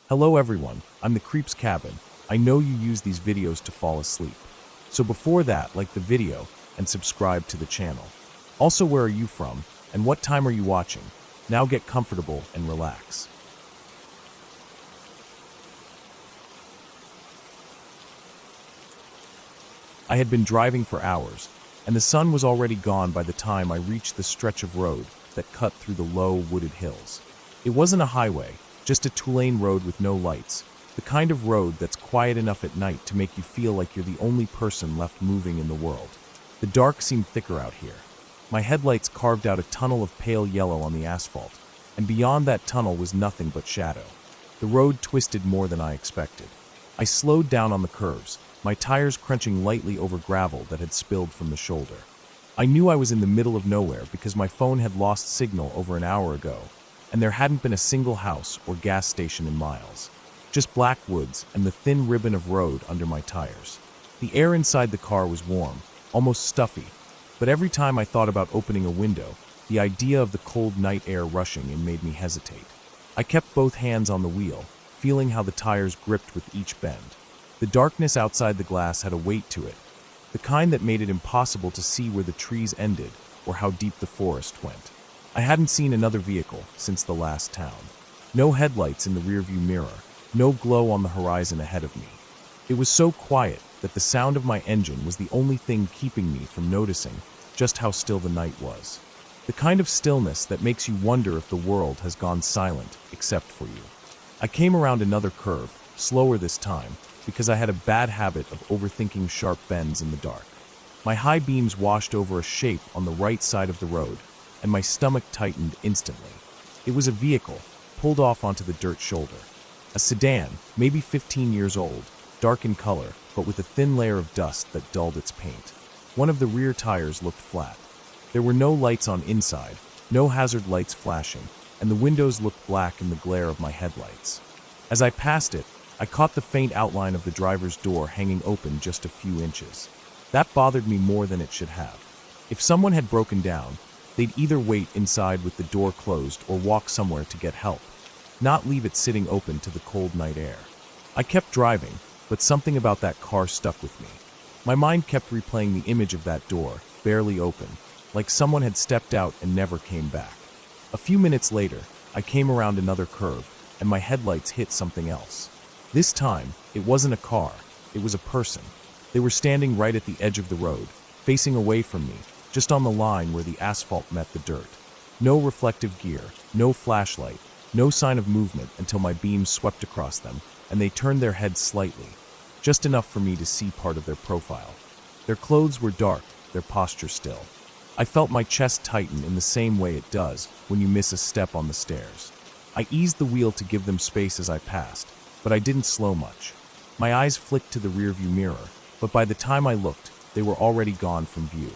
Hello everyone, I'm the Creep's Cabin. I know you use these videos to fall asleep. So before that, like the video and subscribe to the channel. Also, where are you from and what time are you watching? Now get comfortable and relax. I had been driving for hours, and the sun was already gone by the time I reached the stretch of road that cut through the low, wooded hills. It wasn't a highway, just a two-lane road with no lights, the kind of road that's quiet enough at night to make you feel like you're the only person left moving in the world. The dark seemed thicker out here. My headlights carved out a tunnel of pale yellow on the asphalt, and beyond that tunnel was nothing but shadow. The road twisted more than I expected. I slowed down on the curves, my tires crunching lightly over gravel that had spilled from the shoulder. I knew I was in the middle of nowhere because my phone had lost signal over an hour ago, and there hadn't been a single house or gas station in miles. Just black woods and the thin ribbon of road under my tires. The air inside the car was warm, almost stuffy, but every time I thought about opening a window, the idea of the cold night air rushing in made me hesitate. I kept both hands on the wheel, feeling how the tires gripped with each bend. The darkness outside the glass had a weight to it, the kind that made it impossible to see where the trees ended or how deep the forest went. I hadn't seen another vehicle since the last town. No headlights in the rearview mirror, no glow on the horizon ahead of me. It was so quiet that the sound of my engine was the only thing keeping me from noticing just how still the night was. The kind of stillness that makes you wonder if the world has gone silent except for you. I came around another curve, slower this time, because I had a bad habit of overthinking sharp bends in the dark. My high beams washed over a shape on the right side of the road, and my stomach tightened instantly. It was a vehicle, pulled off onto the dirt shoulder. A sedan, maybe 15 years old, dark in color, but with a thin layer of dust that dulled its paint. One of the rear tires looked flat. There were no lights on inside, no hazard lights flashing, and the windows looked black in the glare of my headlights. As I passed it, I caught the faint outline of the driver's door hanging open just a few inches. That bothered me more than it should have. If someone had broken down, they'd either wait inside with the door closed or walk somewhere to get help, not leave it sitting open to the cold night air. I kept driving, but something about that car stuck with me. My mind kept replaying the image of that door, barely open, like someone had stepped out and never came back. A few minutes later, I came around another curve, and my headlights hit something else. This time, it wasn't a car, it was a person. They were standing right at the edge of the road, facing away from me, just on the line where the asphalt met the dirt. No reflective gear, no flashlight, no sign of movement until my beams swept across them, and they turned their heads slightly, just enough for me to see part of their profile. Their clothes were dark, their posture still. I felt my chest tighten in the same way it does when you miss a step on the stairs. I eased the wheel to give them space as I passed, but I didn't slow much. My eyes flicked to the rearview mirror, but by the time I looked, they were already gone from view.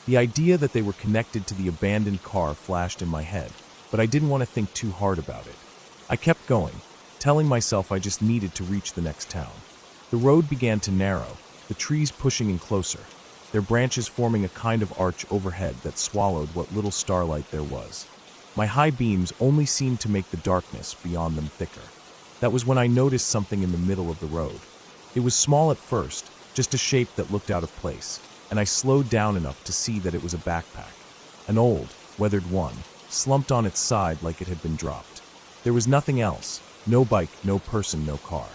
The idea that they were connected to the abandoned car flashed in my head, but I didn't want to think too hard about it. I kept going, telling myself I just needed to reach the next town. The road began to narrow, the trees pushing in closer, their branches forming a kind of arch overhead that swallowed what little starlight there was. My high beams only seemed to make the darkness beyond them thicker. That was when I noticed something in the middle of the road. It was small at first, just a shape that looked out of place, and I slowed down enough to see that it was a backpack. An old, weathered one, slumped on its side like it had been dropped. There was nothing else, no bike, no person, no car.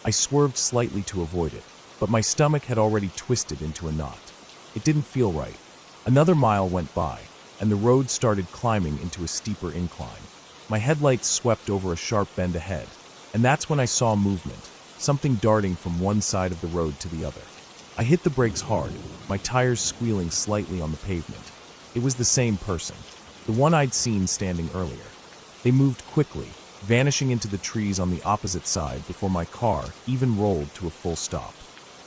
I swerved slightly to avoid it, but my stomach had already twisted into a knot. It didn't feel right. Another mile went by, and the road started climbing into a steeper incline. My headlights swept over a sharp bend ahead, and that's when I saw movement, something darting from one side of the road to the other. I hit the brakes hard, my tires squealing slightly on the pavement. It was the same person, the one I'd seen standing earlier. They moved quickly, vanishing into the trees on the opposite side before my car even rolled to a full stop.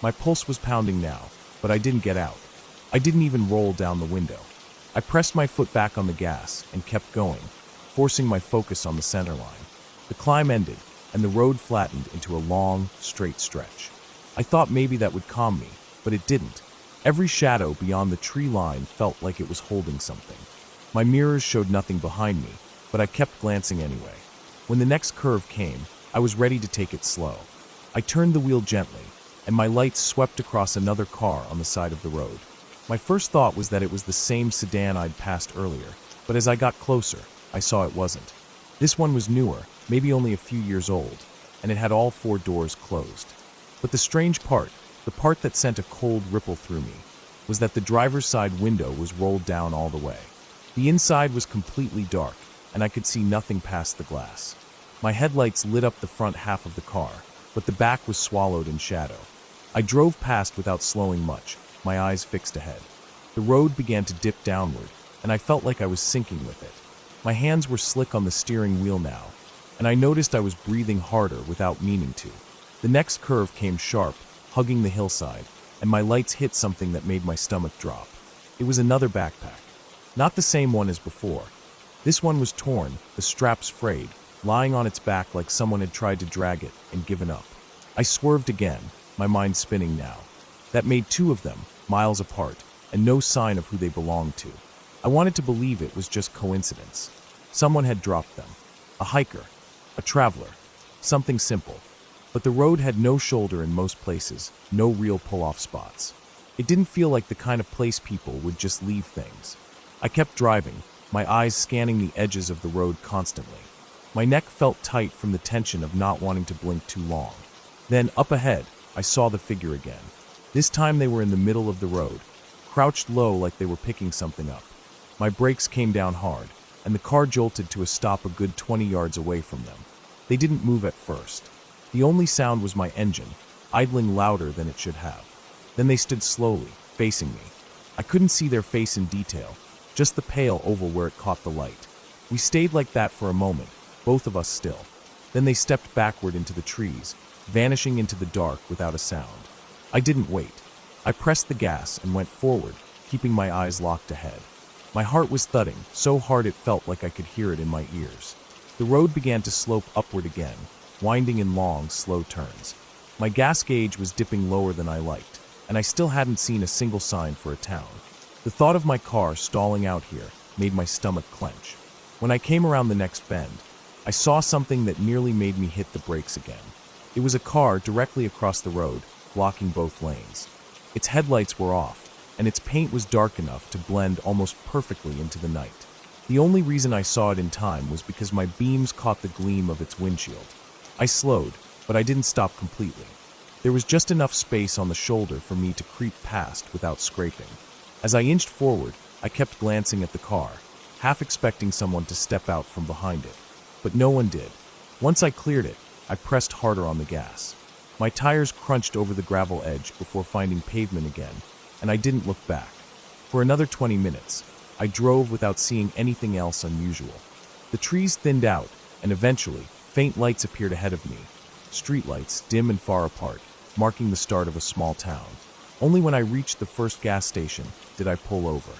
My pulse was pounding now, but I didn't get out. I didn't even roll down the window. I pressed my foot back on the gas and kept going, forcing my focus on the center line. The climb ended, and the road flattened into a long, straight stretch. I thought maybe that would calm me, but it didn't. Every shadow beyond the tree line felt like it was holding something. My mirrors showed nothing behind me, but I kept glancing anyway. When the next curve came, I was ready to take it slow. I turned the wheel gently, and my lights swept across another car on the side of the road. My first thought was that it was the same sedan I'd passed earlier, but as I got closer, I saw it wasn't. This one was newer, maybe only a few years old, and it had all 4 doors closed. But the strange part, the part that sent a cold ripple through me, was that the driver's side window was rolled down all the way. The inside was completely dark, and I could see nothing past the glass. My headlights lit up the front half of the car, but the back was swallowed in shadow. I drove past without slowing much, my eyes fixed ahead. The road began to dip downward, and I felt like I was sinking with it. My hands were slick on the steering wheel now, and I noticed I was breathing harder without meaning to. The next curve came sharp, hugging the hillside, and my lights hit something that made my stomach drop. It was another backpack. Not the same one as before. This one was torn, the straps frayed, lying on its back like someone had tried to drag it and given up. I swerved again, my mind spinning now. That made 2 of them, miles apart, and no sign of who they belonged to. I wanted to believe it was just coincidence. Someone had dropped them. A hiker, a traveler, something simple. But the road had no shoulder in most places, no real pull-off spots. It didn't feel like the kind of place people would just leave things. I kept driving, my eyes scanning the edges of the road constantly. My neck felt tight from the tension of not wanting to blink too long. Then, up ahead, I saw the figure again. This time they were in the middle of the road, crouched low like they were picking something up. My brakes came down hard, and the car jolted to a stop a good 20 yards away from them. They didn't move at first. The only sound was my engine, idling louder than it should have. Then they stood slowly, facing me. I couldn't see their face in detail, just the pale oval where it caught the light. We stayed like that for a moment, both of us still. Then they stepped backward into the trees, vanishing into the dark without a sound. I didn't wait. I pressed the gas and went forward, keeping my eyes locked ahead. My heart was thudding, so hard it felt like I could hear it in my ears. The road began to slope upward again, winding in long, slow turns. My gas gauge was dipping lower than I liked, and I still hadn't seen a single sign for a town. The thought of my car stalling out here made my stomach clench. When I came around the next bend, I saw something that nearly made me hit the brakes again. It was a car directly across the road, blocking both lanes. Its headlights were off, and its paint was dark enough to blend almost perfectly into the night. The only reason I saw it in time was because my beams caught the gleam of its windshield. I slowed, but I didn't stop completely. There was just enough space on the shoulder for me to creep past without scraping. As I inched forward, I kept glancing at the car, half expecting someone to step out from behind it. But no one did. Once I cleared it, I pressed harder on the gas. My tires crunched over the gravel edge before finding pavement again, and I didn't look back. For another 20 minutes, I drove without seeing anything else unusual. The trees thinned out, and eventually, faint lights appeared ahead of me. Streetlights, dim and far apart, marking the start of a small town. Only when I reached the first gas station did I pull over.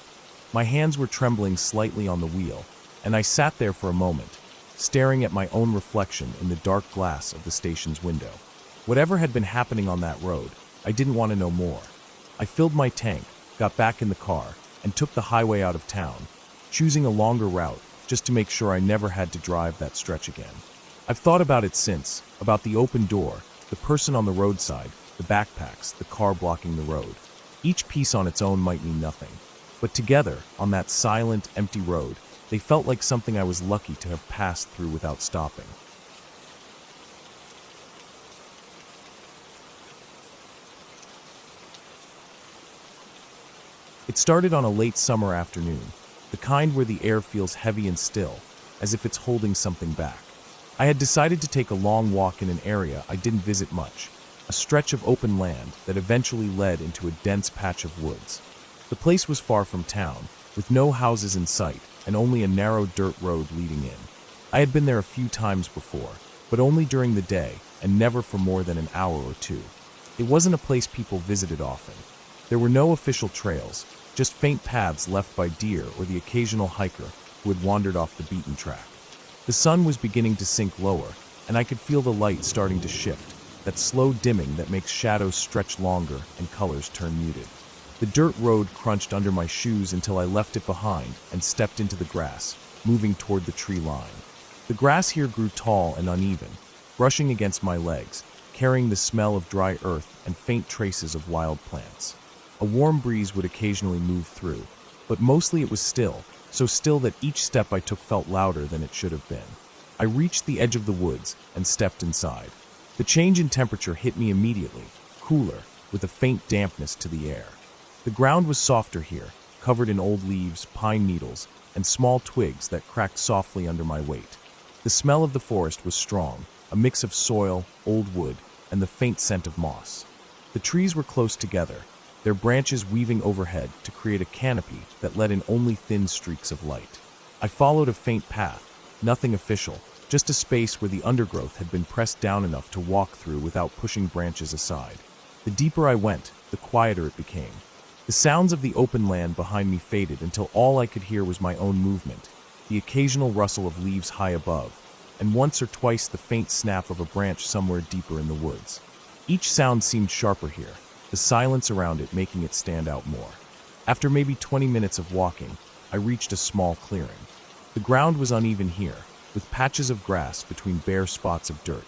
My hands were trembling slightly on the wheel, and I sat there for a moment, staring at my own reflection in the dark glass of the station's window. Whatever had been happening on that road, I didn't want to know more. I filled my tank, got back in the car, and took the highway out of town, choosing a longer route just to make sure I never had to drive that stretch again. I've thought about it since, about the open door, the person on the roadside, the backpacks, the car blocking the road. Each piece on its own might mean nothing, but together, on that silent, empty road, they felt like something I was lucky to have passed through without stopping. It started on a late summer afternoon, the kind where the air feels heavy and still, as if it's holding something back. I had decided to take a long walk in an area I didn't visit much, a stretch of open land that eventually led into a dense patch of woods. The place was far from town, with no houses in sight and only a narrow dirt road leading in. I had been there a few times before, but only during the day and never for more than an hour or two. It wasn't a place people visited often. There were no official trails, just faint paths left by deer or the occasional hiker who had wandered off the beaten track. The sun was beginning to sink lower, and I could feel the light starting to shift, that slow dimming that makes shadows stretch longer and colors turn muted. The dirt road crunched under my shoes until I left it behind and stepped into the grass, moving toward the tree line. The grass here grew tall and uneven, brushing against my legs, carrying the smell of dry earth and faint traces of wild plants. A warm breeze would occasionally move through, but mostly it was still, so still that each step I took felt louder than it should have been. I reached the edge of the woods and stepped inside. The change in temperature hit me immediately, cooler, with a faint dampness to the air. The ground was softer here, covered in old leaves, pine needles, and small twigs that cracked softly under my weight. The smell of the forest was strong, a mix of soil, old wood, and the faint scent of moss. The trees were close together, their branches weaving overhead to create a canopy that let in only thin streaks of light. I followed a faint path, nothing official, just a space where the undergrowth had been pressed down enough to walk through without pushing branches aside. The deeper I went, the quieter it became. The sounds of the open land behind me faded until all I could hear was my own movement, the occasional rustle of leaves high above, and once or twice the faint snap of a branch somewhere deeper in the woods. Each sound seemed sharper here, the silence around it making it stand out more. After maybe 20 minutes of walking, I reached a small clearing. The ground was uneven here, with patches of grass between bare spots of dirt.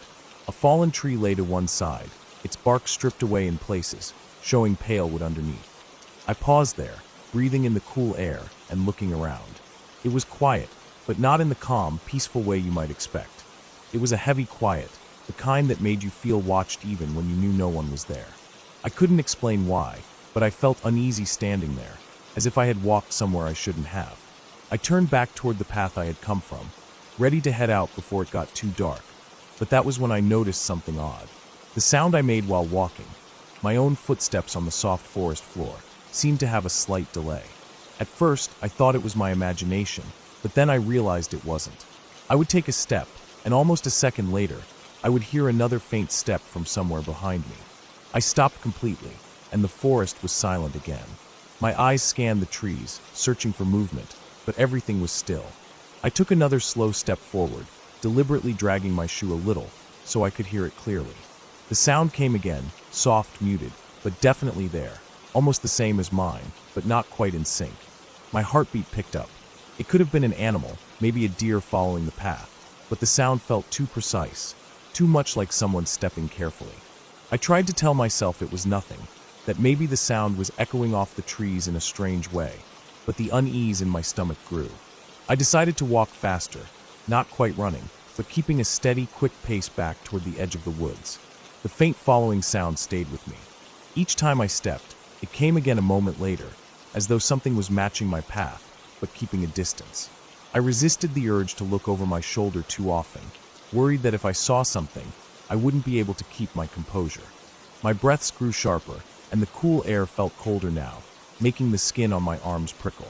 A fallen tree lay to one side, its bark stripped away in places, showing pale wood underneath. I paused there, breathing in the cool air and looking around. It was quiet, but not in the calm, peaceful way you might expect. It was a heavy quiet, the kind that made you feel watched even when you knew no one was there. I couldn't explain why, but I felt uneasy standing there, as if I had walked somewhere I shouldn't have. I turned back toward the path I had come from, ready to head out before it got too dark, but that was when I noticed something odd. The sound I made while walking, my own footsteps on the soft forest floor, seemed to have a slight delay. At first, I thought it was my imagination, but then I realized it wasn't. I would take a step, and almost a second later, I would hear another faint step from somewhere behind me. I stopped completely, and the forest was silent again. My eyes scanned the trees, searching for movement, but everything was still. I took another slow step forward, deliberately dragging my shoe a little, so I could hear it clearly. The sound came again, soft, muted, but definitely there, almost the same as mine, but not quite in sync. My heartbeat picked up. It could have been an animal, maybe a deer following the path, but the sound felt too precise, too much like someone stepping carefully. I tried to tell myself it was nothing, that maybe the sound was echoing off the trees in a strange way, but the unease in my stomach grew. I decided to walk faster, not quite running, but keeping a steady, quick pace back toward the edge of the woods. The faint following sound stayed with me. Each time I stepped, it came again a moment later, as though something was matching my path, but keeping a distance. I resisted the urge to look over my shoulder too often, worried that if I saw something, I wouldn't be able to keep my composure. My breaths grew sharper, and the cool air felt colder now, making the skin on my arms prickle.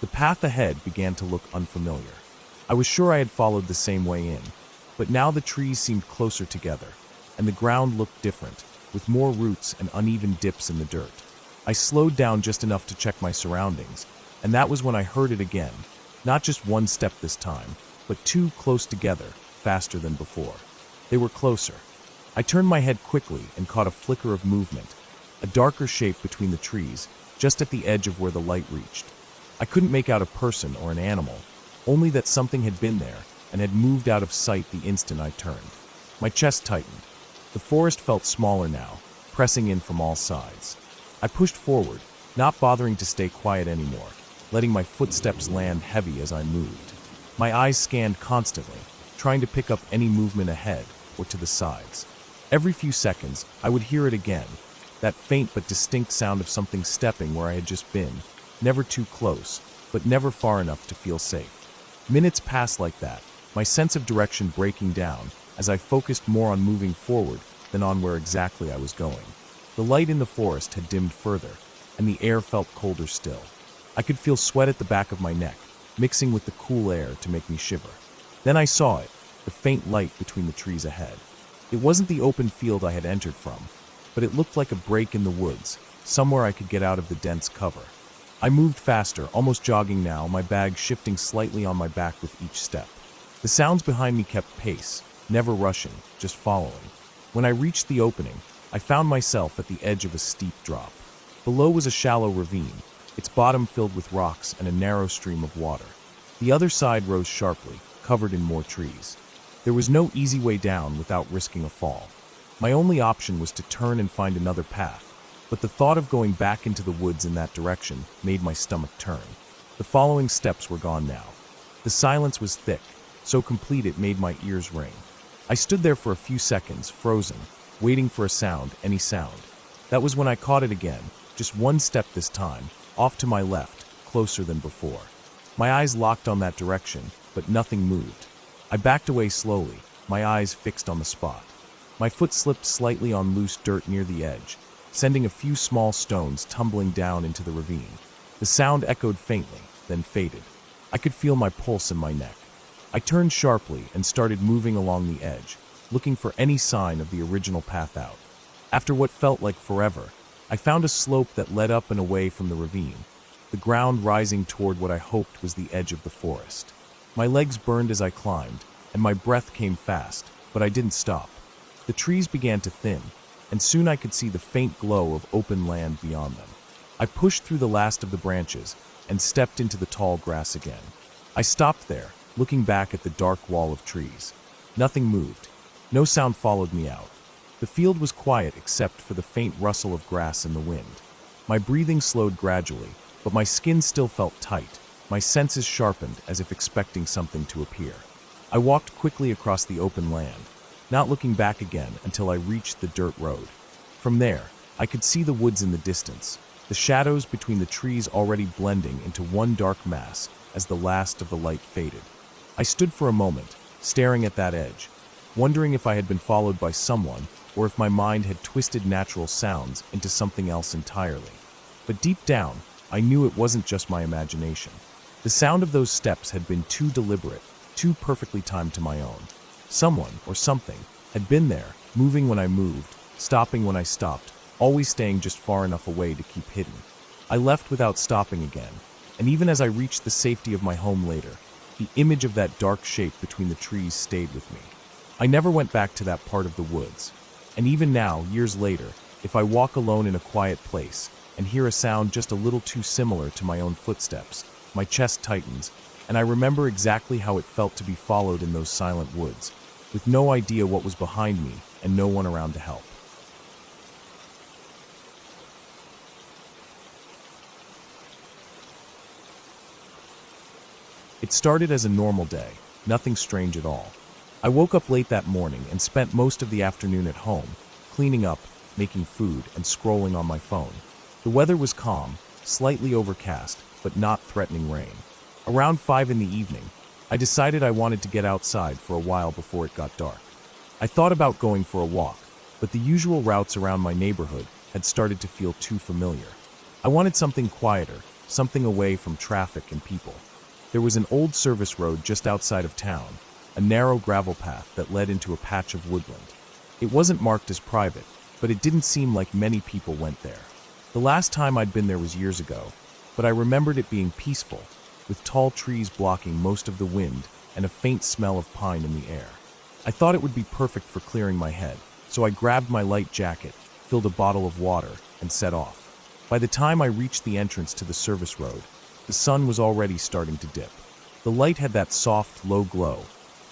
The path ahead began to look unfamiliar. I was sure I had followed the same way in, but now the trees seemed closer together, and the ground looked different, with more roots and uneven dips in the dirt. I slowed down just enough to check my surroundings, and that was when I heard it again, not just one step this time, but two close together, faster than before. They were closer. I turned my head quickly and caught a flicker of movement, a darker shape between the trees, just at the edge of where the light reached. I couldn't make out a person or an animal, only that something had been there and had moved out of sight the instant I turned. My chest tightened. The forest felt smaller now, pressing in from all sides. I pushed forward, not bothering to stay quiet anymore, letting my footsteps land heavy as I moved. My eyes scanned constantly, trying to pick up any movement ahead or to the sides. Every few seconds, I would hear it again, that faint but distinct sound of something stepping where I had just been, never too close, but never far enough to feel safe. Minutes passed like that, my sense of direction breaking down as I focused more on moving forward than on where exactly I was going. The light in the forest had dimmed further, and the air felt colder still. I could feel sweat at the back of my neck, mixing with the cool air to make me shiver. Then I saw it, the faint light between the trees ahead. It wasn't the open field I had entered from, but it looked like a break in the woods, somewhere I could get out of the dense cover. I moved faster, almost jogging now, my bag shifting slightly on my back with each step. The sounds behind me kept pace, never rushing, just following. When I reached the opening, I found myself at the edge of a steep drop. Below was a shallow ravine, its bottom filled with rocks and a narrow stream of water. The other side rose sharply, covered in more trees. There was no easy way down without risking a fall. My only option was to turn and find another path, but the thought of going back into the woods in that direction made my stomach turn. The following steps were gone now. The silence was thick, so complete it made my ears ring. I stood there for a few seconds, frozen, waiting for a sound, any sound. That was when I caught it again, just one step this time, off to my left, closer than before. My eyes locked on that direction, but nothing moved. I backed away slowly, my eyes fixed on the spot. My foot slipped slightly on loose dirt near the edge, sending a few small stones tumbling down into the ravine. The sound echoed faintly, then faded. I could feel my pulse in my neck. I turned sharply and started moving along the edge, looking for any sign of the original path out. After what felt like forever, I found a slope that led up and away from the ravine, the ground rising toward what I hoped was the edge of the forest. My legs burned as I climbed, and my breath came fast, but I didn't stop. The trees began to thin, and soon I could see the faint glow of open land beyond them. I pushed through the last of the branches and stepped into the tall grass again. I stopped there, looking back at the dark wall of trees. Nothing moved. No sound followed me out. The field was quiet except for the faint rustle of grass in the wind. My breathing slowed gradually, but my skin still felt tight, my senses sharpened as if expecting something to appear. I walked quickly across the open land, not looking back again until I reached the dirt road. From there, I could see the woods in the distance, the shadows between the trees already blending into one dark mass as the last of the light faded. I stood for a moment, staring at that edge, wondering if I had been followed by someone or if my mind had twisted natural sounds into something else entirely. But deep down, I knew it wasn't just my imagination. The sound of those steps had been too deliberate, too perfectly timed to my own. Someone, or something, had been there, moving when I moved, stopping when I stopped, always staying just far enough away to keep hidden. I left without stopping again, and even as I reached the safety of my home later, the image of that dark shape between the trees stayed with me. I never went back to that part of the woods, and even now, years later, if I walk alone in a quiet place and hear a sound just a little too similar to my own footsteps, my chest tightens, and I remember exactly how it felt to be followed in those silent woods, with no idea what was behind me and no one around to help. It started as a normal day, nothing strange at all. I woke up late that morning and spent most of the afternoon at home, cleaning up, making food, and scrolling on my phone. The weather was calm, slightly overcast, but not threatening rain. Around 5 in the evening, I decided I wanted to get outside for a while before it got dark. I thought about going for a walk, but the usual routes around my neighborhood had started to feel too familiar. I wanted something quieter, something away from traffic and people. There was an old service road just outside of town, a narrow gravel path that led into a patch of woodland. It wasn't marked as private, but it didn't seem like many people went there. The last time I'd been there was years ago, but I remembered it being peaceful, with tall trees blocking most of the wind and a faint smell of pine in the air. I thought it would be perfect for clearing my head, so I grabbed my light jacket, filled a bottle of water, and set off. By the time I reached the entrance to the service road, the sun was already starting to dip. The light had that soft, low glow,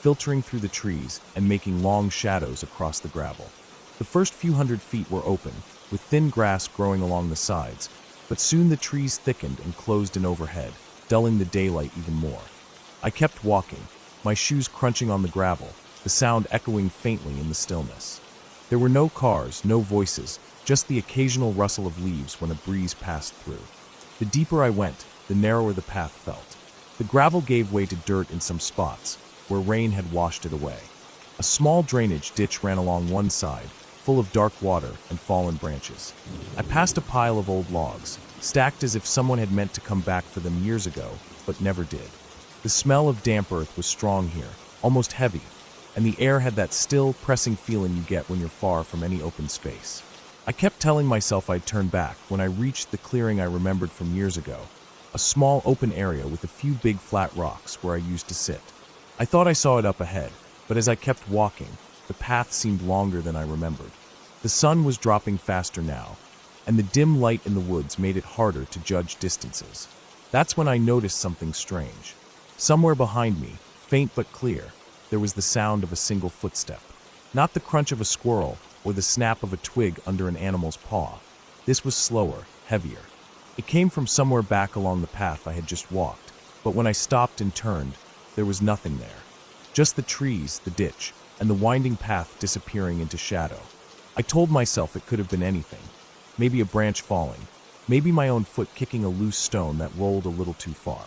filtering through the trees and making long shadows across the gravel. The first few hundred feet were open, with thin grass growing along the sides, but soon the trees thickened and closed in overhead, dulling the daylight even more. I kept walking, my shoes crunching on the gravel, the sound echoing faintly in the stillness. There were no cars, no voices, just the occasional rustle of leaves when a breeze passed through. The deeper I went, the narrower the path felt. The gravel gave way to dirt in some spots, where rain had washed it away. A small drainage ditch ran along one side, full of dark water and fallen branches. I passed a pile of old logs, stacked as if someone had meant to come back for them years ago, but never did. The smell of damp earth was strong here, almost heavy, and the air had that still, pressing feeling you get when you're far from any open space. I kept telling myself I'd turn back when I reached the clearing I remembered from years ago, a small open area with a few big flat rocks where I used to sit. I thought I saw it up ahead, but as I kept walking, the path seemed longer than I remembered. The sun was dropping faster now, and the dim light in the woods made it harder to judge distances. That's when I noticed something strange. Somewhere behind me, faint but clear, there was the sound of a single footstep. Not the crunch of a squirrel or the snap of a twig under an animal's paw. This was slower, heavier. It came from somewhere back along the path I had just walked, but when I stopped and turned, there was nothing there. Just the trees, the ditch, and the winding path disappearing into shadow. I told myself it could have been anything. Maybe a branch falling. Maybe my own foot kicking a loose stone that rolled a little too far.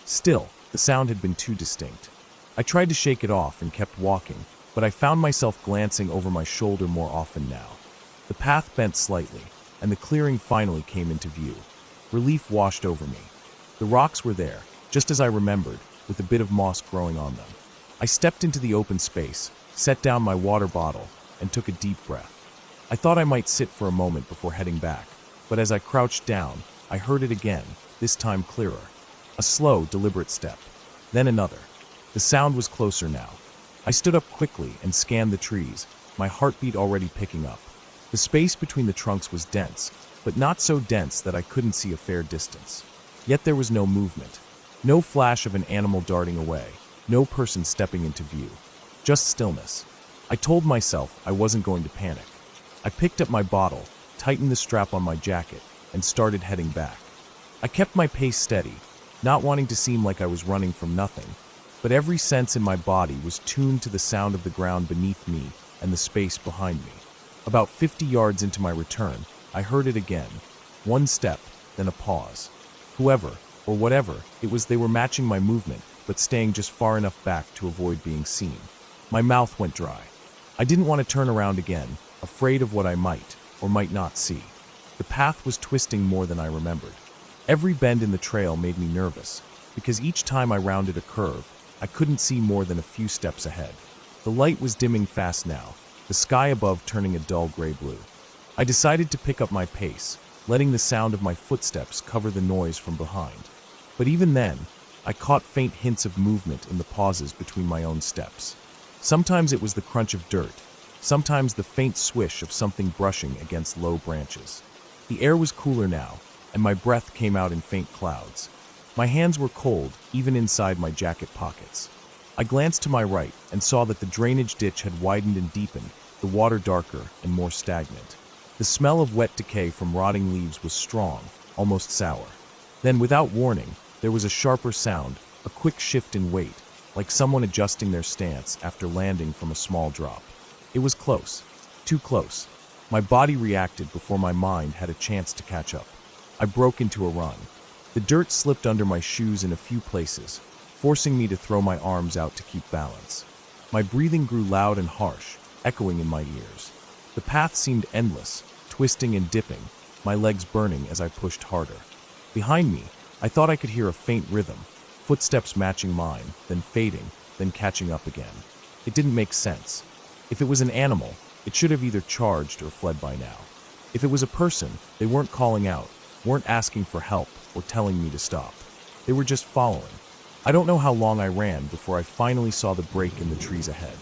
Still, the sound had been too distinct. I tried to shake it off and kept walking, but I found myself glancing over my shoulder more often now. The path bent slightly, and the clearing finally came into view. Relief washed over me. The rocks were there, just as I remembered, with a bit of moss growing on them. I stepped into the open space, set down my water bottle, and took a deep breath. I thought I might sit for a moment before heading back, but as I crouched down, I heard it again, this time clearer. A slow, deliberate step. Then another. The sound was closer now. I stood up quickly and scanned the trees, my heartbeat already picking up. The space between the trunks was dense, but not so dense that I couldn't see a fair distance. Yet there was no movement. No flash of an animal darting away. No person stepping into view. Just stillness. I told myself I wasn't going to panic. I picked up my bottle, tightened the strap on my jacket, and started heading back. I kept my pace steady, not wanting to seem like I was running from nothing, but every sense in my body was tuned to the sound of the ground beneath me and the space behind me. About 50 yards into my return, I heard it again. One step, then a pause. Whoever, or whatever, it was, they were matching my movement, but staying just far enough back to avoid being seen. My mouth went dry. I didn't want to turn around again, afraid of what I might, or might not see. The path was twisting more than I remembered. Every bend in the trail made me nervous, because each time I rounded a curve, I couldn't see more than a few steps ahead. The light was dimming fast now, the sky above turning a dull gray blue. I decided to pick up my pace, letting the sound of my footsteps cover the noise from behind. But even then, I caught faint hints of movement in the pauses between my own steps. Sometimes it was the crunch of dirt, sometimes the faint swish of something brushing against low branches. The air was cooler now, and my breath came out in faint clouds. My hands were cold, even inside my jacket pockets. I glanced to my right and saw that the drainage ditch had widened and deepened, the water darker and more stagnant. The smell of wet decay from rotting leaves was strong, almost sour. Then, without warning, there was a sharper sound, a quick shift in weight, like someone adjusting their stance after landing from a small drop. It was close, too close. My body reacted before my mind had a chance to catch up. I broke into a run. The dirt slipped under my shoes in a few places, forcing me to throw my arms out to keep balance. My breathing grew loud and harsh, echoing in my ears. The path seemed endless, twisting and dipping, my legs burning as I pushed harder. Behind me, I thought I could hear a faint rhythm, footsteps matching mine, then fading, then catching up again. It didn't make sense. If it was an animal, it should have either charged or fled by now. If it was a person, they weren't calling out, weren't asking for help or telling me to stop. They were just following. I don't know how long I ran before I finally saw the break in the trees ahead.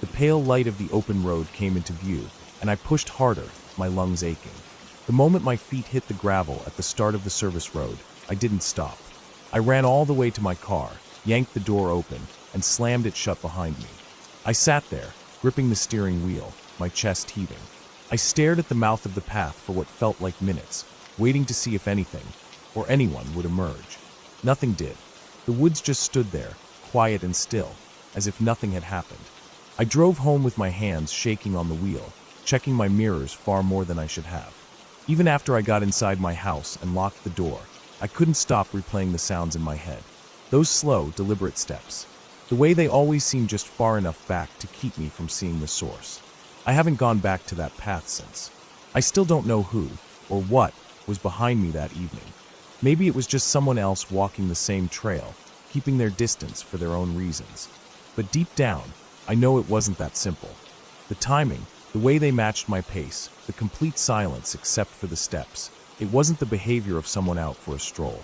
The pale light of the open road came into view, and I pushed harder, my lungs aching. The moment my feet hit the gravel at the start of the service road, I didn't stop. I ran all the way to my car, yanked the door open, and slammed it shut behind me. I sat there, gripping the steering wheel, my chest heaving. I stared at the mouth of the path for what felt like minutes, waiting to see if anything, or anyone, would emerge. Nothing did. The woods just stood there, quiet and still, as if nothing had happened. I drove home with my hands shaking on the wheel, checking my mirrors far more than I should have. Even after I got inside my house and locked the door, I couldn't stop replaying the sounds in my head. Those slow, deliberate steps. The way they always seemed just far enough back to keep me from seeing the source. I haven't gone back to that path since. I still don't know who, or what, was behind me that evening. Maybe it was just someone else walking the same trail, keeping their distance for their own reasons. But deep down, I know it wasn't that simple. The timing, the way they matched my pace, the complete silence except for the steps. It wasn't the behavior of someone out for a stroll.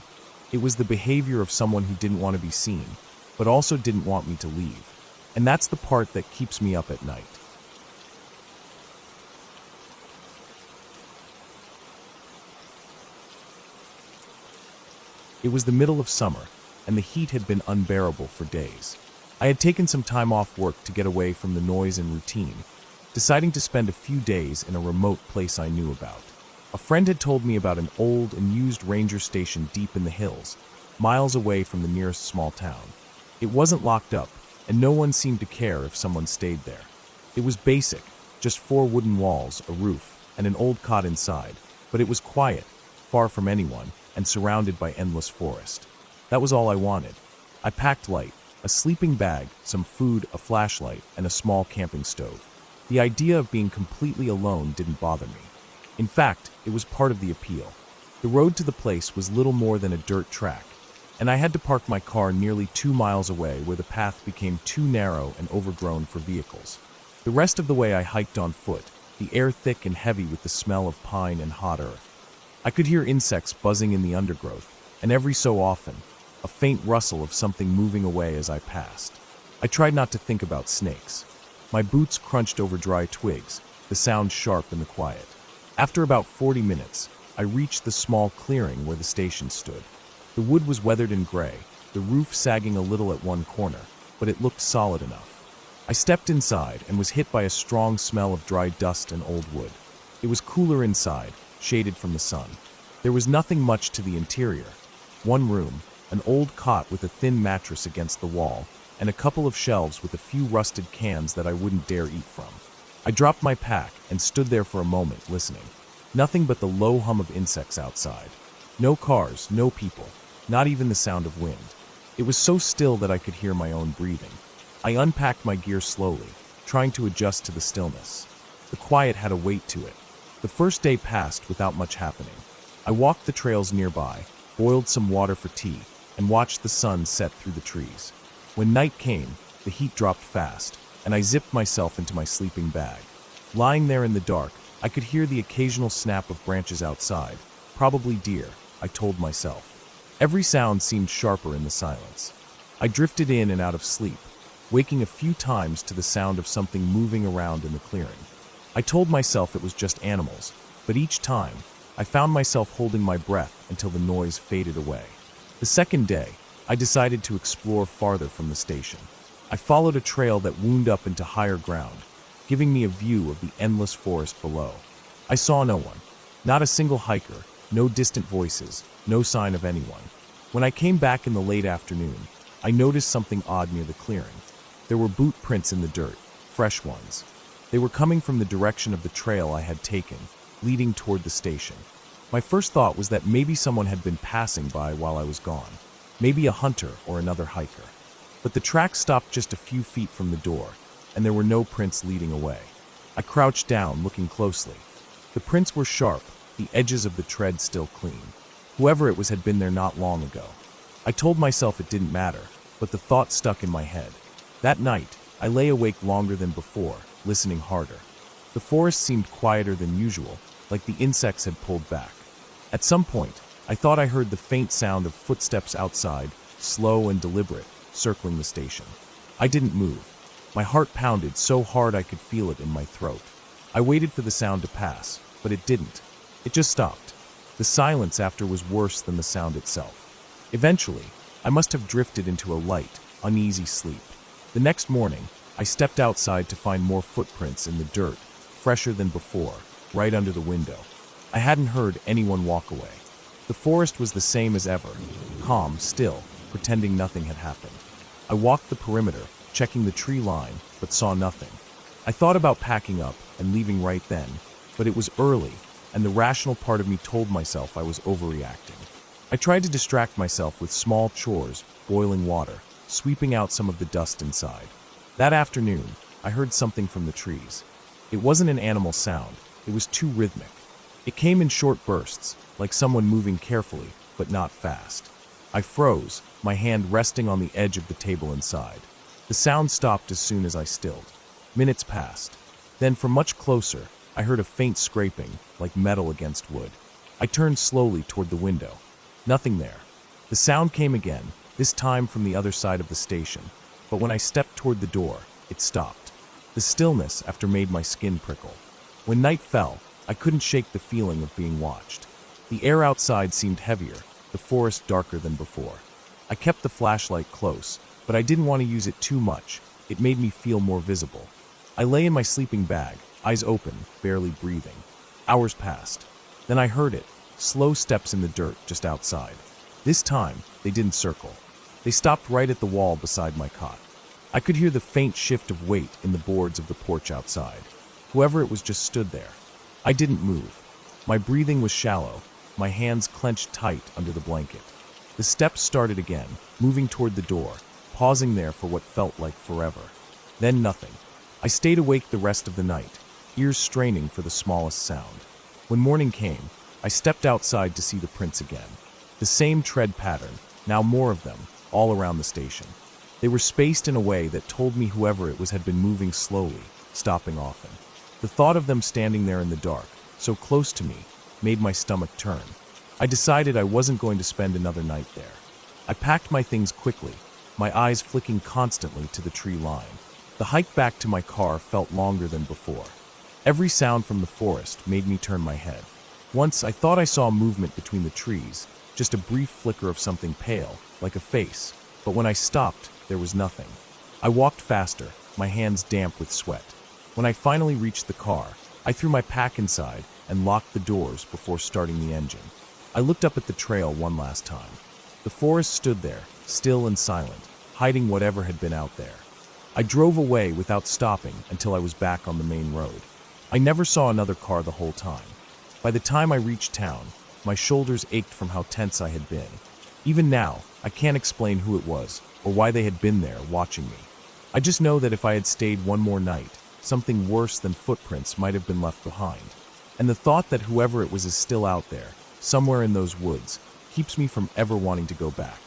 It was the behavior of someone who didn't want to be seen, but also didn't want me to leave. And that's the part that keeps me up at night. It was the middle of summer, and the heat had been unbearable for days. I had taken some time off work to get away from the noise and routine, deciding to spend a few days in a remote place I knew about. A friend had told me about an old and used ranger station deep in the hills, miles away from the nearest small town. It wasn't locked up, and no one seemed to care if someone stayed there. It was basic, just 4 wooden walls, a roof, and an old cot inside, but it was quiet, far from anyone, and surrounded by endless forest. That was all I wanted. I packed light, a sleeping bag, some food, a flashlight, and a small camping stove. The idea of being completely alone didn't bother me. In fact, it was part of the appeal. The road to the place was little more than a dirt track, and I had to park my car nearly 2 miles away where the path became too narrow and overgrown for vehicles. The rest of the way I hiked on foot, the air thick and heavy with the smell of pine and hot earth. I could hear insects buzzing in the undergrowth, and every so often, a faint rustle of something moving away as I passed. I tried not to think about snakes. My boots crunched over dry twigs, the sound sharp in the quiet. After about 40 minutes, I reached the small clearing where the station stood. The wood was weathered and gray, the roof sagging a little at one corner, but it looked solid enough. I stepped inside and was hit by a strong smell of dry dust and old wood. It was cooler inside, shaded from the sun. There was nothing much to the interior. One room, an old cot with a thin mattress against the wall, and a couple of shelves with a few rusted cans that I wouldn't dare eat from. I dropped my pack and stood there for a moment, listening. Nothing but the low hum of insects outside. No cars, no people, not even the sound of wind. It was so still that I could hear my own breathing. I unpacked my gear slowly, trying to adjust to the stillness. The quiet had a weight to it. The first day passed without much happening. I walked the trails nearby, boiled some water for tea, and watched the sun set through the trees. When night came, the heat dropped fast, and I zipped myself into my sleeping bag. Lying there in the dark, I could hear the occasional snap of branches outside, probably deer, I told myself. Every sound seemed sharper in the silence. I drifted in and out of sleep, waking a few times to the sound of something moving around in the clearing. I told myself it was just animals, but each time, I found myself holding my breath until the noise faded away. The second day, I decided to explore farther from the station. I followed a trail that wound up into higher ground, giving me a view of the endless forest below. I saw no one, not a single hiker, no distant voices, no sign of anyone. When I came back in the late afternoon, I noticed something odd near the clearing. There were boot prints in the dirt, fresh ones. They were coming from the direction of the trail I had taken, leading toward the station. My first thought was that maybe someone had been passing by while I was gone, maybe a hunter or another hiker. But the track stopped just a few feet from the door, and there were no prints leading away. I crouched down, looking closely. The prints were sharp, the edges of the tread still clean. Whoever it was had been there not long ago. I told myself it didn't matter, but the thought stuck in my head. That night, I lay awake longer than before, listening harder. The forest seemed quieter than usual, like the insects had pulled back. At some point, I thought I heard the faint sound of footsteps outside, slow and deliberate, circling the station. I didn't move. My heart pounded so hard I could feel it in my throat. I waited for the sound to pass, but it didn't. It just stopped. The silence after was worse than the sound itself. Eventually, I must have drifted into a light, uneasy sleep. The next morning, I stepped outside to find more footprints in the dirt, fresher than before, right under the window. I hadn't heard anyone walk away. The forest was the same as ever, calm, still, pretending nothing had happened. I walked the perimeter, checking the tree line, but saw nothing. I thought about packing up and leaving right then, but it was early, and the rational part of me told myself I was overreacting. I tried to distract myself with small chores, boiling water, sweeping out some of the dust inside. That afternoon, I heard something from the trees. It wasn't an animal sound, it was too rhythmic. It came in short bursts, like someone moving carefully, but not fast. I froze, my hand resting on the edge of the table inside. The sound stopped as soon as I stilled. Minutes passed. Then, from much closer, I heard a faint scraping, like metal against wood. I turned slowly toward the window. Nothing there. The sound came again, this time from the other side of the station, but when I stepped toward the door, it stopped. The stillness after made my skin prickle. When night fell, I couldn't shake the feeling of being watched. The air outside seemed heavier, the forest darker than before. I kept the flashlight close, but I didn't want to use it too much. It made me feel more visible. I lay in my sleeping bag, eyes open, barely breathing. Hours passed. Then I heard it, slow steps in the dirt just outside. This time, they didn't circle. They stopped right at the wall beside my cot. I could hear the faint shift of weight in the boards of the porch outside. Whoever it was just stood there. I didn't move. My breathing was shallow, my hands clenched tight under the blanket. The steps started again, moving toward the door, pausing there for what felt like forever. Then nothing. I stayed awake the rest of the night, ears straining for the smallest sound. When morning came, I stepped outside to see the prints again. The same tread pattern, now more of them, all around the station. They were spaced in a way that told me whoever it was had been moving slowly, stopping often. The thought of them standing there in the dark, so close to me, made my stomach turn. I decided I wasn't going to spend another night there. I packed my things quickly, my eyes flicking constantly to the tree line. The hike back to my car felt longer than before. Every sound from the forest made me turn my head. Once I thought I saw movement between the trees, just a brief flicker of something pale, like a face, but when I stopped, there was nothing. I walked faster, my hands damp with sweat. When I finally reached the car, I threw my pack inside and locked the doors before starting the engine. I looked up at the trail one last time. The forest stood there, still and silent, hiding whatever had been out there. I drove away without stopping until I was back on the main road. I never saw another car the whole time. By the time I reached town, my shoulders ached from how tense I had been. Even now, I can't explain who it was or why they had been there watching me. I just know that if I had stayed one more night, something worse than footprints might have been left behind. And the thought that whoever it was is still out there, somewhere in those woods, keeps me from ever wanting to go back.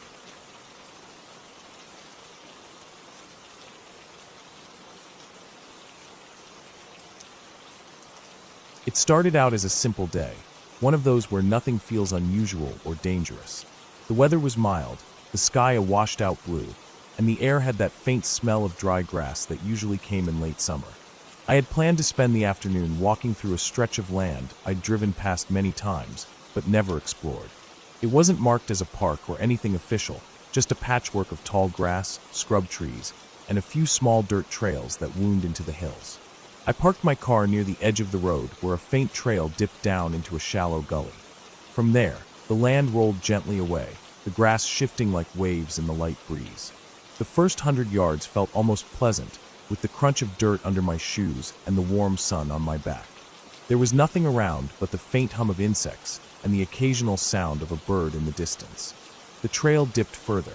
It started out as a simple day, one of those where nothing feels unusual or dangerous. The weather was mild, the sky a washed-out blue, and the air had that faint smell of dry grass that usually came in late summer. I had planned to spend the afternoon walking through a stretch of land I'd driven past many times, but never explored. It wasn't marked as a park or anything official, just a patchwork of tall grass, scrub trees, and a few small dirt trails that wound into the hills. I parked my car near the edge of the road where a faint trail dipped down into a shallow gully. From there, the land rolled gently away, the grass shifting like waves in the light breeze. The first 100 yards felt almost pleasant, with the crunch of dirt under my shoes and the warm sun on my back. There was nothing around but the faint hum of insects and the occasional sound of a bird in the distance. The trail dipped further,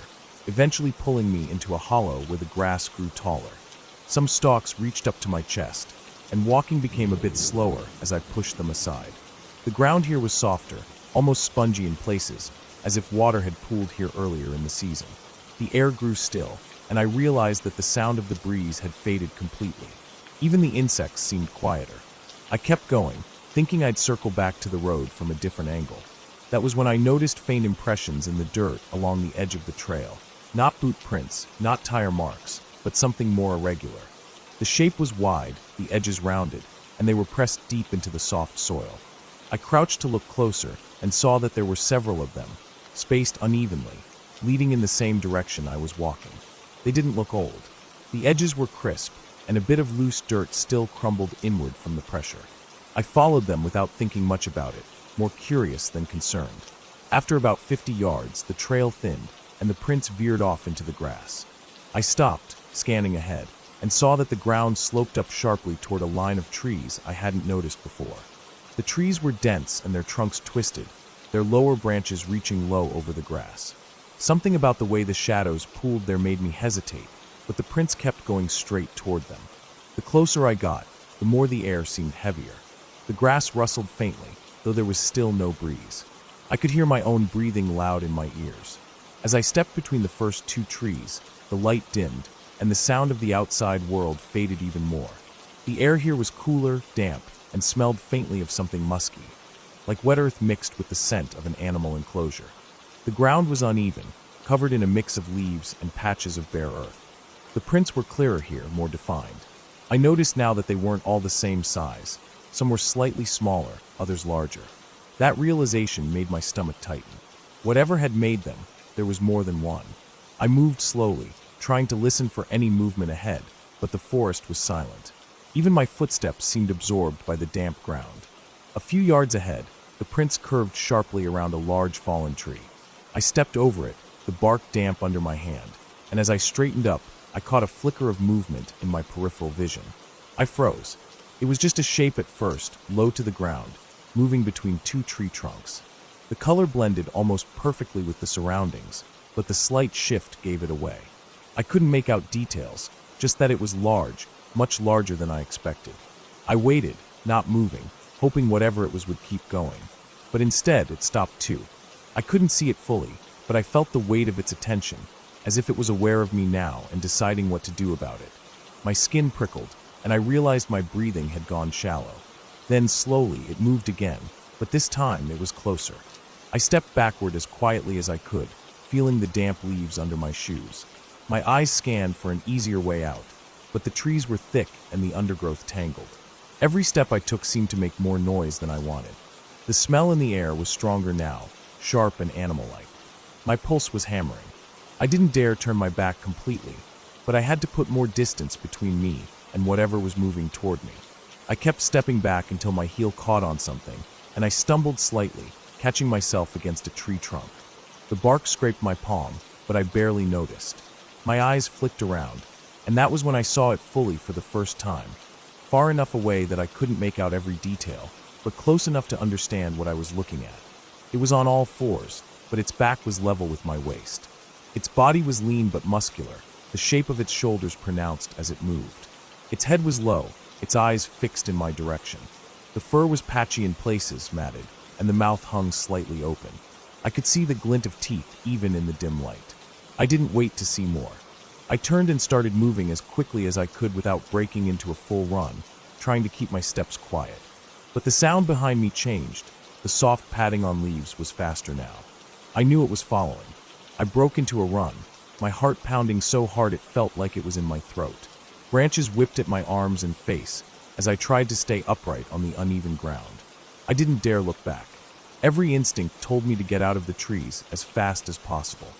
eventually pulling me into a hollow where the grass grew taller. Some stalks reached up to my chest, and walking became a bit slower as I pushed them aside. The ground here was softer, almost spongy in places, as if water had pooled here earlier in the season. The air grew still, and I realized that the sound of the breeze had faded completely. Even the insects seemed quieter. I kept going, thinking I'd circle back to the road from a different angle. That was when I noticed faint impressions in the dirt along the edge of the trail. Not boot prints, not tire marks, but something more irregular. The shape was wide, the edges rounded, and they were pressed deep into the soft soil. I crouched to look closer and saw that there were several of them, spaced unevenly, leading in the same direction I was walking. They didn't look old. The edges were crisp, and a bit of loose dirt still crumbled inward from the pressure. I followed them without thinking much about it, more curious than concerned. After about 50 yards, the trail thinned, and the prints veered off into the grass. I stopped, scanning ahead, and saw that the ground sloped up sharply toward a line of trees I hadn't noticed before. The trees were dense and their trunks twisted, their lower branches reaching low over the grass. Something about the way the shadows pooled there made me hesitate, but the prints kept going straight toward them. The closer I got, the more the air seemed heavier. The grass rustled faintly, though there was still no breeze. I could hear my own breathing loud in my ears. As I stepped between the first two trees, the light dimmed, and the sound of the outside world faded even more. The air here was cooler, damp, and smelled faintly of something musky, like wet earth mixed with the scent of an animal enclosure. The ground was uneven, covered in a mix of leaves and patches of bare earth. The prints were clearer here, more defined. I noticed now that they weren't all the same size. Some were slightly smaller, others larger. That realization made my stomach tighten. Whatever had made them, there was more than one. I moved slowly, trying to listen for any movement ahead, but the forest was silent. Even my footsteps seemed absorbed by the damp ground. A few yards ahead, the prints curved sharply around a large fallen tree. I stepped over it, the bark damp under my hand, and as I straightened up, I caught a flicker of movement in my peripheral vision. I froze. It was just a shape at first, low to the ground, moving between two tree trunks. The color blended almost perfectly with the surroundings, but the slight shift gave it away. I couldn't make out details, just that it was large, much larger than I expected. I waited, not moving, hoping whatever it was would keep going. But instead, it stopped too. I couldn't see it fully, but I felt the weight of its attention, as if it was aware of me now and deciding what to do about it. My skin prickled, and I realized my breathing had gone shallow. Then slowly it moved again, but this time it was closer. I stepped backward as quietly as I could, feeling the damp leaves under my shoes. My eyes scanned for an easier way out, but the trees were thick and the undergrowth tangled. Every step I took seemed to make more noise than I wanted. The smell in the air was stronger now, sharp and animal-like. My pulse was hammering. I didn't dare turn my back completely, but I had to put more distance between me and whatever was moving toward me. I kept stepping back until my heel caught on something, and I stumbled slightly, catching myself against a tree trunk. The bark scraped my palm, but I barely noticed. My eyes flicked around, and that was when I saw it fully for the first time, far enough away that I couldn't make out every detail, but close enough to understand what I was looking at. It was on all fours, but its back was level with my waist. Its body was lean but muscular, the shape of its shoulders pronounced as it moved. Its head was low, its eyes fixed in my direction. The fur was patchy in places, matted, and the mouth hung slightly open. I could see the glint of teeth even in the dim light. I didn't wait to see more. I turned and started moving as quickly as I could without breaking into a full run, trying to keep my steps quiet. But the sound behind me changed. The soft padding on leaves was faster now. I knew it was following. I broke into a run, my heart pounding so hard it felt like it was in my throat. Branches whipped at my arms and face as I tried to stay upright on the uneven ground. I didn't dare look back. Every instinct told me to get out of the trees as fast as possible.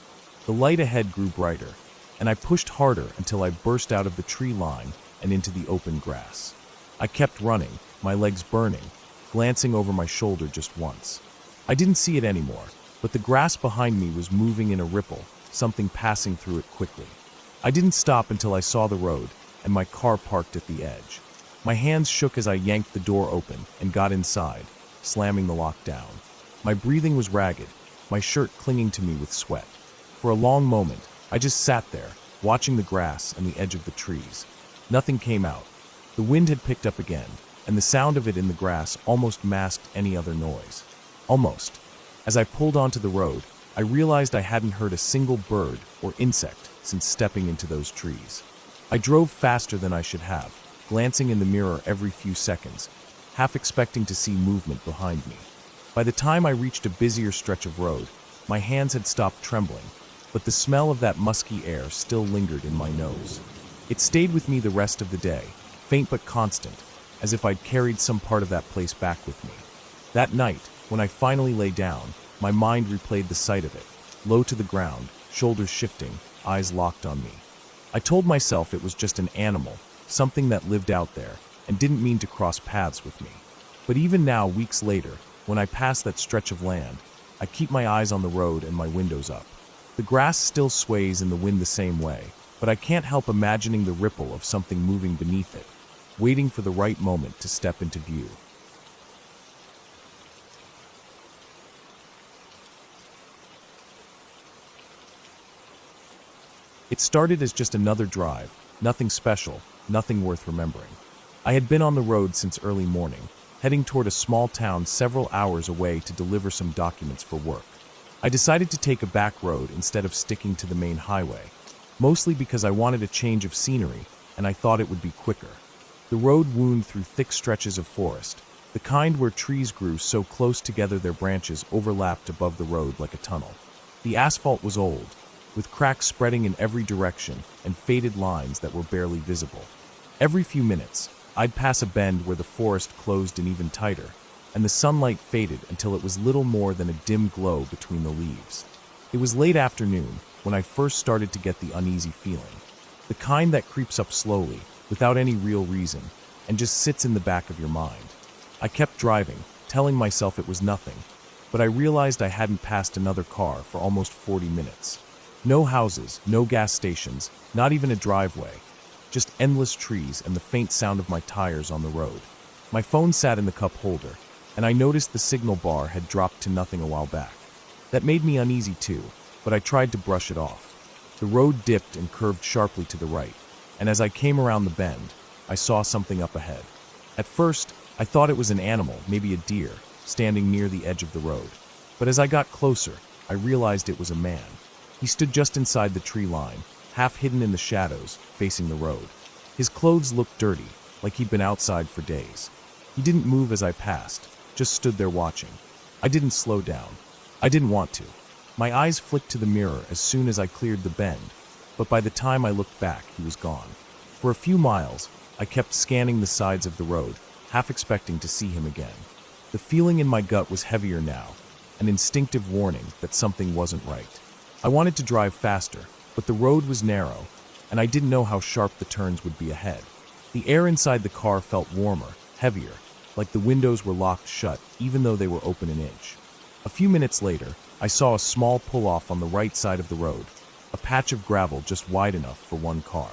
The light ahead grew brighter, and I pushed harder until I burst out of the tree line and into the open grass. I kept running, my legs burning, glancing over my shoulder just once. I didn't see it anymore, but the grass behind me was moving in a ripple, something passing through it quickly. I didn't stop until I saw the road and my car parked at the edge. My hands shook as I yanked the door open and got inside, slamming the lock down. My breathing was ragged, my shirt clinging to me with sweat. For a long moment, I just sat there, watching the grass and the edge of the trees. Nothing came out. The wind had picked up again, and the sound of it in the grass almost masked any other noise. Almost. As I pulled onto the road, I realized I hadn't heard a single bird or insect since stepping into those trees. I drove faster than I should have, glancing in the mirror every few seconds, half expecting to see movement behind me. By the time I reached a busier stretch of road, my hands had stopped trembling, but the smell of that musky air still lingered in my nose. It stayed with me the rest of the day, faint but constant, as if I'd carried some part of that place back with me. That night, when I finally lay down, my mind replayed the sight of it, low to the ground, shoulders shifting, eyes locked on me. I told myself it was just an animal, something that lived out there, and didn't mean to cross paths with me. But even now, weeks later, when I pass that stretch of land, I keep my eyes on the road and my windows up. The grass still sways in the wind the same way, but I can't help imagining the ripple of something moving beneath it, waiting for the right moment to step into view. It started as just another drive, nothing special, nothing worth remembering. I had been on the road since early morning, heading toward a small town several hours away to deliver some documents for work. I decided to take a back road instead of sticking to the main highway, mostly because I wanted a change of scenery and I thought it would be quicker. The road wound through thick stretches of forest, the kind where trees grew so close together their branches overlapped above the road like a tunnel. The asphalt was old, with cracks spreading in every direction and faded lines that were barely visible. Every few minutes, I'd pass a bend where the forest closed in even tighter, and the sunlight faded until it was little more than a dim glow between the leaves. It was late afternoon, when I first started to get the uneasy feeling. The kind that creeps up slowly, without any real reason, and just sits in the back of your mind. I kept driving, telling myself it was nothing, but I realized I hadn't passed another car for almost 40 minutes. No houses, no gas stations, not even a driveway. Just endless trees and the faint sound of my tires on the road. My phone sat in the cup holder, and I noticed the signal bar had dropped to nothing a while back. That made me uneasy too, but I tried to brush it off. The road dipped and curved sharply to the right, and as I came around the bend, I saw something up ahead. At first, I thought it was an animal, maybe a deer, standing near the edge of the road. But as I got closer, I realized it was a man. He stood just inside the tree line, half hidden in the shadows, facing the road. His clothes looked dirty, like he'd been outside for days. He didn't move as I passed, just stood there watching. I didn't slow down. I didn't want to. My eyes flicked to the mirror as soon as I cleared the bend, but by the time I looked back, he was gone. For a few miles, I kept scanning the sides of the road, half expecting to see him again. The feeling in my gut was heavier now, an instinctive warning that something wasn't right. I wanted to drive faster, but the road was narrow, and I didn't know how sharp the turns would be ahead. The air inside the car felt warmer, heavier, like the windows were locked shut even though they were open an inch. A few minutes later, I saw a small pull-off on the right side of the road, a patch of gravel just wide enough for one car.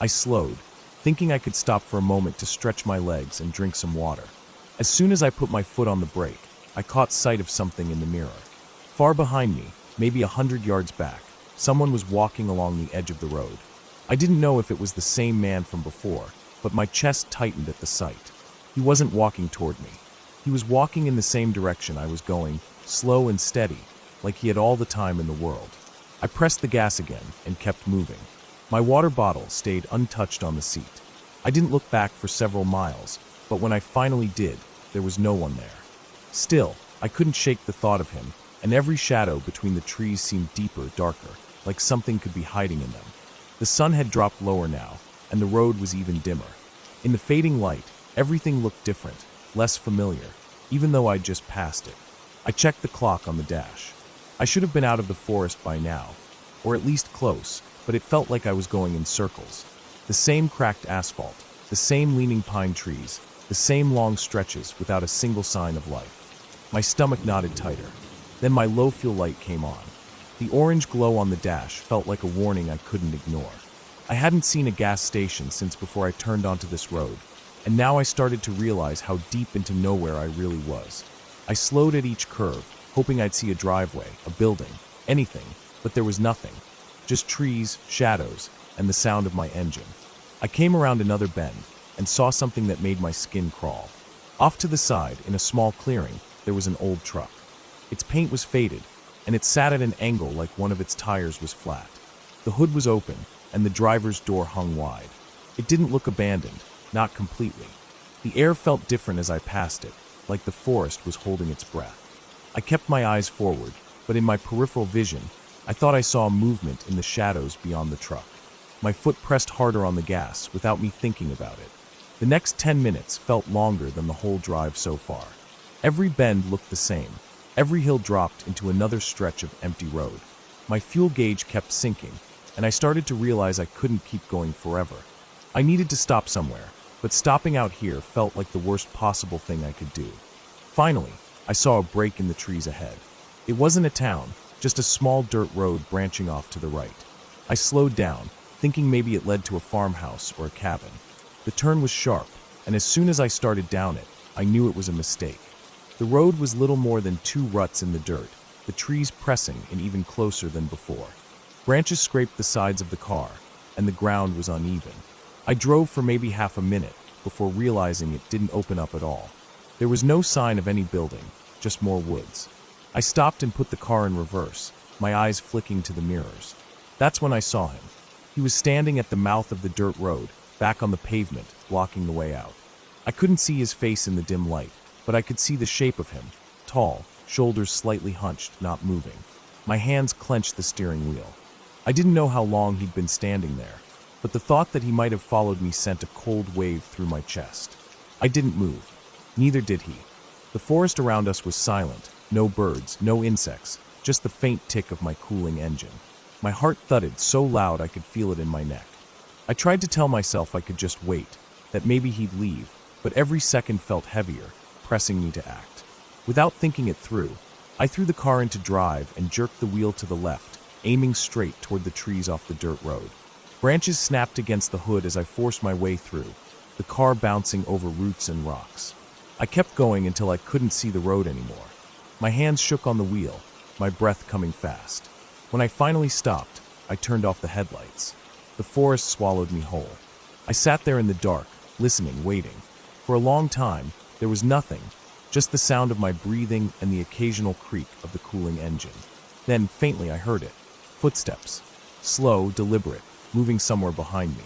I slowed, thinking I could stop for a moment to stretch my legs and drink some water. As soon as I put my foot on the brake, I caught sight of something in the mirror. Far behind me, maybe 100 yards back, someone was walking along the edge of the road. I didn't know if it was the same man from before, but my chest tightened at the sight. He wasn't walking toward me. He was walking in the same direction I was going, slow and steady, like he had all the time in the world. I pressed the gas again and kept moving. My water bottle stayed untouched on the seat. I didn't look back for several miles, but when I finally did, there was no one there. Still, I couldn't shake the thought of him, and every shadow between the trees seemed deeper, darker, like something could be hiding in them. The sun had dropped lower now, and the road was even dimmer. In the fading light, everything looked different, less familiar, even though I'd just passed it. I checked the clock on the dash. I should have been out of the forest by now, or at least close, but it felt like I was going in circles. The same cracked asphalt, the same leaning pine trees, the same long stretches without a single sign of life. My stomach knotted tighter. Then my low fuel light came on. The orange glow on the dash felt like a warning I couldn't ignore. I hadn't seen a gas station since before I turned onto this road, and now I started to realize how deep into nowhere I really was. I slowed at each curve, hoping I'd see a driveway, a building, anything, but there was nothing. Just trees, shadows, and the sound of my engine. I came around another bend and saw something that made my skin crawl. Off to the side, in a small clearing, there was an old truck. Its paint was faded, and it sat at an angle like one of its tires was flat. The hood was open, and the driver's door hung wide. It didn't look abandoned, not completely. The air felt different as I passed it, like the forest was holding its breath. I kept my eyes forward, but in my peripheral vision, I thought I saw movement in the shadows beyond the truck. My foot pressed harder on the gas without me thinking about it. The next 10 minutes felt longer than the whole drive so far. Every bend looked the same. Every hill dropped into another stretch of empty road. My fuel gauge kept sinking, and I started to realize I couldn't keep going forever. I needed to stop somewhere, but stopping out here felt like the worst possible thing I could do. Finally, I saw a break in the trees ahead. It wasn't a town, just a small dirt road branching off to the right. I slowed down, thinking maybe it led to a farmhouse or a cabin. The turn was sharp, and as soon as I started down it, I knew it was a mistake. The road was little more than 2 ruts in the dirt, the trees pressing in even closer than before. Branches scraped the sides of the car, and the ground was uneven. I drove for maybe half a minute before realizing it didn't open up at all. There was no sign of any building, just more woods. I stopped and put the car in reverse, my eyes flicking to the mirrors. That's when I saw him. He was standing at the mouth of the dirt road, back on the pavement, blocking the way out. I couldn't see his face in the dim light, but I could see the shape of him, tall, shoulders slightly hunched, not moving. My hands clenched the steering wheel. I didn't know how long he'd been standing there, but the thought that he might have followed me sent a cold wave through my chest. I didn't move. Neither did he. The forest around us was silent, no birds, no insects, just the faint tick of my cooling engine. My heart thudded so loud I could feel it in my neck. I tried to tell myself I could just wait, that maybe he'd leave, but every second felt heavier, pressing me to act. Without thinking it through, I threw the car into drive and jerked the wheel to the left, aiming straight toward the trees off the dirt road. Branches snapped against the hood as I forced my way through, the car bouncing over roots and rocks. I kept going until I couldn't see the road anymore. My hands shook on the wheel, my breath coming fast. When I finally stopped, I turned off the headlights. The forest swallowed me whole. I sat there in the dark, listening, waiting. For a long time, there was nothing, just the sound of my breathing and the occasional creak of the cooling engine. Then, faintly, I heard it. Footsteps. Slow, deliberate, moving somewhere behind me.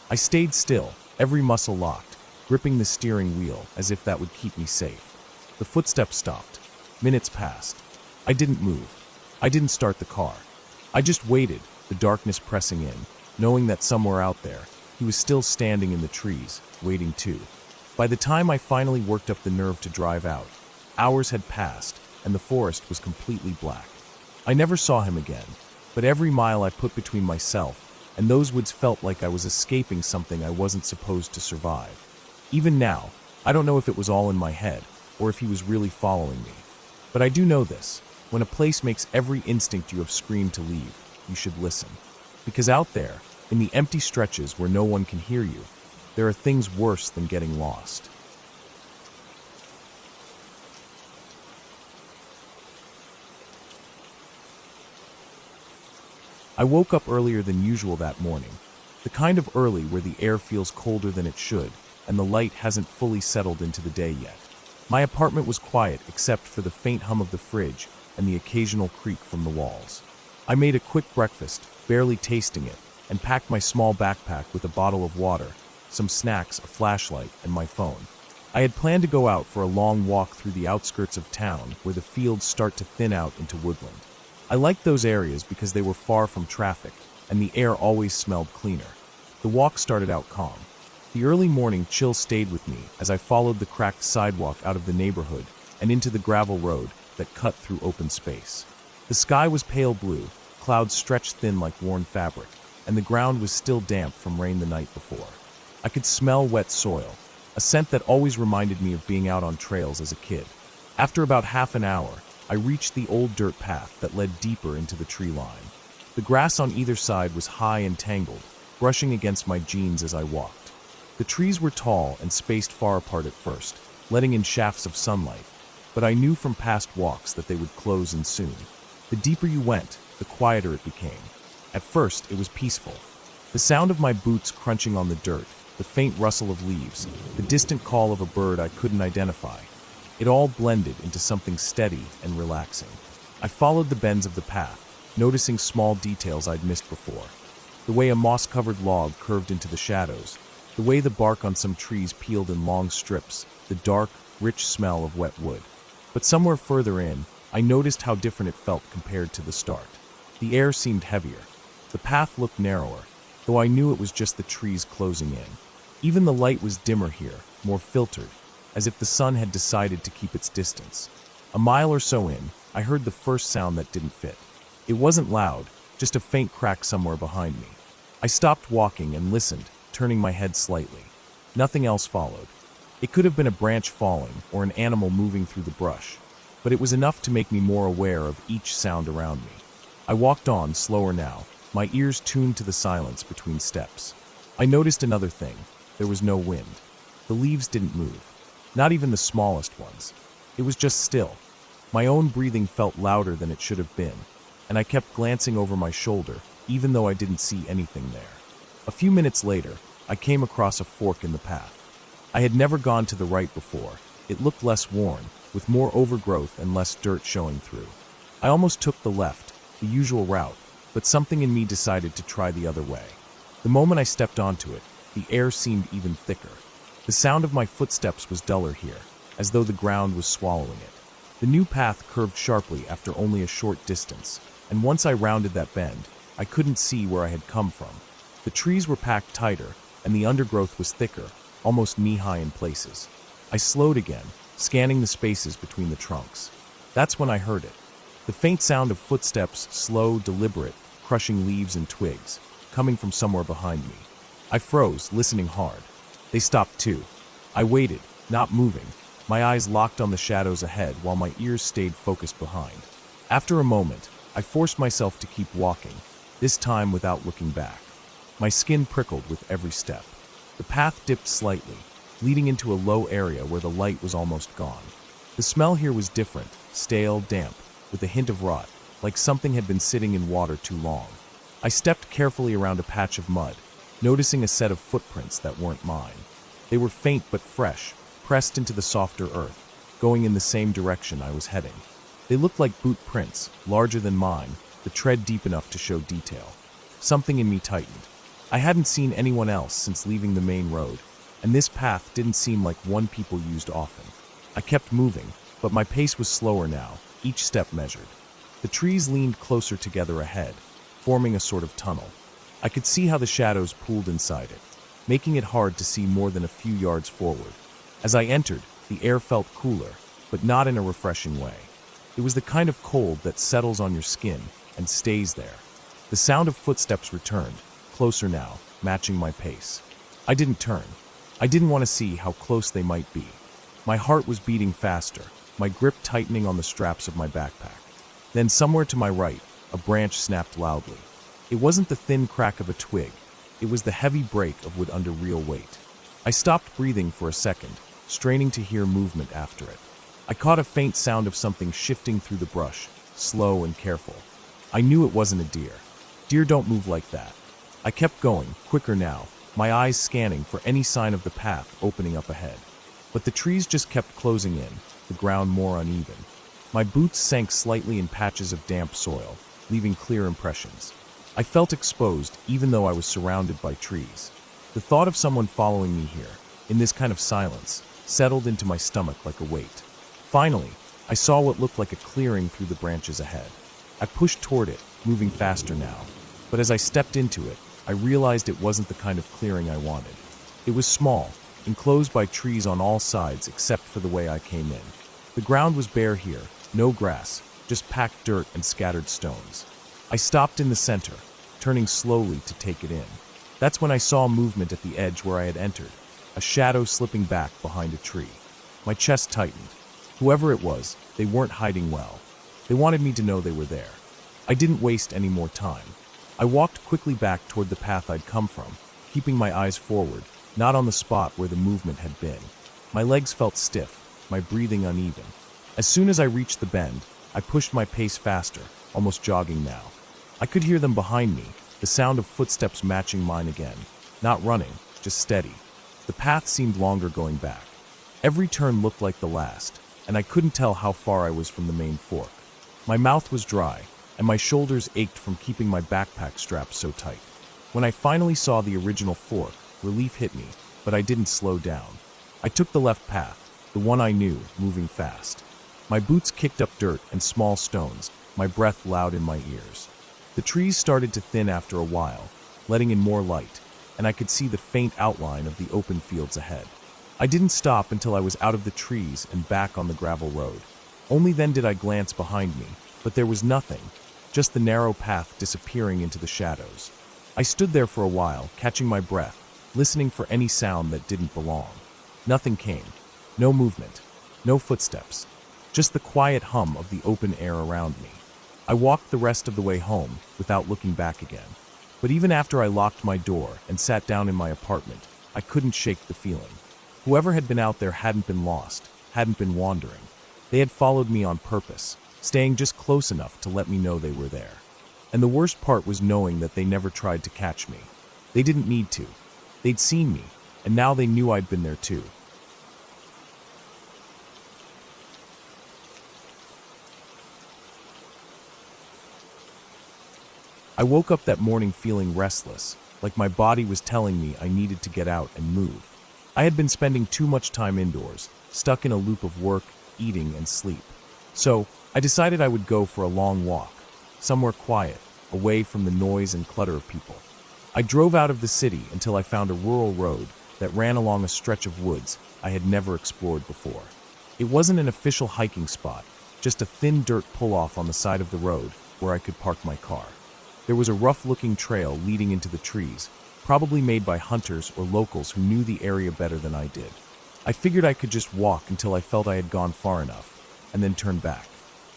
I stayed still, every muscle locked, gripping the steering wheel as if that would keep me safe. The footsteps stopped. Minutes passed. I didn't move. I didn't start the car. I just waited, the darkness pressing in, knowing that somewhere out there, he was still standing in the trees, waiting too. By the time I finally worked up the nerve to drive out, hours had passed, and the forest was completely black. I never saw him again, but every mile I put between myself and those woods felt like I was escaping something I wasn't supposed to survive. Even now, I don't know if it was all in my head, or if he was really following me. But I do know this: when a place makes every instinct you have screamed to leave, you should listen. Because out there, in the empty stretches where no one can hear you, there are things worse than getting lost. I woke up earlier than usual that morning, the kind of early where the air feels colder than it should, and the light hasn't fully settled into the day yet. My apartment was quiet except for the faint hum of the fridge and the occasional creak from the walls. I made a quick breakfast, barely tasting it, and packed my small backpack with a bottle of water, some snacks, a flashlight, and my phone. I had planned to go out for a long walk through the outskirts of town where the fields start to thin out into woodland. I liked those areas because they were far from traffic, and the air always smelled cleaner. The walk started out calm. The early morning chill stayed with me as I followed the cracked sidewalk out of the neighborhood and into the gravel road that cut through open space. The sky was pale blue, clouds stretched thin like worn fabric, and the ground was still damp from rain the night before. I could smell wet soil, a scent that always reminded me of being out on trails as a kid. After about half an hour, I reached the old dirt path that led deeper into the tree line. The grass on either side was high and tangled, brushing against my jeans as I walked. The trees were tall and spaced far apart at first, letting in shafts of sunlight, but I knew from past walks that they would close in soon. The deeper you went, the quieter it became. At first, it was peaceful. The sound of my boots crunching on the dirt, the faint rustle of leaves, the distant call of a bird I couldn't identify. It all blended into something steady and relaxing. I followed the bends of the path, noticing small details I'd missed before. The way a moss-covered log curved into the shadows, the way the bark on some trees peeled in long strips, the dark, rich smell of wet wood. But somewhere further in, I noticed how different it felt compared to the start. The air seemed heavier. The path looked narrower, though I knew it was just the trees closing in. Even the light was dimmer here, more filtered, as if the sun had decided to keep its distance. A mile or so in, I heard the first sound that didn't fit. It wasn't loud, just a faint crack somewhere behind me. I stopped walking and listened, turning my head slightly. Nothing else followed. It could have been a branch falling or an animal moving through the brush, but it was enough to make me more aware of each sound around me. I walked on, slower now, my ears tuned to the silence between steps. I noticed another thing. There was no wind. The leaves didn't move. Not even the smallest ones. It was just still. My own breathing felt louder than it should have been, and I kept glancing over my shoulder, even though I didn't see anything there. A few minutes later, I came across a fork in the path. I had never gone to the right before. It looked less worn, with more overgrowth and less dirt showing through. I almost took the left, the usual route, but something in me decided to try the other way. The moment I stepped onto it, the air seemed even thicker. The sound of my footsteps was duller here, as though the ground was swallowing it. The new path curved sharply after only a short distance, and once I rounded that bend, I couldn't see where I had come from. The trees were packed tighter, and the undergrowth was thicker, almost knee-high in places. I slowed again, scanning the spaces between the trunks. That's when I heard it. The faint sound of footsteps, slow, deliberate, crushing leaves and twigs, coming from somewhere behind me. I froze, listening hard. They stopped too. I waited, not moving, my eyes locked on the shadows ahead while my ears stayed focused behind. After a moment, I forced myself to keep walking, this time without looking back. My skin prickled with every step. The path dipped slightly, leading into a low area where the light was almost gone. The smell here was different, stale, damp, with a hint of rot, like something had been sitting in water too long. I stepped carefully around a patch of mud, noticing a set of footprints that weren't mine. They were faint but fresh, pressed into the softer earth, going in the same direction I was heading. They looked like boot prints, larger than mine, the tread deep enough to show detail. Something in me tightened. I hadn't seen anyone else since leaving the main road, and this path didn't seem like one people used often. I kept moving, but my pace was slower now, each step measured. The trees leaned closer together ahead, forming a sort of tunnel. I could see how the shadows pooled inside it, making it hard to see more than a few yards forward. As I entered, the air felt cooler, but not in a refreshing way. It was the kind of cold that settles on your skin and stays there. The sound of footsteps returned, closer now, matching my pace. I didn't turn. I didn't want to see how close they might be. My heart was beating faster, my grip tightening on the straps of my backpack. Then somewhere to my right, a branch snapped loudly. It wasn't the thin crack of a twig. It was the heavy break of wood under real weight. I stopped breathing for a second, straining to hear movement after it. I caught a faint sound of something shifting through the brush, slow and careful. I knew it wasn't a deer. Deer don't move like that. I kept going, quicker now, my eyes scanning for any sign of the path opening up ahead. But the trees just kept closing in, the ground more uneven. My boots sank slightly in patches of damp soil, leaving clear impressions. I felt exposed even though I was surrounded by trees. The thought of someone following me here, in this kind of silence, settled into my stomach like a weight. Finally, I saw what looked like a clearing through the branches ahead. I pushed toward it, moving faster now. But as I stepped into it, I realized it wasn't the kind of clearing I wanted. It was small, enclosed by trees on all sides except for the way I came in. The ground was bare here, no grass, just packed dirt and scattered stones. I stopped in the center, turning slowly to take it in. That's when I saw movement at the edge where I had entered, a shadow slipping back behind a tree. My chest tightened. Whoever it was, they weren't hiding well. They wanted me to know they were there. I didn't waste any more time. I walked quickly back toward the path I'd come from, keeping my eyes forward, not on the spot where the movement had been. My legs felt stiff, my breathing uneven. As soon as I reached the bend, I pushed my pace faster, almost jogging now. I could hear them behind me, the sound of footsteps matching mine again. Not running, just steady. The path seemed longer going back. Every turn looked like the last, and I couldn't tell how far I was from the main fork. My mouth was dry, and my shoulders ached from keeping my backpack strapped so tight. When I finally saw the original fork, relief hit me, but I didn't slow down. I took the left path, the one I knew, moving fast. My boots kicked up dirt and small stones, my breath loud in my ears. The trees started to thin after a while, letting in more light, and I could see the faint outline of the open fields ahead. I didn't stop until I was out of the trees and back on the gravel road. Only then did I glance behind me, but there was nothing, just the narrow path disappearing into the shadows. I stood there for a while, catching my breath, listening for any sound that didn't belong. Nothing came. No movement. No footsteps. Just the quiet hum of the open air around me. I walked the rest of the way home without looking back again. But even after I locked my door and sat down in my apartment, I couldn't shake the feeling. Whoever had been out there hadn't been lost, hadn't been wandering. They had followed me on purpose, staying just close enough to let me know they were there. And the worst part was knowing that they never tried to catch me. They didn't need to. They'd seen me, and now they knew I'd been there too. I woke up that morning feeling restless, like my body was telling me I needed to get out and move. I had been spending too much time indoors, stuck in a loop of work, eating, and sleep. So, I decided I would go for a long walk, somewhere quiet, away from the noise and clutter of people. I drove out of the city until I found a rural road that ran along a stretch of woods I had never explored before. It wasn't an official hiking spot, just a thin dirt pull-off on the side of the road where I could park my car. There was a rough-looking trail leading into the trees, probably made by hunters or locals who knew the area better than I did. I figured I could just walk until I felt I had gone far enough, and then turn back.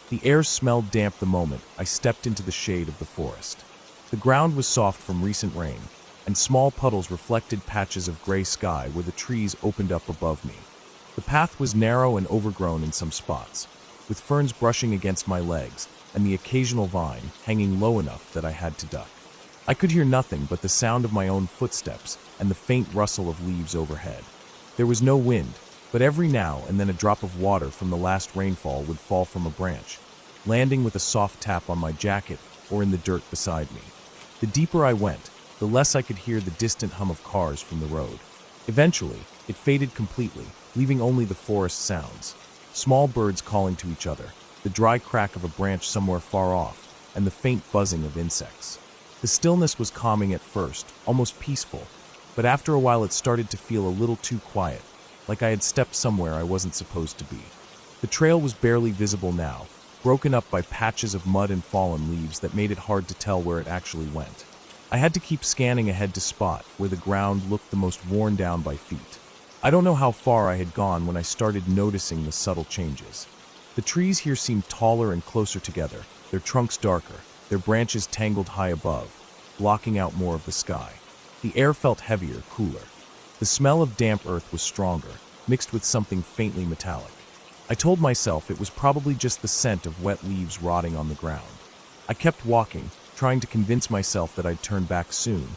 The air smelled damp the moment I stepped into the shade of the forest. The ground was soft from recent rain, and small puddles reflected patches of gray sky where the trees opened up above me. The path was narrow and overgrown in some spots, with ferns brushing against my legs and the occasional vine hanging low enough that I had to duck. I could hear nothing but the sound of my own footsteps and the faint rustle of leaves overhead. There was no wind, but every now and then a drop of water from the last rainfall would fall from a branch, landing with a soft tap on my jacket or in the dirt beside me. The deeper I went, the less I could hear the distant hum of cars from the road. Eventually, it faded completely, leaving only the forest sounds. Small birds calling to each other, the dry crack of a branch somewhere far off, and the faint buzzing of insects. The stillness was calming at first, almost peaceful, but after a while it started to feel a little too quiet, like I had stepped somewhere I wasn't supposed to be. The trail was barely visible now, broken up by patches of mud and fallen leaves that made it hard to tell where it actually went. I had to keep scanning ahead to spot where the ground looked the most worn down by feet. I don't know how far I had gone when I started noticing the subtle changes. The trees here seemed taller and closer together, their trunks darker, their branches tangled high above, blocking out more of the sky. The air felt heavier, cooler. The smell of damp earth was stronger, mixed with something faintly metallic. I told myself it was probably just the scent of wet leaves rotting on the ground. I kept walking, trying to convince myself that I'd turn back soon,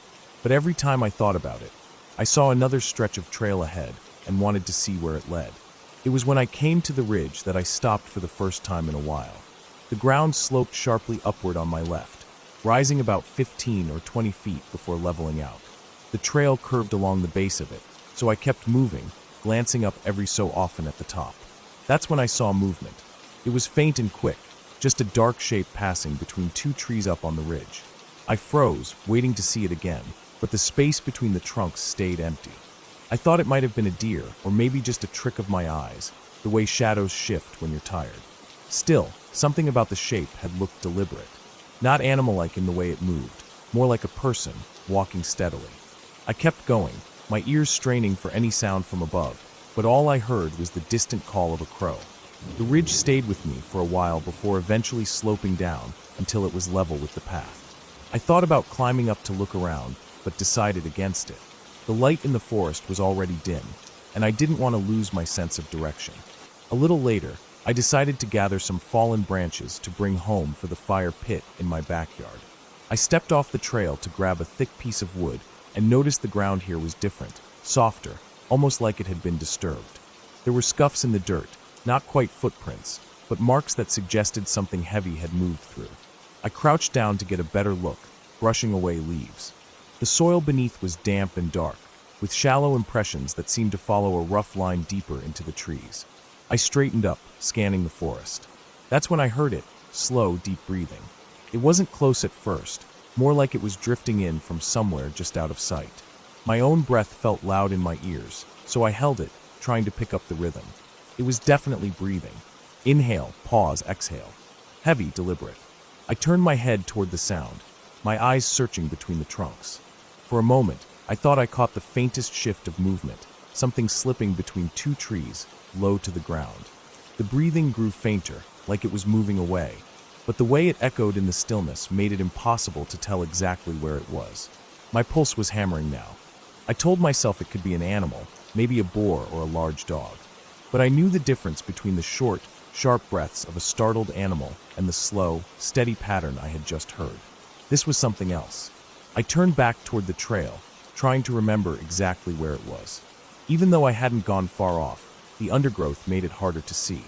but every time I thought about it, I saw another stretch of trail ahead and wanted to see where it led. It was when I came to the ridge that I stopped for the first time in a while. The ground sloped sharply upward on my left, rising about 15 or 20 feet before leveling out. The trail curved along the base of it, so I kept moving, glancing up every so often at the top. That's when I saw movement. It was faint and quick, just a dark shape passing between two trees up on the ridge. I froze, waiting to see it again, but the space between the trunks stayed empty. I thought it might have been a deer, or maybe just a trick of my eyes, the way shadows shift when you're tired. Still, something about the shape had looked deliberate. Not animal-like in the way it moved, more like a person, walking steadily. I kept going, my ears straining for any sound from above, but all I heard was the distant call of a crow. The ridge stayed with me for a while before eventually sloping down until it was level with the path. I thought about climbing up to look around, but decided against it. The light in the forest was already dim, and I didn't want to lose my sense of direction. A little later, I decided to gather some fallen branches to bring home for the fire pit in my backyard. I stepped off the trail to grab a thick piece of wood and noticed the ground here was different, softer, almost like it had been disturbed. There were scuffs in the dirt, not quite footprints, but marks that suggested something heavy had moved through. I crouched down to get a better look, brushing away leaves. The soil beneath was damp and dark, with shallow impressions that seemed to follow a rough line deeper into the trees. I straightened up, scanning the forest. That's when I heard it, slow, deep breathing. It wasn't close at first, more like it was drifting in from somewhere just out of sight. My own breath felt loud in my ears, so I held it, trying to pick up the rhythm. It was definitely breathing. Inhale, pause, exhale. Heavy, deliberate. I turned my head toward the sound, my eyes searching between the trunks. For a moment, I thought I caught the faintest shift of movement, something slipping between two trees, low to the ground. The breathing grew fainter, like it was moving away, but the way it echoed in the stillness made it impossible to tell exactly where it was. My pulse was hammering now. I told myself it could be an animal, maybe a boar or a large dog. But I knew the difference between the short, sharp breaths of a startled animal and the slow, steady pattern I had just heard. This was something else. I turned back toward the trail, trying to remember exactly where it was. Even though I hadn't gone far off, the undergrowth made it harder to see.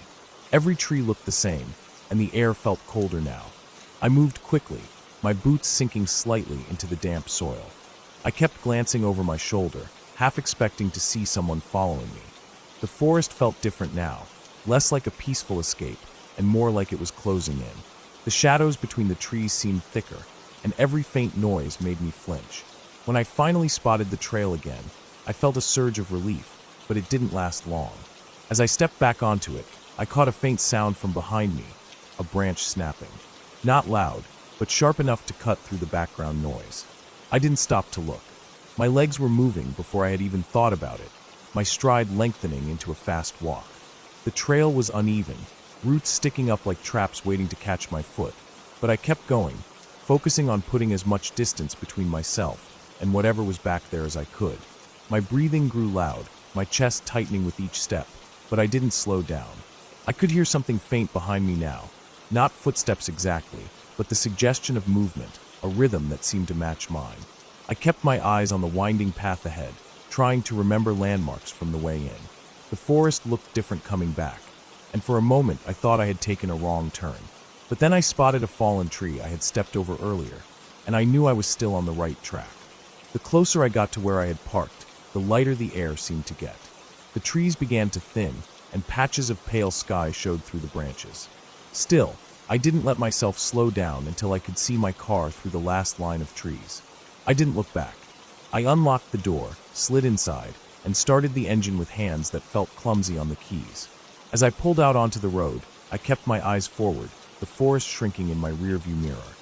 Every tree looked the same, and the air felt colder now. I moved quickly, my boots sinking slightly into the damp soil. I kept glancing over my shoulder, half expecting to see someone following me. The forest felt different now, less like a peaceful escape, and more like it was closing in. The shadows between the trees seemed thicker, and every faint noise made me flinch. When I finally spotted the trail again, I felt a surge of relief, but it didn't last long. As I stepped back onto it, I caught a faint sound from behind me, a branch snapping. Not loud, but sharp enough to cut through the background noise. I didn't stop to look. My legs were moving before I had even thought about it, my stride lengthening into a fast walk. The trail was uneven, roots sticking up like traps waiting to catch my foot, but I kept going, focusing on putting as much distance between myself and whatever was back there as I could. My breathing grew loud, my chest tightening with each step, but I didn't slow down. I could hear something faint behind me now, not footsteps exactly, but the suggestion of movement, a rhythm that seemed to match mine. I kept my eyes on the winding path ahead, trying to remember landmarks from the way in. The forest looked different coming back, and for a moment I thought I had taken a wrong turn. But then I spotted a fallen tree I had stepped over earlier, and I knew I was still on the right track. The closer I got to where I had parked, the lighter the air seemed to get. The trees began to thin, and patches of pale sky showed through the branches. Still, I didn't let myself slow down until I could see my car through the last line of trees. I didn't look back. I unlocked the door, slid inside, and started the engine with hands that felt clumsy on the keys. As I pulled out onto the road, I kept my eyes forward, the forest shrinking in my rearview mirror.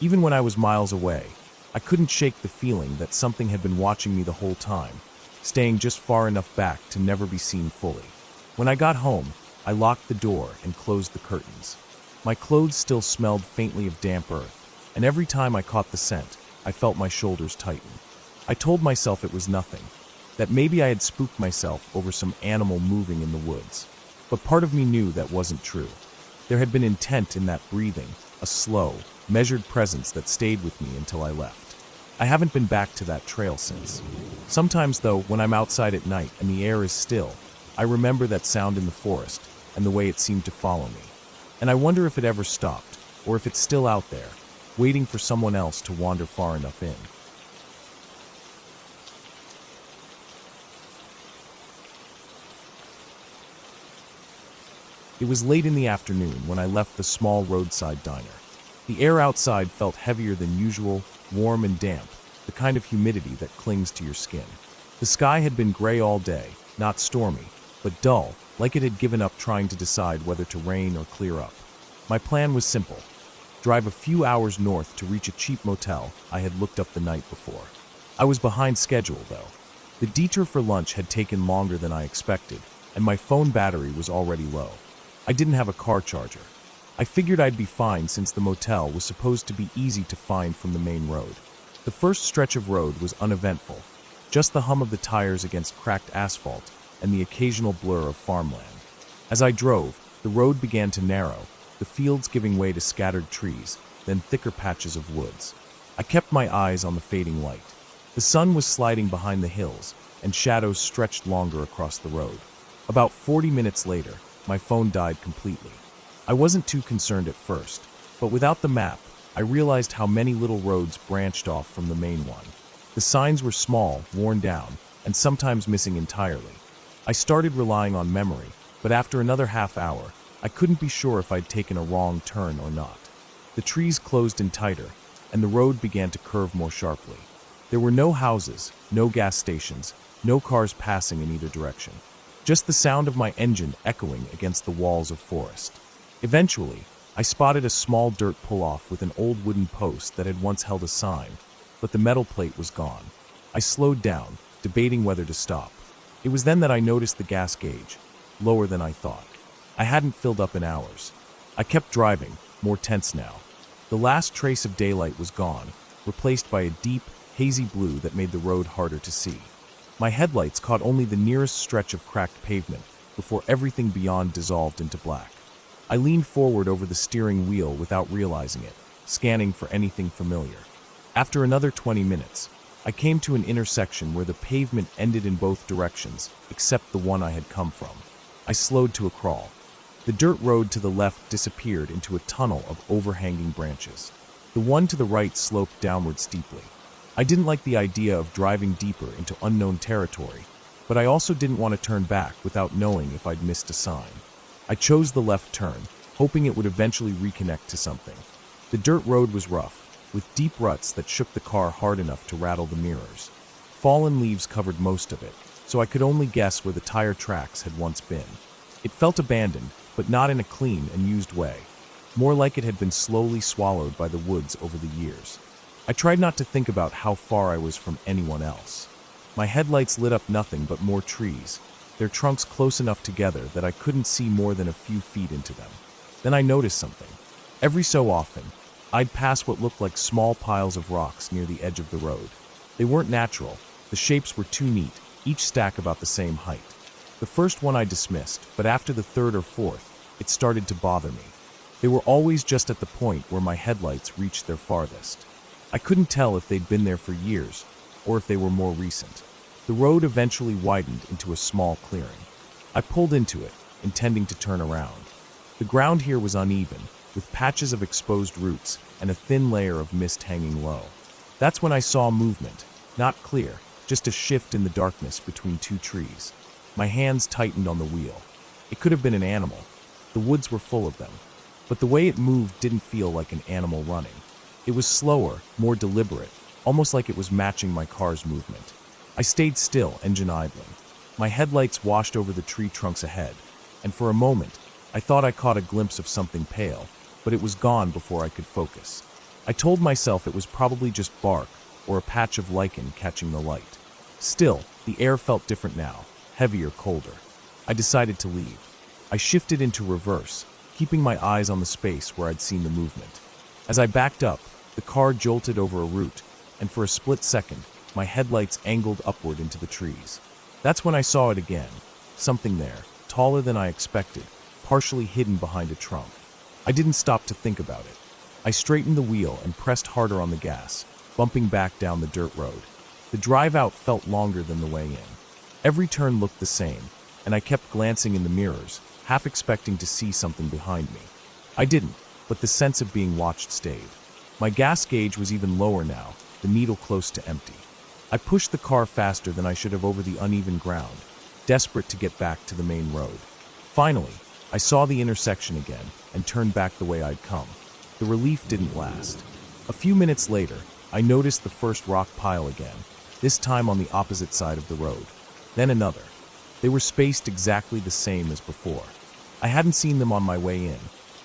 Even when I was miles away, I couldn't shake the feeling that something had been watching me the whole time, staying just far enough back to never be seen fully. When I got home, I locked the door and closed the curtains. My clothes still smelled faintly of damp earth, and every time I caught the scent, I felt my shoulders tighten. I told myself it was nothing, that maybe I had spooked myself over some animal moving in the woods. But part of me knew that wasn't true. There had been intent in that breathing, a slow, measured presence that stayed with me until I left. I haven't been back to that trail since. Sometimes, though, when I'm outside at night and the air is still, I remember that sound in the forest and the way it seemed to follow me. And I wonder if it ever stopped, or if it's still out there, waiting for someone else to wander far enough in. It was late in the afternoon when I left the small roadside diner. The air outside felt heavier than usual, warm and damp, the kind of humidity that clings to your skin. The sky had been gray all day, not stormy, but dull, like it had given up trying to decide whether to rain or clear up. My plan was simple: drive a few hours north to reach a cheap motel I had looked up the night before. I was behind schedule, though. The detour for lunch had taken longer than I expected, and my phone battery was already low. I didn't have a car charger. I figured I'd be fine since the motel was supposed to be easy to find from the main road. The first stretch of road was uneventful, just the hum of the tires against cracked asphalt and the occasional blur of farmland. As I drove, the road began to narrow, the fields giving way to scattered trees, then thicker patches of woods. I kept my eyes on the fading light. The sun was sliding behind the hills, and shadows stretched longer across the road. About 40 minutes later, my phone died completely. I wasn't too concerned at first, but without the map, I realized how many little roads branched off from the main one. The signs were small, worn down, and sometimes missing entirely. I started relying on memory, but after another half hour, I couldn't be sure if I'd taken a wrong turn or not. The trees closed in tighter, and the road began to curve more sharply. There were no houses, no gas stations, no cars passing in either direction. Just the sound of my engine echoing against the walls of forest. Eventually, I spotted a small dirt pull-off with an old wooden post that had once held a sign, but the metal plate was gone. I slowed down, debating whether to stop. It was then that I noticed the gas gauge, lower than I thought. I hadn't filled up in hours. I kept driving, more tense now. The last trace of daylight was gone, replaced by a deep, hazy blue that made the road harder to see. My headlights caught only the nearest stretch of cracked pavement before everything beyond dissolved into black. I leaned forward over the steering wheel without realizing it, scanning for anything familiar. After another 20 minutes, I came to an intersection where the pavement ended in both directions, except the one I had come from. I slowed to a crawl. The dirt road to the left disappeared into a tunnel of overhanging branches. The one to the right sloped downward steeply. I didn't like the idea of driving deeper into unknown territory, but I also didn't want to turn back without knowing if I'd missed a sign. I chose the left turn, hoping it would eventually reconnect to something. The dirt road was rough, with deep ruts that shook the car hard enough to rattle the mirrors. Fallen leaves covered most of it, so I could only guess where the tire tracks had once been. It felt abandoned, but not in a clean and used way. more like it had been slowly swallowed by the woods over the years. I tried not to think about how far I was from anyone else. My headlights lit up nothing but more trees, their trunks close enough together that I couldn't see more than a few feet into them. Then I noticed something. Every so often, I'd pass what looked like small piles of rocks near the edge of the road. They weren't natural, the shapes were too neat, each stack about the same height. The first one I dismissed, but after the third or fourth, it started to bother me. They were always just at the point where my headlights reached their farthest. I couldn't tell if they'd been there for years, or if they were more recent. The road eventually widened into a small clearing. I pulled into it, intending to turn around. The ground here was uneven, with patches of exposed roots and a thin layer of mist hanging low. That's when I saw movement, not clear, just a shift in the darkness between two trees. My hands tightened on the wheel. It could have been an animal. The woods were full of them. But the way it moved didn't feel like an animal running. It was slower, more deliberate, almost like it was matching my car's movement. I stayed still, engine idling. My headlights washed over the tree trunks ahead, and for a moment, I thought I caught a glimpse of something pale, but it was gone before I could focus. I told myself it was probably just bark or a patch of lichen catching the light. Still, the air felt different now, heavier, colder. I decided to leave. I shifted into reverse, keeping my eyes on the space where I'd seen the movement. As I backed up, the car jolted over a root, and for a split second, my headlights angled upward into the trees. That's when I saw it again. Something there, taller than I expected, partially hidden behind a trunk. I didn't stop to think about it. I straightened the wheel and pressed harder on the gas, bumping back down the dirt road. The drive out felt longer than the way in. Every turn looked the same, and I kept glancing in the mirrors, half expecting to see something behind me. I didn't, but the sense of being watched stayed. My gas gauge was even lower now, the needle close to empty. I pushed the car faster than I should have over the uneven ground, desperate to get back to the main road. Finally, I saw the intersection again and turned back the way I'd come. The relief didn't last. A few minutes later, I noticed the first rock pile again, this time on the opposite side of the road. Then another. They were spaced exactly the same as before. I hadn't seen them on my way in,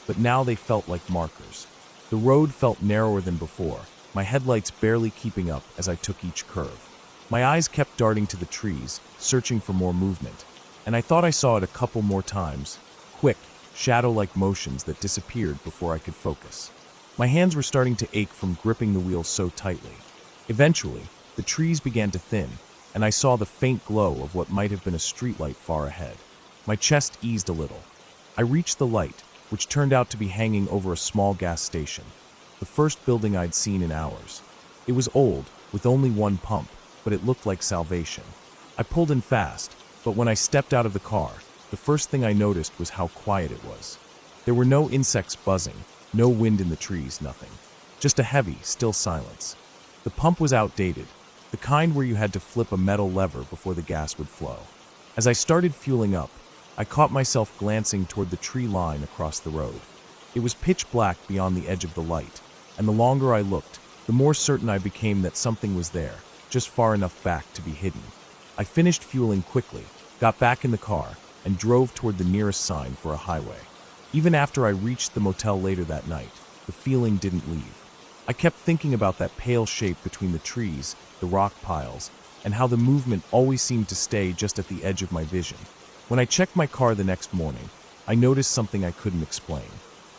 but now they felt like markers. The road felt narrower than before, my headlights barely keeping up as I took each curve. My eyes kept darting to the trees, searching for more movement, and I thought I saw it a couple more times, quick, shadow-like motions that disappeared before I could focus. My hands were starting to ache from gripping the wheel so tightly. Eventually, the trees began to thin, and I saw the faint glow of what might have been a streetlight far ahead. My chest eased a little. I reached the light, which turned out to be hanging over a small gas station, the first building I'd seen in hours. It was old, with only one pump, but it looked like salvation. I pulled in fast, but when I stepped out of the car, the first thing I noticed was how quiet it was. There were no insects buzzing, no wind in the trees, nothing. Just a heavy, still silence. The pump was outdated, the kind where you had to flip a metal lever before the gas would flow. As I started fueling up, I caught myself glancing toward the tree line across the road. It was pitch black beyond the edge of the light, and the longer I looked, the more certain I became that something was there, just far enough back to be hidden. I finished fueling quickly, got back in the car, and drove toward the nearest sign for a highway. Even after I reached the motel later that night, the feeling didn't leave. I kept thinking about that pale shape between the trees, the rock piles, and how the movement always seemed to stay just at the edge of my vision. When I checked my car the next morning, I noticed something I couldn't explain.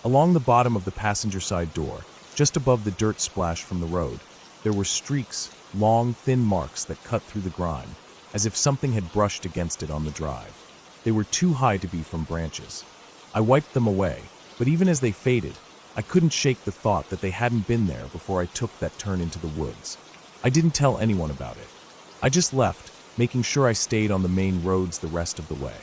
Along the bottom of the passenger side door, just above the dirt splash from the road, there were streaks, long, thin marks that cut through the grime, as if something had brushed against it on the drive. They were too high to be from branches. I wiped them away, but even as they faded, I couldn't shake the thought that they hadn't been there before I took that turn into the woods. I didn't tell anyone about it. I just left, making sure I stayed on the main roads the rest of the way.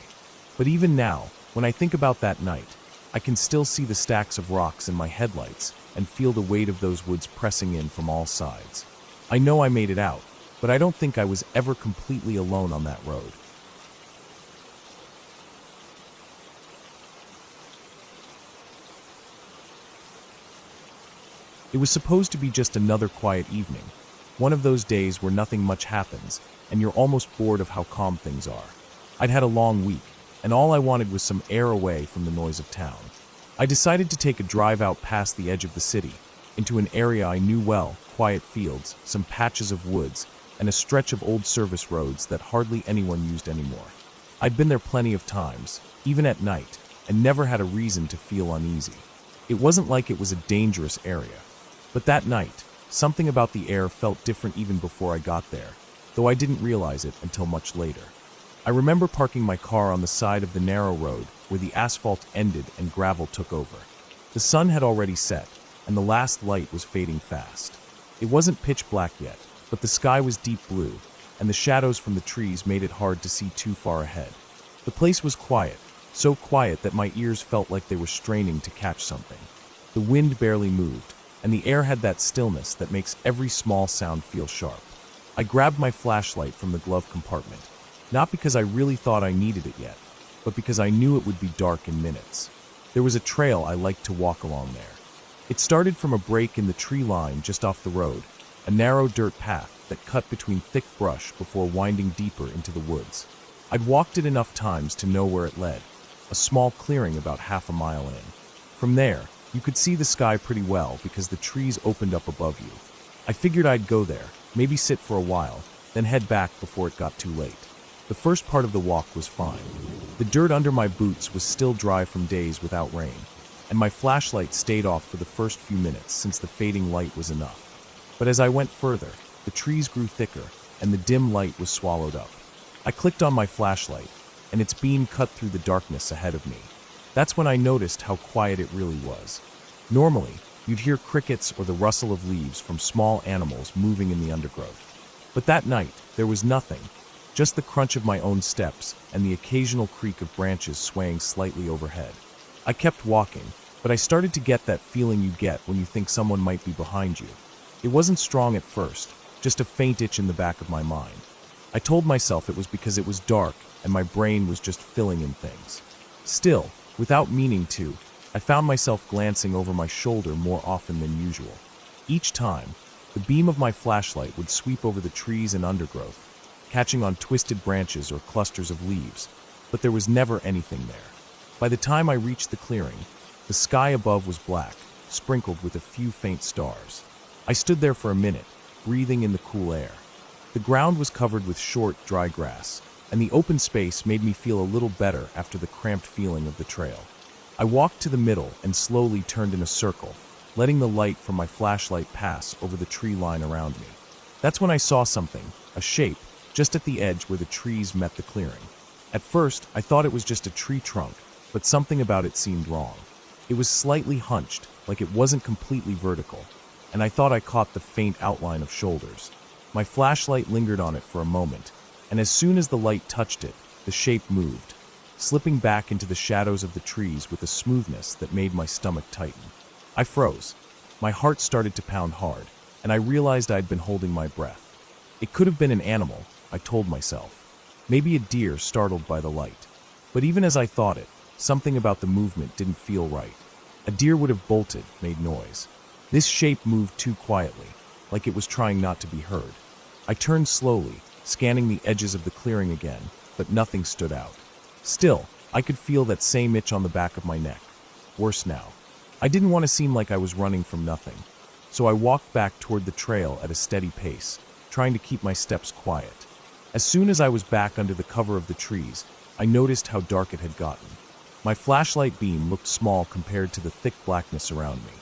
But even now, when I think about that night, I can still see the stacks of rocks in my headlights and feel the weight of those woods pressing in from all sides. I know I made it out, but I don't think I was ever completely alone on that road. It was supposed to be just another quiet evening, one of those days where nothing much happens, and you're almost bored of how calm things are. I'd had a long week, and all I wanted was some air away from the noise of town. I decided to take a drive out past the edge of the city, into an area I knew well, quiet fields, some patches of woods, and a stretch of old service roads that hardly anyone used anymore. I'd been there plenty of times, even at night, and never had a reason to feel uneasy. It wasn't like it was a dangerous area. But that night, something about the air felt different even before I got there, though I didn't realize it until much later. I remember parking my car on the side of the narrow road where the asphalt ended and gravel took over. The sun had already set, and the last light was fading fast. It wasn't pitch black yet, but the sky was deep blue, and the shadows from the trees made it hard to see too far ahead. The place was quiet, so quiet that my ears felt like they were straining to catch something. The wind barely moved, and the air had that stillness that makes every small sound feel sharp. I grabbed my flashlight from the glove compartment, not because I really thought I needed it yet, but because I knew it would be dark in minutes. There was a trail I liked to walk along there. It started from a break in the tree line just off the road, a narrow dirt path that cut between thick brush before winding deeper into the woods. I'd walked it enough times to know where it led, a small clearing about half a mile in. From there, you could see the sky pretty well because the trees opened up above you. I figured I'd go there, maybe sit for a while, then head back before it got too late. The first part of the walk was fine. The dirt under my boots was still dry from days without rain, and my flashlight stayed off for the first few minutes since the fading light was enough. But as I went further, the trees grew thicker, and the dim light was swallowed up. I clicked on my flashlight, and its beam cut through the darkness ahead of me. That's when I noticed how quiet it really was. Normally, you'd hear crickets or the rustle of leaves from small animals moving in the undergrowth. But that night, there was nothing, just the crunch of my own steps and the occasional creak of branches swaying slightly overhead. I kept walking, but I started to get that feeling you get when you think someone might be behind you. It wasn't strong at first, just a faint itch in the back of my mind. I told myself it was because it was dark and my brain was just filling in things. Still, without meaning to, I found myself glancing over my shoulder more often than usual. Each time, the beam of my flashlight would sweep over the trees and undergrowth, catching on twisted branches or clusters of leaves, but there was never anything there. By the time I reached the clearing, the sky above was black, sprinkled with a few faint stars. I stood there for a minute, breathing in the cool air. The ground was covered with short, dry grass, and the open space made me feel a little better after the cramped feeling of the trail. I walked to the middle and slowly turned in a circle, letting the light from my flashlight pass over the tree line around me. That's when I saw something, a shape, just at the edge where the trees met the clearing. At first, I thought it was just a tree trunk, but something about it seemed wrong. It was slightly hunched, like it wasn't completely vertical, and I thought I caught the faint outline of shoulders. My flashlight lingered on it for a moment, and as soon as the light touched it, the shape moved, slipping back into the shadows of the trees with a smoothness that made my stomach tighten. I froze. My heart started to pound hard, and I realized I'd been holding my breath. It could have been an animal, I told myself. Maybe a deer startled by the light. But even as I thought it, something about the movement didn't feel right. A deer would have bolted, made noise. This shape moved too quietly, like it was trying not to be heard. I turned slowly, scanning the edges of the clearing again, but nothing stood out. Still, I could feel that same itch on the back of my neck. Worse now. I didn't want to seem like I was running from nothing, so I walked back toward the trail at a steady pace, trying to keep my steps quiet. As soon as I was back under the cover of the trees, I noticed how dark it had gotten. My flashlight beam looked small compared to the thick blackness around me.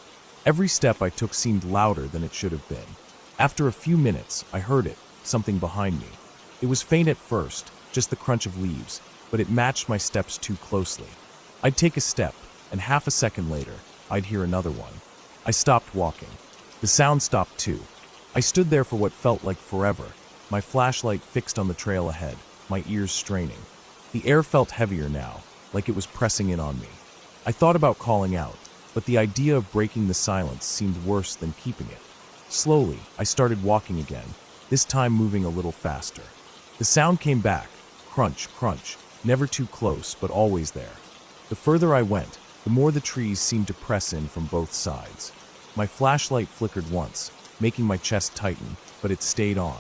Every step I took seemed louder than it should have been. After a few minutes, I heard it, something behind me. It was faint at first, just the crunch of leaves, but it matched my steps too closely. I'd take a step, and half a second later, I'd hear another one. I stopped walking. The sound stopped too. I stood there for what felt like forever, my flashlight fixed on the trail ahead, my ears straining. The air felt heavier now, like it was pressing in on me. I thought about calling out, but the idea of breaking the silence seemed worse than keeping it. Slowly, I started walking again, this time moving a little faster. The sound came back, crunch, crunch, never too close, but always there. The further I went, the more the trees seemed to press in from both sides. My flashlight flickered once, making my chest tighten, but it stayed on.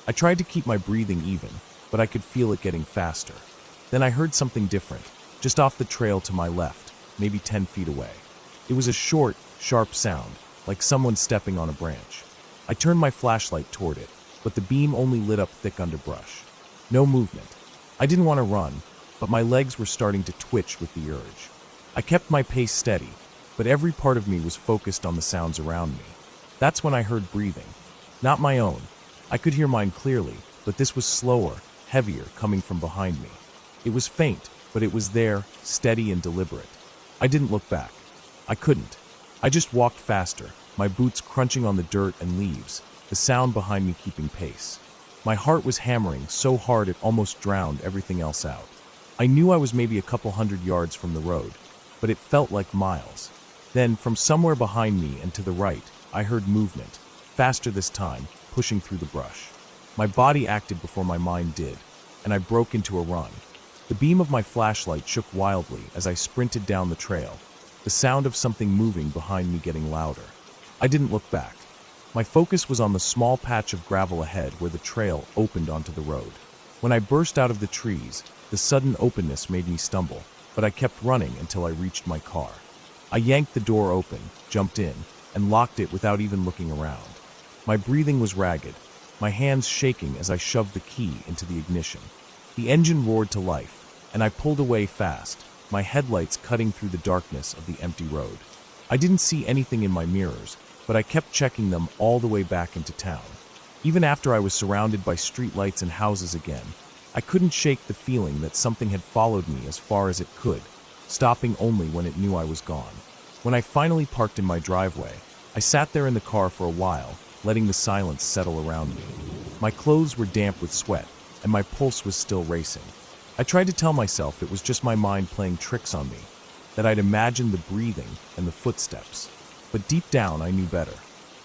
I tried to keep my breathing even, but I could feel it getting faster. Then I heard something different, just off the trail to my left, maybe 10 feet away. It was a short, sharp sound, like someone stepping on a branch. I turned my flashlight toward it, but the beam only lit up thick underbrush. No movement. I didn't want to run, but my legs were starting to twitch with the urge. I kept my pace steady, but every part of me was focused on the sounds around me. That's when I heard breathing. Not my own. I could hear mine clearly, but this was slower, heavier, coming from behind me. It was faint, but it was there, steady and deliberate. I didn't look back. I couldn't. I just walked faster, my boots crunching on the dirt and leaves, the sound behind me keeping pace. My heart was hammering so hard it almost drowned everything else out. I knew I was maybe a couple hundred yards from the road, but it felt like miles. Then, from somewhere behind me and to the right, I heard movement, faster this time, pushing through the brush. My body acted before my mind did, and I broke into a run. The beam of my flashlight shook wildly as I sprinted down the trail, the sound of something moving behind me getting louder. I didn't look back. My focus was on the small patch of gravel ahead where the trail opened onto the road. When I burst out of the trees, the sudden openness made me stumble, but I kept running until I reached my car. I yanked the door open, jumped in, and locked it without even looking around. My breathing was ragged, my hands shaking as I shoved the key into the ignition. The engine roared to life, and I pulled away fast, my headlights cutting through the darkness of the empty road. I didn't see anything in my mirrors, but I kept checking them all the way back into town. Even after I was surrounded by streetlights and houses again, I couldn't shake the feeling that something had followed me as far as it could, stopping only when it knew I was gone. When I finally parked in my driveway, I sat there in the car for a while, letting the silence settle around me. My clothes were damp with sweat, and my pulse was still racing. I tried to tell myself it was just my mind playing tricks on me, that I'd imagined the breathing and the footsteps. But deep down, I knew better.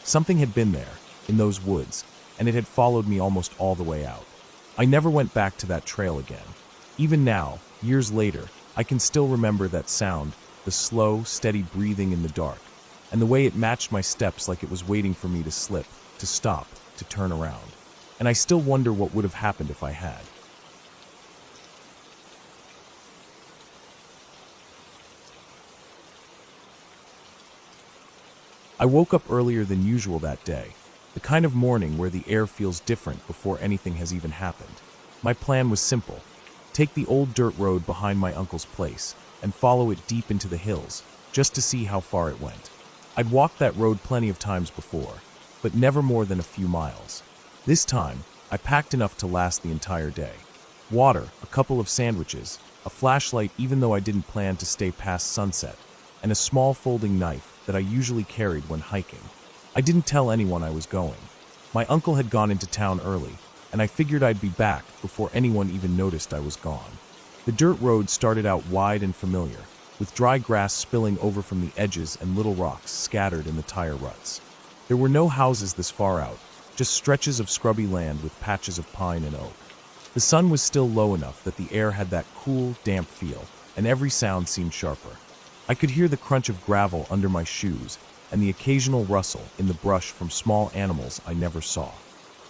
Something had been there, in those woods, and it had followed me almost all the way out. I never went back to that trail again. Even now, years later, I can still remember that sound, the slow, steady breathing in the dark, and the way it matched my steps like it was waiting for me to slip, to stop, to turn around. And I still wonder what would have happened if I had. I woke up earlier than usual that day, the kind of morning where the air feels different before anything has even happened. My plan was simple: take the old dirt road behind my uncle's place and follow it deep into the hills, just to see how far it went. I'd walked that road plenty of times before, but never more than a few miles. This time, I packed enough to last the entire day. Water, a couple of sandwiches, a flashlight even though I didn't plan to stay past sunset, and a small folding knife that I usually carried when hiking. I didn't tell anyone I was going. My uncle had gone into town early, and I figured I'd be back before anyone even noticed I was gone. The dirt road started out wide and familiar, with dry grass spilling over from the edges and little rocks scattered in the tire ruts. There were no houses this far out, just stretches of scrubby land with patches of pine and oak. The sun was still low enough that the air had that cool, damp feel, and every sound seemed sharper. I could hear the crunch of gravel under my shoes and the occasional rustle in the brush from small animals I never saw.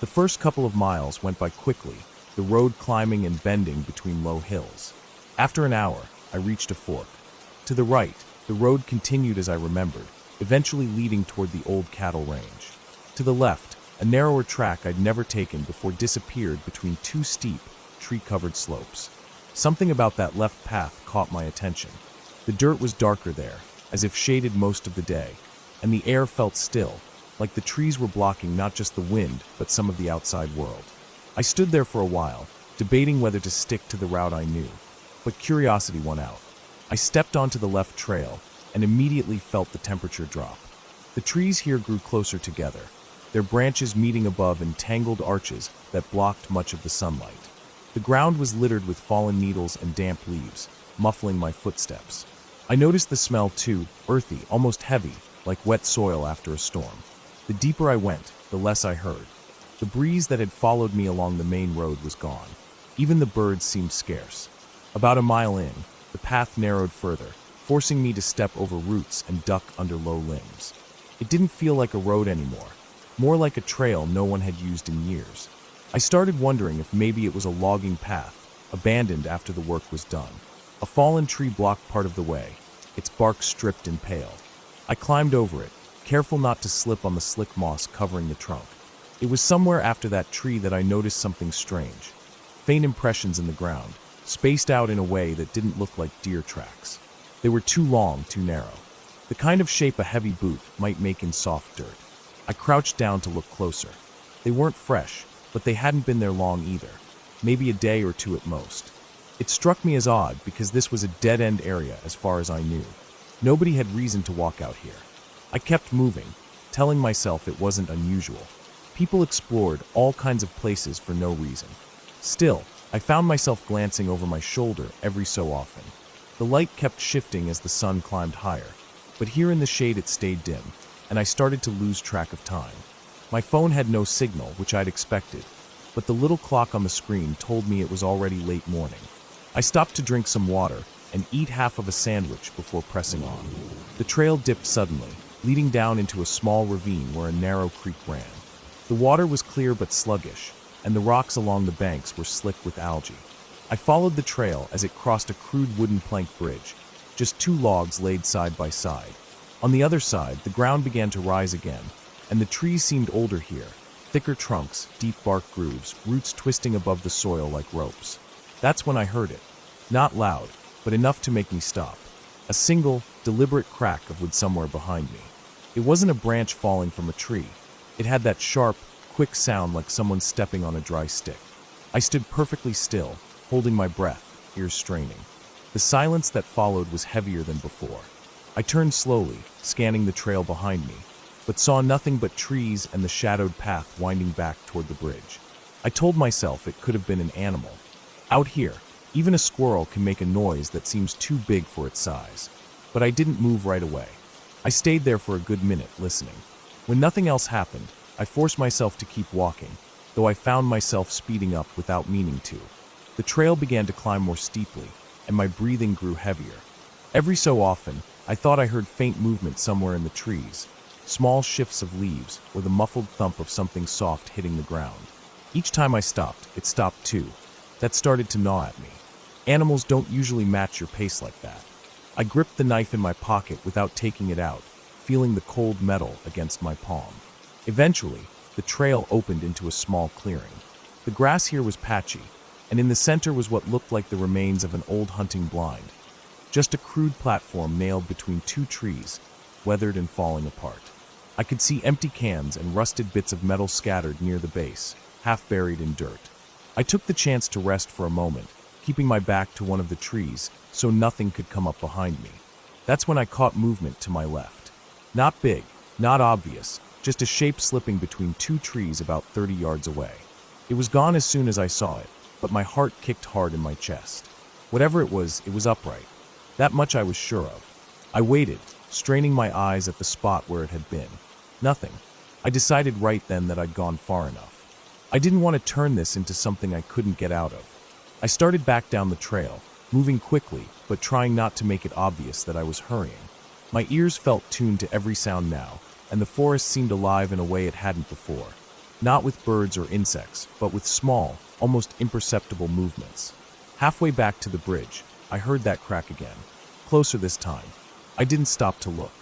The first couple of miles went by quickly, the road climbing and bending between low hills. After an hour, I reached a fork. To the right, the road continued as I remembered, eventually leading toward the old cattle range. To the left, a narrower track I'd never taken before disappeared between two steep, tree-covered slopes. Something about that left path caught my attention. The dirt was darker there, as if shaded most of the day, and the air felt still, like the trees were blocking not just the wind, but some of the outside world. I stood there for a while, debating whether to stick to the route I knew, but curiosity won out. I stepped onto the left trail, and immediately felt the temperature drop. The trees here grew closer together, their branches meeting above in tangled arches that blocked much of the sunlight. The ground was littered with fallen needles and damp leaves, muffling my footsteps. I noticed the smell too, earthy, almost heavy, like wet soil after a storm. The deeper I went, the less I heard. The breeze that had followed me along the main road was gone. Even the birds seemed scarce. About a mile in, the path narrowed further, forcing me to step over roots and duck under low limbs. It didn't feel like a road anymore, more like a trail no one had used in years. I started wondering if maybe it was a logging path, abandoned after the work was done. A fallen tree blocked part of the way, its bark stripped and pale. I climbed over it, careful not to slip on the slick moss covering the trunk. It was somewhere after that tree that I noticed something strange. Faint impressions in the ground, spaced out in a way that didn't look like deer tracks. They were too long, too narrow. The kind of shape a heavy boot might make in soft dirt. I crouched down to look closer. They weren't fresh, but they hadn't been there long either. Maybe a day or two at most. It struck me as odd because this was a dead-end area as far as I knew. Nobody had reason to walk out here. I kept moving, telling myself it wasn't unusual. People explored all kinds of places for no reason. Still, I found myself glancing over my shoulder every so often. The light kept shifting as the sun climbed higher, but here in the shade it stayed dim, and I started to lose track of time. My phone had no signal, which I'd expected, but the little clock on the screen told me it was already late morning. I stopped to drink some water and eat half of a sandwich before pressing on. The trail dipped suddenly, leading down into a small ravine where a narrow creek ran. The water was clear but sluggish, and the rocks along the banks were slick with algae. I followed the trail as it crossed a crude wooden plank bridge, just two logs laid side by side. On the other side, the ground began to rise again, and the trees seemed older here, thicker trunks, deep bark grooves, roots twisting above the soil like ropes. That's when I heard it. Not loud, but enough to make me stop. A single, deliberate crack of wood somewhere behind me. It wasn't a branch falling from a tree. It had that sharp, quick sound like someone stepping on a dry stick. I stood perfectly still, holding my breath, ears straining. The silence that followed was heavier than before. I turned slowly, scanning the trail behind me, but saw nothing but trees and the shadowed path winding back toward the bridge. I told myself it could have been an animal. Out here, even a squirrel can make a noise that seems too big for its size. But I didn't move right away. I stayed there for a good minute, listening. When nothing else happened, I forced myself to keep walking, though I found myself speeding up without meaning to. The trail began to climb more steeply, and my breathing grew heavier. Every so often, I thought I heard faint movement somewhere in the trees, small shifts of leaves, or the muffled thump of something soft hitting the ground. Each time I stopped, it stopped too. That started to gnaw at me. Animals don't usually match your pace like that. I gripped the knife in my pocket without taking it out, feeling the cold metal against my palm. Eventually, the trail opened into a small clearing. The grass here was patchy, and in the center was what looked like the remains of an old hunting blind. Just a crude platform nailed between two trees, weathered and falling apart. I could see empty cans and rusted bits of metal scattered near the base, half buried in dirt. I took the chance to rest for a moment, keeping my back to one of the trees so nothing could come up behind me. That's when I caught movement to my left. Not big, not obvious, just a shape slipping between two trees about 30 yards away. It was gone as soon as I saw it, but my heart kicked hard in my chest. Whatever it was upright. That much I was sure of. I waited, straining my eyes at the spot where it had been. Nothing. I decided right then that I'd gone far enough. I didn't want to turn this into something I couldn't get out of. I started back down the trail, moving quickly, but trying not to make it obvious that I was hurrying. My ears felt tuned to every sound now, and the forest seemed alive in a way it hadn't before. Not with birds or insects, but with small, almost imperceptible movements. Halfway back to the bridge, I heard that crack again. Closer this time. I didn't stop to look.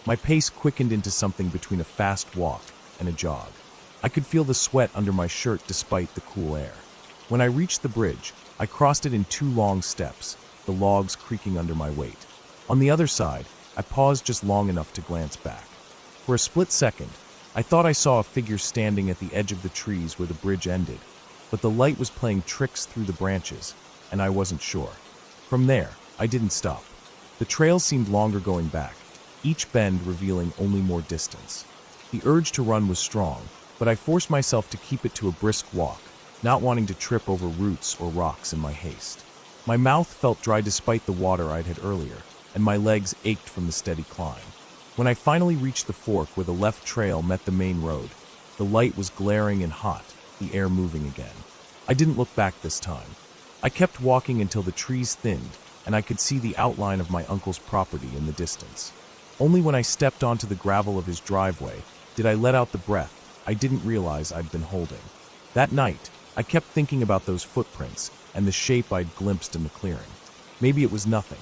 My pace quickened into something between a fast walk and a jog. I could feel the sweat under my shirt despite the cool air. When I reached the bridge, I crossed it in 2 long steps, the logs creaking under my weight. On the other side, I paused just long enough to glance back. For a split second, I thought I saw a figure standing at the edge of the trees where the bridge ended, but the light was playing tricks through the branches, and I wasn't sure. From there, I didn't stop. The trail seemed longer going back, each bend revealing only more distance. The urge to run was strong, but I forced myself to keep it to a brisk walk, not wanting to trip over roots or rocks in my haste. My mouth felt dry despite the water I'd had earlier, and my legs ached from the steady climb. When I finally reached the fork where the left trail met the main road, the light was glaring and hot, the air moving again. I didn't look back this time. I kept walking until the trees thinned, and I could see the outline of my uncle's property in the distance. Only when I stepped onto the gravel of his driveway did I let out the breath I didn't realize I'd been holding. That night, I kept thinking about those footprints and the shape I'd glimpsed in the clearing. Maybe it was nothing.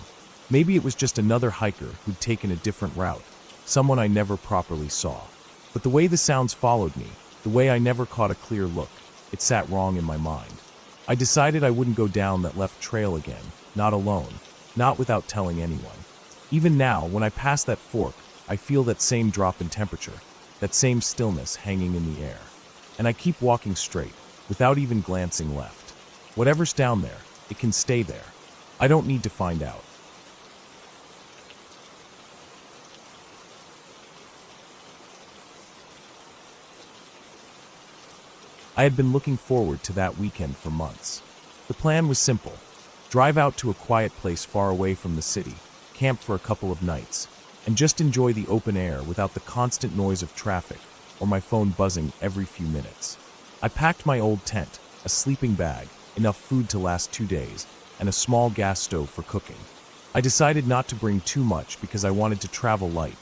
Maybe it was just another hiker who'd taken a different route, someone I never properly saw. But the way the sounds followed me, the way I never caught a clear look, it sat wrong in my mind. I decided I wouldn't go down that left trail again, not alone, not without telling anyone. Even now, when I pass that fork, I feel that same drop in temperature, that same stillness hanging in the air. And I keep walking straight, without even glancing left. Whatever's down there, it can stay there. I don't need to find out. I had been looking forward to that weekend for months. The plan was simple. Drive out to a quiet place far away from the city, camp for a couple of nights, and just enjoy the open air without the constant noise of traffic or my phone buzzing every few minutes. I packed my old tent, a sleeping bag, enough food to last 2 days, and a small gas stove for cooking. I decided not to bring too much because I wanted to travel light,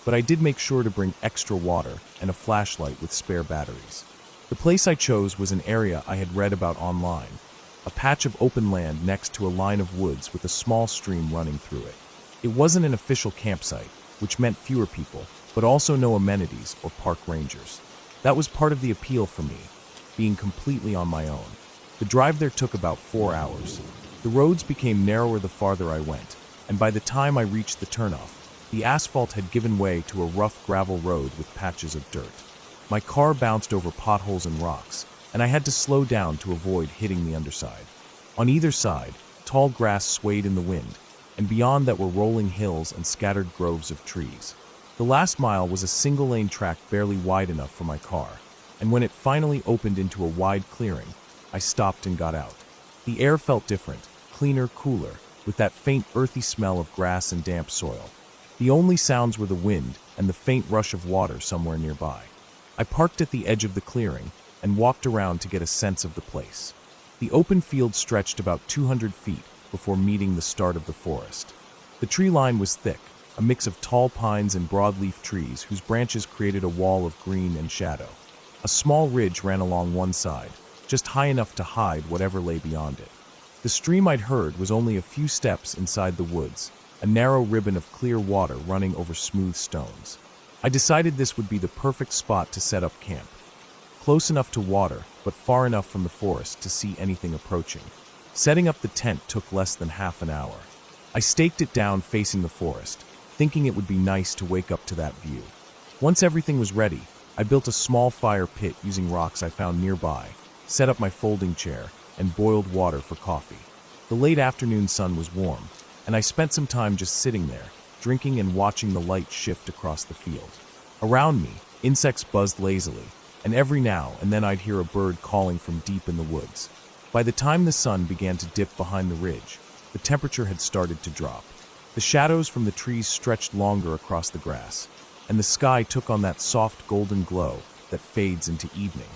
but I did make sure to bring extra water and a flashlight with spare batteries. The place I chose was an area I had read about online, a patch of open land next to a line of woods with a small stream running through it. It wasn't an official campsite, which meant fewer people, but also no amenities or park rangers. That was part of the appeal for me, being completely on my own. The drive there took about 4 hours. The roads became narrower the farther I went, and by the time I reached the turnoff, the asphalt had given way to a rough gravel road with patches of dirt. My car bounced over potholes and rocks, and I had to slow down to avoid hitting the underside. On either side, tall grass swayed in the wind, and beyond that were rolling hills and scattered groves of trees. The last mile was a single-lane track barely wide enough for my car, and when it finally opened into a wide clearing, I stopped and got out. The air felt different, cleaner, cooler, with that faint earthy smell of grass and damp soil. The only sounds were the wind and the faint rush of water somewhere nearby. I parked at the edge of the clearing and walked around to get a sense of the place. The open field stretched about 200 feet before meeting the start of the forest. The tree line was thick, a mix of tall pines and broadleaf trees whose branches created a wall of green and shadow. A small ridge ran along one side, just high enough to hide whatever lay beyond it. The stream I'd heard was only a few steps inside the woods, a narrow ribbon of clear water running over smooth stones. I decided this would be the perfect spot to set up camp. Close enough to water, but far enough from the forest to see anything approaching. Setting up the tent took less than half an hour. I staked it down facing the forest, thinking it would be nice to wake up to that view. Once everything was ready, I built a small fire pit using rocks I found nearby, set up my folding chair, and boiled water for coffee. The late afternoon sun was warm, and I spent some time just sitting there, drinking and watching the light shift across the field. Around me, insects buzzed lazily, and every now and then I'd hear a bird calling from deep in the woods. By the time the sun began to dip behind the ridge, the temperature had started to drop. The shadows from the trees stretched longer across the grass, and the sky took on that soft golden glow that fades into evening.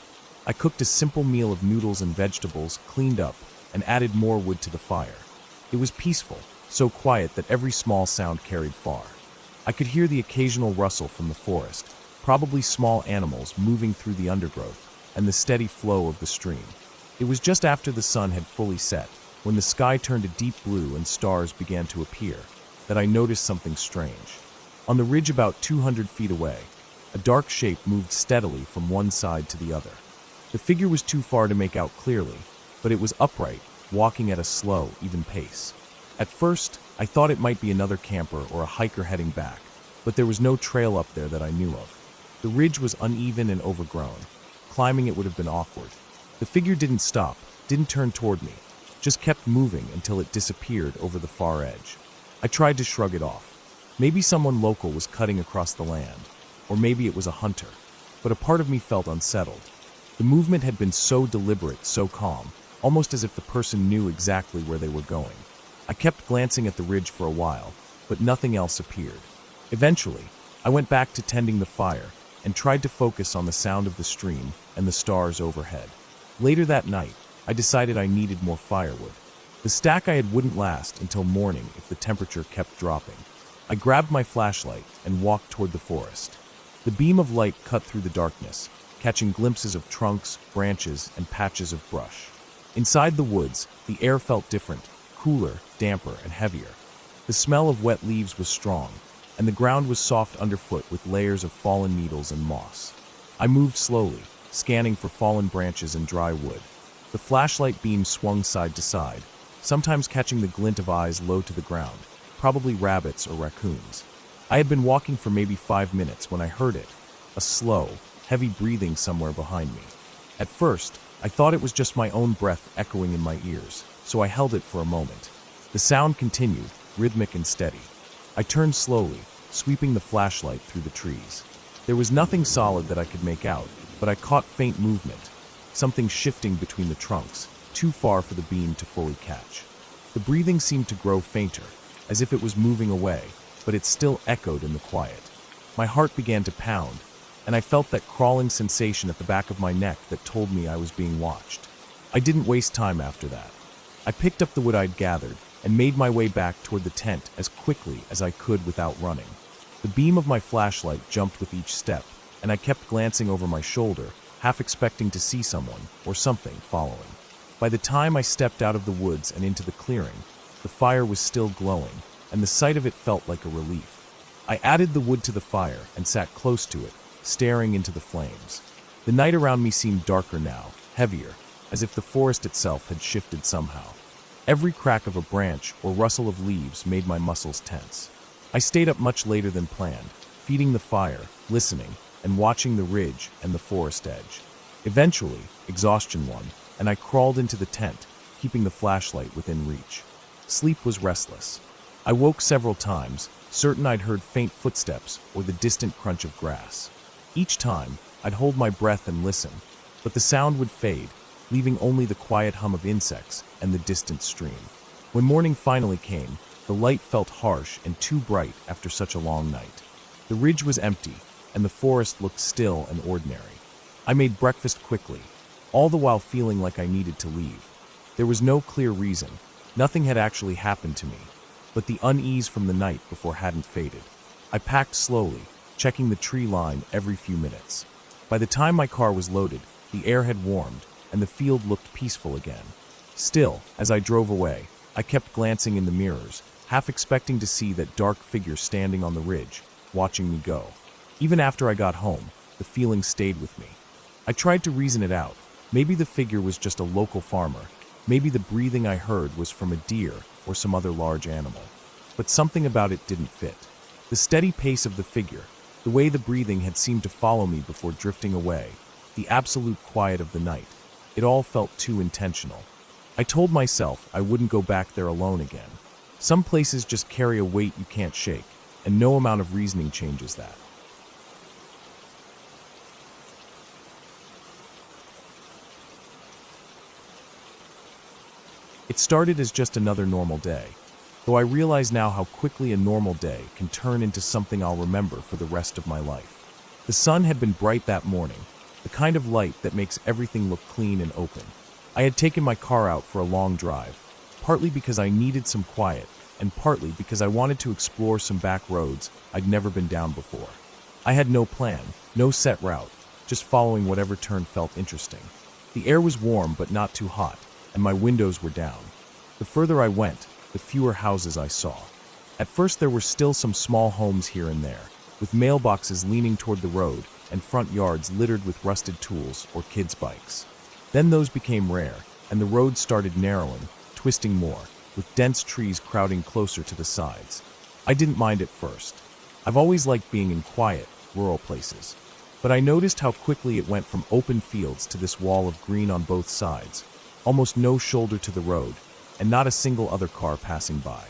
I cooked a simple meal of noodles and vegetables, cleaned up, and added more wood to the fire. It was peaceful, so quiet that every small sound carried far. I could hear the occasional rustle from the forest, probably small animals moving through the undergrowth, and the steady flow of the stream. It was just after the sun had fully set, when the sky turned a deep blue and stars began to appear, that I noticed something strange. On the ridge about 200 feet away, a dark shape moved steadily from one side to the other. The figure was too far to make out clearly, but it was upright, walking at a slow, even pace. At first, I thought it might be another camper or a hiker heading back, but there was no trail up there that I knew of. The ridge was uneven and overgrown. Climbing it would have been awkward. The figure didn't stop, didn't turn toward me, just kept moving until it disappeared over the far edge. I tried to shrug it off. Maybe someone local was cutting across the land, or maybe it was a hunter, but a part of me felt unsettled. The movement had been so deliberate, so calm, almost as if the person knew exactly where they were going. I kept glancing at the ridge for a while, but nothing else appeared. Eventually, I went back to tending the fire and tried to focus on the sound of the stream and the stars overhead. Later that night, I decided I needed more firewood. The stack I had wouldn't last until morning if the temperature kept dropping. I grabbed my flashlight and walked toward the forest. The beam of light cut through the darkness, catching glimpses of trunks, branches, and patches of brush. Inside the woods, the air felt different, cooler, damper, and heavier. The smell of wet leaves was strong, and the ground was soft underfoot with layers of fallen needles and moss. I moved slowly, scanning for fallen branches and dry wood. The flashlight beam swung side to side, sometimes catching the glint of eyes low to the ground, probably rabbits or raccoons. I had been walking for maybe 5 minutes when I heard it, a slow, heavy breathing somewhere behind me. At first, I thought it was just my own breath echoing in my ears, so I held it for a moment. The sound continued, rhythmic and steady. I turned slowly, sweeping the flashlight through the trees. There was nothing solid that I could make out, but I caught faint movement, something shifting between the trunks, too far for the beam to fully catch. The breathing seemed to grow fainter, as if it was moving away, but it still echoed in the quiet. My heart began to pound, and I felt that crawling sensation at the back of my neck that told me I was being watched. I didn't waste time after that. I picked up the wood I'd gathered and made my way back toward the tent as quickly as I could without running. The beam of my flashlight jumped with each step, and I kept glancing over my shoulder, half expecting to see someone or something following. By the time I stepped out of the woods and into the clearing, the fire was still glowing, and the sight of it felt like a relief. I added the wood to the fire and sat close to it, staring into the flames. The night around me seemed darker now, heavier, as if the forest itself had shifted somehow. Every crack of a branch or rustle of leaves made my muscles tense. I stayed up much later than planned, feeding the fire, listening, and watching the ridge and the forest edge. Eventually, exhaustion won, and I crawled into the tent, keeping the flashlight within reach. Sleep was restless. I woke several times, certain I'd heard faint footsteps or the distant crunch of grass. Each time, I'd hold my breath and listen, but the sound would fade, leaving only the quiet hum of insects and the distant stream. When morning finally came, the light felt harsh and too bright after such a long night. The ridge was empty, and the forest looked still and ordinary. I made breakfast quickly, all the while feeling like I needed to leave. There was no clear reason, nothing had actually happened to me, but the unease from the night before hadn't faded. I packed slowly, checking the tree line every few minutes. By the time my car was loaded, the air had warmed, and the field looked peaceful again. Still, as I drove away, I kept glancing in the mirrors, half expecting to see that dark figure standing on the ridge, watching me go. Even after I got home, the feeling stayed with me. I tried to reason it out. Maybe the figure was just a local farmer. Maybe the breathing I heard was from a deer or some other large animal. But something about it didn't fit. The steady pace of the figure, the way the breathing had seemed to follow me before drifting away, the absolute quiet of the night, it all felt too intentional. I told myself I wouldn't go back there alone again. Some places just carry a weight you can't shake, and no amount of reasoning changes that. It started as just another normal day, though I realize now how quickly a normal day can turn into something I'll remember for the rest of my life. The sun had been bright that morning, the kind of light that makes everything look clean and open. I had taken my car out for a long drive, partly because I needed some quiet, and partly because I wanted to explore some back roads I'd never been down before. I had no plan, no set route, just following whatever turn felt interesting. The air was warm but not too hot, and my windows were down. The further I went, the fewer houses I saw. At first there were still some small homes here and there, with mailboxes leaning toward the road and front yards littered with rusted tools or kids' bikes. Then those became rare, and the road started narrowing, twisting more, with dense trees crowding closer to the sides. I didn't mind at first. I've always liked being in quiet, rural places. But I noticed how quickly it went from open fields to this wall of green on both sides, almost no shoulder to the road, and not a single other car passing by.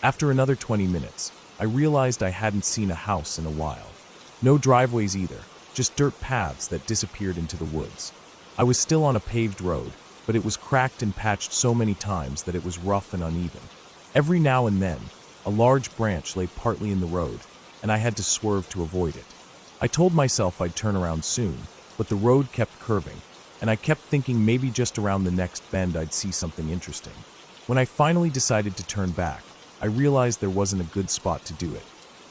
After another 20 minutes, I realized I hadn't seen a house in a while. No driveways either, just dirt paths that disappeared into the woods. I was still on a paved road, but it was cracked and patched so many times that it was rough and uneven. Every now and then, a large branch lay partly in the road, and I had to swerve to avoid it. I told myself I'd turn around soon, but the road kept curving, and I kept thinking maybe just around the next bend I'd see something interesting. When I finally decided to turn back, I realized there wasn't a good spot to do it.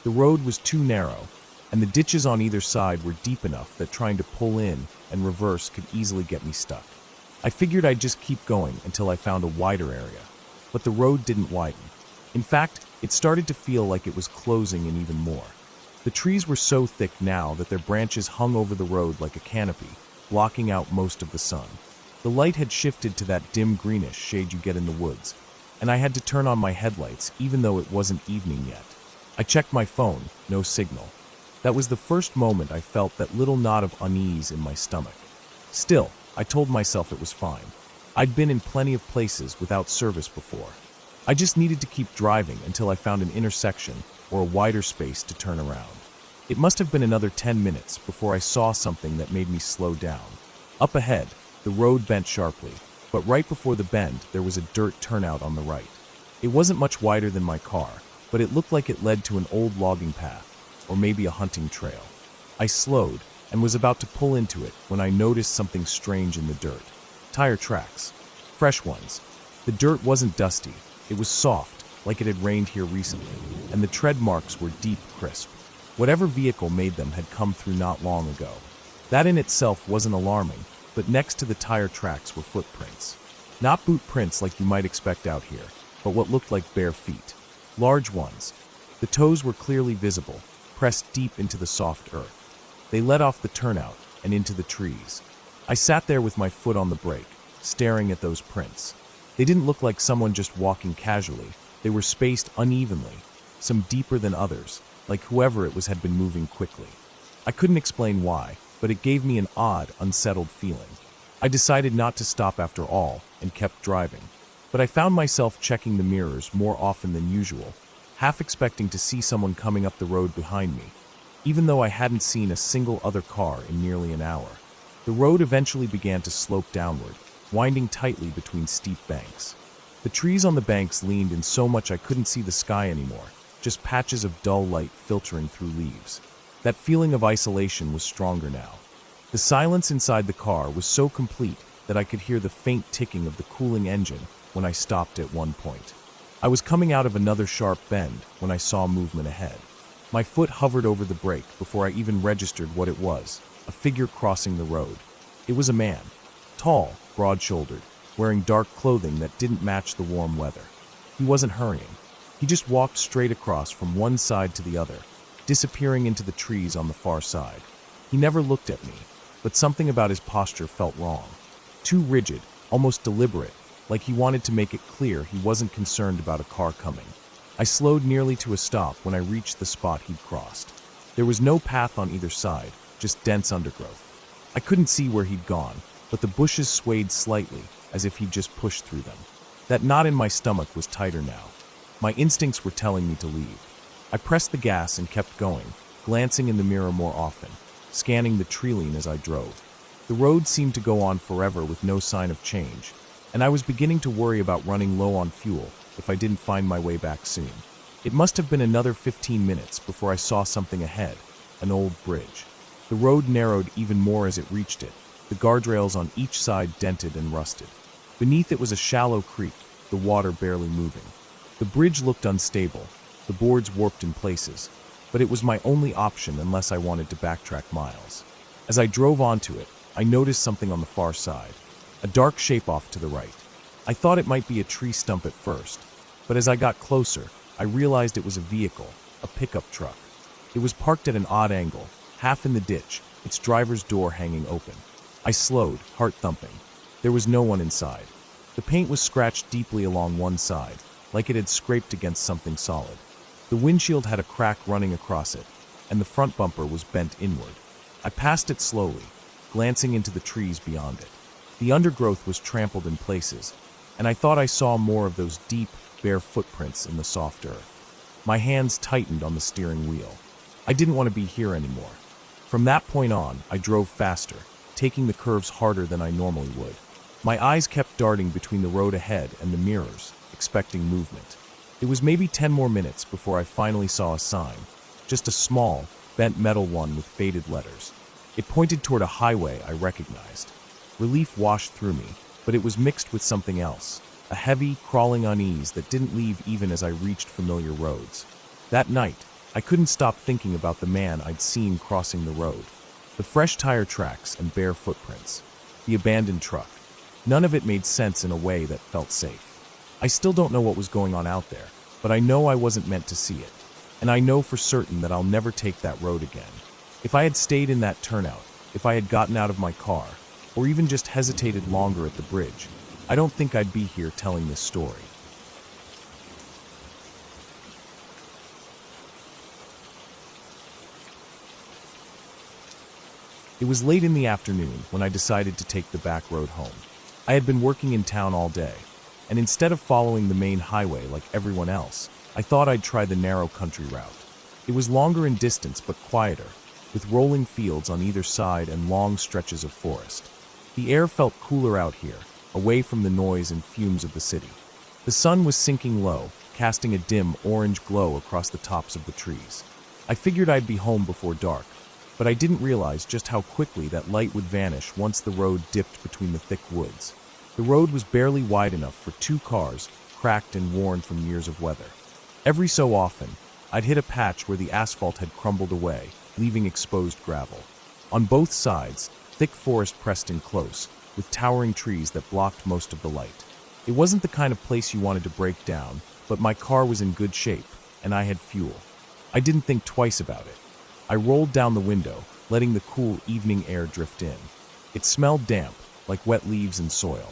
The road was too narrow, and the ditches on either side were deep enough that trying to pull in and reverse could easily get me stuck. I figured I'd just keep going until I found a wider area, but the road didn't widen. In fact, It started to feel like it was closing in even more. The trees were so thick now that their branches hung over the road like a canopy, blocking out most of the sun. The light had shifted to that dim greenish shade you get in the woods, and I had to turn on my headlights even though it wasn't evening yet. I checked my phone, no signal. That was the first moment I felt that little knot of unease in my stomach. Still, I told myself it was fine. I'd been in plenty of places without service before. I just needed to keep driving until I found an intersection or a wider space to turn around. It must have been another 10 minutes before I saw something that made me slow down. Up ahead, the road bent sharply, but right before the bend, there was a dirt turnout on the right. It wasn't much wider than my car, but it looked like it led to an old logging path, or maybe a hunting trail. I slowed and was about to pull into it when I noticed something strange in the dirt. Tire tracks. Fresh ones. The dirt wasn't dusty. It was soft, like it had rained here recently, and the tread marks were deep crisp. Whatever vehicle made them had come through not long ago. That in itself wasn't alarming, but next to the tire tracks were footprints. Not boot prints like you might expect out here, but what looked like bare feet. Large ones. The toes were clearly visible, pressed deep into the soft earth. They led off the turnout and into the trees. I sat there with my foot on the brake, staring at those prints. They didn't look like someone just walking casually. They were spaced unevenly, some deeper than others, like whoever it was had been moving quickly. I couldn't explain why, but it gave me an odd, unsettled feeling. I decided not to stop after all and kept driving. But I found myself checking the mirrors more often than usual, half expecting to see someone coming up the road behind me, even though I hadn't seen a single other car in nearly an hour. The road eventually began to slope downward, winding tightly between steep banks. The trees on the banks leaned in so much I couldn't see the sky anymore, just patches of dull light filtering through leaves. That feeling of isolation was stronger now. The silence inside the car was so complete that I could hear the faint ticking of the cooling engine when I stopped at one point. I was coming out of another sharp bend when I saw movement ahead. My foot hovered over the brake before I even registered what it was, a figure crossing the road. It was a man, tall, broad-shouldered, wearing dark clothing that didn't match the warm weather. He wasn't hurrying. He just walked straight across from one side to the other, disappearing into the trees on the far side. He never looked at me, but something about his posture felt wrong. Too rigid, almost deliberate, like he wanted to make it clear he wasn't concerned about a car coming. I slowed nearly to a stop when I reached the spot he'd crossed. There was no path on either side, just dense undergrowth. I couldn't see where he'd gone, but the bushes swayed slightly, as if he'd just pushed through them. That knot in my stomach was tighter now. My instincts were telling me to leave. I pressed the gas and kept going, glancing in the mirror more often, scanning the treeline as I drove. The road seemed to go on forever with no sign of change, and I was beginning to worry about running low on fuel if I didn't find my way back soon. It must have been another 15 minutes before I saw something ahead, an old bridge. The road narrowed even more as it reached it, the guardrails on each side dented and rusted. Beneath it was a shallow creek, the water barely moving. The bridge looked unstable, the boards warped in places, but it was my only option unless I wanted to backtrack miles. As I drove onto it, I noticed something on the far side, a dark shape off to the right. I thought it might be a tree stump at first, but as I got closer, I realized it was a vehicle, a pickup truck. It was parked at an odd angle, half in the ditch, its driver's door hanging open. I slowed, heart thumping. There was no one inside. The paint was scratched deeply along one side, like it had scraped against something solid. The windshield had a crack running across it, and the front bumper was bent inward. I passed it slowly, glancing into the trees beyond it. The undergrowth was trampled in places, and I thought I saw more of those deep, bare footprints in the soft earth. My hands tightened on the steering wheel. I didn't want to be here anymore. From that point on, I drove faster, taking the curves harder than I normally would. My eyes kept darting between the road ahead and the mirrors, expecting movement. It was maybe 10 more minutes before I finally saw a sign, just a small, bent metal one with faded letters. It pointed toward a highway I recognized. Relief washed through me, but it was mixed with something else, a heavy, crawling unease that didn't leave even as I reached familiar roads. That night, I couldn't stop thinking about the man I'd seen crossing the road, the fresh tire tracks and bare footprints, the abandoned truck. None of it made sense in a way that felt safe. I still don't know what was going on out there, but I know I wasn't meant to see it. And I know for certain that I'll never take that road again. If I had stayed in that turnout, if I had gotten out of my car, or even just hesitated longer at the bridge, I don't think I'd be here telling this story. It was late in the afternoon when I decided to take the back road home. I had been working in town all day, and instead of following the main highway like everyone else, I thought I'd try the narrow country route. It was longer in distance but quieter, with rolling fields on either side and long stretches of forest. The air felt cooler out here, away from the noise and fumes of the city. The sun was sinking low, casting a dim orange glow across the tops of the trees. I figured I'd be home before dark, but I didn't realize just how quickly that light would vanish once the road dipped between the thick woods. The road was barely wide enough for 2 cars, cracked and worn from years of weather. Every so often, I'd hit a patch where the asphalt had crumbled away, leaving exposed gravel. On both sides, thick forest pressed in close, with towering trees that blocked most of the light. It wasn't the kind of place you wanted to break down, but my car was in good shape, and I had fuel. I didn't think twice about it. I rolled down the window, letting the cool evening air drift in. It smelled damp, like wet leaves and soil.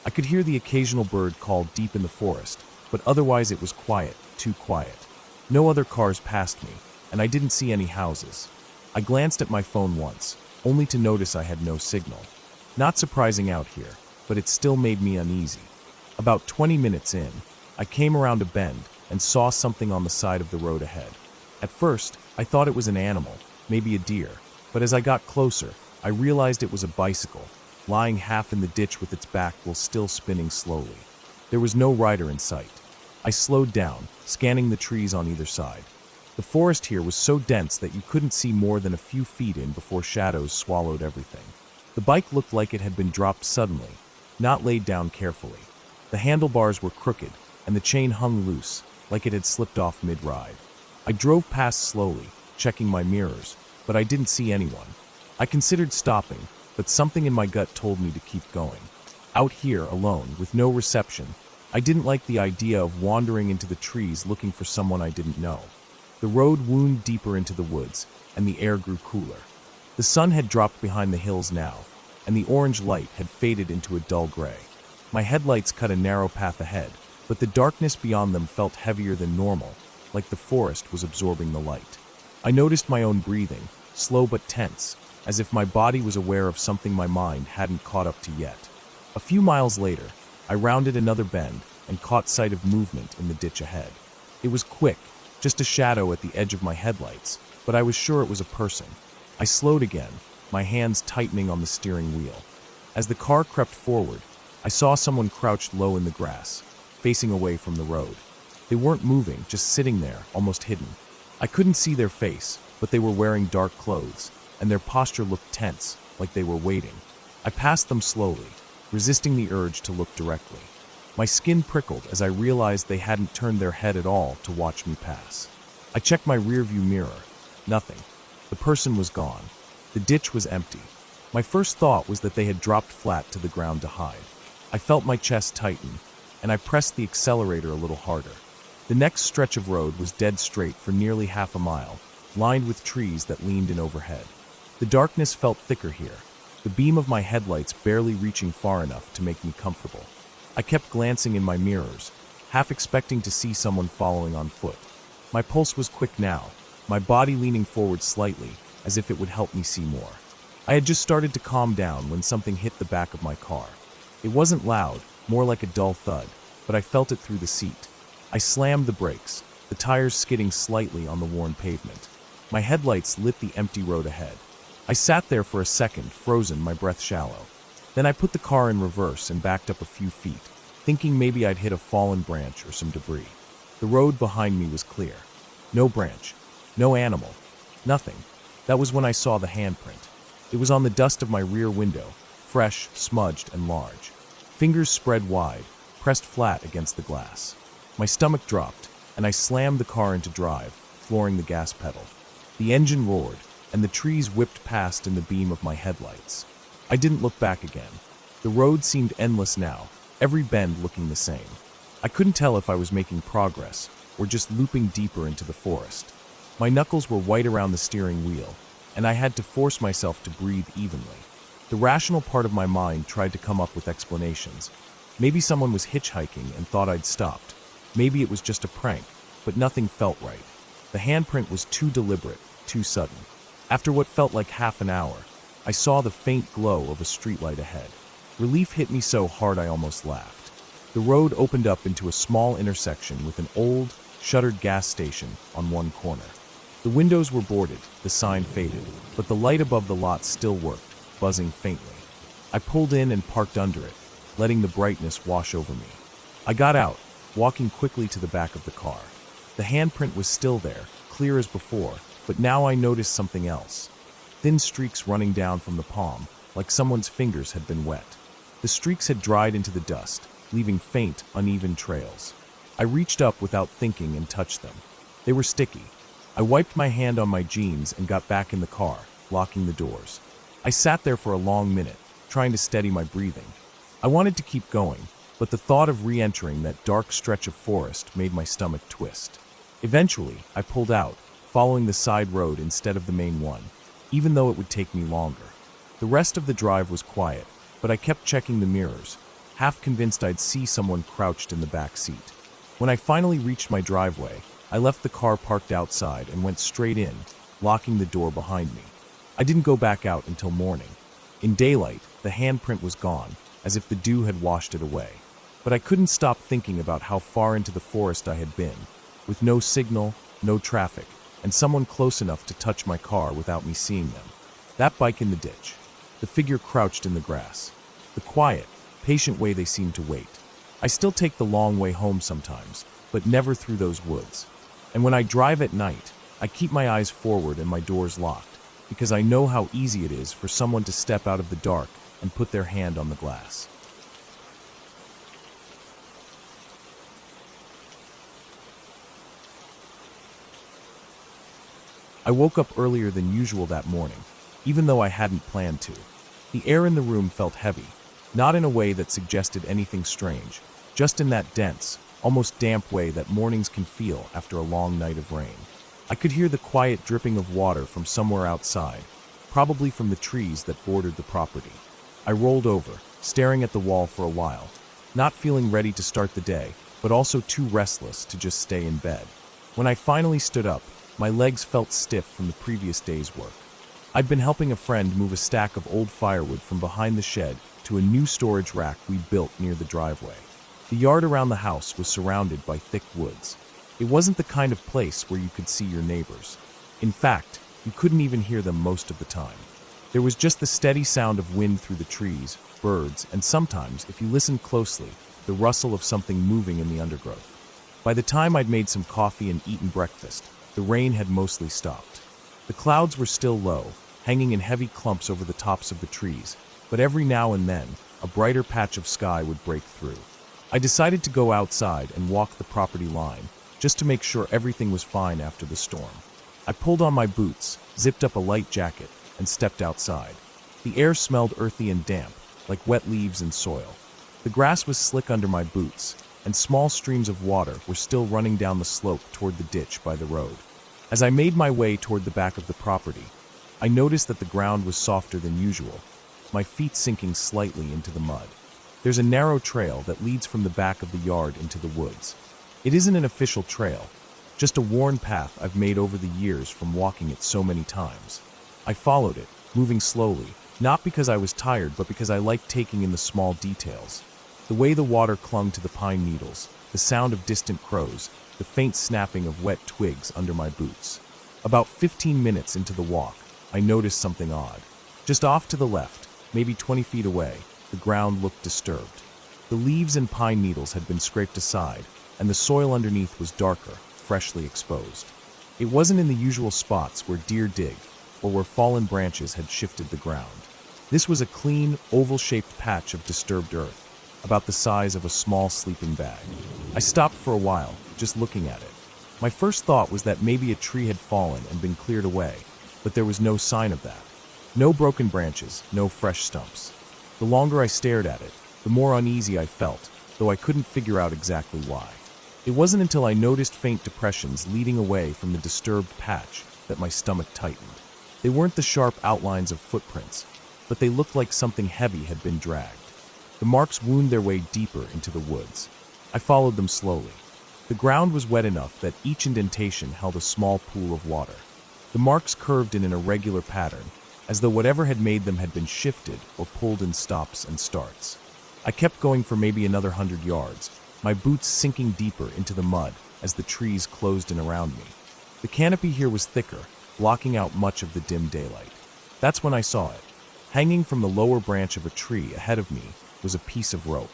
I could hear the occasional bird call deep in the forest, but otherwise it was quiet, too quiet. No other cars passed me, and I didn't see any houses. I glanced at my phone once, only to notice I had no signal. Not surprising out here, but it still made me uneasy. About 20 minutes in, I came around a bend and saw something on the side of the road ahead. At first, I thought it was an animal, maybe a deer, but as I got closer, I realized it was a bicycle, lying half in the ditch with its back wheel still spinning slowly. There was no rider in sight. I slowed down, scanning the trees on either side. The forest here was so dense that you couldn't see more than a few feet in before shadows swallowed everything. The bike looked like it had been dropped suddenly, not laid down carefully. The handlebars were crooked, and the chain hung loose, like it had slipped off mid-ride. I drove past slowly, checking my mirrors, but I didn't see anyone. I considered stopping, but something in my gut told me to keep going. Out here, alone, with no reception, I didn't like the idea of wandering into the trees looking for someone I didn't know. The road wound deeper into the woods, and the air grew cooler. The sun had dropped behind the hills now, and the orange light had faded into a dull gray. My headlights cut a narrow path ahead, but the darkness beyond them felt heavier than normal, like the forest was absorbing the light. I noticed my own breathing, slow but tense, as if my body was aware of something my mind hadn't caught up to yet. A few miles later, I rounded another bend and caught sight of movement in the ditch ahead. It was quick, just a shadow at the edge of my headlights, but I was sure it was a person. I slowed again, my hands tightening on the steering wheel. As the car crept forward, I saw someone crouched low in the grass, facing away from the road. They weren't moving, just sitting there, almost hidden. I couldn't see their face, but they were wearing dark clothes, and their posture looked tense, like they were waiting. I passed them slowly, resisting the urge to look directly. My skin prickled as I realized they hadn't turned their head at all to watch me pass. I checked my rearview mirror. Nothing. The person was gone. The ditch was empty. My first thought was that they had dropped flat to the ground to hide. I felt my chest tighten, and I pressed the accelerator a little harder. The next stretch of road was dead straight for nearly half a mile, lined with trees that leaned in overhead. The darkness felt thicker here, the beam of my headlights barely reaching far enough to make me comfortable. I kept glancing in my mirrors, half expecting to see someone following on foot. My pulse was quick now, my body leaning forward slightly, as if it would help me see more. I had just started to calm down when something hit the back of my car. It wasn't loud, more like a dull thud, but I felt it through the seat. I slammed the brakes, the tires skidding slightly on the worn pavement. My headlights lit the empty road ahead. I sat there for a second, frozen, my breath shallow. Then I put the car in reverse and backed up a few feet, thinking maybe I'd hit a fallen branch or some debris. The road behind me was clear. No branch, no animal, nothing. That was when I saw the handprint. It was on the dust of my rear window, fresh, smudged, and large. Fingers spread wide, pressed flat against the glass. My stomach dropped, and I slammed the car into drive, flooring the gas pedal. The engine roared, and the trees whipped past in the beam of my headlights. I didn't look back again. The road seemed endless now, every bend looking the same. I couldn't tell if I was making progress, or just looping deeper into the forest. My knuckles were white around the steering wheel, and I had to force myself to breathe evenly. The rational part of my mind tried to come up with explanations. Maybe someone was hitchhiking and thought I'd stopped. Maybe it was just a prank, but nothing felt right. The handprint was too deliberate, too sudden. After what felt like half an hour, I saw the faint glow of a streetlight ahead. Relief hit me so hard I almost laughed. The road opened up into a small intersection with an old, shuttered gas station on one corner. The windows were boarded, the sign faded, but the light above the lot still worked, buzzing faintly. I pulled in and parked under it, letting the brightness wash over me. I got out, walking quickly to the back of the car. The handprint was still there, clear as before, but now I noticed something else. Thin streaks running down from the palm, like someone's fingers had been wet. The streaks had dried into the dust, leaving faint, uneven trails. I reached up without thinking and touched them. They were sticky. I wiped my hand on my jeans and got back in the car, locking the doors. I sat there for a long minute, trying to steady my breathing. I wanted to keep going, but the thought of re-entering that dark stretch of forest made my stomach twist. Eventually, I pulled out, following the side road instead of the main one, even though it would take me longer. The rest of the drive was quiet, but I kept checking the mirrors, half convinced I'd see someone crouched in the back seat. When I finally reached my driveway, I left the car parked outside and went straight in, locking the door behind me. I didn't go back out until morning. In daylight, the handprint was gone, as if the dew had washed it away. But I couldn't stop thinking about how far into the forest I had been, with no signal, no traffic, and someone close enough to touch my car without me seeing them. That bike in the ditch, the figure crouched in the grass, the quiet, patient way they seemed to wait. I still take the long way home sometimes, but never through those woods. And when I drive at night, I keep my eyes forward and my doors locked, because I know how easy it is for someone to step out of the dark and put their hand on the glass. I woke up earlier than usual that morning, even though I hadn't planned to. The air in the room felt heavy, not in a way that suggested anything strange, just in that dense, almost damp way that mornings can feel after a long night of rain. I could hear the quiet dripping of water from somewhere outside, probably from the trees that bordered the property. I rolled over, staring at the wall for a while, not feeling ready to start the day, but also too restless to just stay in bed. When I finally stood up, my legs felt stiff from the previous day's work. I'd been helping a friend move a stack of old firewood from behind the shed to a new storage rack we'd built near the driveway. The yard around the house was surrounded by thick woods. It wasn't the kind of place where you could see your neighbors. In fact, you couldn't even hear them most of the time. There was just the steady sound of wind through the trees, birds, and sometimes, if you listened closely, the rustle of something moving in the undergrowth. By the time I'd made some coffee and eaten breakfast, the rain had mostly stopped. The clouds were still low, hanging in heavy clumps over the tops of the trees, but every now and then, a brighter patch of sky would break through. I decided to go outside and walk the property line, just to make sure everything was fine after the storm. I pulled on my boots, zipped up a light jacket, and stepped outside. The air smelled earthy and damp, like wet leaves and soil. The grass was slick under my boots, and small streams of water were still running down the slope toward the ditch by the road. As I made my way toward the back of the property, I noticed that the ground was softer than usual, my feet sinking slightly into the mud. There's a narrow trail that leads from the back of the yard into the woods. It isn't an official trail, just a worn path I've made over the years from walking it so many times. I followed it, moving slowly, not because I was tired, but because I liked taking in the small details. The way the water clung to the pine needles, the sound of distant crows, the faint snapping of wet twigs under my boots. About 15 minutes into the walk, I noticed something odd. Just off to the left, maybe 20 feet away, the ground looked disturbed. The leaves and pine needles had been scraped aside, and the soil underneath was darker, freshly exposed. It wasn't in the usual spots where deer dig, or where fallen branches had shifted the ground. This was a clean, oval-shaped patch of disturbed earth, about the size of a small sleeping bag. I stopped for a while, just looking at it. My first thought was that maybe a tree had fallen and been cleared away, but there was no sign of that. No broken branches, no fresh stumps. The longer I stared at it, the more uneasy I felt, though I couldn't figure out exactly why. It wasn't until I noticed faint depressions leading away from the disturbed patch that my stomach tightened. They weren't the sharp outlines of footprints, but they looked like something heavy had been dragged. The marks wound their way deeper into the woods. I followed them slowly. The ground was wet enough that each indentation held a small pool of water. The marks curved in an irregular pattern, as though whatever had made them had been shifted or pulled in stops and starts. I kept going for maybe another 100 yards, my boots sinking deeper into the mud as the trees closed in around me. The canopy here was thicker, blocking out much of the dim daylight. That's when I saw it. Hanging from the lower branch of a tree ahead of me was a piece of rope.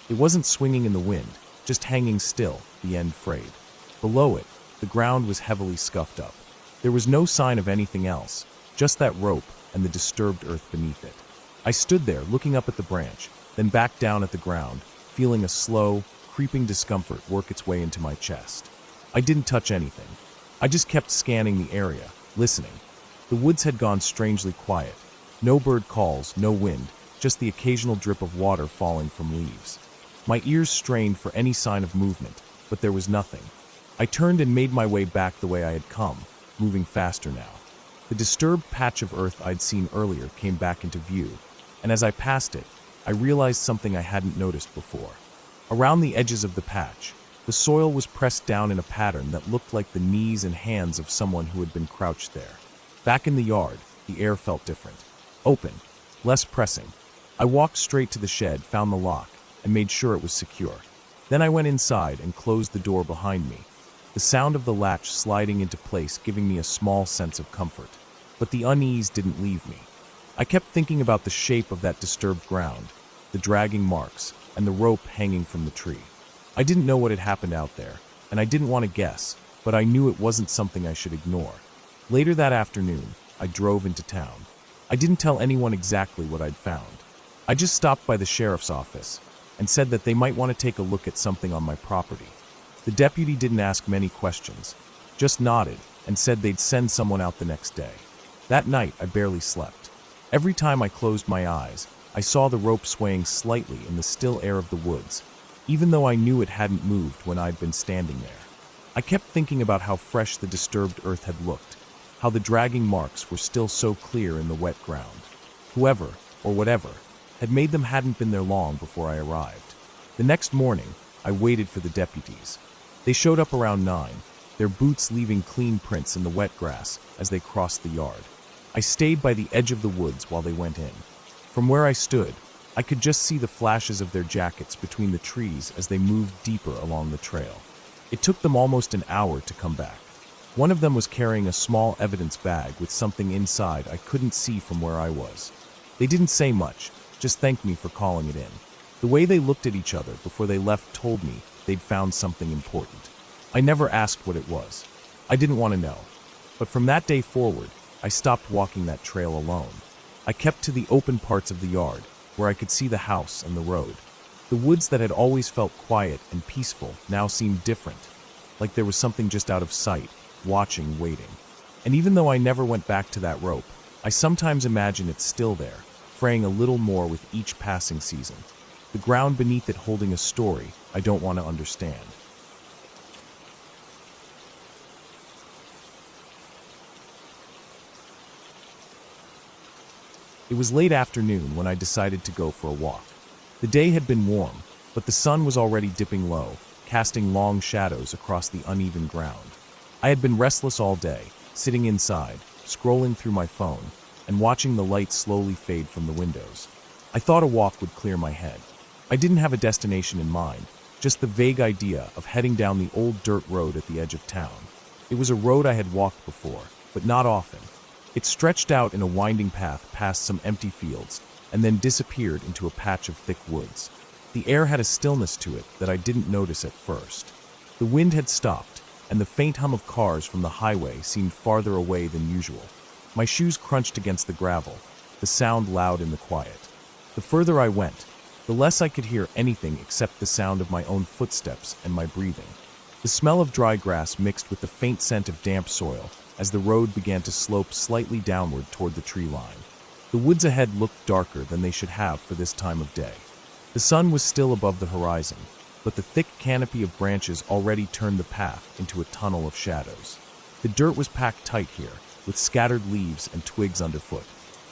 It wasn't swinging in the wind, just hanging still, the end frayed. Below it, the ground was heavily scuffed up. There was no sign of anything else, just that rope and the disturbed earth beneath it. I stood there, looking up at the branch, then back down at the ground, feeling a slow, creeping discomfort work its way into my chest. I didn't touch anything. I just kept scanning the area, listening. The woods had gone strangely quiet. No bird calls, no wind, just the occasional drip of water falling from leaves. My ears strained for any sign of movement, but there was nothing. I turned and made my way back the way I had come, moving faster now. The disturbed patch of earth I'd seen earlier came back into view, and as I passed it, I realized something I hadn't noticed before. Around the edges of the patch, the soil was pressed down in a pattern that looked like the knees and hands of someone who had been crouched there. Back in the yard, the air felt different. Open, less pressing. I walked straight to the shed, found the lock, and made sure it was secure. Then I went inside and closed the door behind me, the sound of the latch sliding into place giving me a small sense of comfort. But the unease didn't leave me. I kept thinking about the shape of that disturbed ground, the dragging marks, and the rope hanging from the tree. I didn't know what had happened out there, and I didn't want to guess, but I knew it wasn't something I should ignore. Later that afternoon, I drove into town. I didn't tell anyone exactly what I'd found. I just stopped by the sheriff's office and said that they might want to take a look at something on my property. The deputy didn't ask many questions, just nodded and said they'd send someone out the next day. That night, I barely slept. Every time I closed my eyes, I saw the rope swaying slightly in the still air of the woods, even though I knew it hadn't moved when I'd been standing there. I kept thinking about how fresh the disturbed earth had looked, how the dragging marks were still so clear in the wet ground. Whoever, or whatever, had made them hadn't been there long before I arrived. The next morning, I waited for the deputies. They showed up around 9, their boots leaving clean prints in the wet grass as they crossed the yard. I stayed by the edge of the woods while they went in. From where I stood, I could just see the flashes of their jackets between the trees as they moved deeper along the trail. It took them almost an hour to come back. One of them was carrying a small evidence bag with something inside I couldn't see from where I was. They didn't say much, just thanked me for calling it in. The way they looked at each other before they left told me they'd found something important. I never asked what it was. I didn't want to know. But from that day forward, I stopped walking that trail alone. I kept to the open parts of the yard, where I could see the house and the road. The woods that had always felt quiet and peaceful now seemed different, like there was something just out of sight, watching, waiting. And even though I never went back to that rope, I sometimes imagine it's still there, fraying a little more with each passing season. The ground beneath it holding a story I don't want to understand. It was late afternoon when I decided to go for a walk. The day had been warm, but the sun was already dipping low, casting long shadows across the uneven ground. I had been restless all day, sitting inside, scrolling through my phone, and watching the light slowly fade from the windows. I thought a walk would clear my head. I didn't have a destination in mind, just the vague idea of heading down the old dirt road at the edge of town. It was a road I had walked before, but not often. It stretched out in a winding path past some empty fields, and then disappeared into a patch of thick woods. The air had a stillness to it that I didn't notice at first. The wind had stopped, and the faint hum of cars from the highway seemed farther away than usual. My shoes crunched against the gravel, the sound loud in the quiet. The further I went, the less I could hear anything except the sound of my own footsteps and my breathing. The smell of dry grass mixed with the faint scent of damp soil as the road began to slope slightly downward toward the tree line. The woods ahead looked darker than they should have for this time of day. The sun was still above the horizon, but the thick canopy of branches already turned the path into a tunnel of shadows. The dirt was packed tight here, with scattered leaves and twigs underfoot.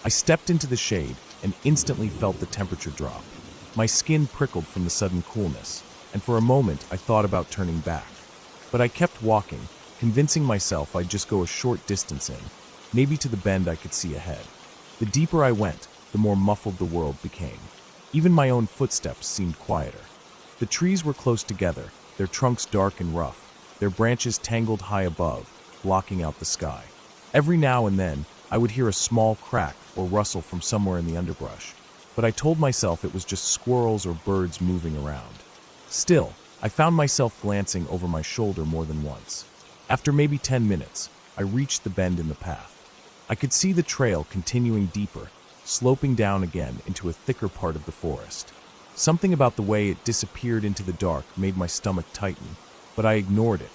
I stepped into the shade and instantly felt the temperature drop. My skin prickled from the sudden coolness, and for a moment I thought about turning back. But I kept walking, convincing myself I'd just go a short distance in, maybe to the bend I could see ahead. The deeper I went, the more muffled the world became. Even my own footsteps seemed quieter. The trees were close together, their trunks dark and rough, their branches tangled high above, blocking out the sky. Every now and then, I would hear a small crack or rustle from somewhere in the underbrush, but I told myself it was just squirrels or birds moving around. Still, I found myself glancing over my shoulder more than once. After maybe 10 minutes, I reached the bend in the path. I could see the trail continuing deeper, sloping down again into a thicker part of the forest. Something about the way it disappeared into the dark made my stomach tighten, but I ignored it.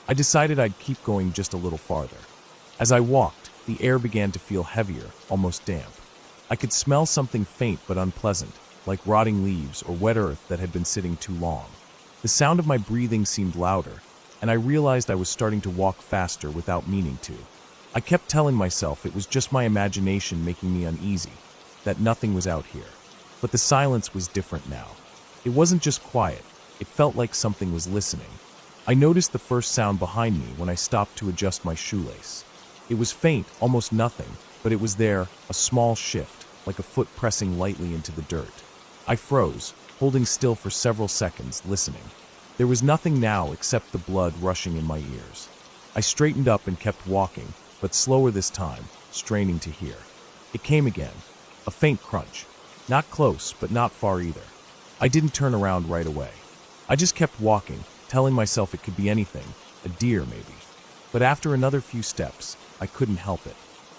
I decided I'd keep going just a little farther. As I walked, the air began to feel heavier, almost damp. I could smell something faint but unpleasant, like rotting leaves or wet earth that had been sitting too long. The sound of my breathing seemed louder, and I realized I was starting to walk faster without meaning to. I kept telling myself it was just my imagination making me uneasy, that nothing was out here. But the silence was different now. It wasn't just quiet, it felt like something was listening. I noticed the first sound behind me when I stopped to adjust my shoelace. It was faint, almost nothing, but it was there, a small shift, like a foot pressing lightly into the dirt. I froze, holding still for several seconds, listening. There was nothing now except the blood rushing in my ears. I straightened up and kept walking, but slower this time, straining to hear. It came again, a faint crunch. Not close, but not far either. I didn't turn around right away. I just kept walking, telling myself it could be anything, a deer maybe. But after another few steps, I couldn't help it.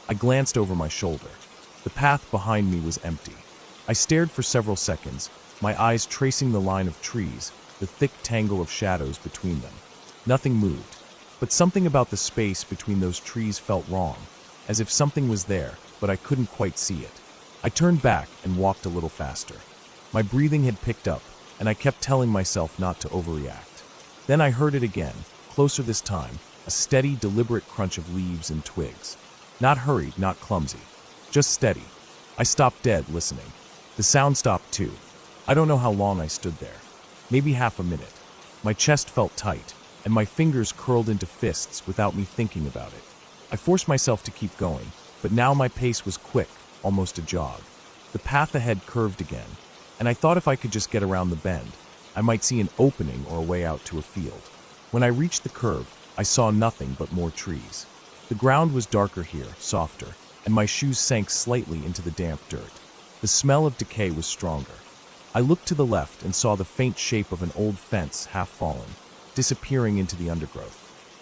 I glanced over my shoulder. The path behind me was empty. I stared for several seconds, my eyes tracing the line of trees, the thick tangle of shadows between them. Nothing moved, but something about the space between those trees felt wrong, as if something was there, but I couldn't quite see it. I turned back and walked a little faster. My breathing had picked up, and I kept telling myself not to overreact. Then I heard it again, closer this time, a steady, deliberate crunch of leaves and twigs. Not hurried, not clumsy, just steady. I stopped dead, listening. The sound stopped too. I don't know how long I stood there. Maybe half a minute. My chest felt tight, and my fingers curled into fists without me thinking about it. I forced myself to keep going, but now my pace was quick, almost a jog. The path ahead curved again, and I thought if I could just get around the bend, I might see an opening or a way out to a field. When I reached the curve, I saw nothing but more trees. The ground was darker here, softer, and my shoes sank slightly into the damp dirt. The smell of decay was stronger. I looked to the left and saw the faint shape of an old fence half fallen, disappearing into the undergrowth.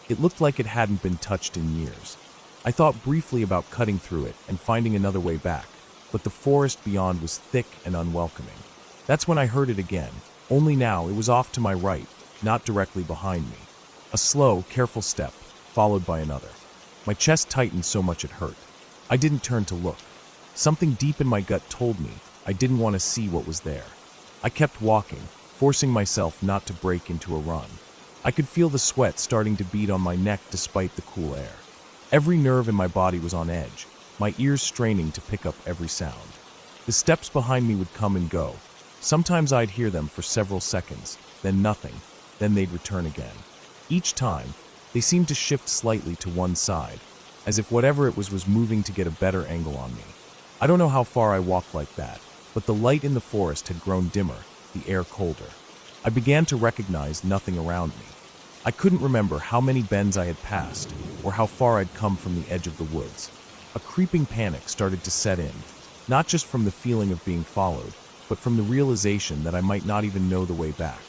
It looked like it hadn't been touched in years. I thought briefly about cutting through it and finding another way back, but the forest beyond was thick and unwelcoming. That's when I heard it again, only now it was off to my right, not directly behind me. A slow, careful step, followed by another. My chest tightened so much it hurt. I didn't turn to look. Something deep in my gut told me I didn't want to see what was there. I kept walking, forcing myself not to break into a run. I could feel the sweat starting to bead on my neck despite the cool air. Every nerve in my body was on edge, my ears straining to pick up every sound. The steps behind me would come and go. Sometimes I'd hear them for several seconds, then nothing, then they'd return again. Each time, they seemed to shift slightly to one side, as if whatever it was moving to get a better angle on me. I don't know how far I walked like that, but the light in the forest had grown dimmer, the air colder. I began to recognize nothing around me. I couldn't remember how many bends I had passed, or how far I'd come from the edge of the woods. A creeping panic started to set in, not just from the feeling of being followed, but from the realization that I might not even know the way back.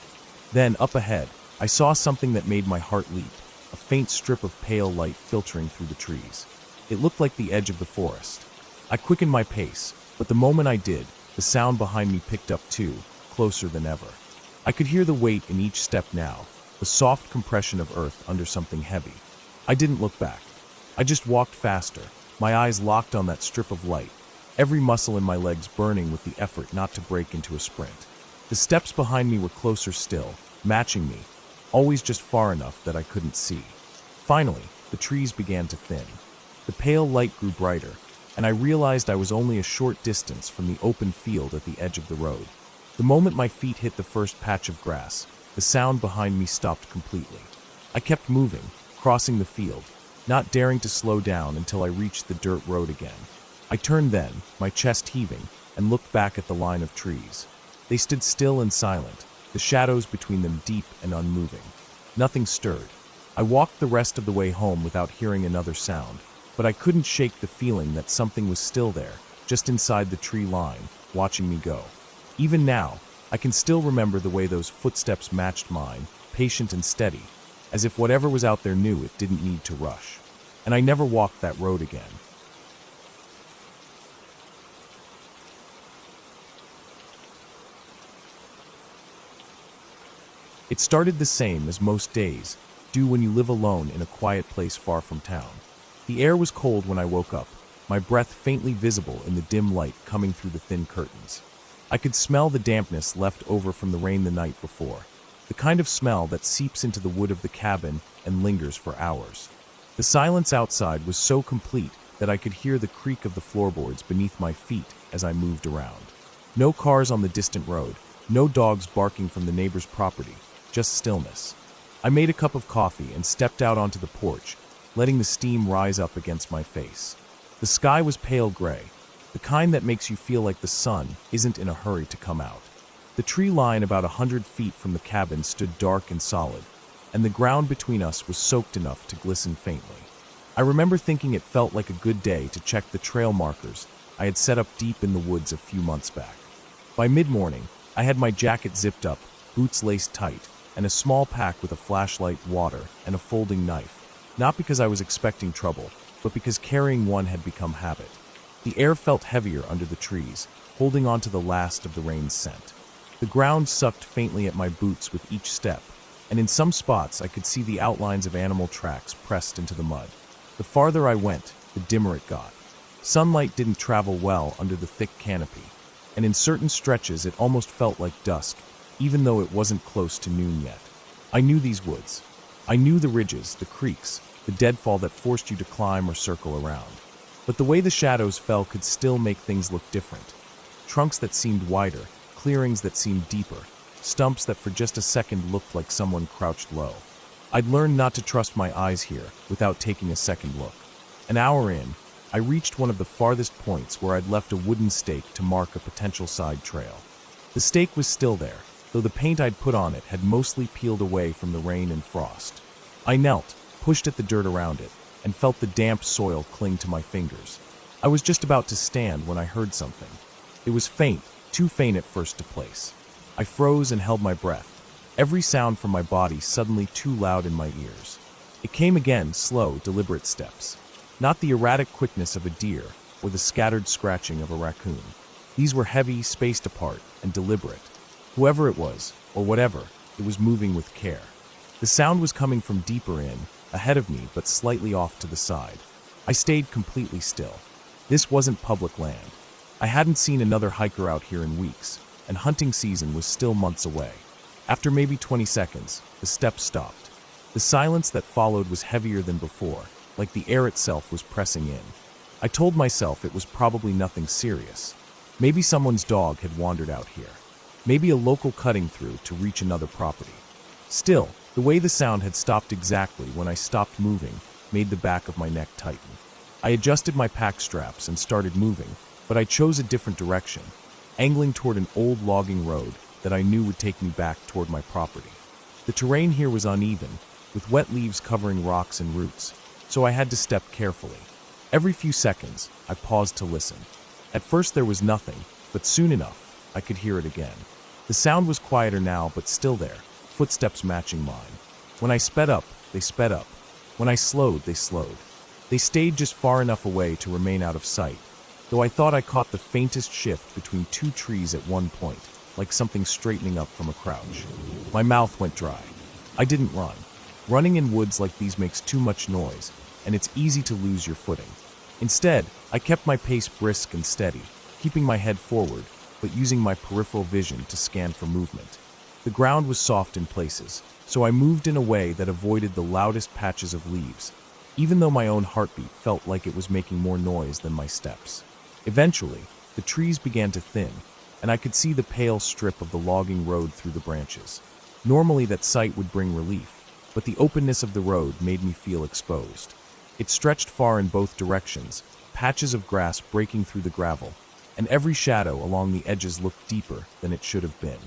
Then, up ahead, I saw something that made my heart leap, a faint strip of pale light filtering through the trees. It looked like the edge of the forest. I quickened my pace, but the moment I did, the sound behind me picked up too, closer than ever. I could hear the weight in each step now, the soft compression of earth under something heavy. I didn't look back. I just walked faster, my eyes locked on that strip of light, every muscle in my legs burning with the effort not to break into a sprint. The steps behind me were closer still, matching me, always just far enough that I couldn't see. Finally, the trees began to thin. The pale light grew brighter, and I realized I was only a short distance from the open field at the edge of the road. The moment my feet hit the first patch of grass, the sound behind me stopped completely. I kept moving, crossing the field, not daring to slow down until I reached the dirt road again. I turned then, my chest heaving, and looked back at the line of trees. They stood still and silent, the shadows between them deep and unmoving. Nothing stirred. I walked the rest of the way home without hearing another sound, but I couldn't shake the feeling that something was still there, just inside the tree line, watching me go. Even now, I can still remember the way those footsteps matched mine, patient and steady, as if whatever was out there knew it didn't need to rush. And I never walked that road again. It started the same as most days do when you live alone in a quiet place far from town. The air was cold when I woke up, my breath faintly visible in the dim light coming through the thin curtains. I could smell the dampness left over from the rain the night before, the kind of smell that seeps into the wood of the cabin and lingers for hours. The silence outside was so complete that I could hear the creak of the floorboards beneath my feet as I moved around. No cars on the distant road, no dogs barking from the neighbor's property, just stillness. I made a cup of coffee and stepped out onto the porch, letting the steam rise up against my face. The sky was pale gray, the kind that makes you feel like the sun isn't in a hurry to come out. The tree line about 100 feet from the cabin stood dark and solid, and the ground between us was soaked enough to glisten faintly. I remember thinking it felt like a good day to check the trail markers I had set up deep in the woods a few months back. By mid-morning, I had my jacket zipped up, boots laced tight, and a small pack with a flashlight, water, and a folding knife. Not because I was expecting trouble, but because carrying one had become habit. The air felt heavier under the trees, holding on to the last of the rain's scent. The ground sucked faintly at my boots with each step, and in some spots I could see the outlines of animal tracks pressed into the mud. The farther I went, the dimmer it got. Sunlight didn't travel well under the thick canopy, and in certain stretches it almost felt like dusk, even though it wasn't close to noon yet. I knew these woods. I knew the ridges, the creeks, the deadfall that forced you to climb or circle around. But the way the shadows fell could still make things look different. Trunks that seemed wider, clearings that seemed deeper, stumps that for just a second looked like someone crouched low. I'd learned not to trust my eyes here without taking a second look. An hour in, I reached one of the farthest points where I'd left a wooden stake to mark a potential side trail. The stake was still there, though the paint I'd put on it had mostly peeled away from the rain and frost. I knelt, pushed at the dirt around it, and felt the damp soil cling to my fingers. I was just about to stand when I heard something. It was faint, too faint at first to place. I froze and held my breath, every sound from my body suddenly too loud in my ears. It came again, slow, deliberate steps. Not the erratic quickness of a deer or the scattered scratching of a raccoon. These were heavy, spaced apart, and deliberate. Whoever it was, or whatever, it was moving with care. The sound was coming from deeper in, ahead of me but slightly off to the side. I stayed completely still. This wasn't public land. I hadn't seen another hiker out here in weeks, and hunting season was still months away. After maybe 20 seconds, the steps stopped. The silence that followed was heavier than before, like the air itself was pressing in. I told myself it was probably nothing serious. Maybe someone's dog had wandered out here. Maybe a local cutting through to reach another property. Still, the way the sound had stopped exactly when I stopped moving made the back of my neck tighten. I adjusted my pack straps and started moving, but I chose a different direction, angling toward an old logging road that I knew would take me back toward my property. The terrain here was uneven, with wet leaves covering rocks and roots, so I had to step carefully. Every few seconds, I paused to listen. At first there was nothing, but soon enough, I could hear it again. The sound was quieter now, but still there, footsteps matching mine. When I sped up, they sped up. When I slowed, they slowed. They stayed just far enough away to remain out of sight, though I thought I caught the faintest shift between two trees at one point, like something straightening up from a crouch. My mouth went dry. I didn't run. Running in woods like these makes too much noise, and it's easy to lose your footing. Instead, I kept my pace brisk and steady, keeping my head forward, but using my peripheral vision to scan for movement. The ground was soft in places, so I moved in a way that avoided the loudest patches of leaves, even though my own heartbeat felt like it was making more noise than my steps. Eventually, the trees began to thin, and I could see the pale strip of the logging road through the branches. Normally that sight would bring relief, but the openness of the road made me feel exposed. It stretched far in both directions, patches of grass breaking through the gravel, and every shadow along the edges looked deeper than it should have been.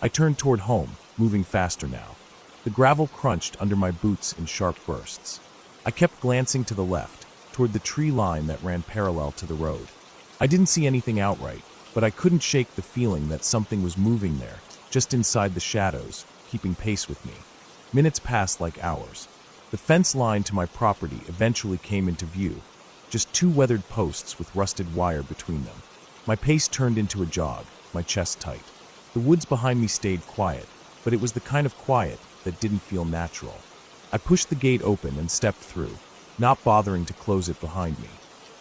I turned toward home, moving faster now. The gravel crunched under my boots in sharp bursts. I kept glancing to the left, toward the tree line that ran parallel to the road. I didn't see anything outright, but I couldn't shake the feeling that something was moving there, just inside the shadows, keeping pace with me. Minutes passed like hours. The fence line to my property eventually came into view, just two weathered posts with rusted wire between them. My pace turned into a jog, my chest tight. The woods behind me stayed quiet, but it was the kind of quiet that didn't feel natural. I pushed the gate open and stepped through, not bothering to close it behind me.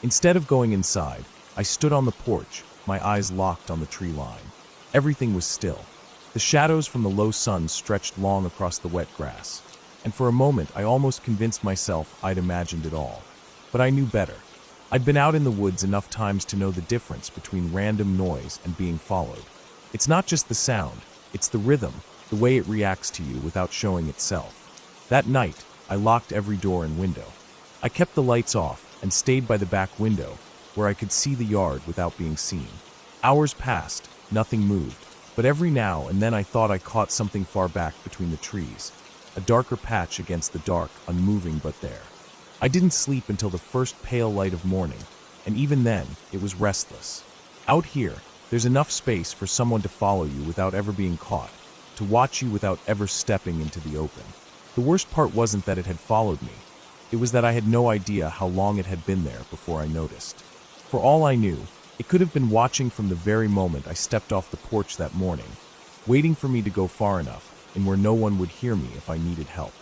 Instead of going inside, I stood on the porch, my eyes locked on the tree line. Everything was still. The shadows from the low sun stretched long across the wet grass, and for a moment I almost convinced myself I'd imagined it all. But I knew better. I'd been out in the woods enough times to know the difference between random noise and being followed. It's not just the sound, it's the rhythm, the way it reacts to you without showing itself. That night, I locked every door and window. I kept the lights off and stayed by the back window, where I could see the yard without being seen. Hours passed, nothing moved, but every now and then I thought I caught something far back between the trees, a darker patch against the dark, unmoving but there. I didn't sleep until the first pale light of morning, and even then, it was restless. Out here, there's enough space for someone to follow you without ever being caught, to watch you without ever stepping into the open. The worst part wasn't that it had followed me. It was that I had no idea how long it had been there before I noticed. For all I knew, it could have been watching from the very moment I stepped off the porch that morning, waiting for me to go far enough and where no one would hear me if I needed help.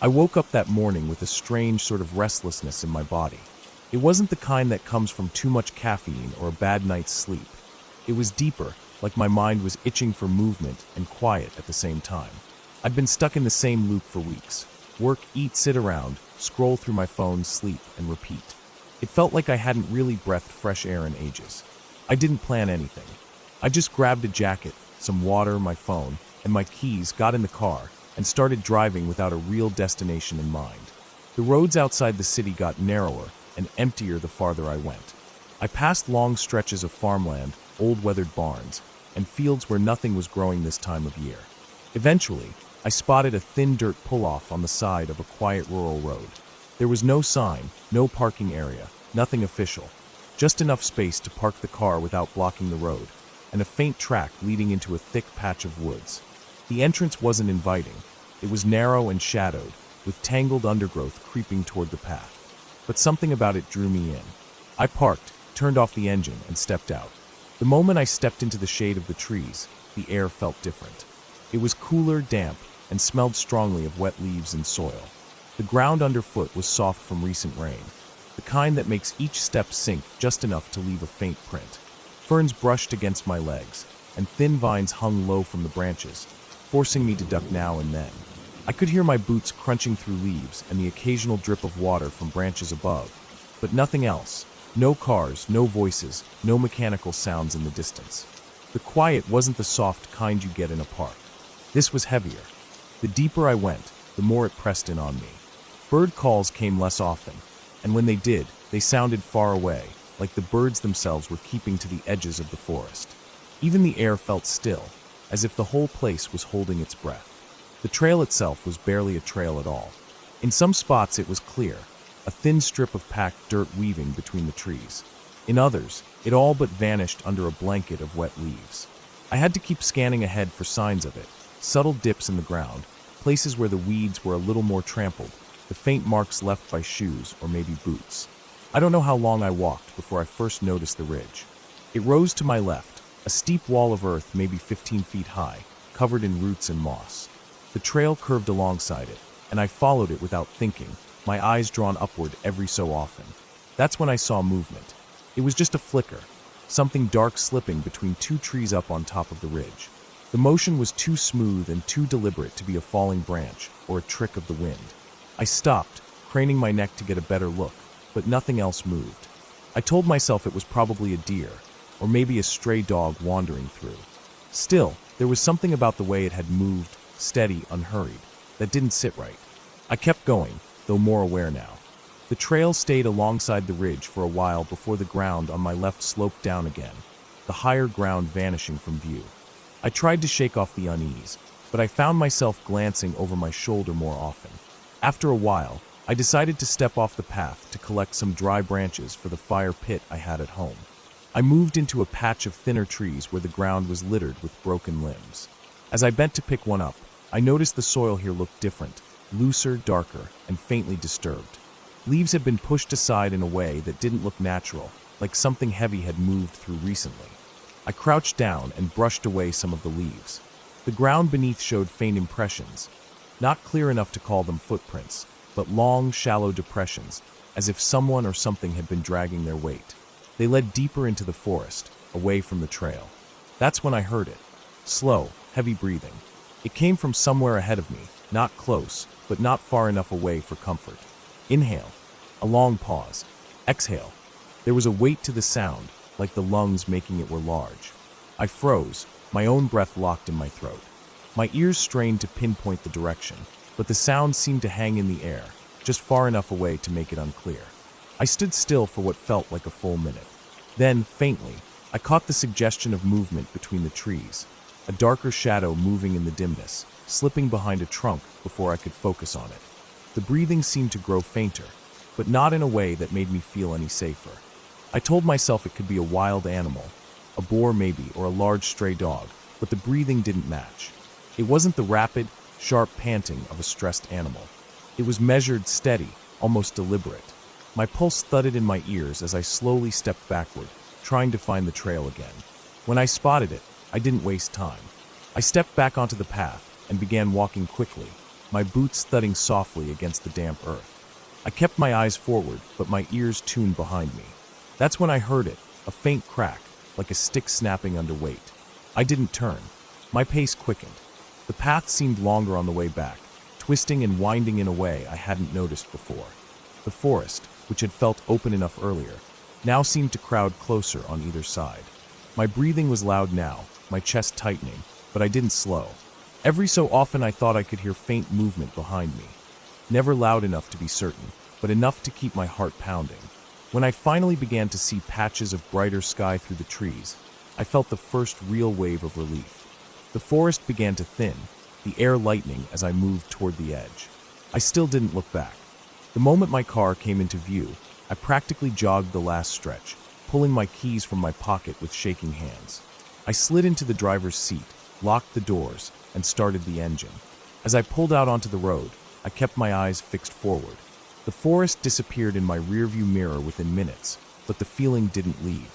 I woke up that morning with a strange sort of restlessness in my body. It wasn't the kind that comes from too much caffeine or a bad night's sleep. It was deeper, like my mind was itching for movement and quiet at the same time. I'd been stuck in the same loop for weeks. Work, eat, sit around, scroll through my phone, sleep, and repeat. It felt like I hadn't really breathed fresh air in ages. I didn't plan anything. I just grabbed a jacket, some water, my phone, and my keys, got in the car, and started driving without a real destination in mind. The roads outside the city got narrower and emptier the farther I went. I passed long stretches of farmland, old weathered barns, and fields where nothing was growing this time of year. Eventually, I spotted a thin dirt pull-off on the side of a quiet rural road. There was no sign, no parking area, nothing official, just enough space to park the car without blocking the road, and a faint track leading into a thick patch of woods. The entrance wasn't inviting. It was narrow and shadowed, with tangled undergrowth creeping toward the path. But something about it drew me in. I parked, turned off the engine, and stepped out. The moment I stepped into the shade of the trees, the air felt different. It was cooler, damp, and smelled strongly of wet leaves and soil. The ground underfoot was soft from recent rain, the kind that makes each step sink just enough to leave a faint print. Ferns brushed against my legs, and thin vines hung low from the branches, forcing me to duck now and then. I could hear my boots crunching through leaves and the occasional drip of water from branches above, but nothing else. No cars, no voices, no mechanical sounds in the distance. The quiet wasn't the soft kind you get in a park. This was heavier. The deeper I went, the more it pressed in on me. Bird calls came less often, and when they did, they sounded far away, like the birds themselves were keeping to the edges of the forest. Even the air felt still, as if the whole place was holding its breath. The trail itself was barely a trail at all. In some spots it was clear, a thin strip of packed dirt weaving between the trees. In others, it all but vanished under a blanket of wet leaves. I had to keep scanning ahead for signs of it, subtle dips in the ground, places where the weeds were a little more trampled, the faint marks left by shoes or maybe boots. I don't know how long I walked before I first noticed the ridge. It rose to my left, a steep wall of earth maybe 15 feet high, covered in roots and moss. The trail curved alongside it, and I followed it without thinking, my eyes drawn upward every so often. That's when I saw movement. It was just a flicker, something dark slipping between two trees up on top of the ridge. The motion was too smooth and too deliberate to be a falling branch or a trick of the wind. I stopped, craning my neck to get a better look, but nothing else moved. I told myself it was probably a deer, or maybe a stray dog wandering through. Still, there was something about the way it had moved, steady, unhurried, that didn't sit right. I kept going, though more aware now. The trail stayed alongside the ridge for a while before the ground on my left sloped down again, the higher ground vanishing from view. I tried to shake off the unease, but I found myself glancing over my shoulder more often. After a while, I decided to step off the path to collect some dry branches for the fire pit I had at home. I moved into a patch of thinner trees where the ground was littered with broken limbs. As I bent to pick one up, I noticed the soil here looked different, looser, darker, and faintly disturbed. Leaves had been pushed aside in a way that didn't look natural, like something heavy had moved through recently. I crouched down and brushed away some of the leaves. The ground beneath showed faint impressions, not clear enough to call them footprints, but long, shallow depressions, as if someone or something had been dragging their weight. They led deeper into the forest, away from the trail. That's when I heard it. Slow, heavy breathing. It came from somewhere ahead of me, not close, but not far enough away for comfort. Inhale. A long pause. Exhale. There was a weight to the sound, like the lungs making it were large. I froze, my own breath locked in my throat. My ears strained to pinpoint the direction, but the sound seemed to hang in the air, just far enough away to make it unclear. I stood still for what felt like a full minute. Then, faintly, I caught the suggestion of movement between the trees, a darker shadow moving in the dimness, slipping behind a trunk before I could focus on it. The breathing seemed to grow fainter, but not in a way that made me feel any safer. I told myself it could be a wild animal, a boar maybe, or a large stray dog, but the breathing didn't match. It wasn't the rapid, sharp panting of a stressed animal. It was measured, steady, almost deliberate. My pulse thudded in my ears as I slowly stepped backward, trying to find the trail again. When I spotted it, I didn't waste time. I stepped back onto the path and began walking quickly, my boots thudding softly against the damp earth. I kept my eyes forward, but my ears tuned behind me. That's when I heard it, a faint crack, like a stick snapping under weight. I didn't turn. My pace quickened. The path seemed longer on the way back, twisting and winding in a way I hadn't noticed before. The forest, which had felt open enough earlier, now seemed to crowd closer on either side. My breathing was loud now, my chest tightening, but I didn't slow. Every so often I thought I could hear faint movement behind me. Never loud enough to be certain, but enough to keep my heart pounding. When I finally began to see patches of brighter sky through the trees, I felt the first real wave of relief. The forest began to thin, the air lightening as I moved toward the edge. I still didn't look back. The moment my car came into view, I practically jogged the last stretch, pulling my keys from my pocket with shaking hands. I slid into the driver's seat, locked the doors, and started the engine. As I pulled out onto the road, I kept my eyes fixed forward. The forest disappeared in my rearview mirror within minutes, but the feeling didn't leave.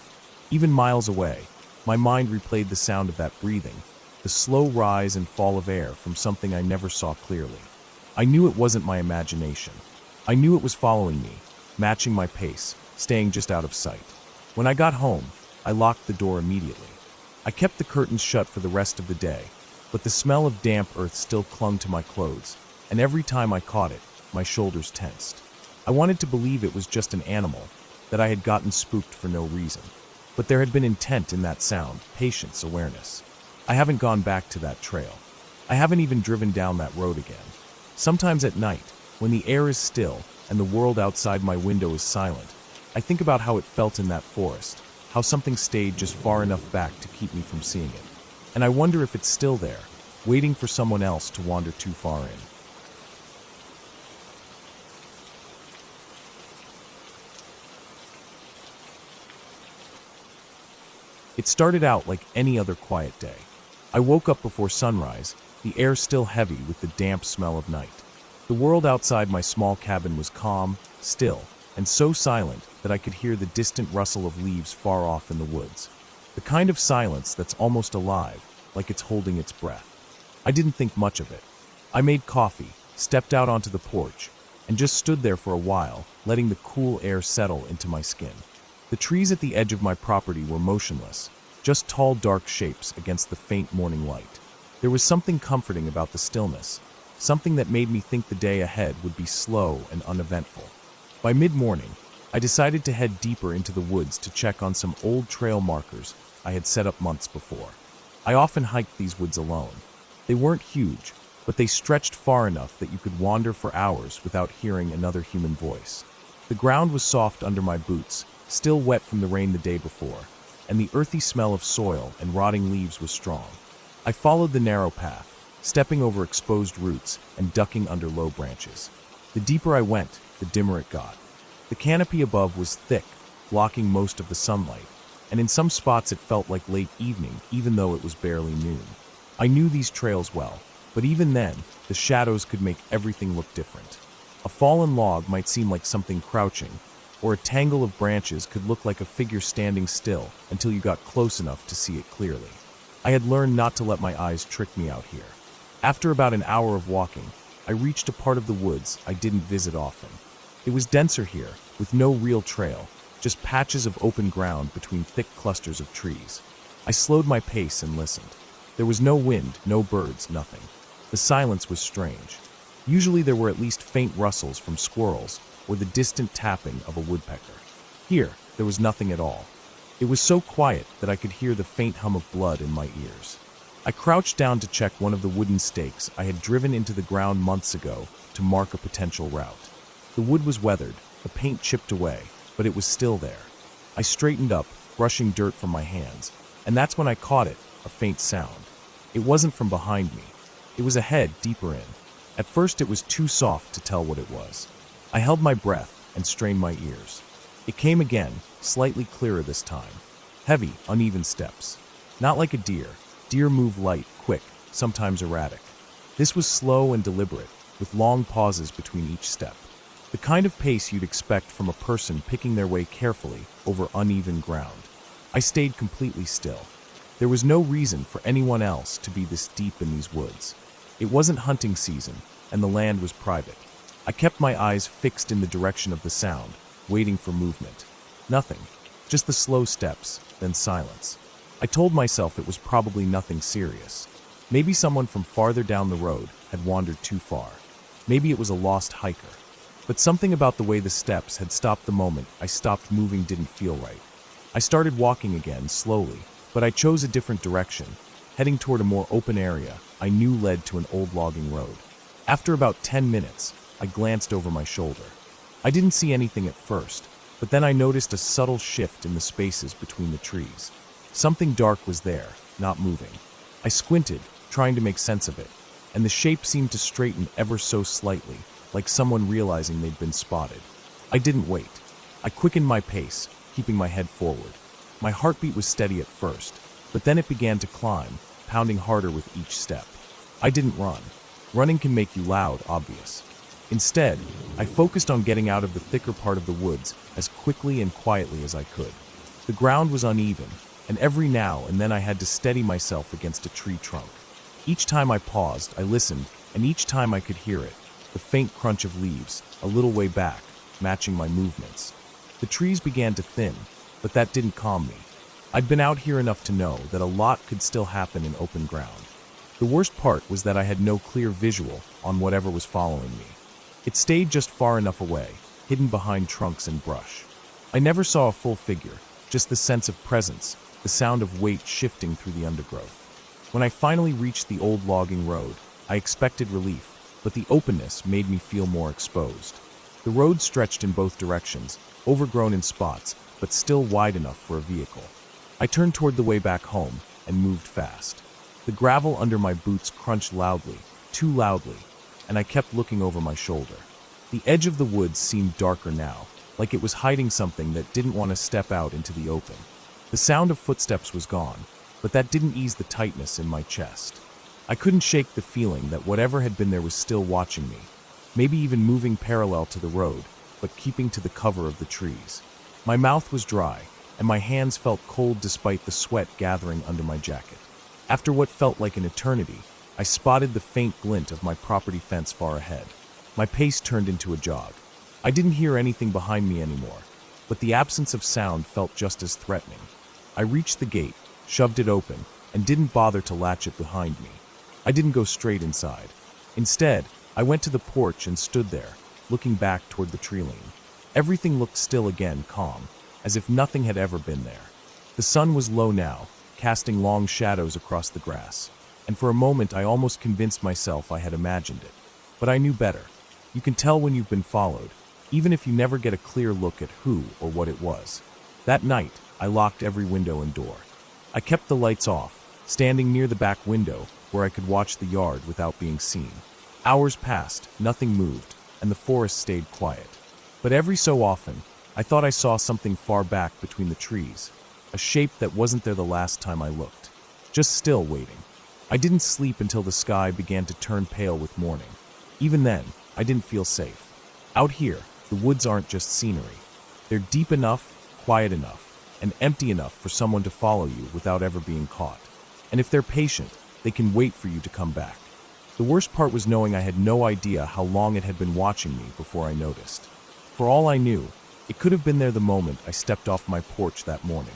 Even miles away, my mind replayed the sound of that breathing, the slow rise and fall of air from something I never saw clearly. I knew it wasn't my imagination. I knew it was following me, matching my pace, staying just out of sight. When I got home, I locked the door immediately. I kept the curtains shut for the rest of the day, but the smell of damp earth still clung to my clothes, and every time I caught it, my shoulders tensed. I wanted to believe it was just an animal, that I had gotten spooked for no reason. But there had been intent in that sound, patience, awareness. I haven't gone back to that trail. I haven't even driven down that road again. Sometimes at night, when the air is still and the world outside my window is silent, I think about how it felt in that forest, how something stayed just far enough back to keep me from seeing it. And I wonder if it's still there, waiting for someone else to wander too far in. It started out like any other quiet day. I woke up before sunrise, the air still heavy with the damp smell of night. The world outside my small cabin was calm, still, and so silent that I could hear the distant rustle of leaves far off in the woods. The kind of silence that's almost alive, like it's holding its breath. I didn't think much of it. I made coffee, stepped out onto the porch, and just stood there for a while, letting the cool air settle into my skin. The trees at the edge of my property were motionless, just tall dark shapes against the faint morning light. There was something comforting about the stillness, something that made me think the day ahead would be slow and uneventful. By mid-morning, I decided to head deeper into the woods to check on some old trail markers I had set up months before. I often hiked these woods alone. They weren't huge, but they stretched far enough that you could wander for hours without hearing another human voice. The ground was soft under my boots, still wet from the rain the day before, and the earthy smell of soil and rotting leaves was strong. I followed the narrow path, stepping over exposed roots and ducking under low branches. The deeper I went, the dimmer it got. The canopy above was thick, blocking most of the sunlight, and in some spots it felt like late evening, even though it was barely noon. I knew these trails well, but even then, the shadows could make everything look different. A fallen log might seem like something crouching, or a tangle of branches could look like a figure standing still until you got close enough to see it clearly. I had learned not to let my eyes trick me out here. After about an hour of walking, I reached a part of the woods I didn't visit often. It was denser here, with no real trail, just patches of open ground between thick clusters of trees. I slowed my pace and listened. There was no wind, no birds, nothing. The silence was strange. Usually there were at least faint rustles from squirrels or the distant tapping of a woodpecker. Here, there was nothing at all. It was so quiet that I could hear the faint hum of blood in my ears. I crouched down to check one of the wooden stakes I had driven into the ground months ago to mark a potential route. The wood was weathered, the paint chipped away, but it was still there. I straightened up, brushing dirt from my hands, and that's when I caught it, a faint sound. It wasn't from behind me. It was ahead, deeper in. At first it was too soft to tell what it was. I held my breath and strained my ears. It came again, slightly clearer this time. Heavy, uneven steps. Not like a deer. Deer move light, quick, sometimes erratic. This was slow and deliberate, with long pauses between each step. The kind of pace you'd expect from a person picking their way carefully over uneven ground. I stayed completely still. There was no reason for anyone else to be this deep in these woods. It wasn't hunting season, and the land was private. I kept my eyes fixed in the direction of the sound, waiting for movement. Nothing. Just the slow steps, then silence. I told myself it was probably nothing serious. Maybe someone from farther down the road had wandered too far. Maybe it was a lost hiker. But something about the way the steps had stopped the moment I stopped moving didn't feel right. I started walking again, slowly, but I chose a different direction, heading toward a more open area I knew led to an old logging road. After about 10 minutes, I glanced over my shoulder. I didn't see anything at first, but then I noticed a subtle shift in the spaces between the trees. Something dark was there, not moving. I squinted, trying to make sense of it, and the shape seemed to straighten ever so slightly, like someone realizing they'd been spotted. I didn't wait. I quickened my pace, keeping my head forward. My heartbeat was steady at first, but then it began to climb, pounding harder with each step. I didn't run. Running can make you loud, obvious. Instead, I focused on getting out of the thicker part of the woods as quickly and quietly as I could. The ground was uneven, and every now and then I had to steady myself against a tree trunk. Each time I paused, I listened, and each time I could hear it, the faint crunch of leaves, a little way back, matching my movements. The trees began to thin, but that didn't calm me. I'd been out here enough to know that a lot could still happen in open ground. The worst part was that I had no clear visual on whatever was following me. It stayed just far enough away, hidden behind trunks and brush. I never saw a full figure, just the sense of presence, the sound of weight shifting through the undergrowth. When I finally reached the old logging road, I expected relief, but the openness made me feel more exposed. The road stretched in both directions, overgrown in spots, but still wide enough for a vehicle. I turned toward the way back home and moved fast. The gravel under my boots crunched loudly, too loudly, and I kept looking over my shoulder. The edge of the woods seemed darker now, like it was hiding something that didn't want to step out into the open. The sound of footsteps was gone, but that didn't ease the tightness in my chest. I couldn't shake the feeling that whatever had been there was still watching me, maybe even moving parallel to the road, but keeping to the cover of the trees. My mouth was dry, and my hands felt cold despite the sweat gathering under my jacket. After what felt like an eternity, I spotted the faint glint of my property fence far ahead. My pace turned into a jog. I didn't hear anything behind me anymore, but the absence of sound felt just as threatening. I reached the gate, shoved it open, and didn't bother to latch it behind me. I didn't go straight inside. Instead, I went to the porch and stood there, looking back toward the tree line. Everything looked still again, calm, as if nothing had ever been there. The sun was low now, casting long shadows across the grass, and for a moment I almost convinced myself I had imagined it. But I knew better. You can tell when you've been followed, even if you never get a clear look at who or what it was. That night, I locked every window and door. I kept the lights off, standing near the back window where I could watch the yard without being seen. Hours passed, nothing moved, and the forest stayed quiet. But every so often, I thought I saw something far back between the trees, a shape that wasn't there the last time I looked, just still waiting. I didn't sleep until the sky began to turn pale with morning. Even then, I didn't feel safe. Out here, the woods aren't just scenery. They're deep enough, quiet enough, and empty enough for someone to follow you without ever being caught. And if they're patient, they can wait for you to come back. The worst part was knowing I had no idea how long it had been watching me before I noticed. For all I knew, it could have been there the moment I stepped off my porch that morning.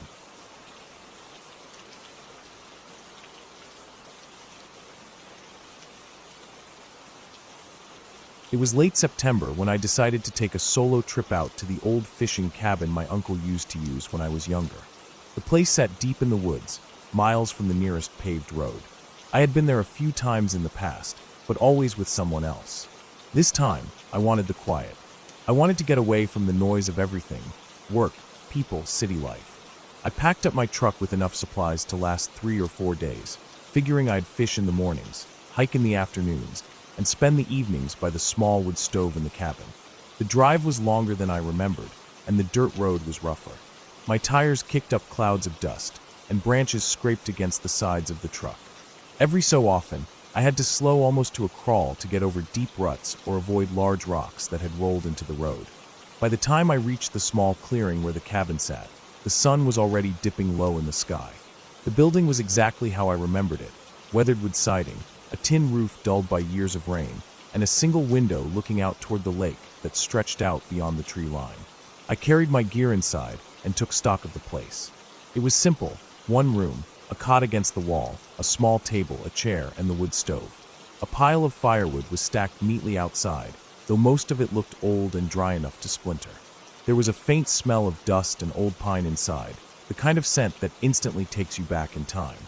It was late September when I decided to take a solo trip out to the old fishing cabin my uncle used to use when I was younger. The place sat deep in the woods, miles from the nearest paved road. I had been there a few times in the past, but always with someone else. This time, I wanted the quiet. I wanted to get away from the noise of everything: work, people, city life. I packed up my truck with enough supplies to last 3 or 4 days, figuring I'd fish in the mornings, hike in the afternoons, and spend the evenings by the small wood stove in the cabin. The drive was longer than I remembered, and the dirt road was rougher. My tires kicked up clouds of dust, and branches scraped against the sides of the truck. Every so often, I had to slow almost to a crawl to get over deep ruts or avoid large rocks that had rolled into the road. By the time I reached the small clearing where the cabin sat, the sun was already dipping low in the sky. The building was exactly how I remembered it: weathered wood siding, a tin roof dulled by years of rain, and a single window looking out toward the lake that stretched out beyond the tree line. I carried my gear inside and took stock of the place. It was simple: one room, a cot against the wall, a small table, a chair, and the wood stove. A pile of firewood was stacked neatly outside, though most of it looked old and dry enough to splinter. There was a faint smell of dust and old pine inside, the kind of scent that instantly takes you back in time.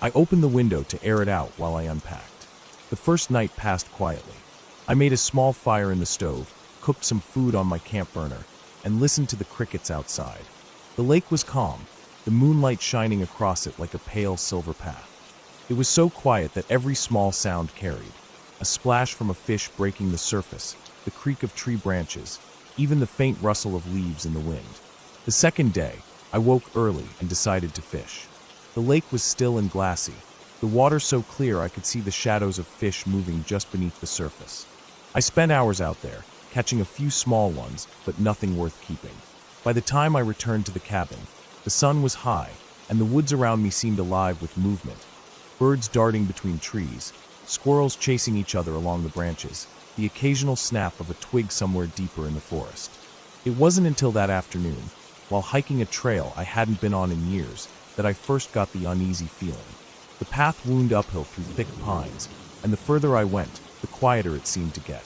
I opened the window to air it out while I unpacked. The first night passed quietly. I made a small fire in the stove, cooked some food on my camp burner, and listened to the crickets outside. The lake was calm, the moonlight shining across it like a pale silver path. It was so quiet that every small sound carried: a splash from a fish breaking the surface, the creak of tree branches, even the faint rustle of leaves in the wind. The second day, I woke early and decided to fish. The lake was still and glassy, the water so clear I could see the shadows of fish moving just beneath the surface. I spent hours out there, catching a few small ones, but nothing worth keeping. By the time I returned to the cabin, the sun was high, and the woods around me seemed alive with movement. Birds darting between trees, squirrels chasing each other along the branches, the occasional snap of a twig somewhere deeper in the forest. It wasn't until that afternoon, while hiking a trail I hadn't been on in years, that I first got the uneasy feeling. The path wound uphill through thick pines, and the further I went, the quieter it seemed to get.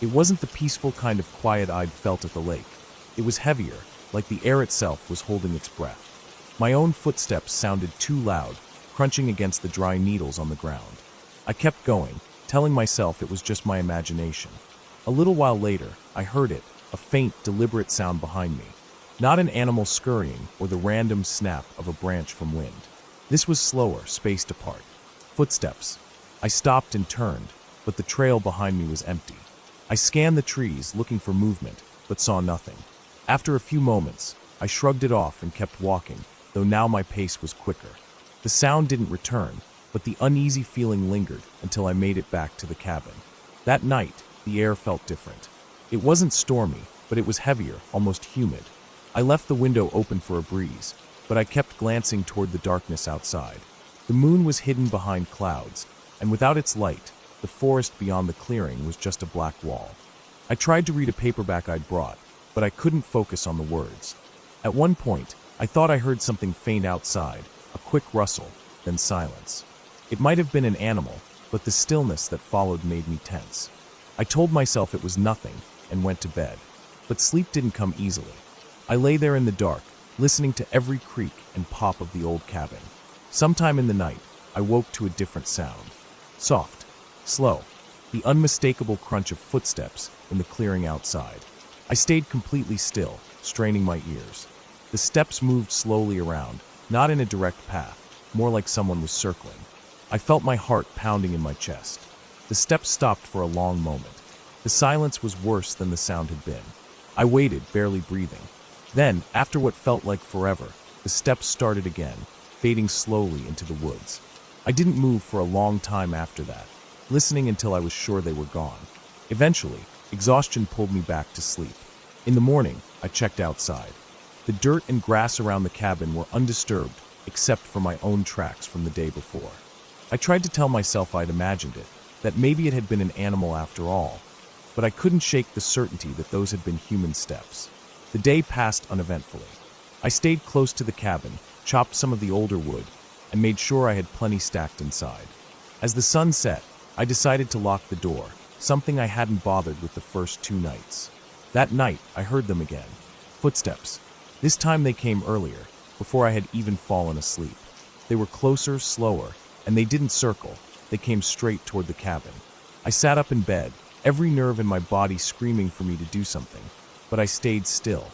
It wasn't the peaceful kind of quiet I'd felt at the lake. It was heavier, like the air itself was holding its breath. My own footsteps sounded too loud, crunching against the dry needles on the ground. I kept going, telling myself it was just my imagination. A little while later, I heard it, a faint, deliberate sound behind me. Not an animal scurrying or the random snap of a branch from wind. This was slower, spaced apart. Footsteps. I stopped and turned, but the trail behind me was empty. I scanned the trees, looking for movement, but saw nothing. After a few moments, I shrugged it off and kept walking, though now my pace was quicker. The sound didn't return, but the uneasy feeling lingered until I made it back to the cabin. That night, the air felt different. It wasn't stormy, but it was heavier, almost humid. I left the window open for a breeze, but I kept glancing toward the darkness outside. The moon was hidden behind clouds, and without its light, the forest beyond the clearing was just a black wall. I tried to read a paperback I'd brought, but I couldn't focus on the words. At one point, I thought I heard something faint outside, a quick rustle, then silence. It might have been an animal, but the stillness that followed made me tense. I told myself it was nothing and went to bed. But sleep didn't come easily. I lay there in the dark, listening to every creak and pop of the old cabin. Sometime in the night, I woke to a different sound. Soft, slow, the unmistakable crunch of footsteps in the clearing outside. I stayed completely still, straining my ears. The steps moved slowly around, not in a direct path, more like someone was circling. I felt my heart pounding in my chest. The steps stopped for a long moment. The silence was worse than the sound had been. I waited, barely breathing. Then, after what felt like forever, the steps started again, fading slowly into the woods. I didn't move for a long time after that, listening until I was sure they were gone. Eventually, exhaustion pulled me back to sleep. In the morning, I checked outside. The dirt and grass around the cabin were undisturbed, except for my own tracks from the day before. I tried to tell myself I'd imagined it, that maybe it had been an animal after all, but I couldn't shake the certainty that those had been human steps. The day passed uneventfully. I stayed close to the cabin, chopped some of the older wood, and made sure I had plenty stacked inside. As the sun set, I decided to lock the door, something I hadn't bothered with the first 2 nights. That night, I heard them again. Footsteps. This time they came earlier, before I had even fallen asleep. They were closer, slower, and they didn't circle. They came straight toward the cabin. I sat up in bed, every nerve in my body screaming for me to do something, but I stayed still.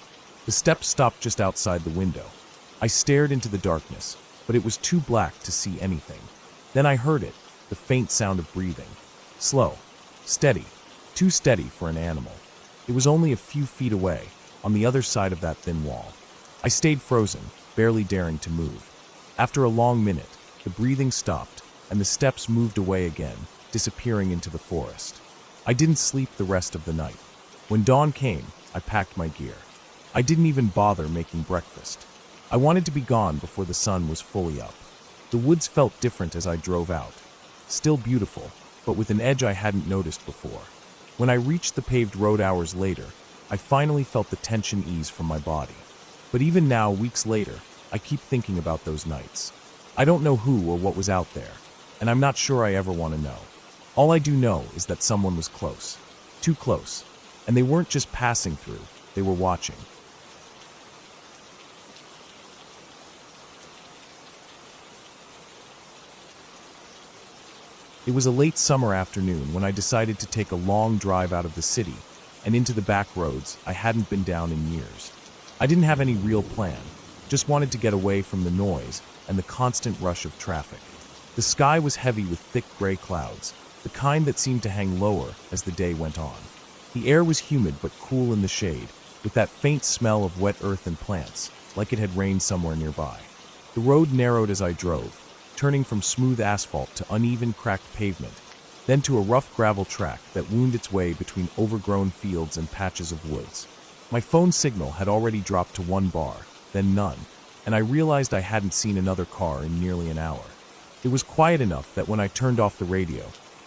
The steps stopped just outside the window. I stared into the darkness, but it was too black to see anything. Then I heard it, the faint sound of breathing. Slow, steady, too steady for an animal. It was only a few feet away, on the other side of that thin wall. I stayed frozen, barely daring to move. After a long minute, the breathing stopped, and the steps moved away again, disappearing into the forest. I didn't sleep the rest of the night. When dawn came, I packed my gear. I didn't even bother making breakfast. I wanted to be gone before the sun was fully up. The woods felt different as I drove out. Still beautiful, but with an edge I hadn't noticed before. When I reached the paved road hours later, I finally felt the tension ease from my body. But even now, weeks later, I keep thinking about those nights. I don't know who or what was out there, and I'm not sure I ever want to know. All I do know is that someone was close. Too close. And they weren't just passing through, they were watching. It was a late summer afternoon when I decided to take a long drive out of the city and into the back roads I hadn't been down in years. I didn't have any real plan, just wanted to get away from the noise and the constant rush of traffic. The sky was heavy with thick gray clouds, the kind that seemed to hang lower as the day went on. The air was humid but cool in the shade, with that faint smell of wet earth and plants, like it had rained somewhere nearby. The road narrowed as I drove, turning from smooth asphalt to uneven, cracked pavement, then to a rough gravel track that wound its way between overgrown fields and patches of woods. My phone signal had already dropped to 1 bar, then none, and I realized I hadn't seen another car in nearly an hour. It was quiet enough that when I turned off the radio,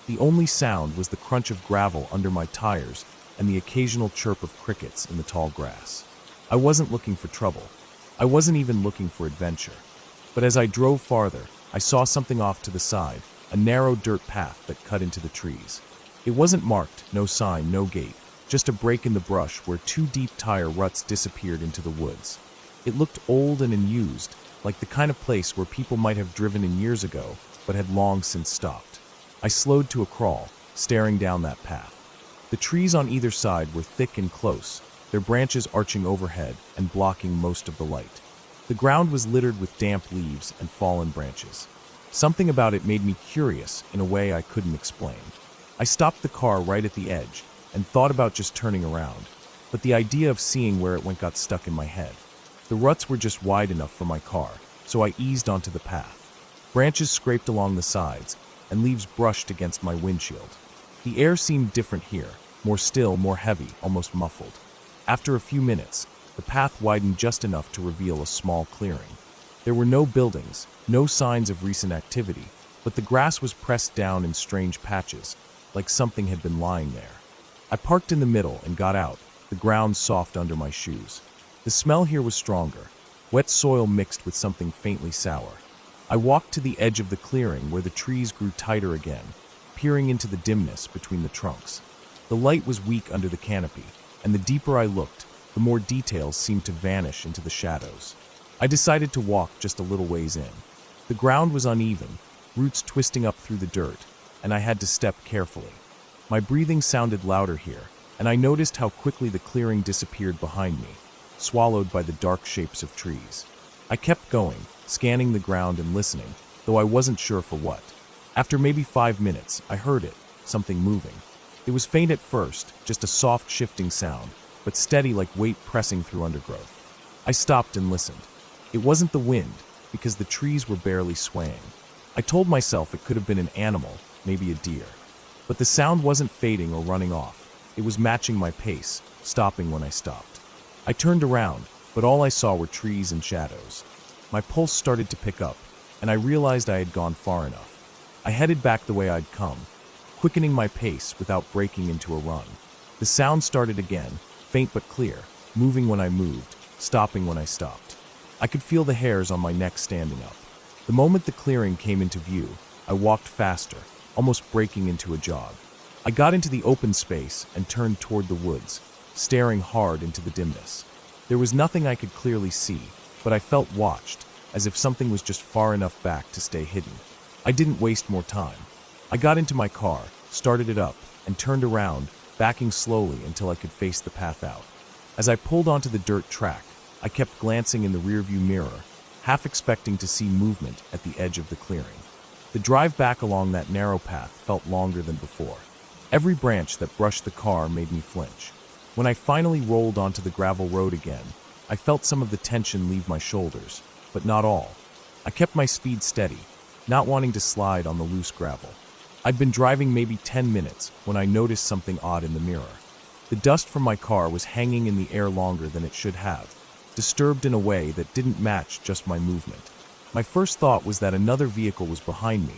the only sound was the crunch of gravel under my tires and the occasional chirp of crickets in the tall grass. I wasn't looking for trouble. I wasn't even looking for adventure. But as I drove farther, I saw something off to the side, a narrow dirt path that cut into the trees. It wasn't marked, no sign, no gate, just a break in the brush where 2 deep tire ruts disappeared into the woods. It looked old and unused, like the kind of place where people might have driven in years ago, but had long since stopped. I slowed to a crawl, staring down that path. The trees on either side were thick and close, their branches arching overhead and blocking most of the light. The ground was littered with damp leaves and fallen branches. Something about it made me curious in a way I couldn't explain. I stopped the car right at the edge and thought about just turning around, but the idea of seeing where it went got stuck in my head. The ruts were just wide enough for my car, so I eased onto the path. Branches scraped along the sides, and leaves brushed against my windshield. The air seemed different here, more still, more heavy, almost muffled. After a few minutes, the path widened just enough to reveal a small clearing. There were no buildings, no signs of recent activity, but the grass was pressed down in strange patches, like something had been lying there. I parked in the middle and got out, the ground soft under my shoes. The smell here was stronger, wet soil mixed with something faintly sour. I walked to the edge of the clearing where the trees grew tighter again, peering into the dimness between the trunks. The light was weak under the canopy, and the deeper I looked, the more details seemed to vanish into the shadows. I decided to walk just a little ways in. The ground was uneven, roots twisting up through the dirt, and I had to step carefully. My breathing sounded louder here, and I noticed how quickly the clearing disappeared behind me, swallowed by the dark shapes of trees. I kept going, scanning the ground and listening, though I wasn't sure for what. After maybe 5 minutes, I heard it, something moving. It was faint at first, just a soft shifting sound, but steady like weight pressing through undergrowth. I stopped and listened. It wasn't the wind, because the trees were barely swaying. I told myself it could have been an animal, maybe a deer. But the sound wasn't fading or running off. It was matching my pace, stopping when I stopped. I turned around, but all I saw were trees and shadows. My pulse started to pick up, and I realized I had gone far enough. I headed back the way I'd come, quickening my pace without breaking into a run. The sound started again, faint but clear, moving when I moved, stopping when I stopped. I could feel the hairs on my neck standing up. The moment the clearing came into view, I walked faster, almost breaking into a jog. I got into the open space and turned toward the woods, staring hard into the dimness. There was nothing I could clearly see, but I felt watched, as if something was just far enough back to stay hidden. I didn't waste more time. I got into my car, started it up, and turned around, backing slowly until I could face the path out. As I pulled onto the dirt track, I kept glancing in the rearview mirror, half expecting to see movement at the edge of the clearing. The drive back along that narrow path felt longer than before. Every branch that brushed the car made me flinch. When I finally rolled onto the gravel road again, I felt some of the tension leave my shoulders, but not all. I kept my speed steady, not wanting to slide on the loose gravel. I'd been driving maybe 10 minutes when I noticed something odd in the mirror. The dust from my car was hanging in the air longer than it should have, disturbed in a way that didn't match just my movement. My first thought was that another vehicle was behind me,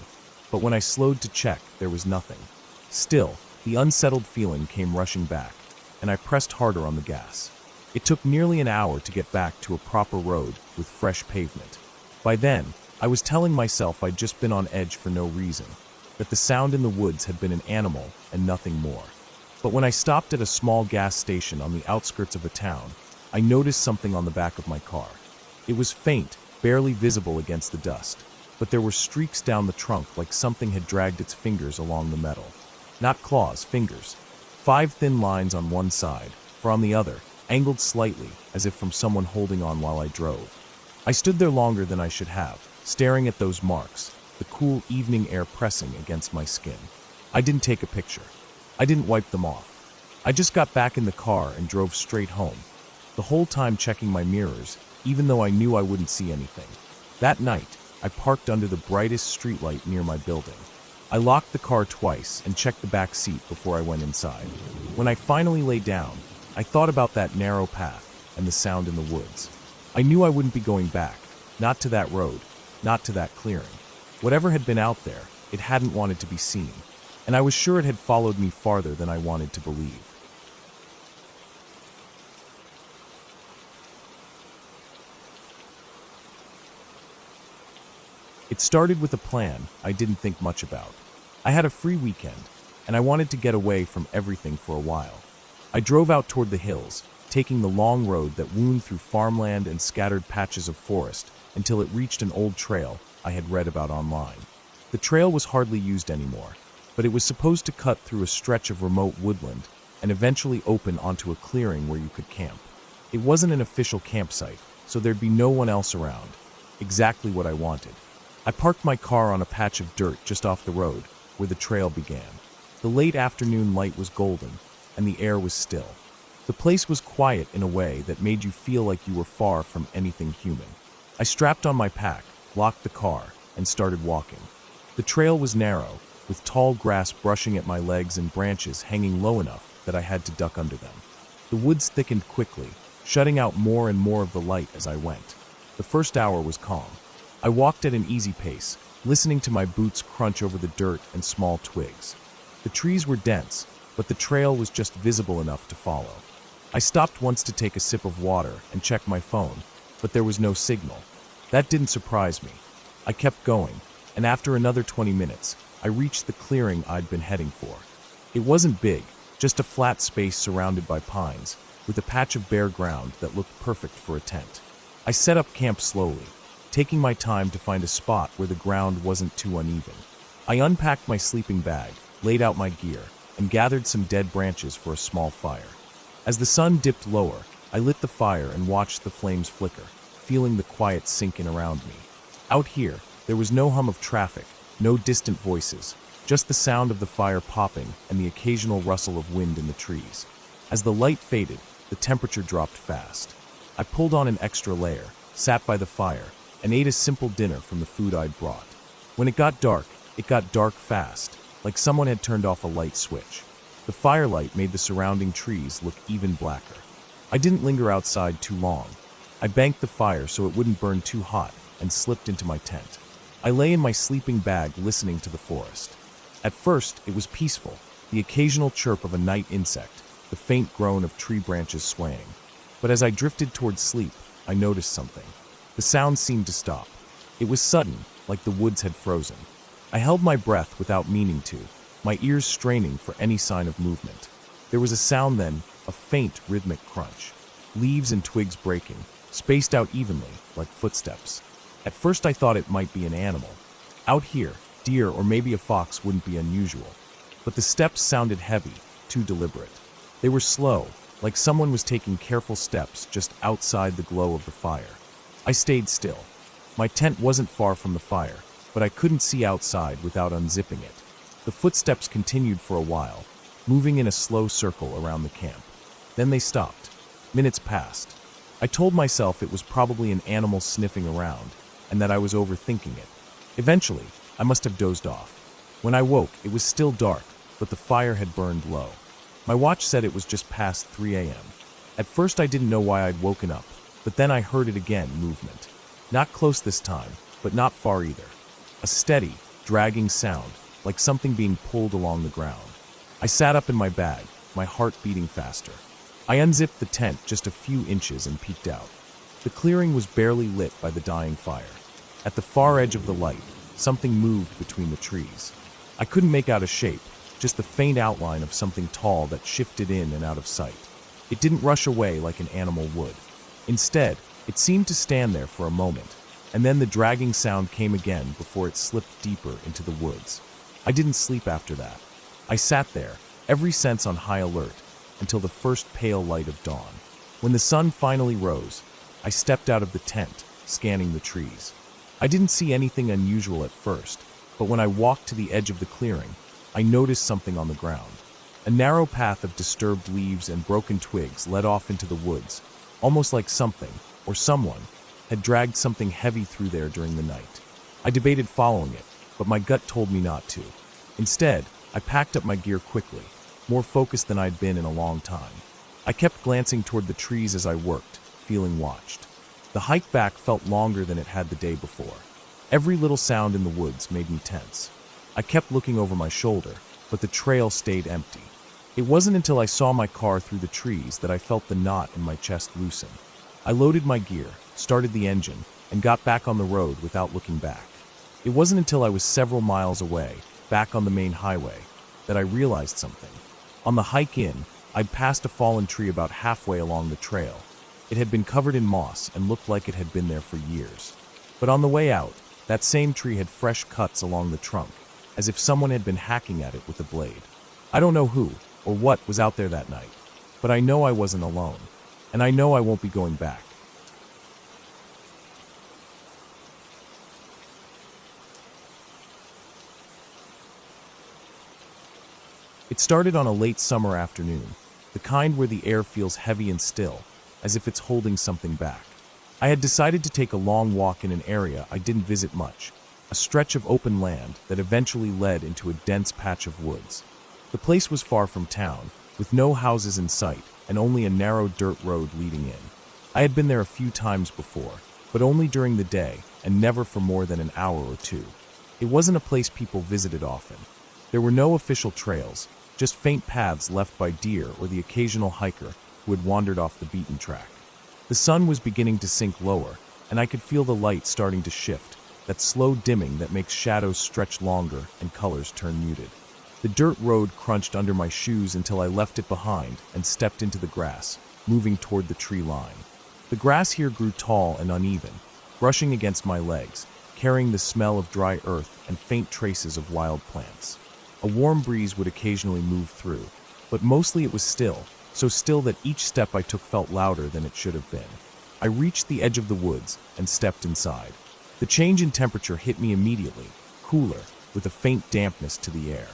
but when I slowed to check, there was nothing. Still, the unsettled feeling came rushing back, and I pressed harder on the gas. It took nearly an hour to get back to a proper road with fresh pavement. By then, I was telling myself I'd just been on edge for no reason, that the sound in the woods had been an animal and nothing more. But when I stopped at a small gas station on the outskirts of a town, I noticed something on the back of my car. It was faint, barely visible against the dust, but there were streaks down the trunk like something had dragged its fingers along the metal. Not claws, fingers. 5 thin lines on one side, for on the other, angled slightly, as if from someone holding on while I drove. I stood there longer than I should have, staring at those marks, the cool evening air pressing against my skin. I didn't take a picture. I didn't wipe them off. I just got back in the car and drove straight home, the whole time checking my mirrors, even though I knew I wouldn't see anything. That night, I parked under the brightest streetlight near my building. I locked the car twice and checked the back seat before I went inside. When I finally lay down, I thought about that narrow path and the sound in the woods. I knew I wouldn't be going back, not to that road, not to that clearing. Whatever had been out there, it hadn't wanted to be seen, and I was sure it had followed me farther than I wanted to believe. It started with a plan I didn't think much about. I had a free weekend, and I wanted to get away from everything for a while. I drove out toward the hills, taking the long road that wound through farmland and scattered patches of forest until it reached an old trail I had read about online. The trail was hardly used anymore, but it was supposed to cut through a stretch of remote woodland and eventually open onto a clearing where you could camp. It wasn't an official campsite, so there'd be no one else around. Exactly what I wanted. I parked my car on a patch of dirt just off the road, where the trail began. The late afternoon light was golden, and the air was still. The place was quiet in a way that made you feel like you were far from anything human. I strapped on my pack, locked the car, and started walking. The trail was narrow, with tall grass brushing at my legs and branches hanging low enough that I had to duck under them. The woods thickened quickly, shutting out more and more of the light as I went. The first hour was calm. I walked at an easy pace, listening to my boots crunch over the dirt and small twigs. The trees were dense, but the trail was just visible enough to follow. I stopped once to take a sip of water and check my phone, but there was no signal. That didn't surprise me. I kept going, and after another 20 minutes, I reached the clearing I'd been heading for. It wasn't big, just a flat space surrounded by pines, with a patch of bare ground that looked perfect for a tent. I set up camp slowly, taking my time to find a spot where the ground wasn't too uneven. I unpacked my sleeping bag, laid out my gear, and gathered some dead branches for a small fire. As the sun dipped lower, I lit the fire and watched the flames flicker, feeling the quiet sink in around me. Out here, there was no hum of traffic, no distant voices, just the sound of the fire popping and the occasional rustle of wind in the trees. As the light faded, the temperature dropped fast. I pulled on an extra layer, sat by the fire, and ate a simple dinner from the food I'd brought. When it got dark fast, like someone had turned off a light switch. The firelight made the surrounding trees look even blacker. I didn't linger outside too long. I banked the fire so it wouldn't burn too hot and slipped into my tent. I lay in my sleeping bag listening to the forest. At first, it was peaceful, the occasional chirp of a night insect, the faint groan of tree branches swaying. But as I drifted towards sleep, I noticed something. The sound seemed to stop. It was sudden, like the woods had frozen. I held my breath without meaning to, my ears straining for any sign of movement. There was a sound then, a faint rhythmic crunch. Leaves and twigs breaking, spaced out evenly, like footsteps. At first I thought it might be an animal. Out here, deer or maybe a fox wouldn't be unusual. But the steps sounded heavy, too deliberate. They were slow, like someone was taking careful steps just outside the glow of the fire. I stayed still. My tent wasn't far from the fire, but I couldn't see outside without unzipping it. The footsteps continued for a while, moving in a slow circle around the camp. Then they stopped. Minutes passed. I told myself it was probably an animal sniffing around, and that I was overthinking it. Eventually, I must have dozed off. When I woke, it was still dark, but the fire had burned low. My watch said it was just past 3 a.m. At first I didn't know why I'd woken up, but then I heard it again, movement. Not close this time, but not far either. A steady, dragging sound, like something being pulled along the ground. I sat up in my bag, my heart beating faster. I unzipped the tent just a few inches and peeked out. The clearing was barely lit by the dying fire. At the far edge of the light, something moved between the trees. I couldn't make out a shape, just the faint outline of something tall that shifted in and out of sight. It didn't rush away like an animal would. Instead, it seemed to stand there for a moment, and then the dragging sound came again before it slipped deeper into the woods. I didn't sleep after that. I sat there, every sense on high alert, until the first pale light of dawn. When the sun finally rose, I stepped out of the tent, scanning the trees. I didn't see anything unusual at first, but when I walked to the edge of the clearing, I noticed something on the ground. A narrow path of disturbed leaves and broken twigs led off into the woods, almost like something, or someone, had dragged something heavy through there during the night. I debated following it, but my gut told me not to. Instead, I packed up my gear quickly, more focused than I'd been in a long time. I kept glancing toward the trees as I worked, feeling watched. The hike back felt longer than it had the day before. Every little sound in the woods made me tense. I kept looking over my shoulder, but the trail stayed empty. It wasn't until I saw my car through the trees that I felt the knot in my chest loosen. I loaded my gear, started the engine, and got back on the road without looking back. It wasn't until I was several miles away, back on the main highway, that I realized something. On the hike in, I'd passed a fallen tree about halfway along the trail. It had been covered in moss and looked like it had been there for years. But on the way out, that same tree had fresh cuts along the trunk, as if someone had been hacking at it with a blade. I don't know who or what was out there that night, but I know I wasn't alone, and I know I won't be going back. It started on a late summer afternoon, the kind where the air feels heavy and still, as if it's holding something back. I had decided to take a long walk in an area I didn't visit much, a stretch of open land that eventually led into a dense patch of woods. The place was far from town, with no houses in sight and only a narrow dirt road leading in. I had been there a few times before, but only during the day and never for more than an hour or two. It wasn't a place people visited often. There were no official trails, just faint paths left by deer or the occasional hiker who had wandered off the beaten track. The sun was beginning to sink lower, and I could feel the light starting to shift, that slow dimming that makes shadows stretch longer and colors turn muted. The dirt road crunched under my shoes until I left it behind and stepped into the grass, moving toward the tree line. The grass here grew tall and uneven, brushing against my legs, carrying the smell of dry earth and faint traces of wild plants. A warm breeze would occasionally move through, but mostly it was still, so still that each step I took felt louder than it should have been. I reached the edge of the woods and stepped inside. The change in temperature hit me immediately, cooler, with a faint dampness to the air.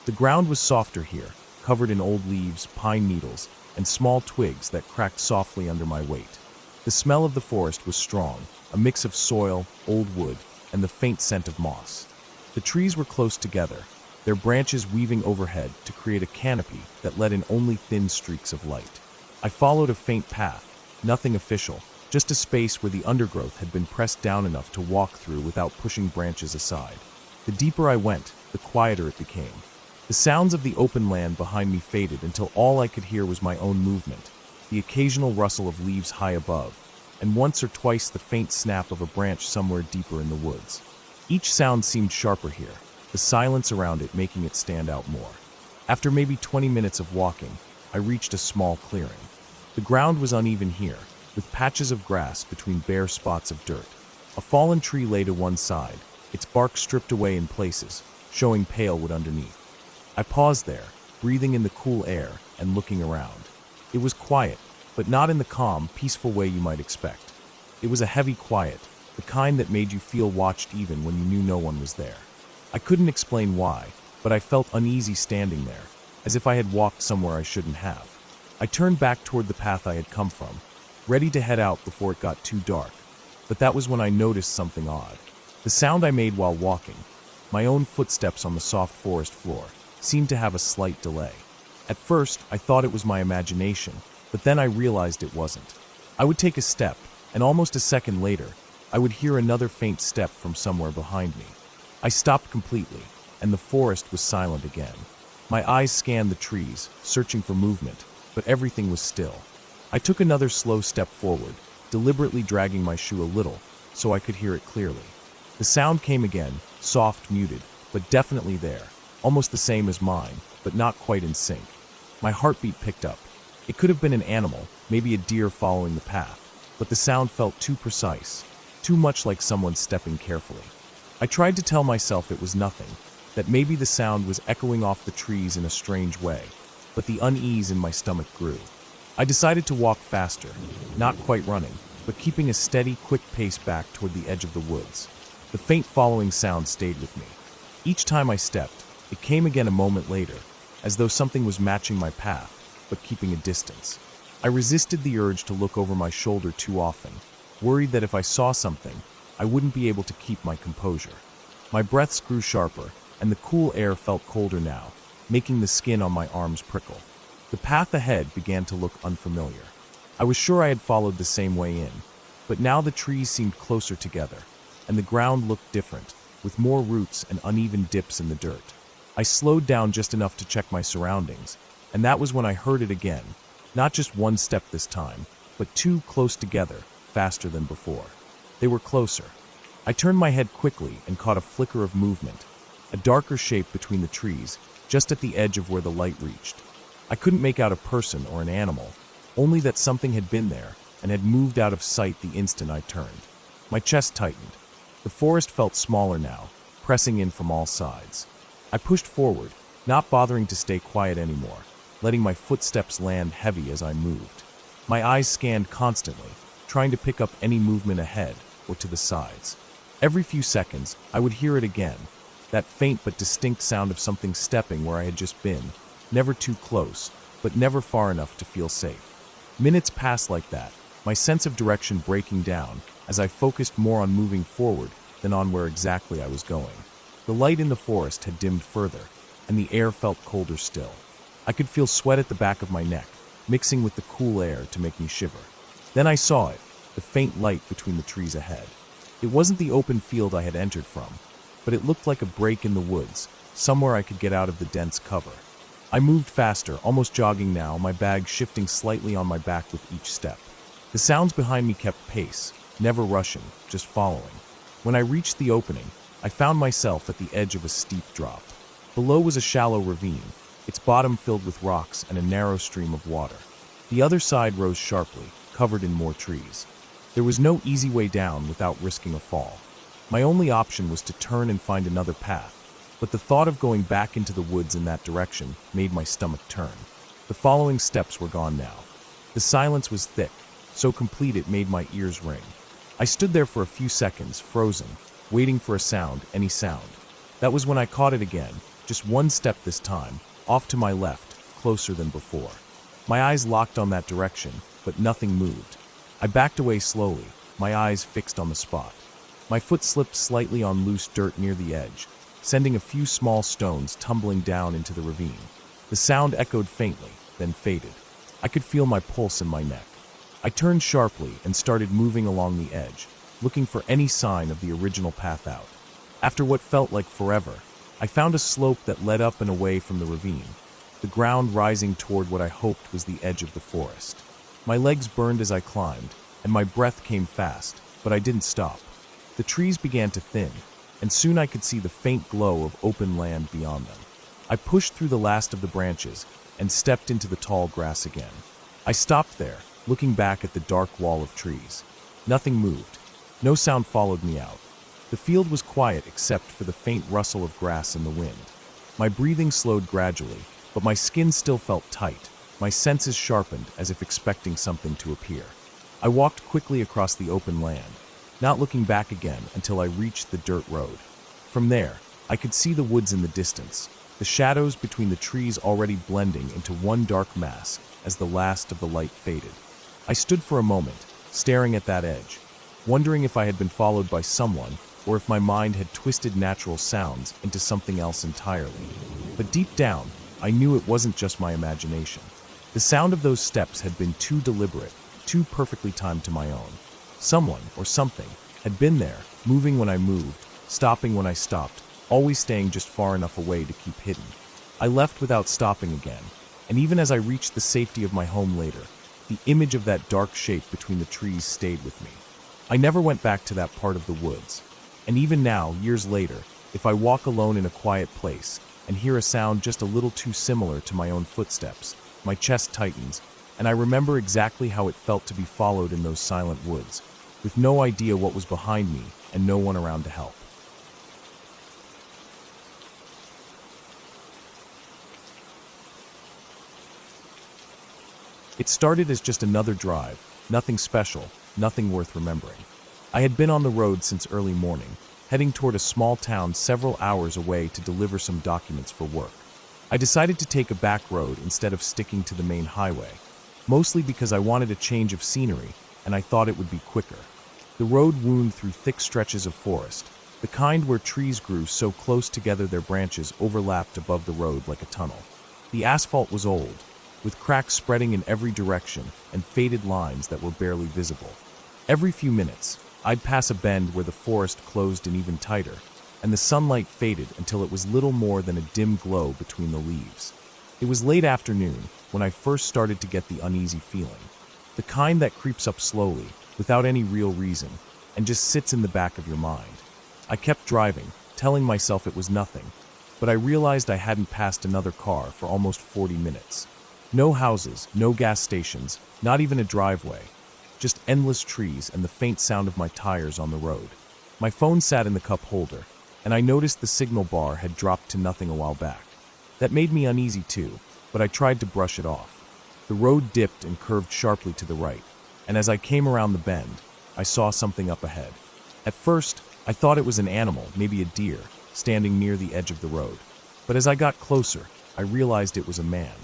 The ground was softer here, covered in old leaves, pine needles, and small twigs that cracked softly under my weight. The smell of the forest was strong, a mix of soil, old wood, and the faint scent of moss. The trees were close together, their branches weaving overhead to create a canopy that let in only thin streaks of light. I followed a faint path, nothing official, just a space where the undergrowth had been pressed down enough to walk through without pushing branches aside. The deeper I went, the quieter it became. The sounds of the open land behind me faded until all I could hear was my own movement, the occasional rustle of leaves high above, and once or twice the faint snap of a branch somewhere deeper in the woods. Each sound seemed sharper here, the silence around it making it stand out more. After maybe 20 minutes of walking, I reached a small clearing. The ground was uneven here, with patches of grass between bare spots of dirt. A fallen tree lay to one side, its bark stripped away in places, showing pale wood underneath. I paused there, breathing in the cool air and looking around. It was quiet, but not in the calm, peaceful way you might expect. It was a heavy quiet, the kind that made you feel watched even when you knew no one was there. I couldn't explain why, but I felt uneasy standing there, as if I had walked somewhere I shouldn't have. I turned back toward the path I had come from, ready to head out before it got too dark, but that was when I noticed something odd. The sound I made while walking, my own footsteps on the soft forest floor, seemed to have a slight delay. At first, I thought it was my imagination, but then I realized it wasn't. I would take a step, and almost a second later, I would hear another faint step from somewhere behind me. I stopped completely, and the forest was silent again. My eyes scanned the trees, searching for movement, but everything was still. I took another slow step forward, deliberately dragging my shoe a little, so I could hear it clearly. The sound came again, soft, muted, but definitely there, almost the same as mine, but not quite in sync. My heartbeat picked up. It could have been an animal, maybe a deer following the path, but the sound felt too precise, too much like someone stepping carefully. I tried to tell myself it was nothing, that maybe the sound was echoing off the trees in a strange way, but the unease in my stomach grew. I decided to walk faster, not quite running, but keeping a steady, quick pace back toward the edge of the woods. The faint following sound stayed with me. Each time I stepped, it came again a moment later, as though something was matching my path, but keeping a distance. I resisted the urge to look over my shoulder too often, worried that if I saw something, I wouldn't be able to keep my composure. My breaths grew sharper, and the cool air felt colder now, making the skin on my arms prickle. The path ahead began to look unfamiliar. I was sure I had followed the same way in, but now the trees seemed closer together, and the ground looked different, with more roots and uneven dips in the dirt. I slowed down just enough to check my surroundings, and that was when I heard it again, not just one step this time, but two close together, faster than before. They were closer. I turned my head quickly and caught a flicker of movement, a darker shape between the trees, just at the edge of where the light reached. I couldn't make out a person or an animal, only that something had been there and had moved out of sight the instant I turned. My chest tightened. The forest felt smaller now, pressing in from all sides. I pushed forward, not bothering to stay quiet anymore, letting my footsteps land heavy as I moved. My eyes scanned constantly, trying to pick up any movement ahead or to the sides. Every few seconds, I would hear it again, that faint but distinct sound of something stepping where I had just been, never too close, but never far enough to feel safe. Minutes passed like that, my sense of direction breaking down as I focused more on moving forward than on where exactly I was going. The light in the forest had dimmed further, and the air felt colder still. I could feel sweat at the back of my neck, mixing with the cool air to make me shiver. Then I saw it, the faint light between the trees ahead. It wasn't the open field I had entered from, but it looked like a break in the woods, somewhere I could get out of the dense cover. I moved faster, almost jogging now, my bag shifting slightly on my back with each step. The sounds behind me kept pace, never rushing, just following. When I reached the opening, I found myself at the edge of a steep drop. Below was a shallow ravine, its bottom filled with rocks and a narrow stream of water. The other side rose sharply, covered in more trees. There was no easy way down without risking a fall. My only option was to turn and find another path, but the thought of going back into the woods in that direction made my stomach turn. The following steps were gone now. The silence was thick, so complete it made my ears ring. I stood there for a few seconds, frozen, waiting for a sound, any sound. That was when I caught it again, just one step this time, off to my left, closer than before. My eyes locked on that direction, but nothing moved. I backed away slowly, my eyes fixed on the spot. My foot slipped slightly on loose dirt near the edge, sending a few small stones tumbling down into the ravine. The sound echoed faintly, then faded. I could feel my pulse in my neck. I turned sharply and started moving along the edge, looking for any sign of the original path out. After what felt like forever, I found a slope that led up and away from the ravine, the ground rising toward what I hoped was the edge of the forest. My legs burned as I climbed, and my breath came fast, but I didn't stop. The trees began to thin, and soon I could see the faint glow of open land beyond them. I pushed through the last of the branches and stepped into the tall grass again. I stopped there, looking back at the dark wall of trees. Nothing moved. No sound followed me out. The field was quiet except for the faint rustle of grass in the wind. My breathing slowed gradually, but my skin still felt tight, my senses sharpened as if expecting something to appear. I walked quickly across the open land, not looking back again until I reached the dirt road. From there, I could see the woods in the distance, the shadows between the trees already blending into one dark mass as the last of the light faded. I stood for a moment, staring at that edge, wondering if I had been followed by someone or if my mind had twisted natural sounds into something else entirely. But deep down, I knew it wasn't just my imagination. The sound of those steps had been too deliberate, too perfectly timed to my own. Someone, or something, had been there, moving when I moved, stopping when I stopped, always staying just far enough away to keep hidden. I left without stopping again, and even as I reached the safety of my home later, the image of that dark shape between the trees stayed with me. I never went back to that part of the woods, and even now, years later, if I walk alone in a quiet place and hear a sound just a little too similar to my own footsteps, my chest tightens, and I remember exactly how it felt to be followed in those silent woods, with no idea what was behind me and no one around to help. It started as just another drive, nothing special, nothing worth remembering. I had been on the road since early morning, heading toward a small town several hours away to deliver some documents for work. I decided to take a back road instead of sticking to the main highway, mostly because I wanted a change of scenery and I thought it would be quicker. The road wound through thick stretches of forest, the kind where trees grew so close together their branches overlapped above the road like a tunnel. The asphalt was old, with cracks spreading in every direction and faded lines that were barely visible. Every few minutes, I'd pass a bend where the forest closed in even tighter, and the sunlight faded until it was little more than a dim glow between the leaves. It was late afternoon when I first started to get the uneasy feeling, the kind that creeps up slowly, without any real reason, and just sits in the back of your mind. I kept driving, telling myself it was nothing, but I realized I hadn't passed another car for almost 40 minutes. No houses, no gas stations, not even a driveway. Just endless trees and the faint sound of my tires on the road. My phone sat in the cup holder, and I noticed the signal bar had dropped to nothing a while back. That made me uneasy too, but I tried to brush it off. The road dipped and curved sharply to the right, and as I came around the bend, I saw something up ahead. At first, I thought it was an animal, maybe a deer, standing near the edge of the road. But as I got closer, I realized it was a man.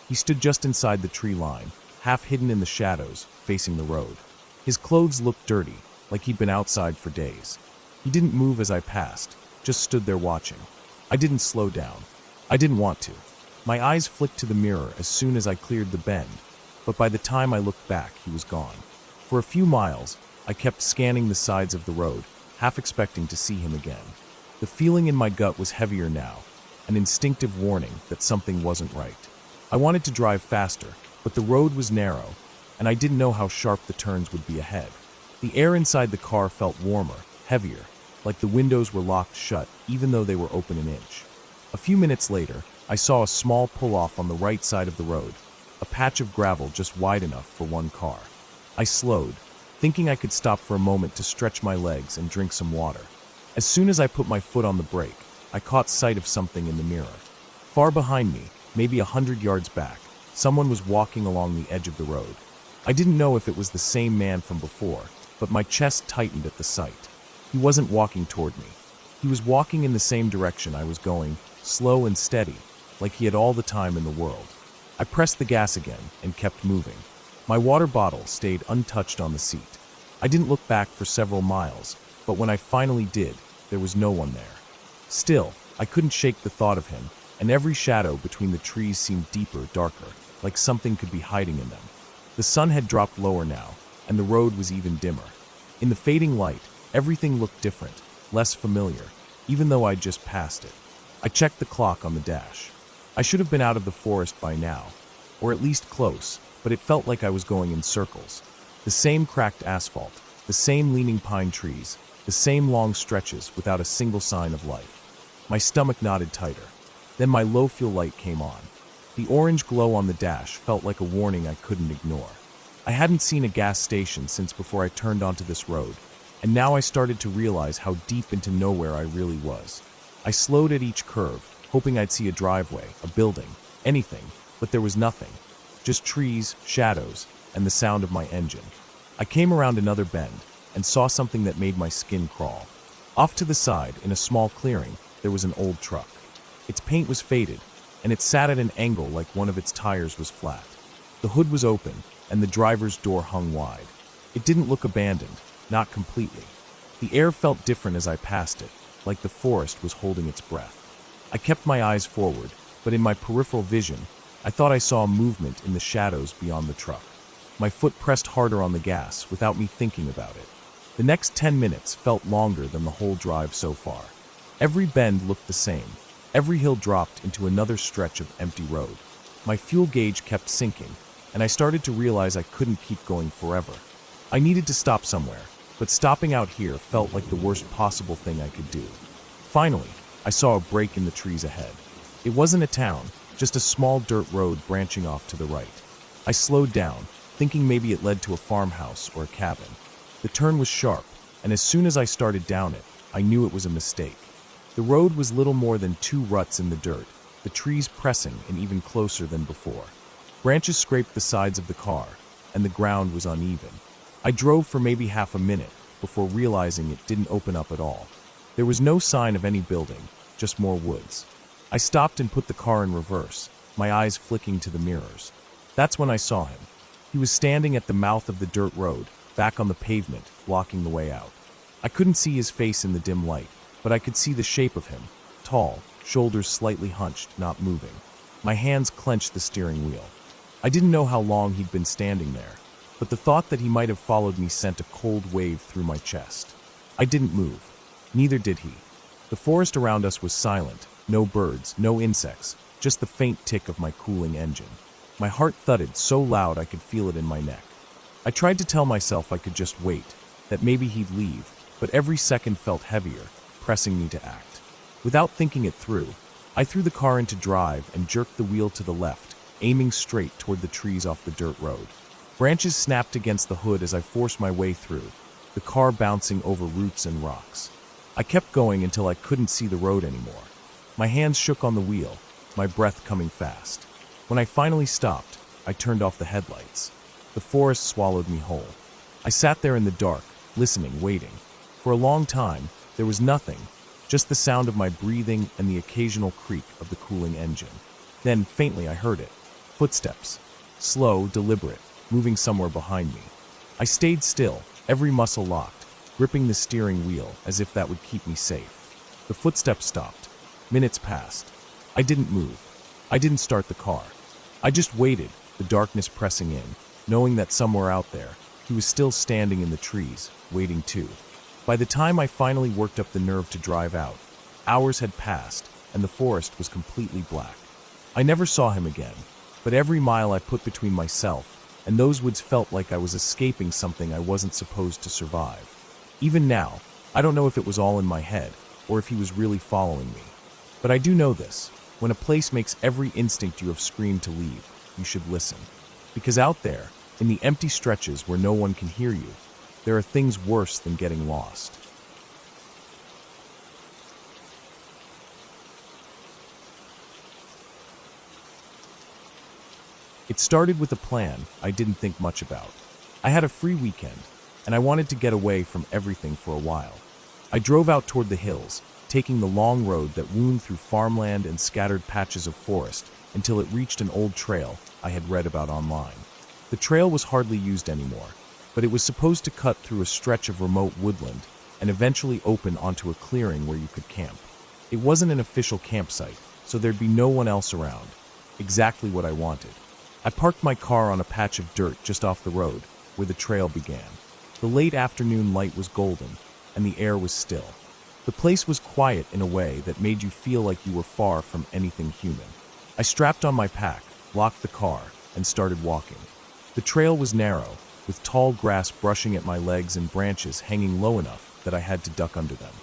He stood just inside the tree line, half hidden in the shadows, facing the road. His clothes looked dirty, like he'd been outside for days. He didn't move as I passed, just stood there watching. I didn't slow down. I didn't want to. My eyes flicked to the mirror as soon as I cleared the bend, but by the time I looked back, he was gone. For a few miles, I kept scanning the sides of the road, half expecting to see him again. The feeling in my gut was heavier now, an instinctive warning that something wasn't right. I wanted to drive faster, but the road was narrow, and I didn't know how sharp the turns would be ahead. The air inside the car felt warmer, heavier, like the windows were locked shut even though they were open an inch. A few minutes later, I saw a small pull-off on the right side of the road, a patch of gravel just wide enough for one car. I slowed, thinking I could stop for a moment to stretch my legs and drink some water. As soon as I put my foot on the brake, I caught sight of something in the mirror. Far behind me, maybe 100 yards back, someone was walking along the edge of the road. I didn't know if it was the same man from before, but my chest tightened at the sight. He wasn't walking toward me. He was walking in the same direction I was going, slow and steady, like he had all the time in the world. I pressed the gas again and kept moving. My water bottle stayed untouched on the seat. I didn't look back for several miles, but when I finally did, there was no one there. Still, I couldn't shake the thought of him, and every shadow between the trees seemed deeper, darker, like something could be hiding in them. The sun had dropped lower now, and the road was even dimmer. In the fading light, everything looked different, less familiar, even though I'd just passed it. I checked the clock on the dash. I should have been out of the forest by now, or at least close, but it felt like I was going in circles. The same cracked asphalt, the same leaning pine trees, the same long stretches without a single sign of life. My stomach knotted tighter. Then my low fuel light came on. The orange glow on the dash felt like a warning I couldn't ignore. I hadn't seen a gas station since before I turned onto this road, and now I started to realize how deep into nowhere I really was. I slowed at each curve, hoping I'd see a driveway, a building, anything, but there was nothing. Just trees, shadows, and the sound of my engine. I came around another bend and saw something that made my skin crawl. Off to the side, in a small clearing, there was an old truck. Its paint was faded, and it sat at an angle like one of its tires was flat. The hood was open, and the driver's door hung wide. It didn't look abandoned, not completely. The air felt different as I passed it, like the forest was holding its breath. I kept my eyes forward, but in my peripheral vision, I thought I saw a movement in the shadows beyond the truck. My foot pressed harder on the gas without me thinking about it. The next 10 minutes felt longer than the whole drive so far. Every bend looked the same. Every hill dropped into another stretch of empty road. My fuel gauge kept sinking, and I started to realize I couldn't keep going forever. I needed to stop somewhere, but stopping out here felt like the worst possible thing I could do. Finally, I saw a break in the trees ahead. It wasn't a town, just a small dirt road branching off to the right. I slowed down, thinking maybe it led to a farmhouse or a cabin. The turn was sharp, and as soon as I started down it, I knew it was a mistake. The road was little more than 2 ruts in the dirt, the trees pressing and even closer than before. Branches scraped the sides of the car, and the ground was uneven. I drove for maybe half a minute before realizing it didn't open up at all. There was no sign of any building, just more woods. I stopped and put the car in reverse, my eyes flicking to the mirrors. That's when I saw him. He was standing at the mouth of the dirt road, back on the pavement, blocking the way out. I couldn't see his face in the dim light, but I could see the shape of him, tall, shoulders slightly hunched, not moving. My hands clenched the steering wheel. I didn't know how long he'd been standing there, but the thought that he might have followed me sent a cold wave through my chest. I didn't move. Neither did he. The forest around us was silent, no birds, no insects, just the faint tick of my cooling engine. My heart thudded so loud I could feel it in my neck. I tried to tell myself I could just wait, that maybe he'd leave, but every second felt heavier, pressing me to act. Without thinking it through, I threw the car into drive and jerked the wheel to the left, aiming straight toward the trees off the dirt road. Branches snapped against the hood as I forced my way through, the car bouncing over roots and rocks. I kept going until I couldn't see the road anymore. My hands shook on the wheel, my breath coming fast. When I finally stopped, I turned off the headlights. The forest swallowed me whole. I sat there in the dark, listening, waiting. For a long time, there was nothing, just the sound of my breathing and the occasional creak of the cooling engine. Then, faintly, I heard it. Footsteps. Slow, deliberate, moving somewhere behind me. I stayed still, every muscle locked, gripping the steering wheel as if that would keep me safe. The footsteps stopped. Minutes passed. I didn't move. I didn't start the car. I just waited, the darkness pressing in, knowing that somewhere out there, he was still standing in the trees, waiting too. By the time I finally worked up the nerve to drive out, hours had passed, and the forest was completely black. I never saw him again, but every mile I put between myself and those woods felt like I was escaping something I wasn't supposed to survive. Even now, I don't know if it was all in my head or if he was really following me. But I do know this: when a place makes every instinct you have screamed to leave, you should listen. Because out there, in the empty stretches where no one can hear you, there are things worse than getting lost. It started with a plan I didn't think much about. I had a free weekend, and I wanted to get away from everything for a while. I drove out toward the hills, taking the long road that wound through farmland and scattered patches of forest until it reached an old trail I had read about online. The trail was hardly used anymore, but it was supposed to cut through a stretch of remote woodland and eventually open onto a clearing where you could camp. It wasn't an official campsite, so there'd be no one else around. Exactly what I wanted. I parked my car on a patch of dirt just off the road, where the trail began. The late afternoon light was golden, and the air was still. The place was quiet in a way that made you feel like you were far from anything human. I strapped on my pack, locked the car, and started walking. The trail was narrow, with tall grass brushing at my legs and branches hanging low enough that I had to duck under them.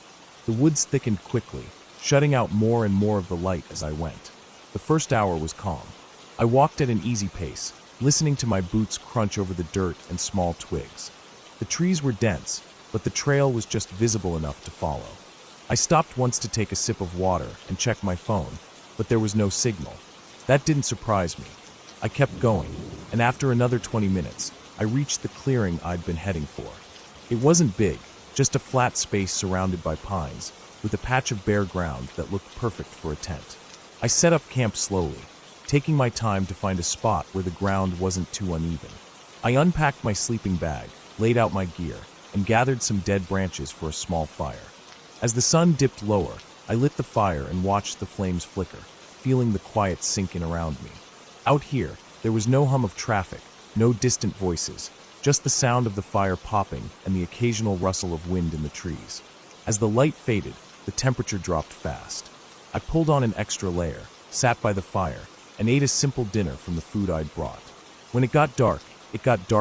The woods thickened quickly, shutting out more and more of the light as I went. The first hour was calm. I walked at an easy pace, listening to my boots crunch over the dirt and small twigs. The trees were dense, but the trail was just visible enough to follow. I stopped once to take a sip of water and check my phone, but there was no signal. That didn't surprise me. I kept going, and after another 20 minutes, I reached the clearing I'd been heading for. It wasn't big, just a flat space surrounded by pines, with a patch of bare ground that looked perfect for a tent. I set up camp slowly, taking my time to find a spot where the ground wasn't too uneven. I unpacked my sleeping bag, laid out my gear, and gathered some dead branches for a small fire. As the sun dipped lower, I lit the fire and watched the flames flicker, feeling the quiet sink in around me. Out here, there was no hum of traffic, no distant voices, just the sound of the fire popping and the occasional rustle of wind in the trees. As the light faded, the temperature dropped fast. I pulled on an extra layer, sat by the fire, and ate a simple dinner from the food I'd brought. When it got dark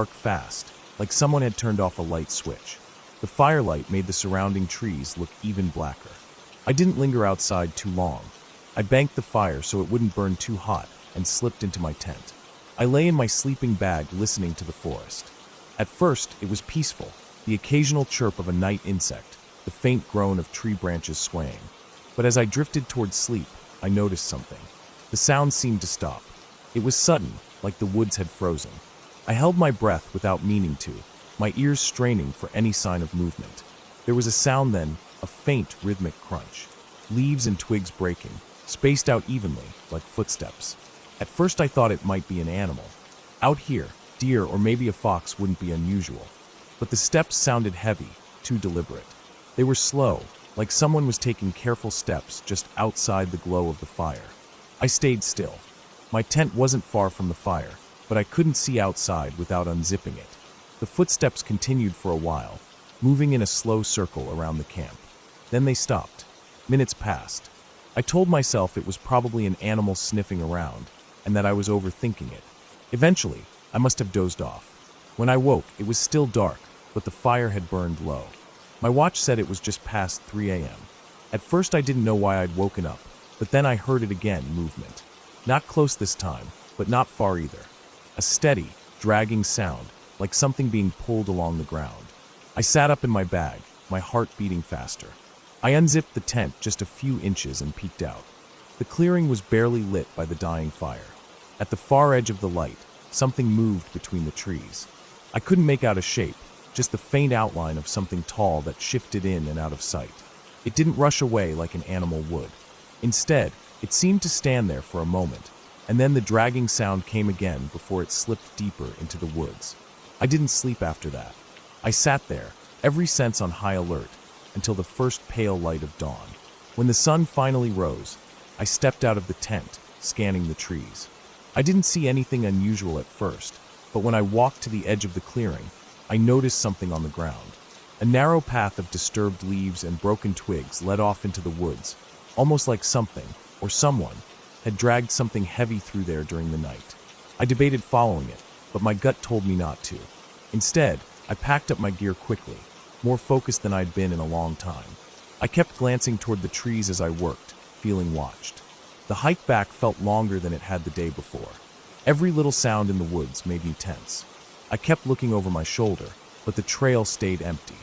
fast, like someone had turned off a light switch. The firelight made the surrounding trees look even blacker. I didn't linger outside too long. I banked the fire so it wouldn't burn too hot and slipped into my tent. I lay in my sleeping bag listening to the forest. At first, it was peaceful, the occasional chirp of a night insect, the faint groan of tree branches swaying. But as I drifted towards sleep, I noticed something. The sound seemed to stop. It was sudden, like the woods had frozen. I held my breath without meaning to, my ears straining for any sign of movement. There was a sound then, a faint rhythmic crunch. Leaves and twigs breaking, spaced out evenly, like footsteps. At first I thought it might be an animal. Out here, deer or maybe a fox wouldn't be unusual. But the steps sounded heavy, too deliberate. They were slow, like someone was taking careful steps just outside the glow of the fire. I stayed still. My tent wasn't far from the fire, but I couldn't see outside without unzipping it. The footsteps continued for a while, moving in a slow circle around the camp. Then they stopped. Minutes passed. I told myself it was probably an animal sniffing around, and that I was overthinking it. Eventually, I must have dozed off. When I woke, it was still dark, but the fire had burned low. My watch said it was just past 3 a.m. At first I didn't know why I'd woken up, but then I heard it again, movement. Not close this time, but not far either. A steady, dragging sound, like something being pulled along the ground. I sat up in my bag, my heart beating faster. I unzipped the tent just a few inches and peeked out. The clearing was barely lit by the dying fire. At the far edge of the light, something moved between the trees. I couldn't make out a shape, just the faint outline of something tall that shifted in and out of sight. It didn't rush away like an animal would. Instead, it seemed to stand there for a moment, and then the dragging sound came again before it slipped deeper into the woods. I didn't sleep after that. I sat there, every sense on high alert, until the first pale light of dawn. When the sun finally rose, I stepped out of the tent, scanning the trees. I didn't see anything unusual at first, but when I walked to the edge of the clearing, I noticed something on the ground. A narrow path of disturbed leaves and broken twigs led off into the woods, almost like something, or someone, had dragged something heavy through there during the night. I debated following it, but my gut told me not to. Instead, I packed up my gear quickly, more focused than I'd been in a long time. I kept glancing toward the trees as I worked, feeling watched. The hike back felt longer than it had the day before. Every little sound in the woods made me tense. I kept looking over my shoulder, but the trail stayed empty.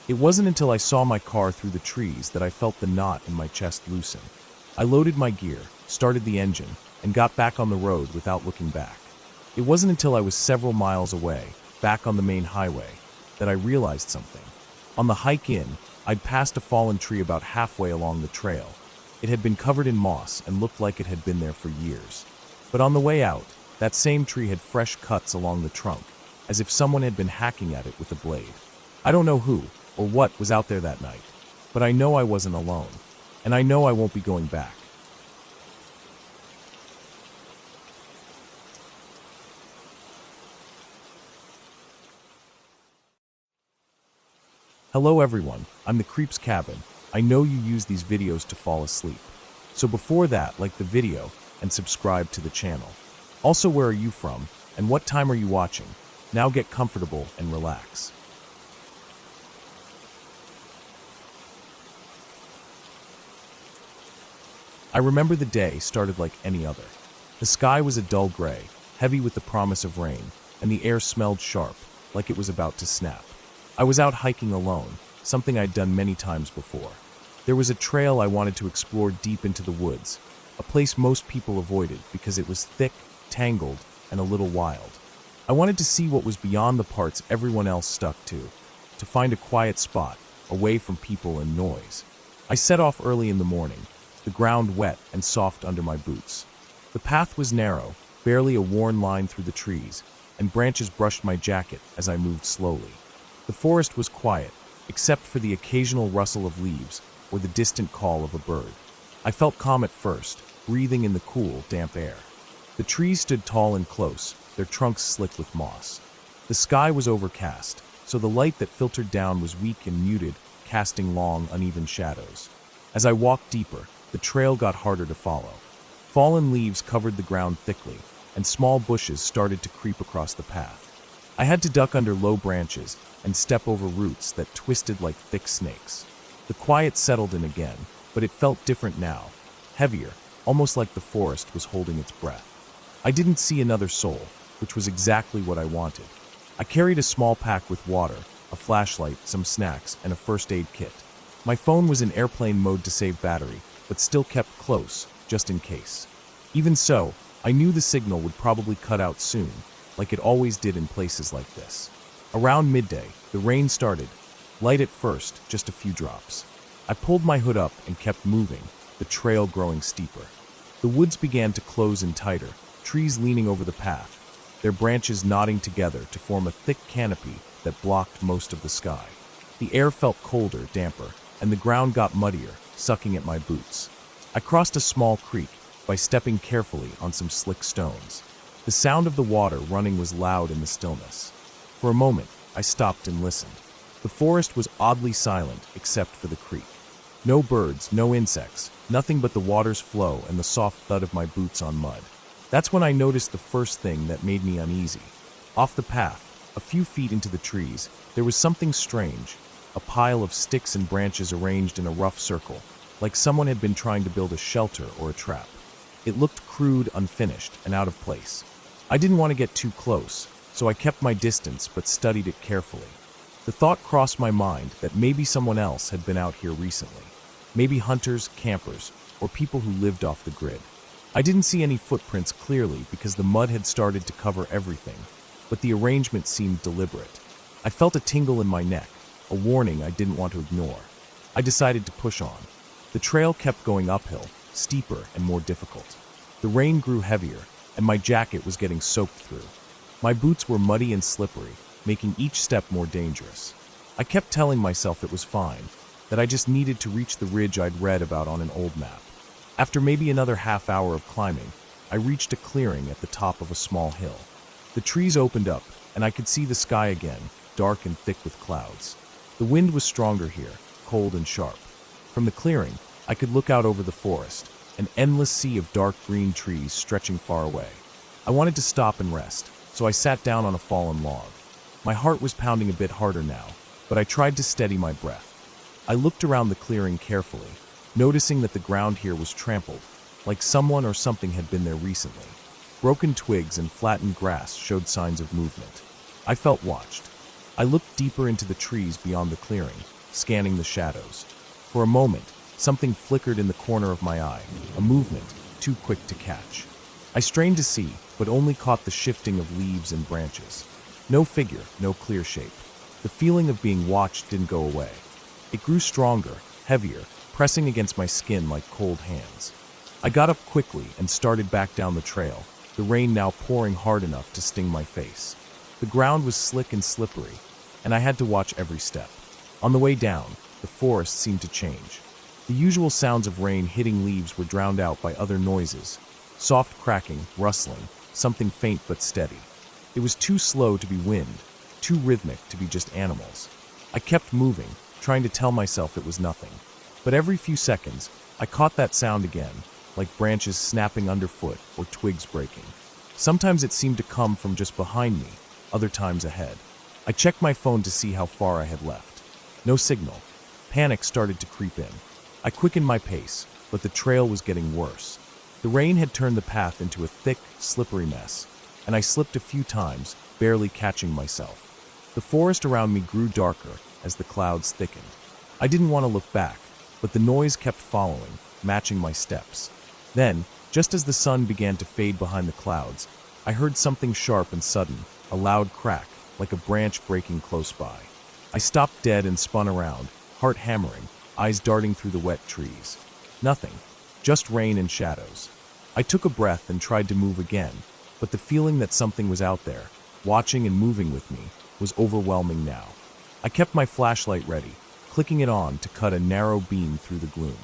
It wasn't until I saw my car through the trees that I felt the knot in my chest loosen. I loaded my gear, started the engine, and got back on the road without looking back. It wasn't until I was several miles away, back on the main highway, that I realized something. On the hike in, I'd passed a fallen tree about halfway along the trail. It had been covered in moss and looked like it had been there for years. But on the way out, that same tree had fresh cuts along the trunk, as if someone had been hacking at it with a blade. I don't know who or what was out there that night, but I know I wasn't alone, and I know I won't be going back. Hello everyone, I'm the Creep's Cabin. I know you use these videos to fall asleep. So before that, like the video and subscribe to the channel. Also, where are you from and what time are you watching? Now get comfortable and relax. I remember the day started like any other. The sky was a dull gray, heavy with the promise of rain, and the air smelled sharp, like it was about to snap. I was out hiking alone, something I'd done many times before. There was a trail I wanted to explore deep into the woods, a place most people avoided because it was thick, tangled, and a little wild. I wanted to see what was beyond the parts everyone else stuck to find a quiet spot, away from people and noise. I set off early in the morning, the ground wet and soft under my boots. The path was narrow, barely a worn line through the trees, and branches brushed my jacket as I moved slowly. The forest was quiet, except for the occasional rustle of leaves or the distant call of a bird. I felt calm at first, breathing in the cool, damp air. The trees stood tall and close, their trunks slick with moss. The sky was overcast, so the light that filtered down was weak and muted, casting long, uneven shadows. As I walked deeper, the trail got harder to follow. Fallen leaves covered the ground thickly, and small bushes started to creep across the path. I had to duck under low branches and step over roots that twisted like thick snakes. The quiet settled in again, but it felt different now, heavier, almost like the forest was holding its breath. I didn't see another soul, which was exactly what I wanted. I carried a small pack with water, a flashlight, some snacks, and a first aid kit. My phone was in airplane mode to save battery, but still kept close, just in case. Even so, I knew the signal would probably cut out soon, like it always did in places like this. Around midday, the rain started, light at first, just a few drops. I pulled my hood up and kept moving, the trail growing steeper. The woods began to close in tighter, trees leaning over the path, their branches knotting together to form a thick canopy that blocked most of the sky. The air felt colder, damper, and the ground got muddier, sucking at my boots. I crossed a small creek by stepping carefully on some slick stones. The sound of the water running was loud in the stillness. For a moment, I stopped and listened. The forest was oddly silent except for the creek. No birds, no insects, nothing but the water's flow and the soft thud of my boots on mud. That's when I noticed the first thing that made me uneasy. Off the path, a few feet into the trees, there was something strange, a pile of sticks and branches arranged in a rough circle, like someone had been trying to build a shelter or a trap. It looked crude, unfinished, and out of place. I didn't want to get too close, so I kept my distance but studied it carefully. The thought crossed my mind that maybe someone else had been out here recently. Maybe hunters, campers, or people who lived off the grid. I didn't see any footprints clearly because the mud had started to cover everything, but the arrangement seemed deliberate. I felt a tingle in my neck, a warning I didn't want to ignore. I decided to push on. The trail kept going uphill, steeper and more difficult. The rain grew heavier, and my jacket was getting soaked through. My boots were muddy and slippery, making each step more dangerous. I kept telling myself it was fine, that I just needed to reach the ridge I'd read about on an old map. After maybe another half hour of climbing, I reached a clearing at the top of a small hill. The trees opened up, and I could see the sky again, dark and thick with clouds. The wind was stronger here, cold and sharp. From the clearing, I could look out over the forest, an endless sea of dark green trees stretching far away. I wanted to stop and rest, so I sat down on a fallen log. My heart was pounding a bit harder now, but I tried to steady my breath. I looked around the clearing carefully, noticing that the ground here was trampled, like someone or something had been there recently. Broken twigs and flattened grass showed signs of movement. I felt watched. I looked deeper into the trees beyond the clearing, scanning the shadows. For a moment, something flickered in the corner of my eye, a movement too quick to catch. I strained to see, but only caught the shifting of leaves and branches. No figure, no clear shape. The feeling of being watched didn't go away. It grew stronger, heavier, pressing against my skin like cold hands. I got up quickly and started back down the trail, the rain now pouring hard enough to sting my face. The ground was slick and slippery, and I had to watch every step. On the way down, the forest seemed to change. The usual sounds of rain hitting leaves were drowned out by other noises. Soft cracking, rustling, something faint but steady. It was too slow to be wind, too rhythmic to be just animals. I kept moving, trying to tell myself it was nothing. But every few seconds, I caught that sound again, like branches snapping underfoot or twigs breaking. Sometimes it seemed to come from just behind me, other times ahead. I checked my phone to see how far I had left. No signal. Panic started to creep in. I quickened my pace, but the trail was getting worse. The rain had turned the path into a thick, slippery mess, and I slipped a few times, barely catching myself. The forest around me grew darker as the clouds thickened. I didn't want to look back, but the noise kept following, matching my steps. Then, just as the sun began to fade behind the clouds, I heard something sharp and sudden, a loud crack, like a branch breaking close by. I stopped dead and spun around, heart hammering, eyes darting through the wet trees. Nothing, just rain and shadows. I took a breath and tried to move again, but the feeling that something was out there, watching and moving with me, was overwhelming now. I kept my flashlight ready, clicking it on to cut a narrow beam through the gloom.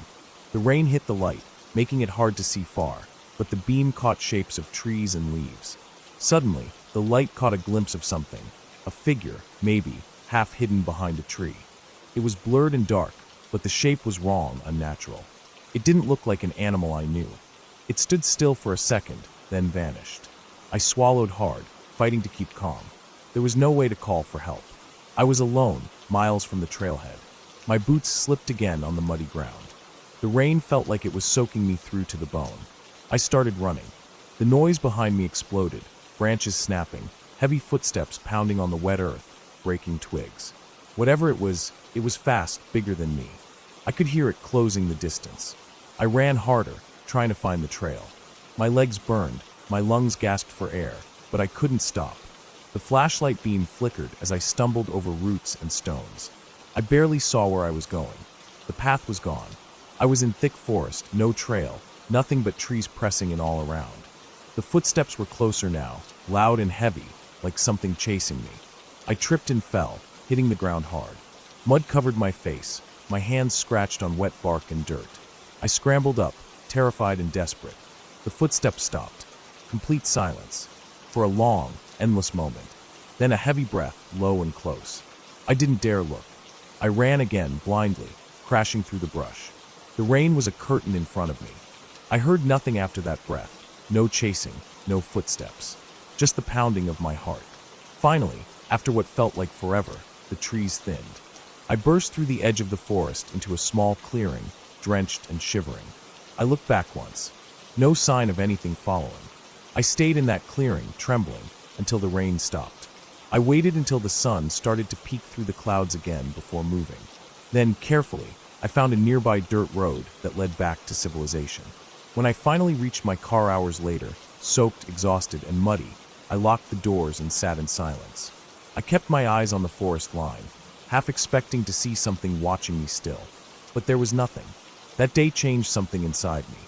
The rain hit the light, making it hard to see far, but the beam caught shapes of trees and leaves. Suddenly, the light caught a glimpse of something, a figure, maybe, half hidden behind a tree. It was blurred and dark, but the shape was wrong, unnatural. It didn't look like an animal I knew. It stood still for a second, then vanished. I swallowed hard, fighting to keep calm. There was no way to call for help. I was alone, miles from the trailhead. My boots slipped again on the muddy ground. The rain felt like it was soaking me through to the bone. I started running. The noise behind me exploded, branches snapping, heavy footsteps pounding on the wet earth, breaking twigs. Whatever it was fast, bigger than me. I could hear it closing the distance. I ran harder, trying to find the trail. My legs burned, my lungs gasped for air, but I couldn't stop. The flashlight beam flickered as I stumbled over roots and stones. I barely saw where I was going. The path was gone. I was in thick forest, no trail, nothing but trees pressing in all around. The footsteps were closer now, loud and heavy, like something chasing me. I tripped and fell, hitting the ground hard. Mud covered my face, my hands scratched on wet bark and dirt. I scrambled up, terrified and desperate. The footsteps stopped. Complete silence. For a long, endless moment. Then a heavy breath, low and close. I didn't dare look. I ran again, blindly, crashing through the brush. The rain was a curtain in front of me. I heard nothing after that breath. No chasing, no footsteps. Just the pounding of my heart. Finally, after what felt like forever, the trees thinned. I burst through the edge of the forest into a small clearing, drenched and shivering. I looked back once. No sign of anything following. I stayed in that clearing, trembling, until the rain stopped. I waited until the sun started to peek through the clouds again before moving. Then, carefully, I found a nearby dirt road that led back to civilization. When I finally reached my car hours later, soaked, exhausted, and muddy, I locked the doors and sat in silence. I kept my eyes on the forest line, half expecting to see something watching me still. But there was nothing. That day changed something inside me.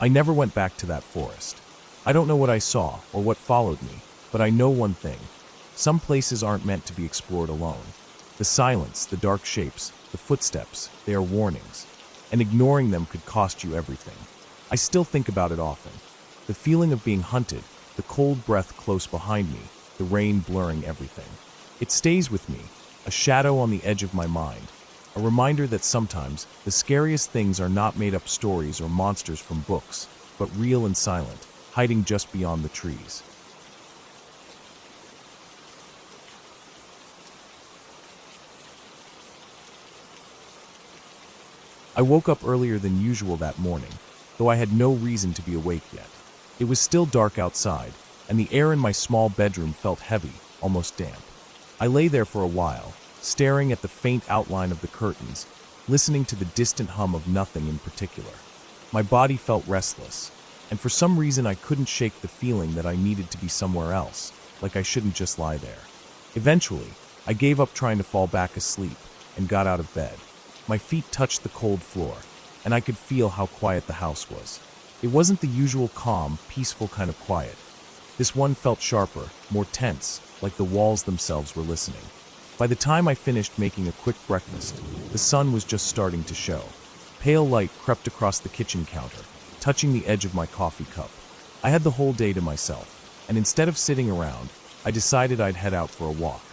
I never went back to that forest. I don't know what I saw or what followed me, but I know one thing. Some places aren't meant to be explored alone. The silence, the dark shapes, the footsteps, they are warnings. And ignoring them could cost you everything. I still think about it often. The feeling of being hunted, the cold breath close behind me, the rain blurring everything. It stays with me, a shadow on the edge of my mind, a reminder that sometimes the scariest things are not made-up stories or monsters from books, but real and silent, hiding just beyond the trees. I woke up earlier than usual that morning, though I had no reason to be awake yet. It was still dark outside, and the air in my small bedroom felt heavy, almost damp. I lay there for a while, staring at the faint outline of the curtains, listening to the distant hum of nothing in particular. My body felt restless, and for some reason I couldn't shake the feeling that I needed to be somewhere else, like I shouldn't just lie there. Eventually, I gave up trying to fall back asleep and got out of bed. My feet touched the cold floor, and I could feel how quiet the house was. It wasn't the usual calm, peaceful kind of quiet. This one felt sharper, more tense, like the walls themselves were listening. By the time I finished making a quick breakfast, the sun was just starting to show. Pale light crept across the kitchen counter, touching the edge of my coffee cup. I had the whole day to myself, and instead of sitting around, I decided I'd head out for a walk.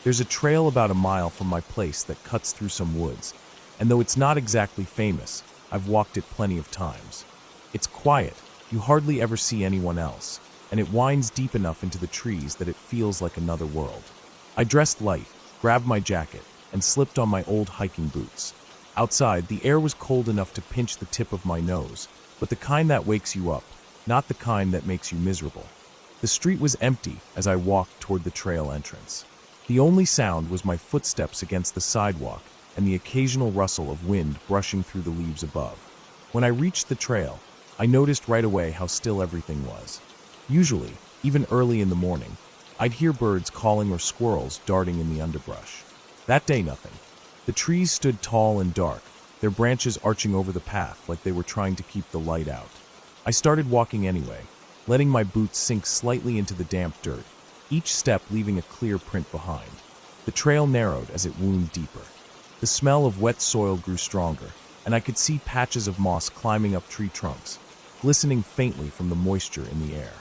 There's a trail about a mile from my place that cuts through some woods, and though it's not exactly famous, I've walked it plenty of times. It's quiet, you hardly ever see anyone else, and it winds deep enough into the trees that it feels like another world. I dressed light, grabbed my jacket, and slipped on my old hiking boots. Outside, the air was cold enough to pinch the tip of my nose, but the kind that wakes you up, not the kind that makes you miserable. The street was empty as I walked toward the trail entrance. The only sound was my footsteps against the sidewalk and the occasional rustle of wind brushing through the leaves above. When I reached the trail, I noticed right away how still everything was. Usually, even early in the morning, I'd hear birds calling or squirrels darting in the underbrush. That day, nothing. The trees stood tall and dark, their branches arching over the path like they were trying to keep the light out. I started walking anyway, letting my boots sink slightly into the damp dirt, each step leaving a clear print behind. The trail narrowed as it wound deeper. The smell of wet soil grew stronger, and I could see patches of moss climbing up tree trunks, glistening faintly from the moisture in the air.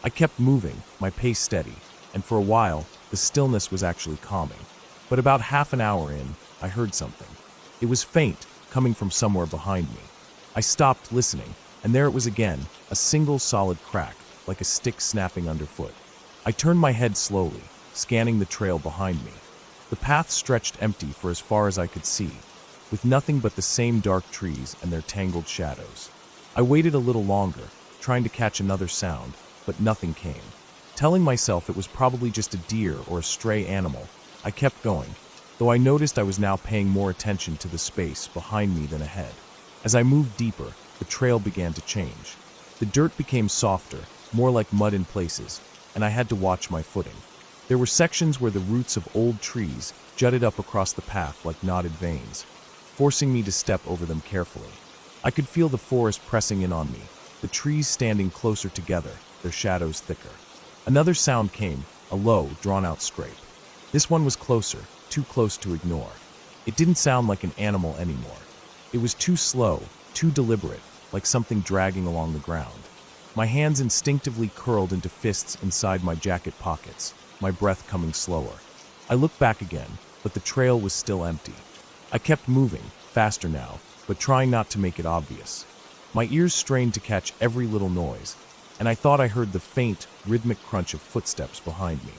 I kept moving, my pace steady, and for a while, the stillness was actually calming. But about half an hour in, I heard something. It was faint, coming from somewhere behind me. I stopped listening, and there it was again, a single solid crack, like a stick snapping underfoot. I turned my head slowly, scanning the trail behind me. The path stretched empty for as far as I could see, with nothing but the same dark trees and their tangled shadows. I waited a little longer, trying to catch another sound, but nothing came. Telling myself it was probably just a deer or a stray animal, I kept going, though I noticed I was now paying more attention to the space behind me than ahead. As I moved deeper, the trail began to change. The dirt became softer, more like mud in places, and I had to watch my footing. There were sections where the roots of old trees jutted up across the path like knotted veins, forcing me to step over them carefully. I could feel the forest pressing in on me, the trees standing closer together, their shadows thicker. Another sound came, a low, drawn-out scrape. This one was closer, too close to ignore. It didn't sound like an animal anymore. It was too slow, too deliberate, like something dragging along the ground. My hands instinctively curled into fists inside my jacket pockets, my breath coming slower. I looked back again, but the trail was still empty. I kept moving, faster now, but trying not to make it obvious. My ears strained to catch every little noise, and I thought I heard the faint, rhythmic crunch of footsteps behind me.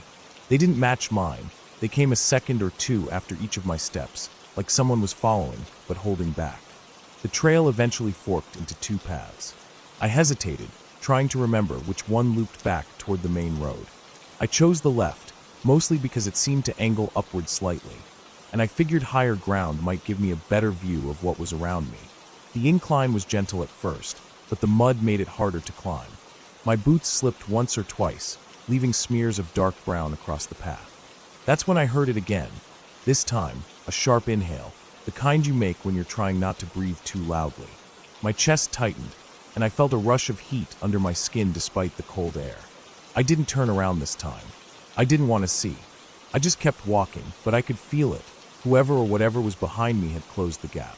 They didn't match mine. They came a second or two after each of my steps, like someone was following, but holding back. The trail eventually forked into two paths. I hesitated, trying to remember which one looped back toward the main road. I chose the left, mostly because it seemed to angle upward slightly, and I figured higher ground might give me a better view of what was around me. The incline was gentle at first, but the mud made it harder to climb. My boots slipped once or twice, leaving smears of dark brown across the path. That's when I heard it again. This time, a sharp inhale, the kind you make when you're trying not to breathe too loudly. My chest tightened, and I felt a rush of heat under my skin despite the cold air. I didn't turn around this time. I didn't want to see. I just kept walking, but I could feel it. Whoever or whatever was behind me had closed the gap.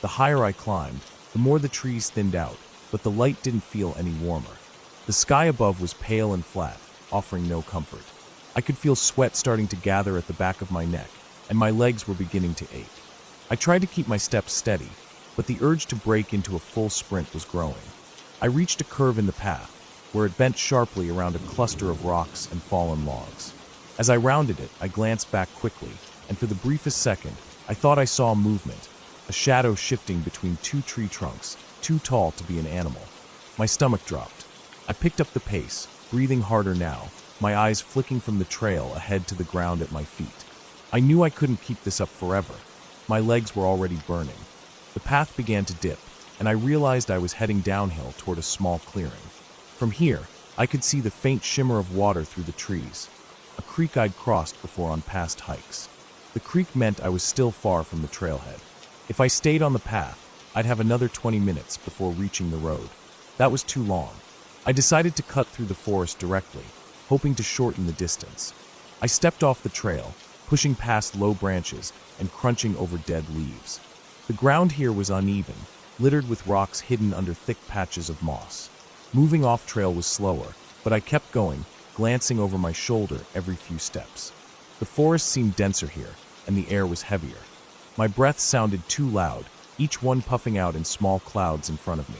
The higher I climbed, the more the trees thinned out, but the light didn't feel any warmer. The sky above was pale and flat, offering no comfort. I could feel sweat starting to gather at the back of my neck, and my legs were beginning to ache. I tried to keep my steps steady, but the urge to break into a full sprint was growing. I reached a curve in the path, where it bent sharply around a cluster of rocks and fallen logs. As I rounded it, I glanced back quickly, and for the briefest second, I thought I saw movement, a shadow shifting between two tree trunks, too tall to be an animal. My stomach dropped. I picked up the pace, breathing harder now, my eyes flicking from the trail ahead to the ground at my feet. I knew I couldn't keep this up forever. My legs were already burning. The path began to dip, and I realized I was heading downhill toward a small clearing. From here, I could see the faint shimmer of water through the trees, a creek I'd crossed before on past hikes. The creek meant I was still far from the trailhead. If I stayed on the path, I'd have another 20 minutes before reaching the road. That was too long. I decided to cut through the forest directly, hoping to shorten the distance. I stepped off the trail, pushing past low branches and crunching over dead leaves. The ground here was uneven, littered with rocks hidden under thick patches of moss. Moving off trail was slower, but I kept going, glancing over my shoulder every few steps. The forest seemed denser here, and the air was heavier. My breath sounded too loud, each one puffing out in small clouds in front of me.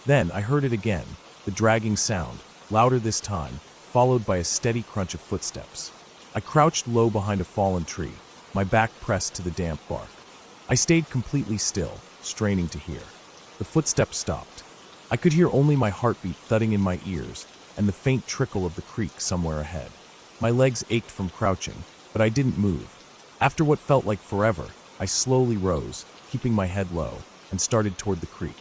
Then I heard it again, the dragging sound, louder this time, followed by a steady crunch of footsteps. I crouched low behind a fallen tree, my back pressed to the damp bark. I stayed completely still, straining to hear. The footsteps stopped. I could hear only my heartbeat thudding in my ears and the faint trickle of the creek somewhere ahead. My legs ached from crouching, but I didn't move. After what felt like forever, I slowly rose, keeping my head low, and started toward the creek.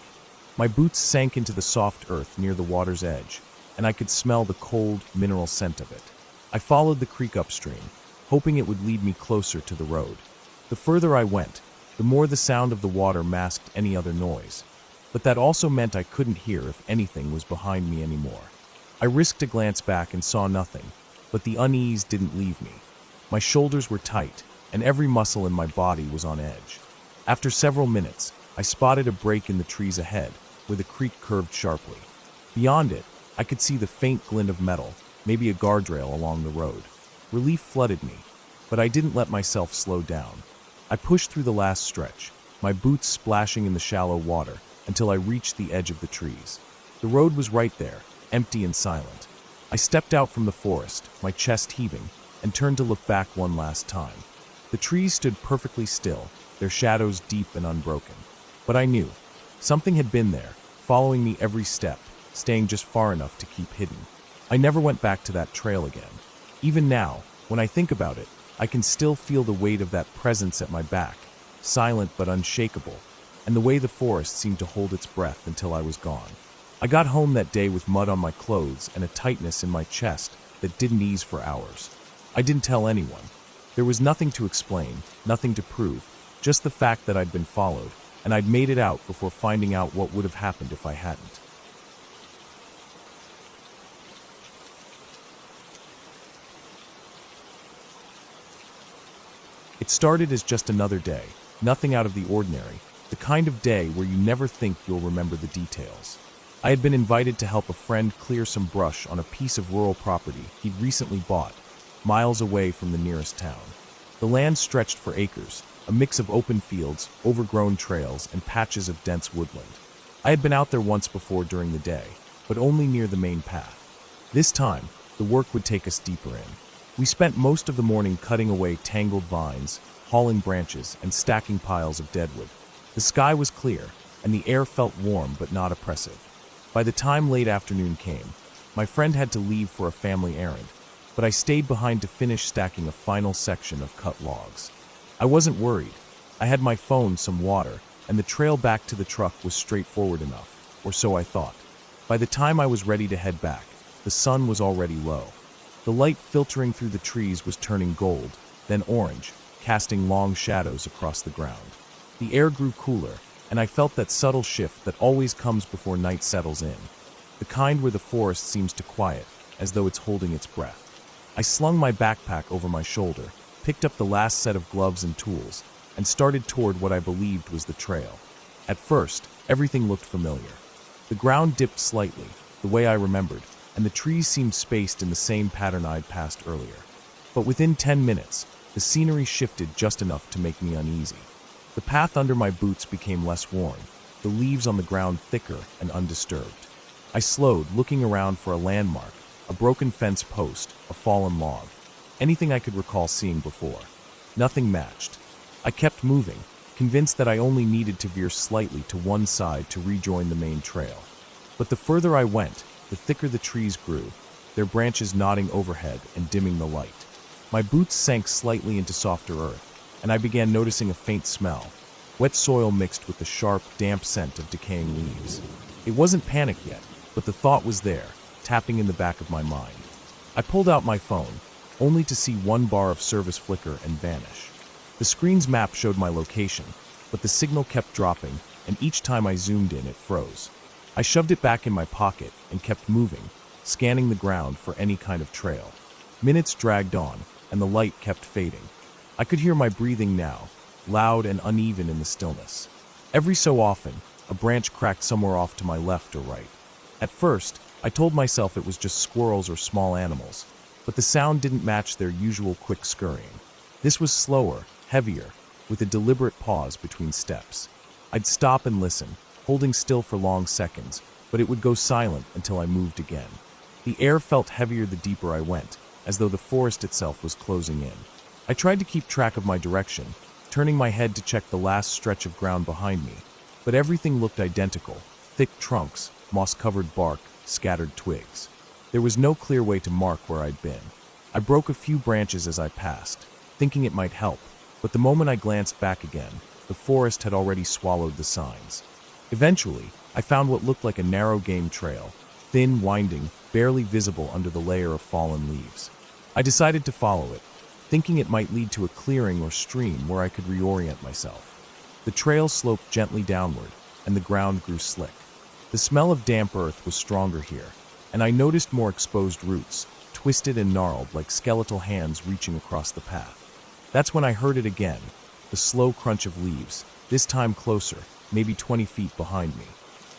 My boots sank into the soft earth near the water's edge, and I could smell the cold, mineral scent of it. I followed the creek upstream, hoping it would lead me closer to the road. The further I went, the more the sound of the water masked any other noise. But that also meant I couldn't hear if anything was behind me anymore. I risked a glance back and saw nothing, but the unease didn't leave me. My shoulders were tight, and every muscle in my body was on edge. After several minutes, I spotted a break in the trees ahead, where the creek curved sharply. Beyond it, I could see the faint glint of metal, maybe a guardrail along the road. Relief flooded me, but I didn't let myself slow down. I pushed through the last stretch, my boots splashing in the shallow water, until I reached the edge of the trees. The road was right there, empty and silent. I stepped out from the forest, my chest heaving, and turned to look back one last time. The trees stood perfectly still, their shadows deep and unbroken. But I knew. Something had been there, following me every step, staying just far enough to keep hidden. I never went back to that trail again. Even now, when I think about it, I can still feel the weight of that presence at my back, silent but unshakable, and the way the forest seemed to hold its breath until I was gone. I got home that day with mud on my clothes and a tightness in my chest that didn't ease for hours. I didn't tell anyone. There was nothing to explain, nothing to prove, just the fact that I'd been followed, and I'd made it out before finding out what would have happened if I hadn't. It started as just another day, nothing out of the ordinary, the kind of day where you never think you'll remember the details. I had been invited to help a friend clear some brush on a piece of rural property he'd recently bought, miles away from the nearest town. The land stretched for acres, a mix of open fields, overgrown trails, and patches of dense woodland. I had been out there once before during the day, but only near the main path. This time, the work would take us deeper in. We spent most of the morning cutting away tangled vines, hauling branches, and stacking piles of deadwood. The sky was clear, and the air felt warm but not oppressive. By the time late afternoon came, my friend had to leave for a family errand, but I stayed behind to finish stacking a final section of cut logs. I wasn't worried. I had my phone, some water, and the trail back to the truck was straightforward enough, or so I thought. By the time I was ready to head back, the sun was already low. The light filtering through the trees was turning gold, then orange, casting long shadows across the ground. The air grew cooler, and I felt that subtle shift that always comes before night settles in, the kind where the forest seems to quiet, as though it's holding its breath. I slung my backpack over my shoulder, picked up the last set of gloves and tools, and started toward what I believed was the trail. At first, everything looked familiar. The ground dipped slightly, the way I remembered, and the trees seemed spaced in the same pattern I'd passed earlier. But within 10 minutes, the scenery shifted just enough to make me uneasy. The path under my boots became less worn, the leaves on the ground thicker and undisturbed. I slowed, looking around for a landmark, a broken fence post, a fallen log, anything I could recall seeing before. Nothing matched. I kept moving, convinced that I only needed to veer slightly to one side to rejoin the main trail. But the further I went, the thicker the trees grew, their branches nodding overhead and dimming the light. My boots sank slightly into softer earth, and I began noticing a faint smell, wet soil mixed with the sharp, damp scent of decaying leaves. It wasn't panic yet, but the thought was there, tapping in the back of my mind. I pulled out my phone, only to see one bar of service flicker and vanish. The screen's map showed my location, but the signal kept dropping, and each time I zoomed in, it froze. I shoved it back in my pocket and kept moving, scanning the ground for any kind of trail. Minutes dragged on, and the light kept fading. I could hear my breathing now, loud and uneven in the stillness. Every so often, a branch cracked somewhere off to my left or right. At first, I told myself it was just squirrels or small animals, but the sound didn't match their usual quick scurrying. This was slower, heavier, with a deliberate pause between steps. I'd stop and listen, holding still for long seconds, but it would go silent until I moved again. The air felt heavier the deeper I went, as though the forest itself was closing in. I tried to keep track of my direction, turning my head to check the last stretch of ground behind me, but everything looked identical: thick trunks, moss-covered bark, scattered twigs. There was no clear way to mark where I'd been. I broke a few branches as I passed, thinking it might help, but the moment I glanced back again, the forest had already swallowed the signs. Eventually, I found what looked like a narrow game trail, thin, winding, barely visible under the layer of fallen leaves. I decided to follow it, thinking it might lead to a clearing or stream where I could reorient myself. The trail sloped gently downward, and the ground grew slick. The smell of damp earth was stronger here, and I noticed more exposed roots, twisted and gnarled like skeletal hands reaching across the path. That's when I heard it again, the slow crunch of leaves, this time closer, maybe 20 feet behind me.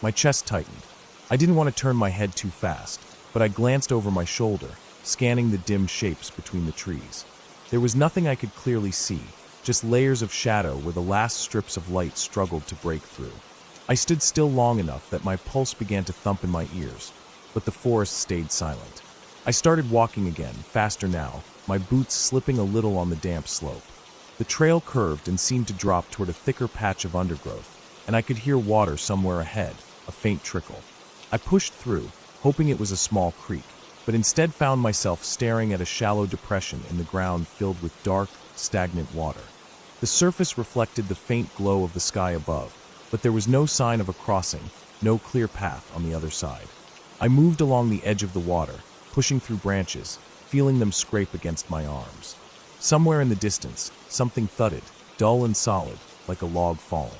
My chest tightened. I didn't want to turn my head too fast, but I glanced over my shoulder, scanning the dim shapes between the trees. There was nothing I could clearly see, just layers of shadow where the last strips of light struggled to break through. I stood still long enough that my pulse began to thump in my ears, but the forest stayed silent. I started walking again, faster now, my boots slipping a little on the damp slope. The trail curved and seemed to drop toward a thicker patch of undergrowth, and I could hear water somewhere ahead, a faint trickle. I pushed through, hoping it was a small creek, but instead found myself staring at a shallow depression in the ground filled with dark, stagnant water. The surface reflected the faint glow of the sky above, but there was no sign of a crossing, no clear path on the other side. I moved along the edge of the water, pushing through branches, feeling them scrape against my arms. Somewhere in the distance, something thudded, dull and solid, like a log falling.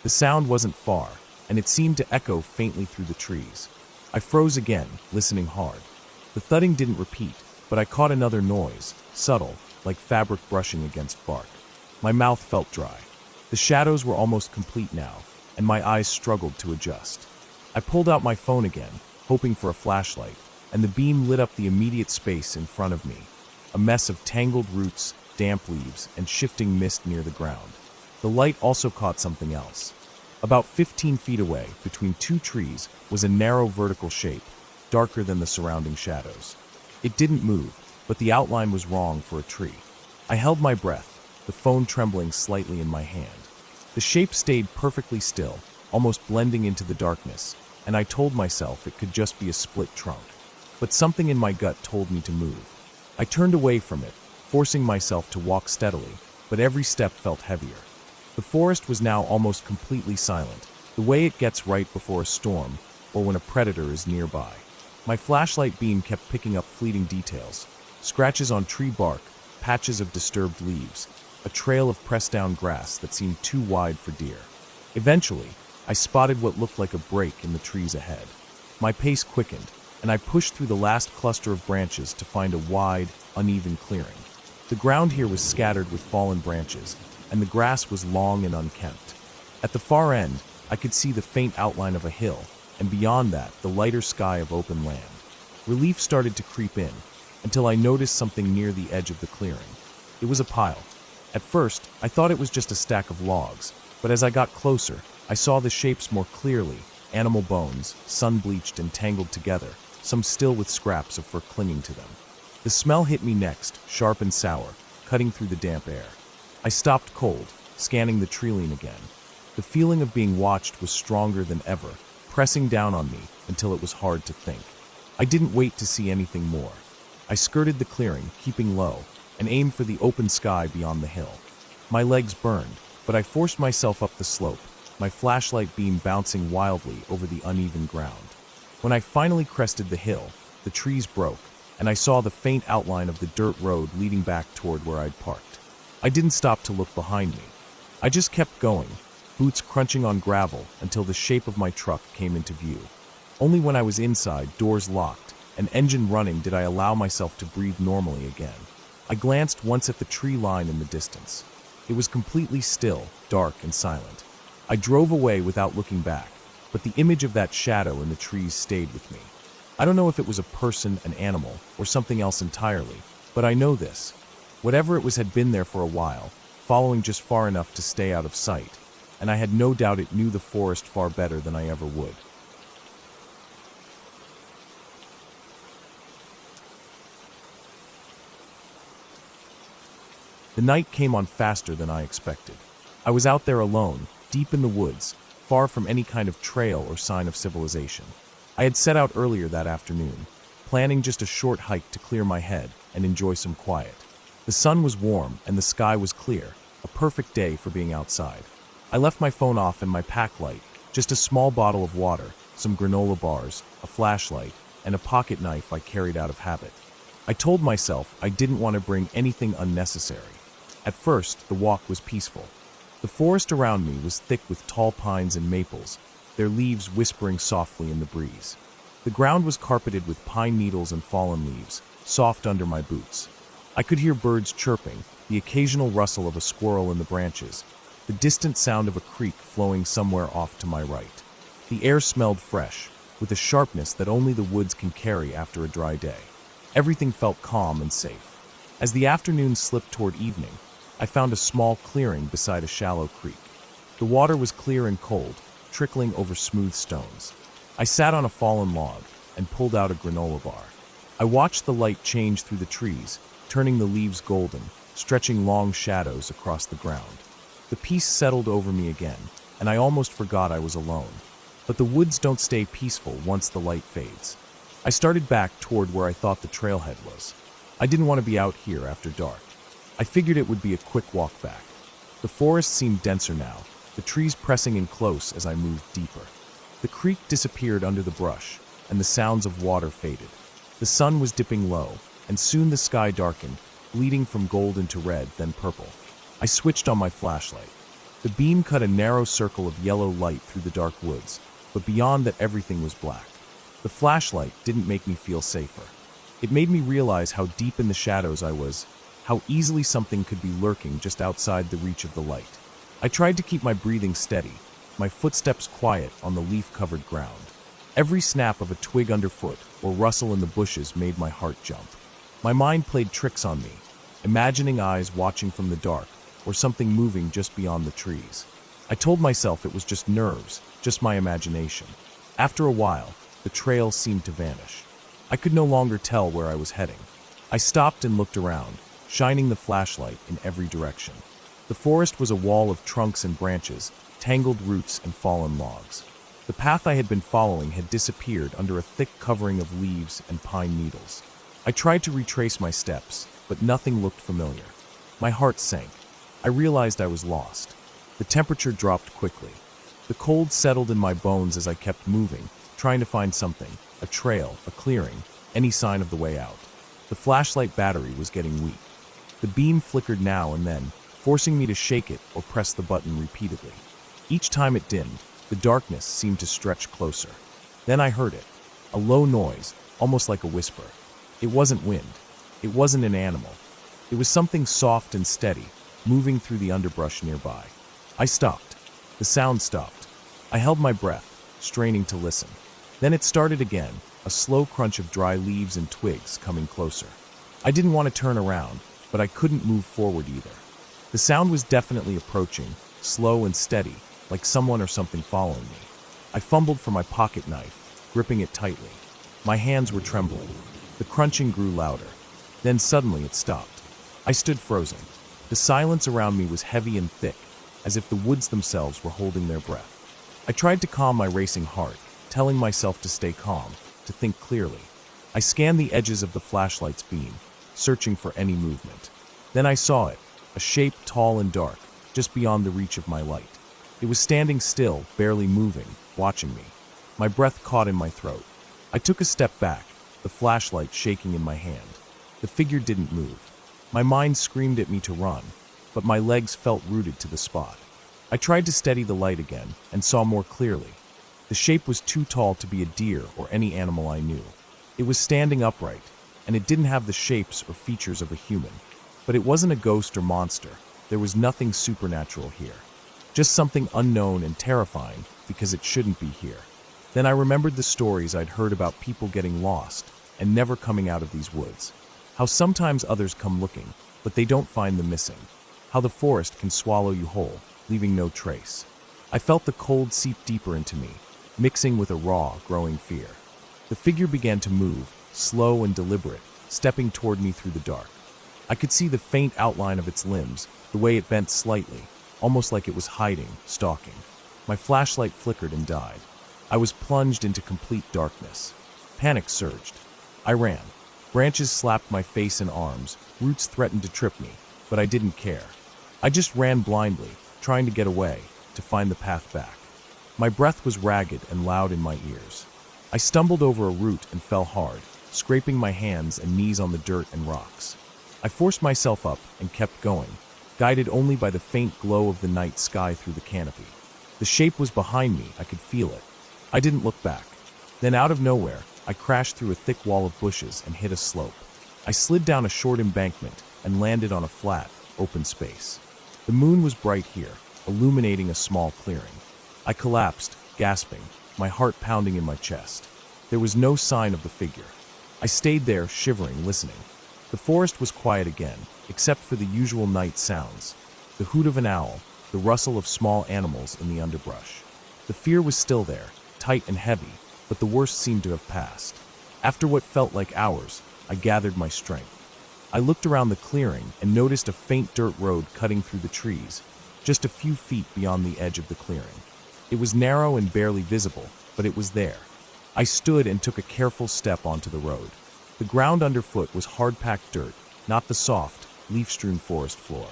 The sound wasn't far, and it seemed to echo faintly through the trees. I froze again, listening hard. The thudding didn't repeat, but I caught another noise, subtle, like fabric brushing against bark. My mouth felt dry. The shadows were almost complete now, and my eyes struggled to adjust. I pulled out my phone again, hoping for a flashlight, and the beam lit up the immediate space in front of me, a mess of tangled roots, damp leaves, and shifting mist near the ground. The light also caught something else. About 15 feet away, between two trees, was a narrow vertical shape, darker than the surrounding shadows. It didn't move, but the outline was wrong for a tree. I held my breath, the phone trembling slightly in my hand. The shape stayed perfectly still, almost blending into the darkness, and I told myself it could just be a split trunk. But something in my gut told me to move. I turned away from it, forcing myself to walk steadily, but every step felt heavier. The forest was now almost completely silent, the way it gets right before a storm or when a predator is nearby. My flashlight beam kept picking up fleeting details: scratches on tree bark, patches of disturbed leaves, a trail of pressed-down grass that seemed too wide for deer. Eventually, I spotted what looked like a break in the trees ahead. My pace quickened, and I pushed through the last cluster of branches to find a wide, uneven clearing. The ground here was scattered with fallen branches, and the grass was long and unkempt. At the far end, I could see the faint outline of a hill, and beyond that, the lighter sky of open land. Relief started to creep in, until I noticed something near the edge of the clearing. It was a pile, At first, I thought it was just a stack of logs, but as I got closer, I saw the shapes more clearly: animal bones, sun-bleached and tangled together, some still with scraps of fur clinging to them. The smell hit me next, sharp and sour, cutting through the damp air. I stopped cold, scanning the tree again. The feeling of being watched was stronger than ever, pressing down on me until it was hard to think. I didn't wait to see anything more. I skirted the clearing, keeping low, and aimed for the open sky beyond the hill. My legs burned, but I forced myself up the slope, my flashlight beam bouncing wildly over the uneven ground. When I finally crested the hill, the trees broke, and I saw the faint outline of the dirt road leading back toward where I'd parked. I didn't stop to look behind me. I just kept going, boots crunching on gravel until the shape of my truck came into view. Only when I was inside, doors locked, and engine running did I allow myself to breathe normally again. I glanced once at the tree line in the distance. It was completely still, dark and silent. I drove away without looking back, but the image of that shadow in the trees stayed with me. I don't know if it was a person, an animal, or something else entirely, but I know this. Whatever it was had been there for a while, following just far enough to stay out of sight, and I had no doubt it knew the forest far better than I ever would. The night came on faster than I expected. I was out there alone, deep in the woods, far from any kind of trail or sign of civilization. I had set out earlier that afternoon, planning just a short hike to clear my head and enjoy some quiet. The sun was warm and the sky was clear, a perfect day for being outside. I left my phone off and my pack light, just a small bottle of water, some granola bars, a flashlight, and a pocket knife I carried out of habit. I told myself I didn't want to bring anything unnecessary. At first, the walk was peaceful. The forest around me was thick with tall pines and maples, their leaves whispering softly in the breeze. The ground was carpeted with pine needles and fallen leaves, soft under my boots. I could hear birds chirping, the occasional rustle of a squirrel in the branches, the distant sound of a creek flowing somewhere off to my right. The air smelled fresh, with a sharpness that only the woods can carry after a dry day. Everything felt calm and safe. As the afternoon slipped toward evening, I found a small clearing beside a shallow creek. The water was clear and cold, trickling over smooth stones. I sat on a fallen log and pulled out a granola bar. I watched the light change through the trees, turning the leaves golden, stretching long shadows across the ground. The peace settled over me again, and I almost forgot I was alone. But the woods don't stay peaceful once the light fades. I started back toward where I thought the trailhead was. I didn't want to be out here after dark. I figured it would be a quick walk back. The forest seemed denser now, the trees pressing in close as I moved deeper. The creek disappeared under the brush, and the sounds of water faded. The sun was dipping low, and soon the sky darkened, bleeding from gold into red, then purple. I switched on my flashlight. The beam cut a narrow circle of yellow light through the dark woods, but beyond that everything was black. The flashlight didn't make me feel safer. It made me realize how deep in the shadows I was, how easily something could be lurking just outside the reach of the light. I tried to keep my breathing steady, my footsteps quiet on the leaf-covered ground. Every snap of a twig underfoot or rustle in the bushes made my heart jump. My mind played tricks on me, imagining eyes watching from the dark or something moving just beyond the trees. I told myself it was just nerves, just my imagination. After a while, the trail seemed to vanish. I could no longer tell where I was heading. I stopped and looked around, shining the flashlight in every direction. The forest was a wall of trunks and branches, tangled roots and fallen logs. The path I had been following had disappeared under a thick covering of leaves and pine needles. I tried to retrace my steps, but nothing looked familiar. My heart sank. I realized I was lost. The temperature dropped quickly. The cold settled in my bones as I kept moving, trying to find something, a trail, a clearing, any sign of the way out. The flashlight battery was getting weak. The beam flickered now and then, forcing me to shake it or press the button repeatedly. Each time it dimmed, the darkness seemed to stretch closer. Then I heard it, a low noise, almost like a whisper. It wasn't wind. It wasn't an animal. It was something soft and steady, moving through the underbrush nearby. I stopped. The sound stopped. I held my breath, straining to listen. Then it started again, a slow crunch of dry leaves and twigs coming closer. I didn't want to turn around, but I couldn't move forward either. The sound was definitely approaching, slow and steady, like someone or something following me. I fumbled for my pocket knife, gripping it tightly. My hands were trembling. The crunching grew louder. Then suddenly it stopped. I stood frozen. The silence around me was heavy and thick, as if the woods themselves were holding their breath. I tried to calm my racing heart, telling myself to stay calm, to think clearly. I scanned the edges of the flashlight's beam, searching for any movement. Then I saw it, a shape tall and dark, just beyond the reach of my light. It was standing still, barely moving, watching me. My breath caught in my throat. I took a step back, the flashlight shaking in my hand. The figure didn't move. My mind screamed at me to run, but my legs felt rooted to the spot. I tried to steady the light again and saw more clearly. The shape was too tall to be a deer or any animal I knew. It was standing upright, and it didn't have the shapes or features of a human. But it wasn't a ghost or monster. There was nothing supernatural here. Just something unknown and terrifying because it shouldn't be here. Then I remembered the stories I'd heard about people getting lost and never coming out of these woods. How sometimes others come looking, but they don't find the missing. How the forest can swallow you whole, leaving no trace. I felt the cold seep deeper into me, mixing with a raw, growing fear. The figure began to move, slow and deliberate, stepping toward me through the dark. I could see the faint outline of its limbs, the way it bent slightly, almost like it was hiding, stalking. My flashlight flickered and died. I was plunged into complete darkness. Panic surged. I ran. Branches slapped my face and arms, roots threatened to trip me, but I didn't care. I just ran blindly, trying to get away, to find the path back. My breath was ragged and loud in my ears. I stumbled over a root and fell hard, scraping my hands and knees on the dirt and rocks. I forced myself up and kept going, guided only by the faint glow of the night sky through the canopy. The shape was behind me, I could feel it. I didn't look back. Then out of nowhere, I crashed through a thick wall of bushes and hit a slope. I slid down a short embankment and landed on a flat, open space. The moon was bright here, illuminating a small clearing. I collapsed, gasping, my heart pounding in my chest. There was no sign of the figure. I stayed there, shivering, listening. The forest was quiet again, except for the usual night sounds. The hoot of an owl, the rustle of small animals in the underbrush. The fear was still there, tight and heavy, but the worst seemed to have passed. After what felt like hours, I gathered my strength. I looked around the clearing and noticed a faint dirt road cutting through the trees, just a few feet beyond the edge of the clearing. It was narrow and barely visible, but it was there. I stood and took a careful step onto the road. The ground underfoot was hard-packed dirt, not the soft, leaf-strewn forest floor.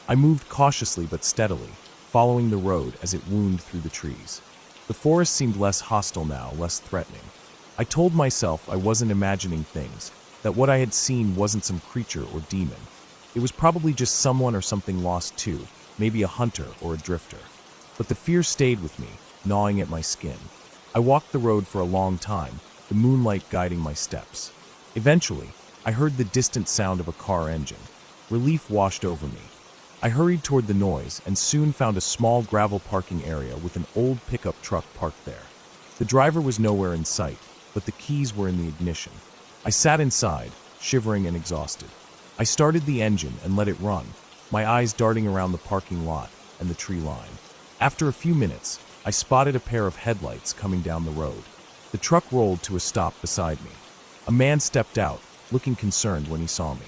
I moved cautiously but steadily, following the road as it wound through the trees. The forest seemed less hostile now, less threatening. I told myself I wasn't imagining things, that what I had seen wasn't some creature or demon. It was probably just someone or something lost too, maybe a hunter or a drifter. But the fear stayed with me, gnawing at my skin. I walked the road for a long time, the moonlight guiding my steps. Eventually, I heard the distant sound of a car engine. Relief washed over me. I hurried toward the noise and soon found a small gravel parking area with an old pickup truck parked there. The driver was nowhere in sight, but the keys were in the ignition. I sat inside, shivering and exhausted. I started the engine and let it run, my eyes darting around the parking lot and the tree line. After a few minutes, I spotted a pair of headlights coming down the road. The truck rolled to a stop beside me. A man stepped out, looking concerned when he saw me.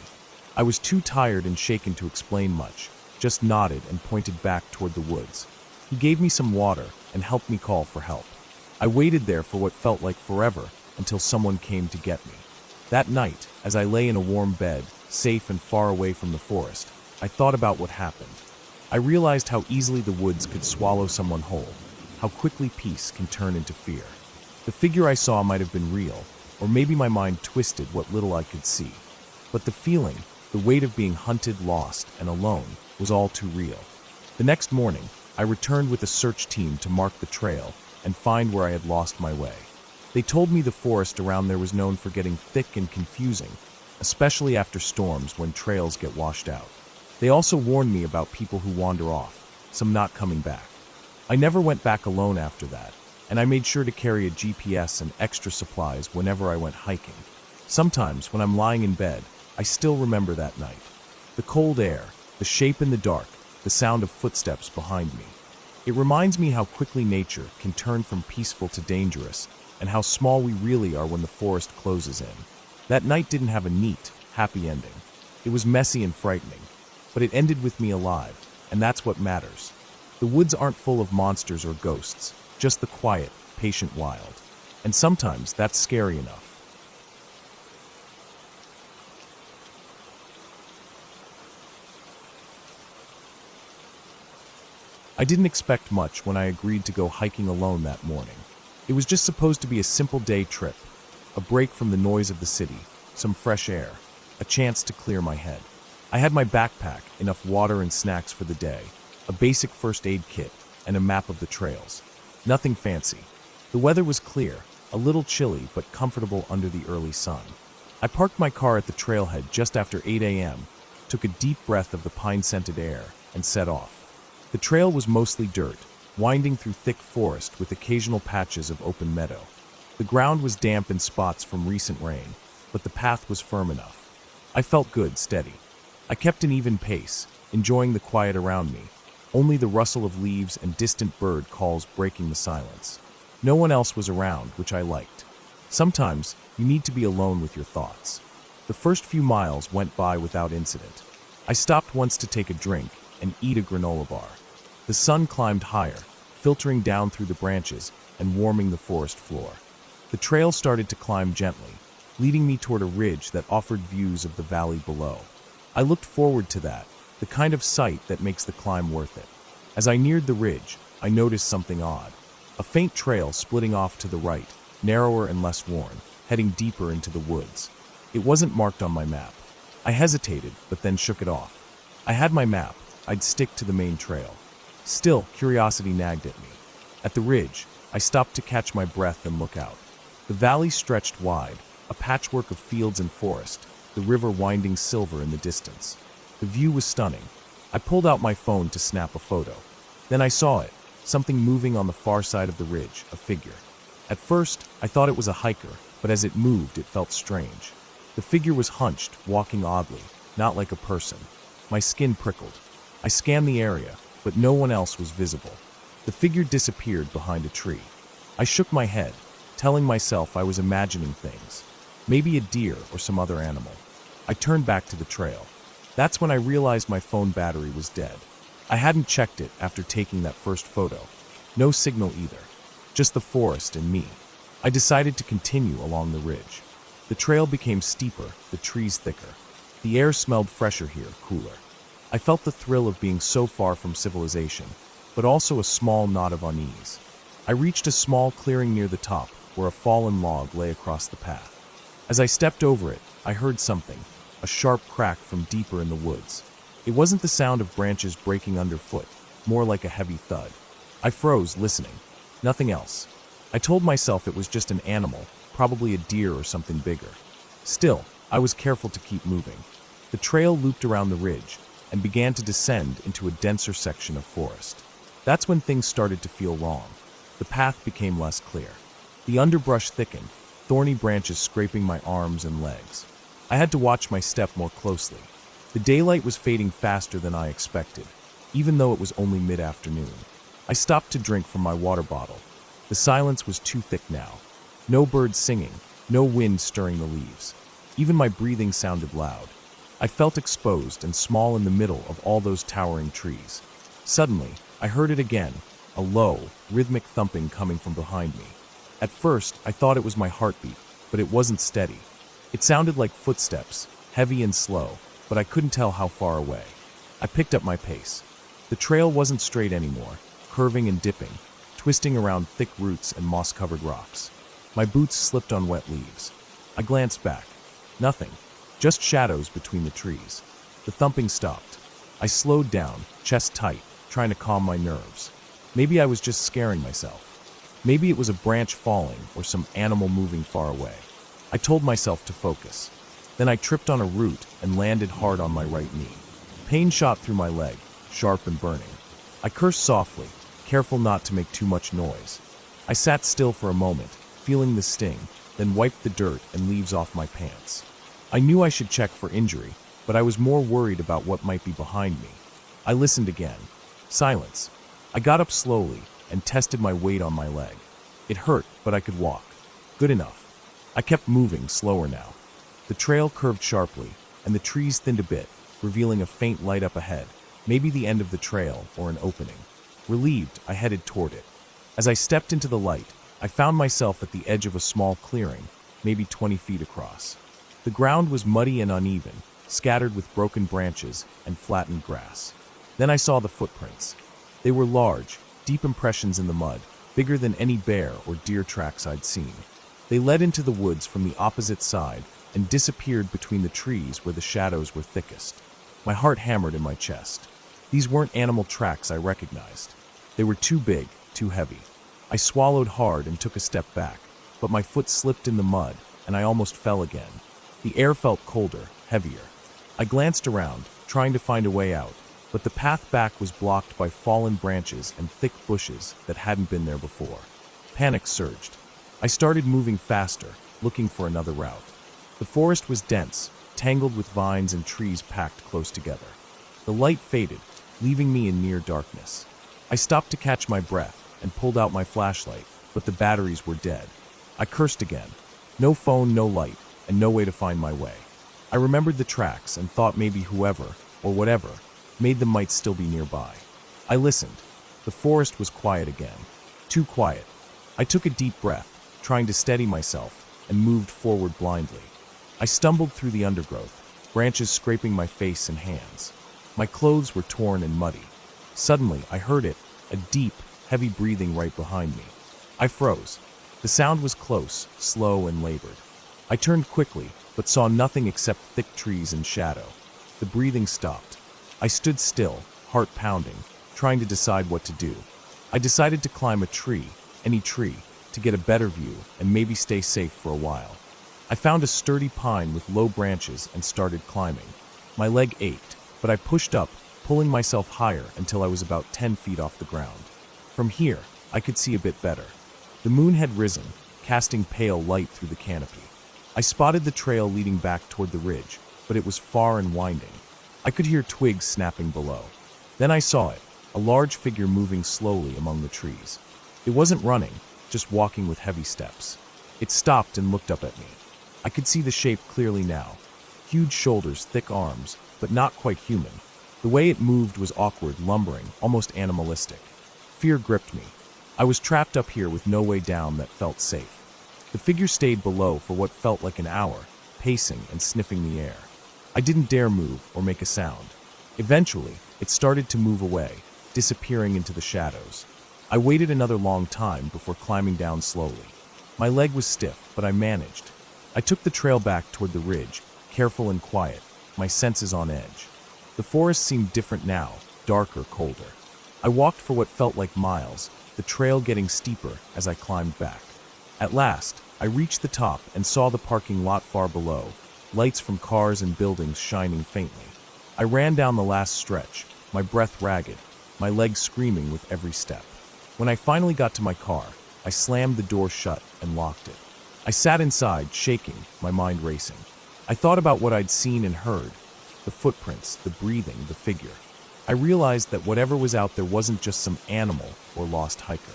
I was too tired and shaken to explain much, just nodded and pointed back toward the woods. He gave me some water and helped me call for help. I waited there for what felt like forever until someone came to get me. That night, as I lay in a warm bed, safe and far away from the forest, I thought about what happened. I realized how easily the woods could swallow someone whole, how quickly peace can turn into fear. The figure I saw might have been real, or maybe my mind twisted what little I could see. But the feeling, the weight of being hunted, lost, and alone, was all too real. The next morning, I returned with a search team to mark the trail and find where I had lost my way. They told me the forest around there was known for getting thick and confusing, especially after storms when trails get washed out. They also warned me about people who wander off, some not coming back. I never went back alone after that, and I made sure to carry a GPS and extra supplies whenever I went hiking. Sometimes, when I'm lying in bed, I still remember that night. The cold air, the the shape in the dark, the sound of footsteps behind me. It reminds me how quickly nature can turn from peaceful to dangerous, and how small we really are when the forest closes in. That night didn't have a neat, happy ending. It was messy and frightening, but it ended with me alive, and that's what matters. The woods aren't full of monsters or ghosts, just the quiet, patient wild. And sometimes that's scary enough. I didn't expect much when I agreed to go hiking alone that morning. It was just supposed to be a simple day trip, a break from the noise of the city, some fresh air, a chance to clear my head. I had my backpack, enough water and snacks for the day, a basic first aid kit, and a map of the trails. Nothing fancy. The weather was clear, a little chilly but comfortable under the early sun. I parked my car at the trailhead just after 8 a.m., took a deep breath of the pine-scented air, and set off. The trail was mostly dirt, winding through thick forest with occasional patches of open meadow. The ground was damp in spots from recent rain, but the path was firm enough. I felt good, steady. I kept an even pace, enjoying the quiet around me, only the rustle of leaves and distant bird calls breaking the silence. No one else was around, which I liked. Sometimes, you need to be alone with your thoughts. The first few miles went by without incident. I stopped once to take a drink and eat a granola bar. The sun climbed higher, filtering down through the branches and warming the forest floor. The trail started to climb gently, leading me toward a ridge that offered views of the valley below. I looked forward to that, the kind of sight that makes the climb worth it. As I neared the ridge, I noticed something odd. A faint trail splitting off to the right, narrower and less worn, heading deeper into the woods. It wasn't marked on my map. I hesitated, but then shook it off. I had my map. I'd stick to the main trail. Still, curiosity nagged at me. At the ridge, I stopped to catch my breath and look out. The valley stretched wide, a patchwork of fields and forest, the river winding silver in the distance. The view was stunning. I pulled out my phone to snap a photo. Then I saw it, something moving on the far side of the ridge, a figure. At first, I thought it was a hiker, but as it moved, it felt strange. The figure was hunched, walking oddly, not like a person. My skin prickled. I scanned the area, but no one else was visible. The figure disappeared behind a tree. I shook my head, telling myself I was imagining things. Maybe a deer or some other animal. I turned back to the trail. That's when I realized my phone battery was dead. I hadn't checked it after taking that first photo. No signal either. Just the forest and me. I decided to continue along the ridge. The trail became steeper, the trees thicker. The air smelled fresher here, cooler. I felt the thrill of being so far from civilization, but also a small knot of unease. I reached a small clearing near the top, where a fallen log lay across the path. As I stepped over it, I heard something, a sharp crack from deeper in the woods. It wasn't the sound of branches breaking underfoot, more like a heavy thud. I froze, listening. Nothing else. I told myself it was just an animal, probably a deer or something bigger. Still, I was careful to keep moving. The trail looped around the ridge and began to descend into a denser section of forest. That's when things started to feel wrong. The path became less clear. The underbrush thickened, thorny branches scraping my arms and legs. I had to watch my step more closely. The daylight was fading faster than I expected, even though it was only mid-afternoon. I stopped to drink from my water bottle. The silence was too thick now. No birds singing, no wind stirring the leaves. Even my breathing sounded loud. I felt exposed and small in the middle of all those towering trees. Suddenly, I heard it again, a low, rhythmic thumping coming from behind me. At first, I thought it was my heartbeat, but it wasn't steady. It sounded like footsteps, heavy and slow, but I couldn't tell how far away. I picked up my pace. The trail wasn't straight anymore, curving and dipping, twisting around thick roots and moss-covered rocks. My boots slipped on wet leaves. I glanced back. Nothing. Just shadows between the trees. The thumping stopped. I slowed down, chest tight, trying to calm my nerves. Maybe I was just scaring myself. Maybe it was a branch falling or some animal moving far away. I told myself to focus. Then I tripped on a root and landed hard on my right knee. Pain shot through my leg, sharp and burning. I cursed softly, careful not to make too much noise. I sat still for a moment, feeling the sting, then wiped the dirt and leaves off my pants. I knew I should check for injury, but I was more worried about what might be behind me. I listened again. Silence. I got up slowly and tested my weight on my leg. It hurt, but I could walk. Good enough. I kept moving, slower now. The trail curved sharply, and the trees thinned a bit, revealing a faint light up ahead, maybe the end of the trail or an opening. Relieved, I headed toward it. As I stepped into the light, I found myself at the edge of a small clearing, maybe 20 feet across. The ground was muddy and uneven, scattered with broken branches and flattened grass. Then I saw the footprints. They were large, deep impressions in the mud, bigger than any bear or deer tracks I'd seen. They led into the woods from the opposite side and disappeared between the trees where the shadows were thickest. My heart hammered in my chest. These weren't animal tracks I recognized. They were too big, too heavy. I swallowed hard and took a step back, but my foot slipped in the mud and I almost fell again. The air felt colder, heavier. I glanced around, trying to find a way out, but the path back was blocked by fallen branches and thick bushes that hadn't been there before. Panic surged. I started moving faster, looking for another route. The forest was dense, tangled with vines and trees packed close together. The light faded, leaving me in near darkness. I stopped to catch my breath and pulled out my flashlight, but the batteries were dead. I cursed again. No phone, no light, and no way to find my way. I remembered the tracks and thought maybe whoever, or whatever, made them might still be nearby. I listened. The forest was quiet again. Too quiet. I took a deep breath, trying to steady myself, and moved forward blindly. I stumbled through the undergrowth, branches scraping my face and hands. My clothes were torn and muddy. Suddenly, I heard it, a deep, heavy breathing right behind me. I froze. The sound was close, slow, and labored. I turned quickly, but saw nothing except thick trees and shadow. The breathing stopped. I stood still, heart pounding, trying to decide what to do. I decided to climb a tree, any tree, to get a better view and maybe stay safe for a while. I found a sturdy pine with low branches and started climbing. My leg ached, but I pushed up, pulling myself higher until I was about 10 feet off the ground. From here, I could see a bit better. The moon had risen, casting pale light through the canopy. I spotted the trail leading back toward the ridge, but it was far and winding. I could hear twigs snapping below. Then I saw it, a large figure moving slowly among the trees. It wasn't running, just walking with heavy steps. It stopped and looked up at me. I could see the shape clearly now. Huge shoulders, thick arms, but not quite human. The way it moved was awkward, lumbering, almost animalistic. Fear gripped me. I was trapped up here with no way down that felt safe. The figure stayed below for what felt like an hour, pacing and sniffing the air. I didn't dare move or make a sound. Eventually, it started to move away, disappearing into the shadows. I waited another long time before climbing down slowly. My leg was stiff, but I managed. I took the trail back toward the ridge, careful and quiet, my senses on edge. The forest seemed different now, darker, colder. I walked for what felt like miles, the trail getting steeper as I climbed back. At last, I reached the top and saw the parking lot far below, lights from cars and buildings shining faintly. I ran down the last stretch, my breath ragged, my legs screaming with every step. When I finally got to my car, I slammed the door shut and locked it. I sat inside, shaking, my mind racing. I thought about what I'd seen and heard, the footprints, the breathing, the figure. I realized that whatever was out there wasn't just some animal or lost hiker.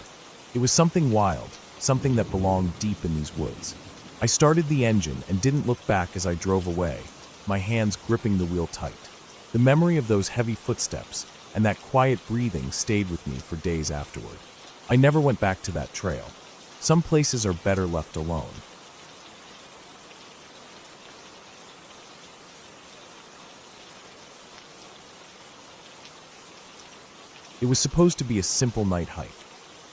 It was something wild, something that belonged deep in these woods. I started the engine and didn't look back as I drove away, my hands gripping the wheel tight. The memory of those heavy footsteps and that quiet breathing stayed with me for days afterward. I never went back to that trail. Some places are better left alone. It was supposed to be a simple night hike.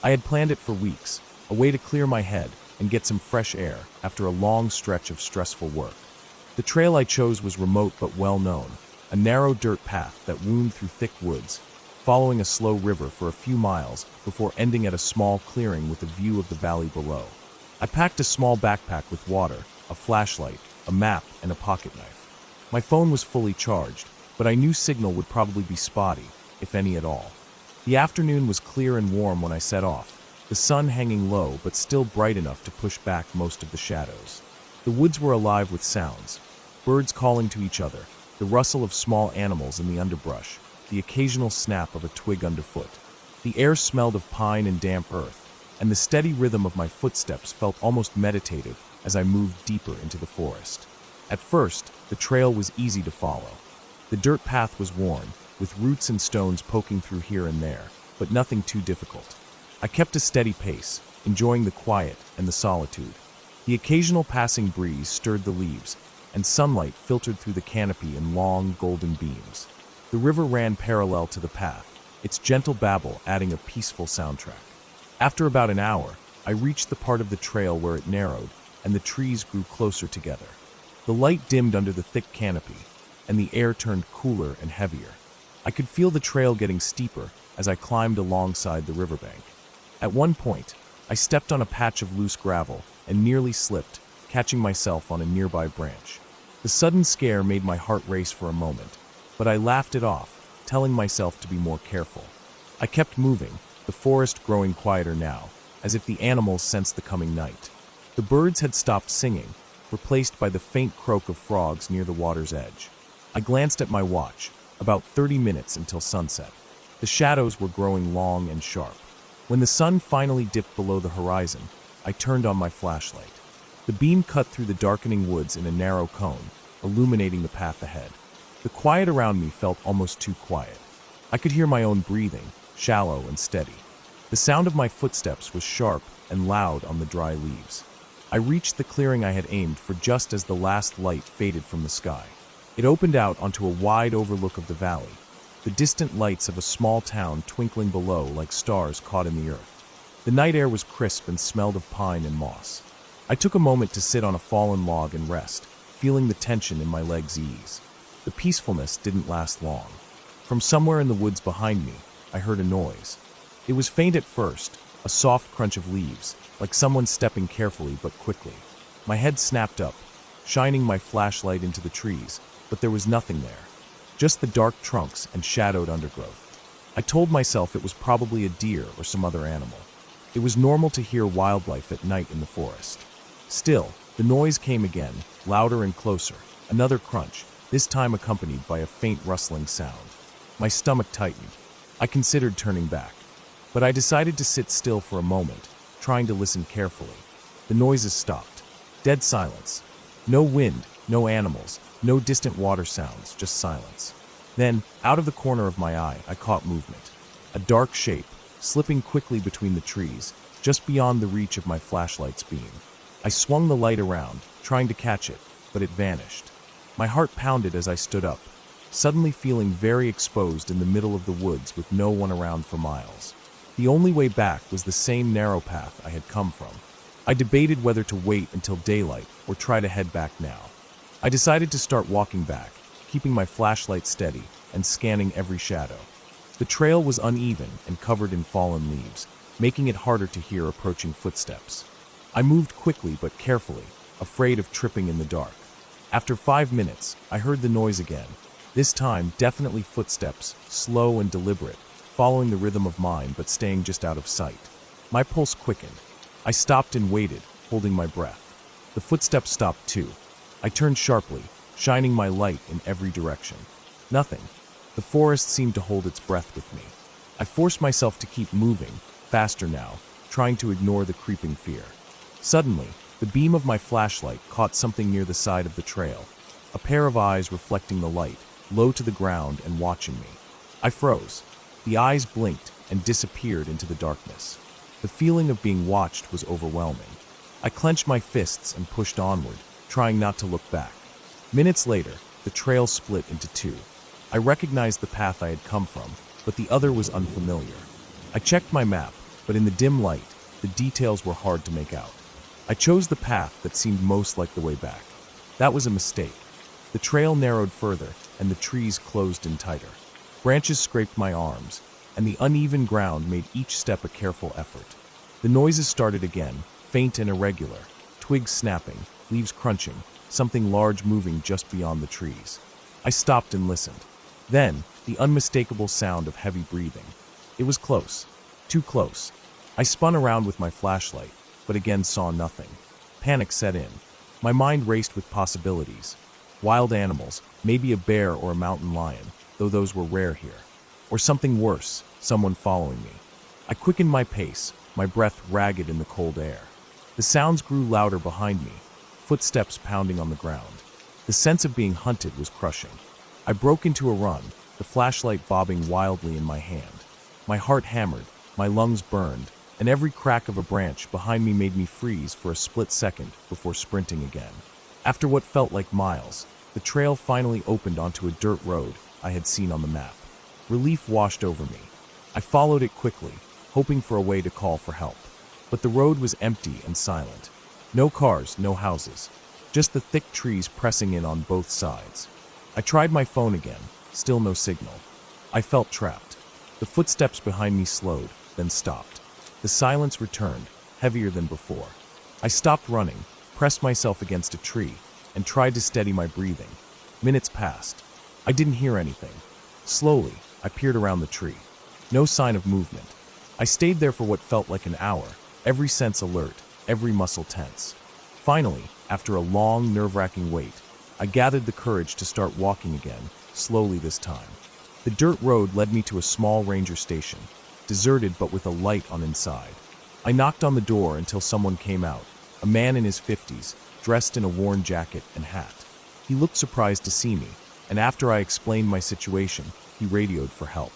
I had planned it for weeks, a way to clear my head and get some fresh air after a long stretch of stressful work. The trail I chose was remote but well known, a narrow dirt path that wound through thick woods, following a slow river for a few miles before ending at a small clearing with a view of the valley below. I packed a small backpack with water, a flashlight, a map, and a pocket knife. My phone was fully charged, but I knew signal would probably be spotty, if any at all. The afternoon was clear and warm when I set off, the sun hanging low but still bright enough to push back most of the shadows. The woods were alive with sounds, birds calling to each other, the rustle of small animals in the underbrush, the occasional snap of a twig underfoot. The air smelled of pine and damp earth, and the steady rhythm of my footsteps felt almost meditative as I moved deeper into the forest. At first, the trail was easy to follow. The dirt path was worn, with roots and stones poking through here and there, but nothing too difficult. I kept a steady pace, enjoying the quiet and the solitude. The occasional passing breeze stirred the leaves, and sunlight filtered through the canopy in long, golden beams. The river ran parallel to the path, its gentle babble adding a peaceful soundtrack. After about an hour, I reached the part of the trail where it narrowed, and the trees grew closer together. The light dimmed under the thick canopy, and the air turned cooler and heavier. I could feel the trail getting steeper as I climbed alongside the riverbank. At one point, I stepped on a patch of loose gravel and nearly slipped, catching myself on a nearby branch. The sudden scare made my heart race for a moment, but I laughed it off, telling myself to be more careful. I kept moving, the forest growing quieter now, as if the animals sensed the coming night. The birds had stopped singing, replaced by the faint croak of frogs near the water's edge. I glanced at my watch, about 30 minutes until sunset. The shadows were growing long and sharp. When the sun finally dipped below the horizon, I turned on my flashlight. The beam cut through the darkening woods in a narrow cone, illuminating the path ahead. The quiet around me felt almost too quiet. I could hear my own breathing, shallow and steady. The sound of my footsteps was sharp and loud on the dry leaves. I reached the clearing I had aimed for just as the last light faded from the sky. It opened out onto a wide overlook of the valley, the distant lights of a small town twinkling below like stars caught in the earth. The night air was crisp and smelled of pine and moss. I took a moment to sit on a fallen log and rest, feeling the tension in my legs ease. The peacefulness didn't last long. From somewhere in the woods behind me, I heard a noise. It was faint at first, a soft crunch of leaves, like someone stepping carefully but quickly. My head snapped up, shining my flashlight into the trees, but there was nothing there. Just the dark trunks and shadowed undergrowth. I told myself it was probably a deer or some other animal. It was normal to hear wildlife at night in the forest. Still, the noise came again, louder and closer, another crunch, this time accompanied by a faint rustling sound. My stomach tightened. I considered turning back, but I decided to sit still for a moment, trying to listen carefully. The noises stopped. Dead silence. No wind, no animals, no distant water sounds, just silence. Then, out of the corner of my eye, I caught movement. A dark shape, slipping quickly between the trees, just beyond the reach of my flashlight's beam. I swung the light around, trying to catch it, but it vanished. My heart pounded as I stood up, suddenly feeling very exposed in the middle of the woods with no one around for miles. The only way back was the same narrow path I had come from. I debated whether to wait until daylight or try to head back now. I decided to start walking back, keeping my flashlight steady and scanning every shadow. The trail was uneven and covered in fallen leaves, making it harder to hear approaching footsteps. I moved quickly but carefully, afraid of tripping in the dark. After 5 minutes, I heard the noise again. This time, definitely footsteps, slow and deliberate, following the rhythm of mine but staying just out of sight. My pulse quickened. I stopped and waited, holding my breath. The footsteps stopped too. I turned sharply, shining my light in every direction. Nothing. The forest seemed to hold its breath with me. I forced myself to keep moving, faster now, trying to ignore the creeping fear. Suddenly, the beam of my flashlight caught something near the side of the trail, a pair of eyes reflecting the light, low to the ground and watching me. I froze. The eyes blinked and disappeared into the darkness. The feeling of being watched was overwhelming. I clenched my fists and pushed onward, trying not to look back. Minutes later, the trail split into two. I recognized the path I had come from, but the other was unfamiliar. I checked my map, but in the dim light, the details were hard to make out. I chose the path that seemed most like the way back. That was a mistake. The trail narrowed further, and the trees closed in tighter. Branches scraped my arms, and the uneven ground made each step a careful effort. The noises started again, faint and irregular, twigs snapping, leaves crunching, something large moving just beyond the trees. I stopped and listened. Then, the unmistakable sound of heavy breathing. It was close. Too close. I spun around with my flashlight, but again saw nothing. Panic set in. My mind raced with possibilities. Wild animals, Maybe a bear or a mountain lion, though those were rare here. Or something worse, someone following me. I quickened my pace, my breath ragged in the cold air. The sounds grew louder behind me, footsteps pounding on the ground. The sense of being hunted was crushing. I broke into a run, the flashlight bobbing wildly in my hand. My heart hammered, my lungs burned, and every crack of a branch behind me made me freeze for a split second before sprinting again. After what felt like miles, the trail finally opened onto a dirt road I had seen on the map. Relief washed over me. I followed it quickly, hoping for a way to call for help. But the road was empty and silent. No cars, no houses. Just the thick trees pressing in on both sides. I tried my phone again, still no signal. I felt trapped. The footsteps behind me slowed, then stopped. The silence returned, heavier than before. I stopped running, pressed myself against a tree, and tried to steady my breathing. Minutes passed. I didn't hear anything. Slowly, I peered around the tree. No sign of movement. I stayed there for what felt like an hour, every sense alert, every muscle tense. Finally, after a long, nerve-wracking wait, I gathered the courage to start walking again, slowly this time. The dirt road led me to a small ranger station, deserted but with a light on inside. I knocked on the door until someone came out, a man in his 50s, dressed in a worn jacket and hat. He looked surprised to see me, and after I explained my situation, he radioed for help.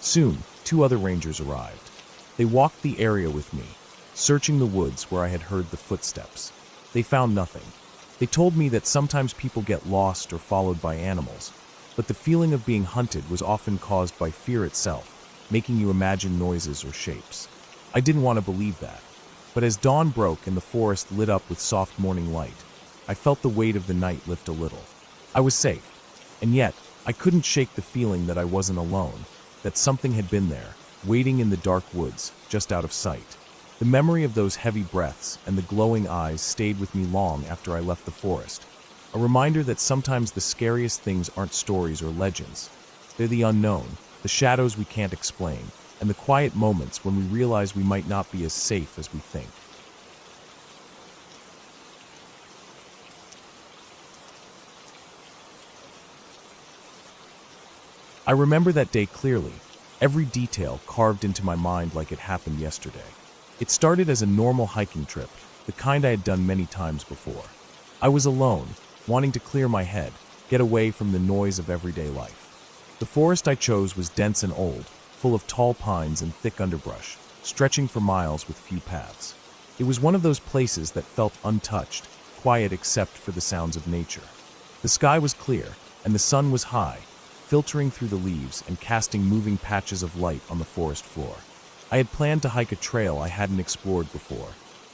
Soon, 2 other rangers arrived. They walked the area with me, searching the woods where I had heard the footsteps. They found nothing. They told me that sometimes people get lost or followed by animals, but the feeling of being hunted was often caused by fear itself, making you imagine noises or shapes. I didn't want to believe that. But as dawn broke and the forest lit up with soft morning light, I felt the weight of the night lift a little. I was safe, and yet I couldn't shake the feeling that I wasn't alone, that something had been there, waiting in the dark woods, just out of sight. The memory of those heavy breaths and the glowing eyes stayed with me long after I left the forest, a reminder that sometimes the scariest things aren't stories or legends. They're the unknown, the shadows we can't explain, and the quiet moments when we realize we might not be as safe as we think. I remember that day clearly, every detail carved into my mind like it happened yesterday. It started as a normal hiking trip, the kind I had done many times before. I was alone, wanting to clear my head, get away from the noise of everyday life. The forest I chose was dense and old, full of tall pines and thick underbrush, stretching for miles with few paths. It was one of those places that felt untouched, quiet except for the sounds of nature. The sky was clear, and the sun was high, filtering through the leaves and casting moving patches of light on the forest floor. I had planned to hike a trail I hadn't explored before,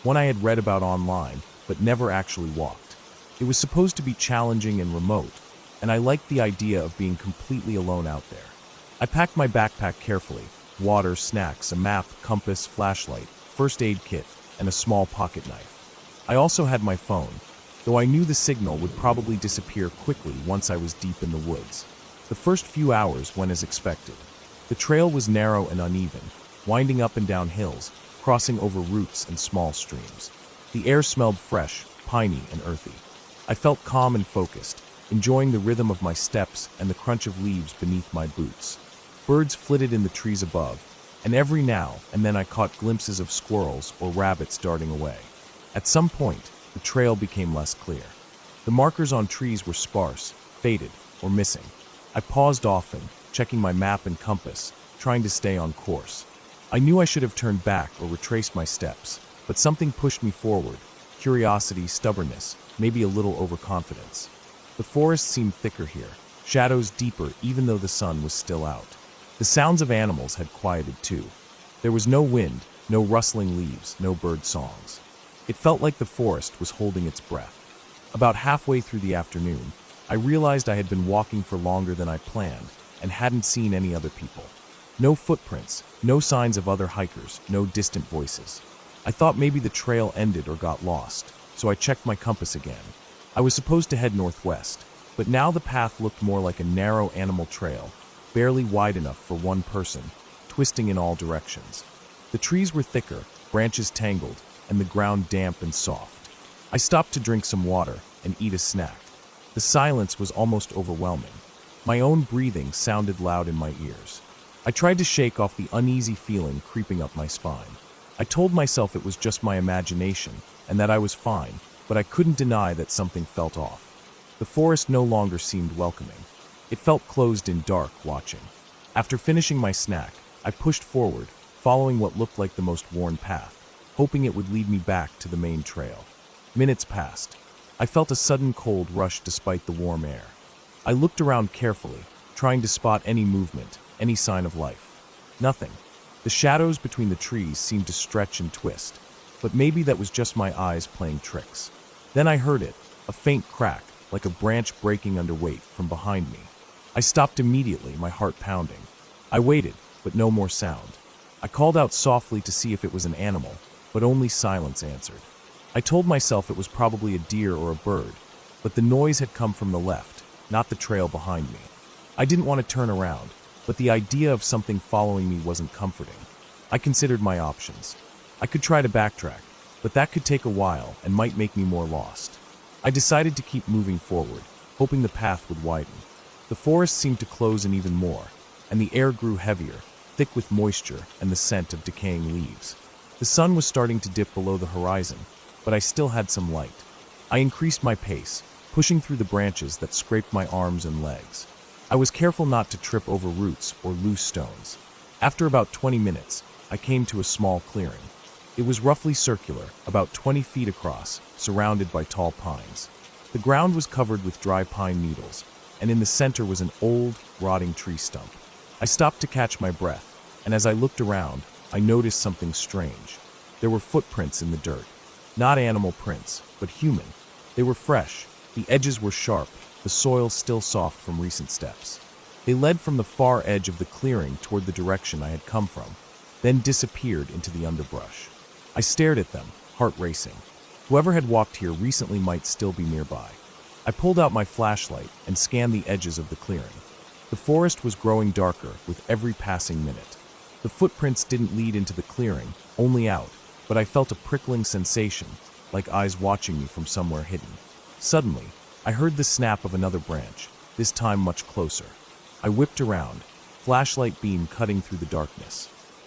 one I had read about online, but never actually walked. It was supposed to be challenging and remote, and I liked the idea of being completely alone out there. I packed my backpack carefully, water, snacks, a map, compass, flashlight, first aid kit, and a small pocket knife. I also had my phone, though I knew the signal would probably disappear quickly once I was deep in the woods. The first few hours went as expected. The trail was narrow and uneven, winding up and down hills, crossing over roots and small streams. The air smelled fresh, piney, and earthy. I felt calm and focused, enjoying the rhythm of my steps and the crunch of leaves beneath my boots. Birds flitted in the trees above, and every now and then I caught glimpses of squirrels or rabbits darting away. At some point, the trail became less clear. The markers on trees were sparse, faded, or missing. I paused often, checking my map and compass, trying to stay on course. I knew I should have turned back or retraced my steps, but something pushed me forward. Curiosity, stubbornness, maybe a little overconfidence. The forest seemed thicker here, shadows deeper even though the sun was still out. The sounds of animals had quieted too. There was no wind, no rustling leaves, no bird songs. It felt like the forest was holding its breath. About halfway through the afternoon, I realized I had been walking for longer than I planned and hadn't seen any other people. No footprints, no signs of other hikers, no distant voices. I thought maybe the trail ended or got lost, so I checked my compass again. I was supposed to head northwest, but now the path looked more like a narrow animal trail, barely wide enough for one person, twisting in all directions. The trees were thicker, branches tangled, and the ground damp and soft. I stopped to drink some water and eat a snack. The silence was almost overwhelming. My own breathing sounded loud in my ears. I tried to shake off the uneasy feeling creeping up my spine. I told myself it was just my imagination and that I was fine, but I couldn't deny that something felt off. The forest no longer seemed welcoming. It felt closed in dark, watching. After finishing my snack, I pushed forward, following what looked like the most worn path, hoping it would lead me back to the main trail. Minutes passed. I felt a sudden cold rush despite the warm air. I looked around carefully, trying to spot any movement, any sign of life. Nothing. The shadows between the trees seemed to stretch and twist, but maybe that was just my eyes playing tricks. Then I heard it, a faint crack, like a branch breaking under weight from behind me. I stopped immediately, my heart pounding. I waited, but no more sound. I called out softly to see if it was an animal, but only silence answered. I told myself it was probably a deer or a bird, but the noise had come from the left, not the trail behind me. I didn't want to turn around, but the idea of something following me wasn't comforting. I considered my options. I could try to backtrack, but that could take a while and might make me more lost. I decided to keep moving forward, hoping the path would widen. The forest seemed to close in even more, and the air grew heavier, thick with moisture and the scent of decaying leaves. The sun was starting to dip below the horizon, but I still had some light. I increased my pace, pushing through the branches that scraped my arms and legs. I was careful not to trip over roots or loose stones. After about 20 minutes, I came to a small clearing. It was roughly circular, about 20 feet across, surrounded by tall pines. The ground was covered with dry pine needles, and in the center was an old, rotting tree stump. I stopped to catch my breath, and as I looked around, I noticed something strange. There were footprints in the dirt. Not animal prints, but human. They were fresh, the edges were sharp, the soil still soft from recent steps. They led from the far edge of the clearing toward the direction I had come from, then disappeared into the underbrush. I stared at them, heart racing. Whoever had walked here recently might still be nearby. I pulled out my flashlight and scanned the edges of the clearing. The forest was growing darker with every passing minute. The footprints didn't lead into the clearing, only out, but I felt a prickling sensation, like eyes watching me from somewhere hidden. Suddenly, I heard the snap of another branch, this time much closer. I whipped around, flashlight beam cutting through the darkness.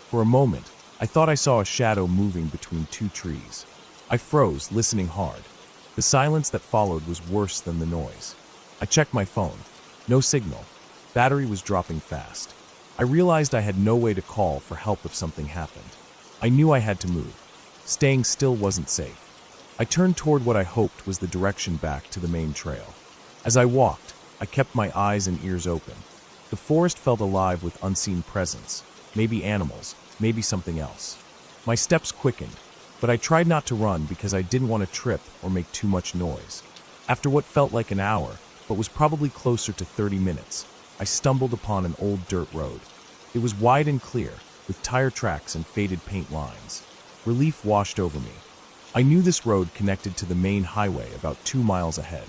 For a moment, I thought I saw a shadow moving between two trees. I froze, listening hard. The silence that followed was worse than the noise. I checked my phone. No signal. Battery was dropping fast. I realized I had no way to call for help if something happened. I knew I had to move. Staying still wasn't safe. I turned toward what I hoped was the direction back to the main trail. As I walked, I kept my eyes and ears open. The forest felt alive with unseen presence, maybe animals, maybe something else. My steps quickened, but I tried not to run because I didn't want to trip or make too much noise. After what felt like an hour, but was probably closer to 30 minutes, I stumbled upon an old dirt road. It was wide and clear, with tire tracks and faded paint lines. Relief washed over me. I knew this road connected to the main highway about 2 miles ahead.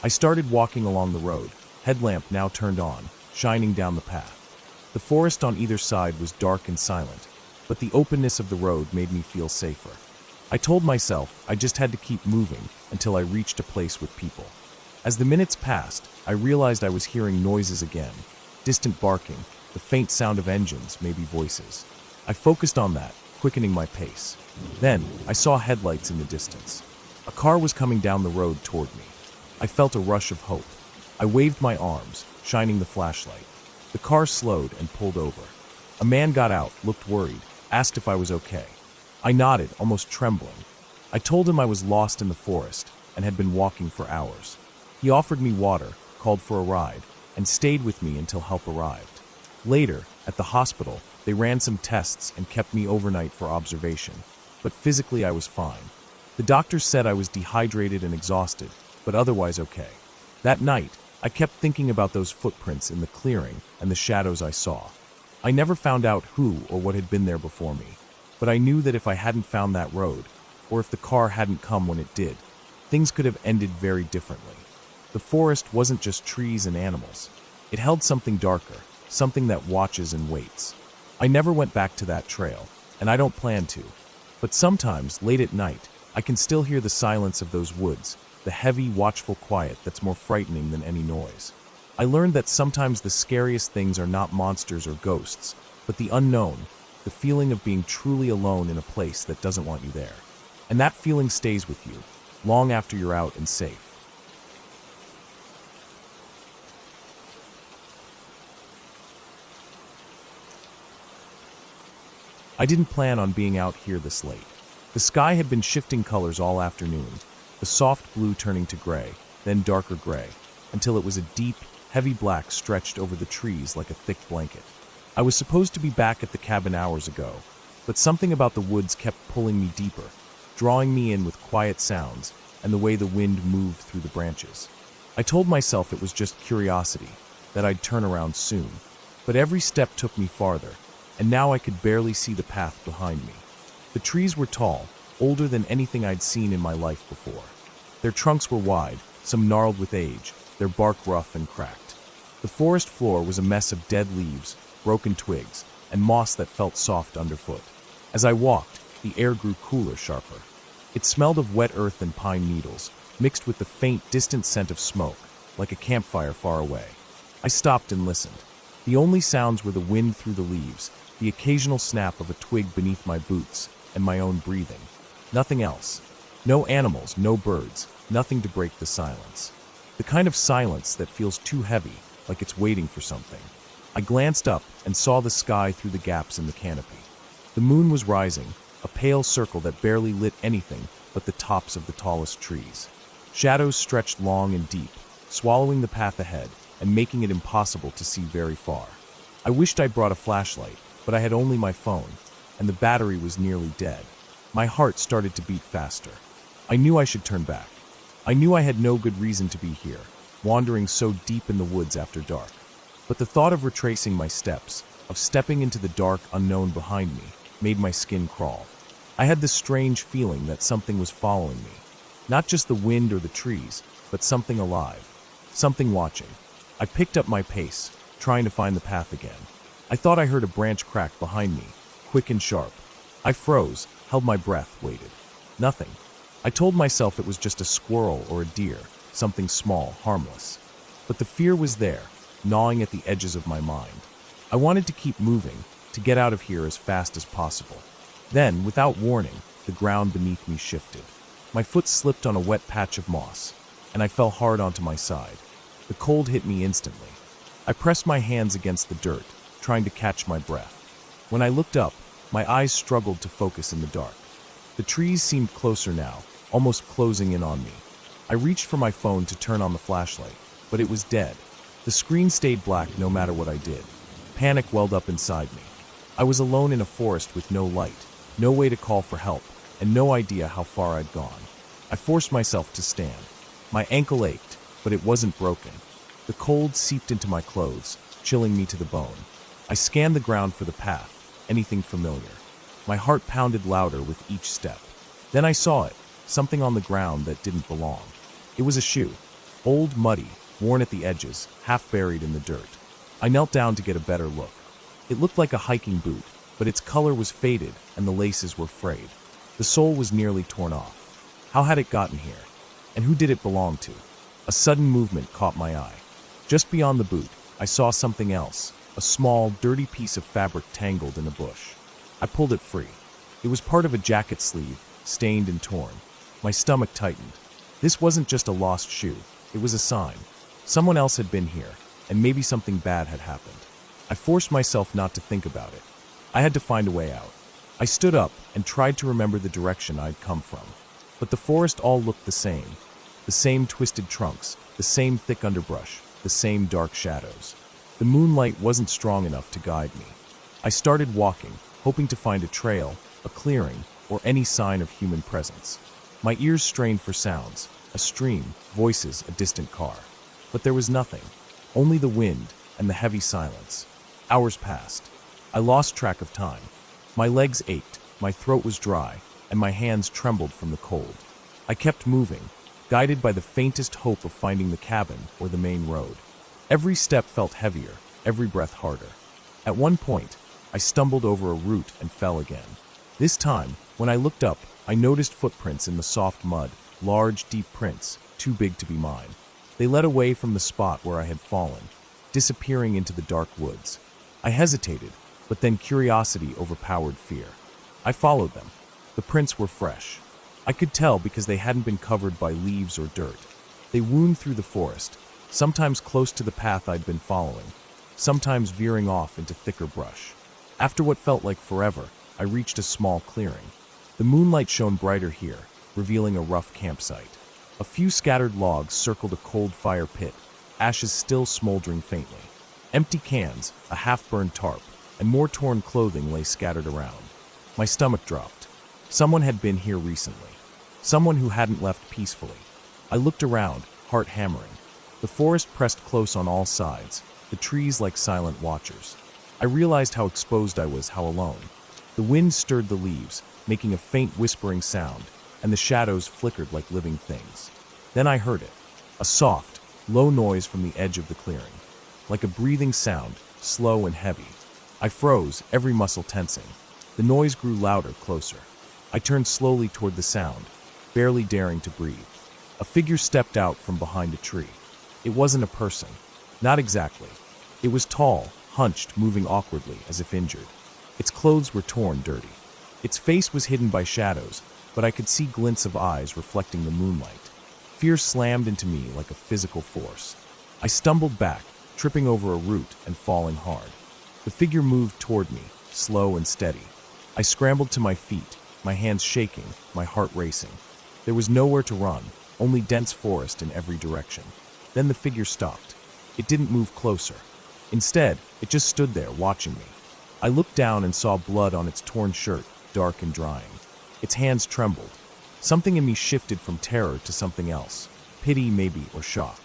I started walking along the road, headlamp now turned on, shining down the path. The forest on either side was dark and silent, but the openness of the road made me feel safer. I told myself I just had to keep moving until I reached a place with people. As the minutes passed, I realized I was hearing noises again, distant barking, the faint sound of engines, maybe voices. I focused on that, quickening my pace. Then, I saw headlights in the distance. A car was coming down the road toward me. I felt a rush of hope. I waved my arms, shining the flashlight. The car slowed and pulled over. A man got out, looked worried, asked if I was okay. I nodded, almost trembling. I told him I was lost in the forest and had been walking for hours. He offered me water, called for a ride, and stayed with me until help arrived. Later, at the hospital, they ran some tests and kept me overnight for observation, but physically I was fine. The doctors said I was dehydrated and exhausted, but otherwise okay. That night, I kept thinking about those footprints in the clearing and the shadows I saw. I never found out who or what had been there before me, but I knew that if I hadn't found that road, or if the car hadn't come when it did, things could have ended very differently. The forest wasn't just trees and animals. It held something darker, something that watches and waits. I never went back to that trail, and I don't plan to. But sometimes, late at night, I can still hear the silence of those woods, the heavy, watchful quiet that's more frightening than any noise. I learned that sometimes the scariest things are not monsters or ghosts, but the unknown, the feeling of being truly alone in a place that doesn't want you there. And that feeling stays with you, long after you're out and safe. I didn't plan on being out here this late. The sky had been shifting colors all afternoon, the soft blue turning to gray, then darker gray, until it was a deep, heavy black stretched over the trees like a thick blanket. I was supposed to be back at the cabin hours ago, but something about the woods kept pulling me deeper, drawing me in with quiet sounds and the way the wind moved through the branches. I told myself it was just curiosity, that I'd turn around soon, but every step took me farther, and now I could barely see the path behind me. The trees were tall, older than anything I'd seen in my life before. Their trunks were wide, some gnarled with age, their bark rough and cracked. The forest floor was a mess of dead leaves, broken twigs, and moss that felt soft underfoot. As I walked, the air grew cooler, sharper. It smelled of wet earth and pine needles, mixed with the faint, distant scent of smoke, like a campfire far away. I stopped and listened. The only sounds were the wind through the leaves, the occasional snap of a twig beneath my boots, and my own breathing. Nothing else. No animals, no birds, nothing to break the silence. The kind of silence that feels too heavy, like it's waiting for something. I glanced up and saw the sky through the gaps in the canopy. The moon was rising, a pale circle that barely lit anything but the tops of the tallest trees. Shadows stretched long and deep, swallowing the path ahead and making it impossible to see very far. I wished I'd brought a flashlight, but I had only my phone, and the battery was nearly dead. My heart started to beat faster. I knew I should turn back. I knew I had no good reason to be here, wandering so deep in the woods after dark. But the thought of retracing my steps, of stepping into the dark unknown behind me, made my skin crawl. I had this strange feeling that something was following me. Not just the wind or the trees, but something alive. Something watching. I picked up my pace, trying to find the path again. I thought I heard a branch crack behind me, quick and sharp. I froze, held my breath, waited. Nothing. I told myself it was just a squirrel or a deer, something small, harmless. But the fear was there, gnawing at the edges of my mind. I wanted to keep moving, to get out of here as fast as possible. Then, without warning, the ground beneath me shifted. My foot slipped on a wet patch of moss, and I fell hard onto my side. The cold hit me instantly. I pressed my hands against the dirt, trying to catch my breath. When I looked up, my eyes struggled to focus in the dark. The trees seemed closer now, almost closing in on me. I reached for my phone to turn on the flashlight, but it was dead. The screen stayed black no matter what I did. Panic welled up inside me. I was alone in a forest with no light, no way to call for help, and no idea how far I'd gone. I forced myself to stand. My ankle ached, but it wasn't broken. The cold seeped into my clothes, chilling me to the bone. I scanned the ground for the path, anything familiar. My heart pounded louder with each step. Then I saw it, something on the ground that didn't belong. It was a shoe, old, muddy, worn at the edges, half buried in the dirt. I knelt down to get a better look. It looked like a hiking boot, but its color was faded and the laces were frayed. The sole was nearly torn off. How had it gotten here? And who did it belong to? A sudden movement caught my eye. Just beyond the boot, I saw something else, a small, dirty piece of fabric tangled in a bush. I pulled it free. It was part of a jacket sleeve, stained and torn. My stomach tightened. This wasn't just a lost shoe. It was a sign. Someone else had been here, and maybe something bad had happened. I forced myself not to think about it. I had to find a way out. I stood up and tried to remember the direction I'd come from. But the forest all looked the same. The same twisted trunks, the same thick underbrush, the same dark shadows. The moonlight wasn't strong enough to guide me. I started walking, hoping to find a trail, a clearing, or any sign of human presence. My ears strained for sounds, a stream, voices, a distant car. But there was nothing, only the wind and the heavy silence. Hours passed. I lost track of time. My legs ached, my throat was dry, and my hands trembled from the cold. I kept moving, guided by the faintest hope of finding the cabin or the main road. Every step felt heavier, every breath harder. At one point, I stumbled over a root and fell again. This time, when I looked up, I noticed footprints in the soft mud, large, deep prints, too big to be mine. They led away from the spot where I had fallen, disappearing into the dark woods. I hesitated, but then curiosity overpowered fear. I followed them. The prints were fresh. I could tell because they hadn't been covered by leaves or dirt. They wound through the forest, sometimes close to the path I'd been following, sometimes veering off into thicker brush. After what felt like forever, I reached a small clearing. The moonlight shone brighter here, revealing a rough campsite. A few scattered logs circled a cold fire pit, ashes still smoldering faintly. Empty cans, a half-burned tarp, and more torn clothing lay scattered around. My stomach dropped. Someone had been here recently. Someone who hadn't left peacefully. I looked around, heart hammering. The forest pressed close on all sides, the trees like silent watchers. I realized how exposed I was, how alone. The wind stirred the leaves, making a faint whispering sound, and the shadows flickered like living things. Then I heard it, a soft, low noise from the edge of the clearing, like a breathing sound, slow and heavy. I froze, every muscle tensing. The noise grew louder, closer. I turned slowly toward the sound, barely daring to breathe. A figure stepped out from behind a tree. It wasn't a person. Not exactly. It was tall, hunched, moving awkwardly, as if injured. Its clothes were torn, dirty. Its face was hidden by shadows, but I could see glints of eyes reflecting the moonlight. Fear slammed into me like a physical force. I stumbled back, tripping over a root and falling hard. The figure moved toward me, slow and steady. I scrambled to my feet, my hands shaking, my heart racing. There was nowhere to run, only dense forest in every direction. Then the figure stopped. It didn't move closer. Instead, it just stood there, watching me. I looked down and saw blood on its torn shirt, dark and drying. Its hands trembled. Something in me shifted from terror to something else. Pity, maybe, or shock.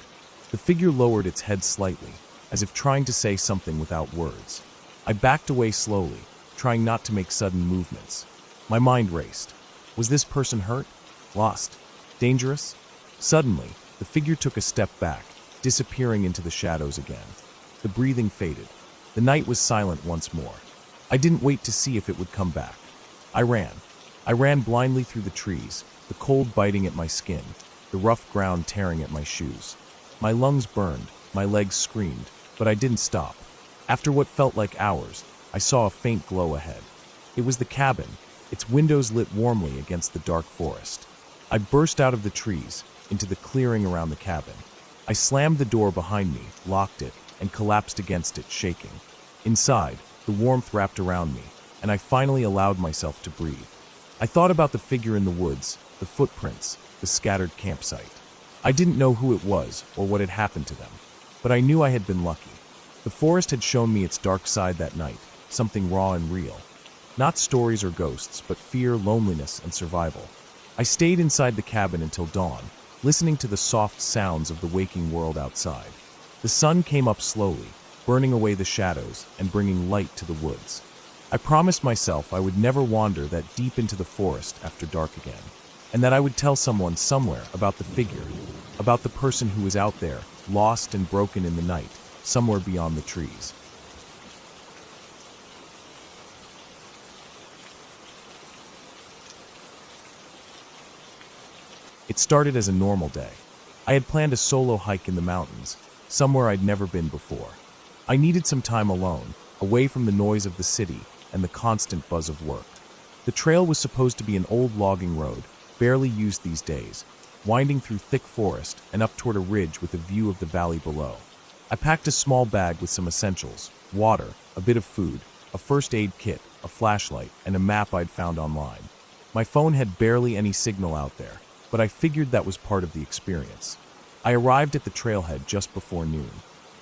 The figure lowered its head slightly, as if trying to say something without words. I backed away slowly, trying not to make sudden movements. My mind raced. Was this person hurt? Lost? Dangerous? Suddenly, the figure took a step back, disappearing into the shadows again. The breathing faded. The night was silent once more. I didn't wait to see if it would come back. I ran. I ran blindly through the trees, the cold biting at my skin, the rough ground tearing at my shoes. My lungs burned, my legs screamed, but I didn't stop. After what felt like hours, I saw a faint glow ahead. It was the cabin, its windows lit warmly against the dark forest. I burst out of the trees, into the clearing around the cabin. I slammed the door behind me, locked it, and collapsed against it, shaking. Inside, the warmth wrapped around me, and I finally allowed myself to breathe. I thought about the figure in the woods, the footprints, the scattered campsite. I didn't know who it was or what had happened to them, but I knew I had been lucky. The forest had shown me its dark side that night, something raw and real. Not stories or ghosts, but fear, loneliness, and survival. I stayed inside the cabin until dawn, listening to the soft sounds of the waking world outside. The sun came up slowly, burning away the shadows and bringing light to the woods. I promised myself I would never wander that deep into the forest after dark again, and that I would tell someone somewhere about the figure, about the person who was out there, lost and broken in the night, somewhere beyond the trees. It started as a normal day. I had planned a solo hike in the mountains, somewhere I'd never been before. I needed some time alone, away from the noise of the city and the constant buzz of work. The trail was supposed to be an old logging road, barely used these days, winding through thick forest and up toward a ridge with a view of the valley below. I packed a small bag with some essentials: water, a bit of food, a first aid kit, a flashlight, and a map I'd found online. My phone had barely any signal out there, but I figured that was part of the experience. I arrived at the trailhead just before noon.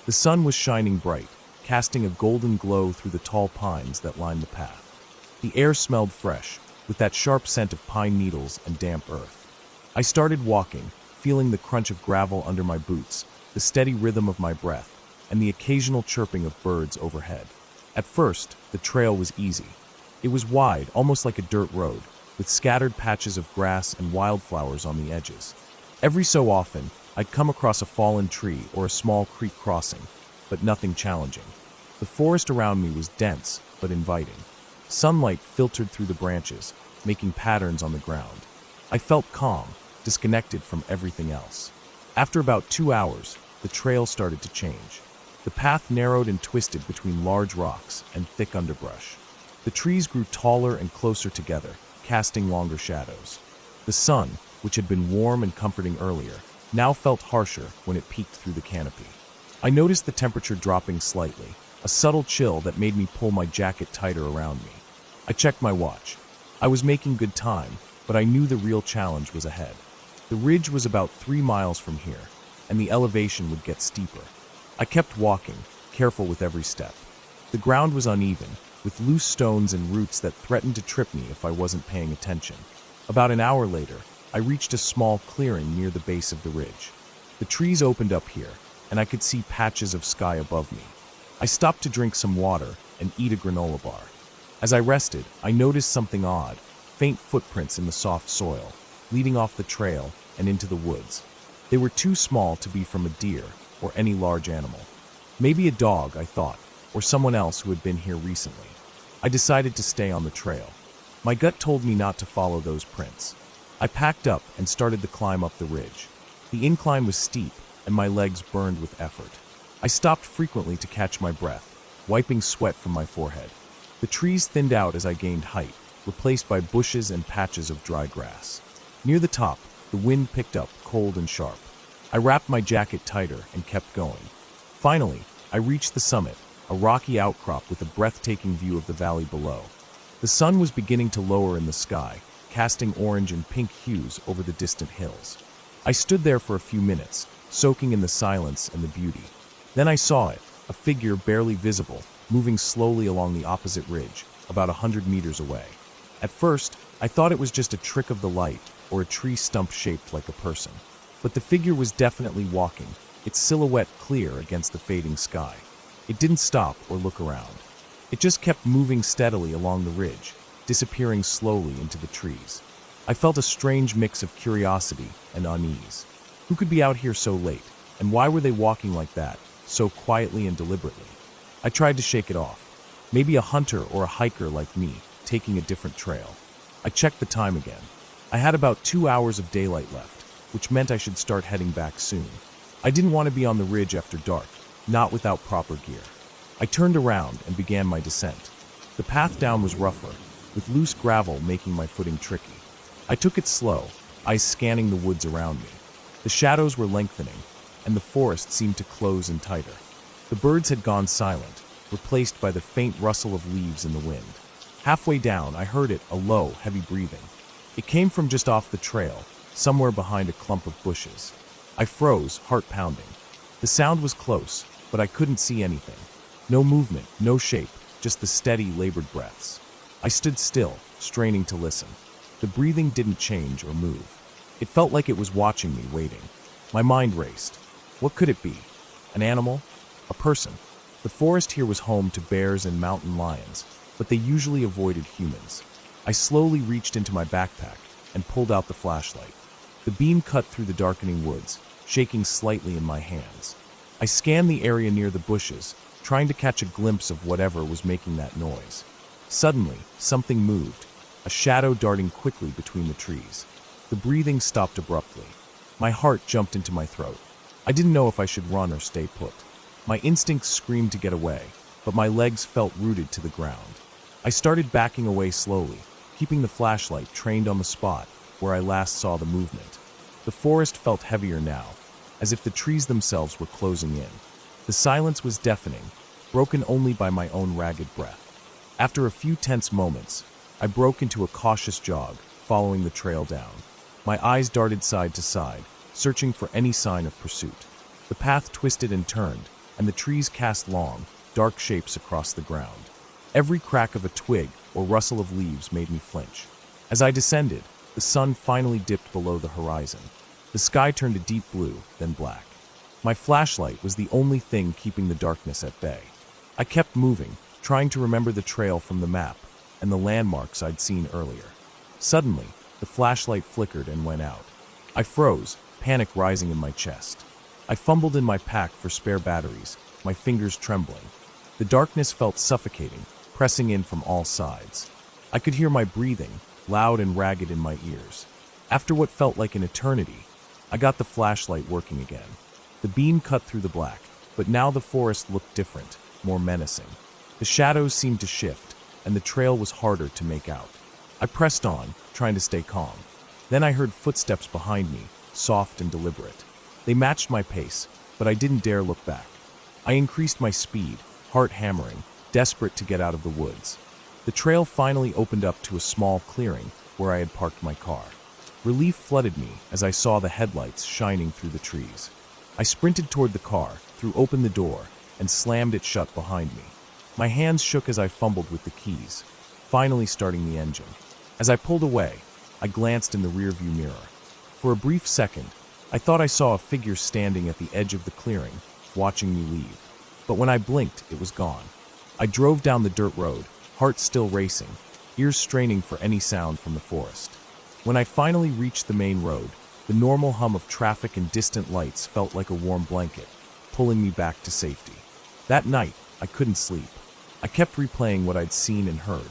The sun was shining bright, casting a golden glow through the tall pines that lined the path. The air smelled fresh, with that sharp scent of pine needles and damp earth. I started walking, feeling the crunch of gravel under my boots, the steady rhythm of my breath, and the occasional chirping of birds overhead. At first, the trail was easy. It was wide, almost like a dirt road, with scattered patches of grass and wildflowers on the edges. Every so often, I'd come across a fallen tree or a small creek crossing, but nothing challenging. The forest around me was dense, but inviting. Sunlight filtered through the branches, making patterns on the ground. I felt calm, disconnected from everything else. After about 2 hours, the trail started to change. The path narrowed and twisted between large rocks and thick underbrush. The trees grew taller and closer together, casting longer shadows. The sun, which had been warm and comforting earlier, now felt harsher when it peeked through the canopy. I noticed the temperature dropping slightly, a subtle chill that made me pull my jacket tighter around me. I checked my watch. I was making good time, but I knew the real challenge was ahead. The ridge was about 3 miles from here, and the elevation would get steeper. I kept walking, careful with every step. The ground was uneven, with loose stones and roots that threatened to trip me if I wasn't paying attention. About an hour later, I reached a small clearing near the base of the ridge. The trees opened up here, and I could see patches of sky above me. I stopped to drink some water and eat a granola bar. As I rested, I noticed something odd, faint footprints in the soft soil, leading off the trail and into the woods. They were too small to be from a deer or any large animal. Maybe a dog, I thought, or someone else who had been here recently. I decided to stay on the trail. My gut told me not to follow those prints. I packed up and started the climb up the ridge. The incline was steep, and my legs burned with effort. I stopped frequently to catch my breath, wiping sweat from my forehead. The trees thinned out as I gained height, replaced by bushes and patches of dry grass. Near the top, the wind picked up, cold and sharp. I wrapped my jacket tighter and kept going. Finally, I reached the summit, a rocky outcrop with a breathtaking view of the valley below. The sun was beginning to lower in the sky, casting orange and pink hues over the distant hills. I stood there for a few minutes, soaking in the silence and the beauty. Then I saw it, a figure barely visible, moving slowly along the opposite ridge, about 100 meters away. At first, I thought it was just a trick of the light or a tree stump shaped like a person. But the figure was definitely walking, its silhouette clear against the fading sky. It didn't stop or look around. It just kept moving steadily along the ridge, disappearing slowly into the trees. I felt a strange mix of curiosity and unease. Who could be out here so late, and why were they walking like that, so quietly and deliberately? I tried to shake it off. Maybe a hunter or a hiker like me, taking a different trail. I checked the time again. I had about 2 hours of daylight left, which meant I should start heading back soon. I didn't want to be on the ridge after dark, not without proper gear. I turned around and began my descent. The path down was rougher, with loose gravel making my footing tricky. I took it slow, eyes scanning the woods around me. The shadows were lengthening, and the forest seemed to close in tighter. The birds had gone silent, replaced by the faint rustle of leaves in the wind. Halfway down, I heard it, a low, heavy breathing. It came from just off the trail, somewhere behind a clump of bushes. I froze, heart pounding. The sound was close, but I couldn't see anything. No movement, no shape, just the steady, labored breaths. I stood still, straining to listen. The breathing didn't change or move. It felt like it was watching me, waiting. My mind raced. What could it be? An animal? A person? The forest here was home to bears and mountain lions, but they usually avoided humans. I slowly reached into my backpack and pulled out the flashlight. The beam cut through the darkening woods, shaking slightly in my hands. I scanned the area near the bushes, trying to catch a glimpse of whatever was making that noise. Suddenly, something moved, a shadow darting quickly between the trees. The breathing stopped abruptly. My heart jumped into my throat. I didn't know if I should run or stay put. My instincts screamed to get away, but my legs felt rooted to the ground. I started backing away slowly, keeping the flashlight trained on the spot where I last saw the movement. The forest felt heavier now, as if the trees themselves were closing in. The silence was deafening, broken only by my own ragged breath. After a few tense moments, I broke into a cautious jog, following the trail down. My eyes darted side to side, searching for any sign of pursuit. The path twisted and turned, and the trees cast long, dark shapes across the ground. Every crack of a twig or rustle of leaves made me flinch. As I descended, the sun finally dipped below the horizon. The sky turned a deep blue, then black. My flashlight was the only thing keeping the darkness at bay. I kept moving, trying to remember the trail from the map and the landmarks I'd seen earlier. Suddenly, the flashlight flickered and went out. I froze, panic rising in my chest. I fumbled in my pack for spare batteries, my fingers trembling. The darkness felt suffocating, pressing in from all sides. I could hear my breathing, loud and ragged in my ears. After what felt like an eternity, I got the flashlight working again. The beam cut through the black, but now the forest looked different, more menacing. The shadows seemed to shift, and the trail was harder to make out. I pressed on, trying to stay calm. Then I heard footsteps behind me, soft and deliberate. They matched my pace, but I didn't dare look back. I increased my speed, heart hammering, desperate to get out of the woods. The trail finally opened up to a small clearing where I had parked my car. Relief flooded me as I saw the headlights shining through the trees. I sprinted toward the car, threw open the door, and slammed it shut behind me. My hands shook as I fumbled with the keys, finally starting the engine. As I pulled away, I glanced in the rearview mirror. For a brief second, I thought I saw a figure standing at the edge of the clearing, watching me leave. But when I blinked, it was gone. I drove down the dirt road, heart still racing, ears straining for any sound from the forest. When I finally reached the main road, the normal hum of traffic and distant lights felt like a warm blanket, pulling me back to safety. That night, I couldn't sleep. I kept replaying what I'd seen and heard.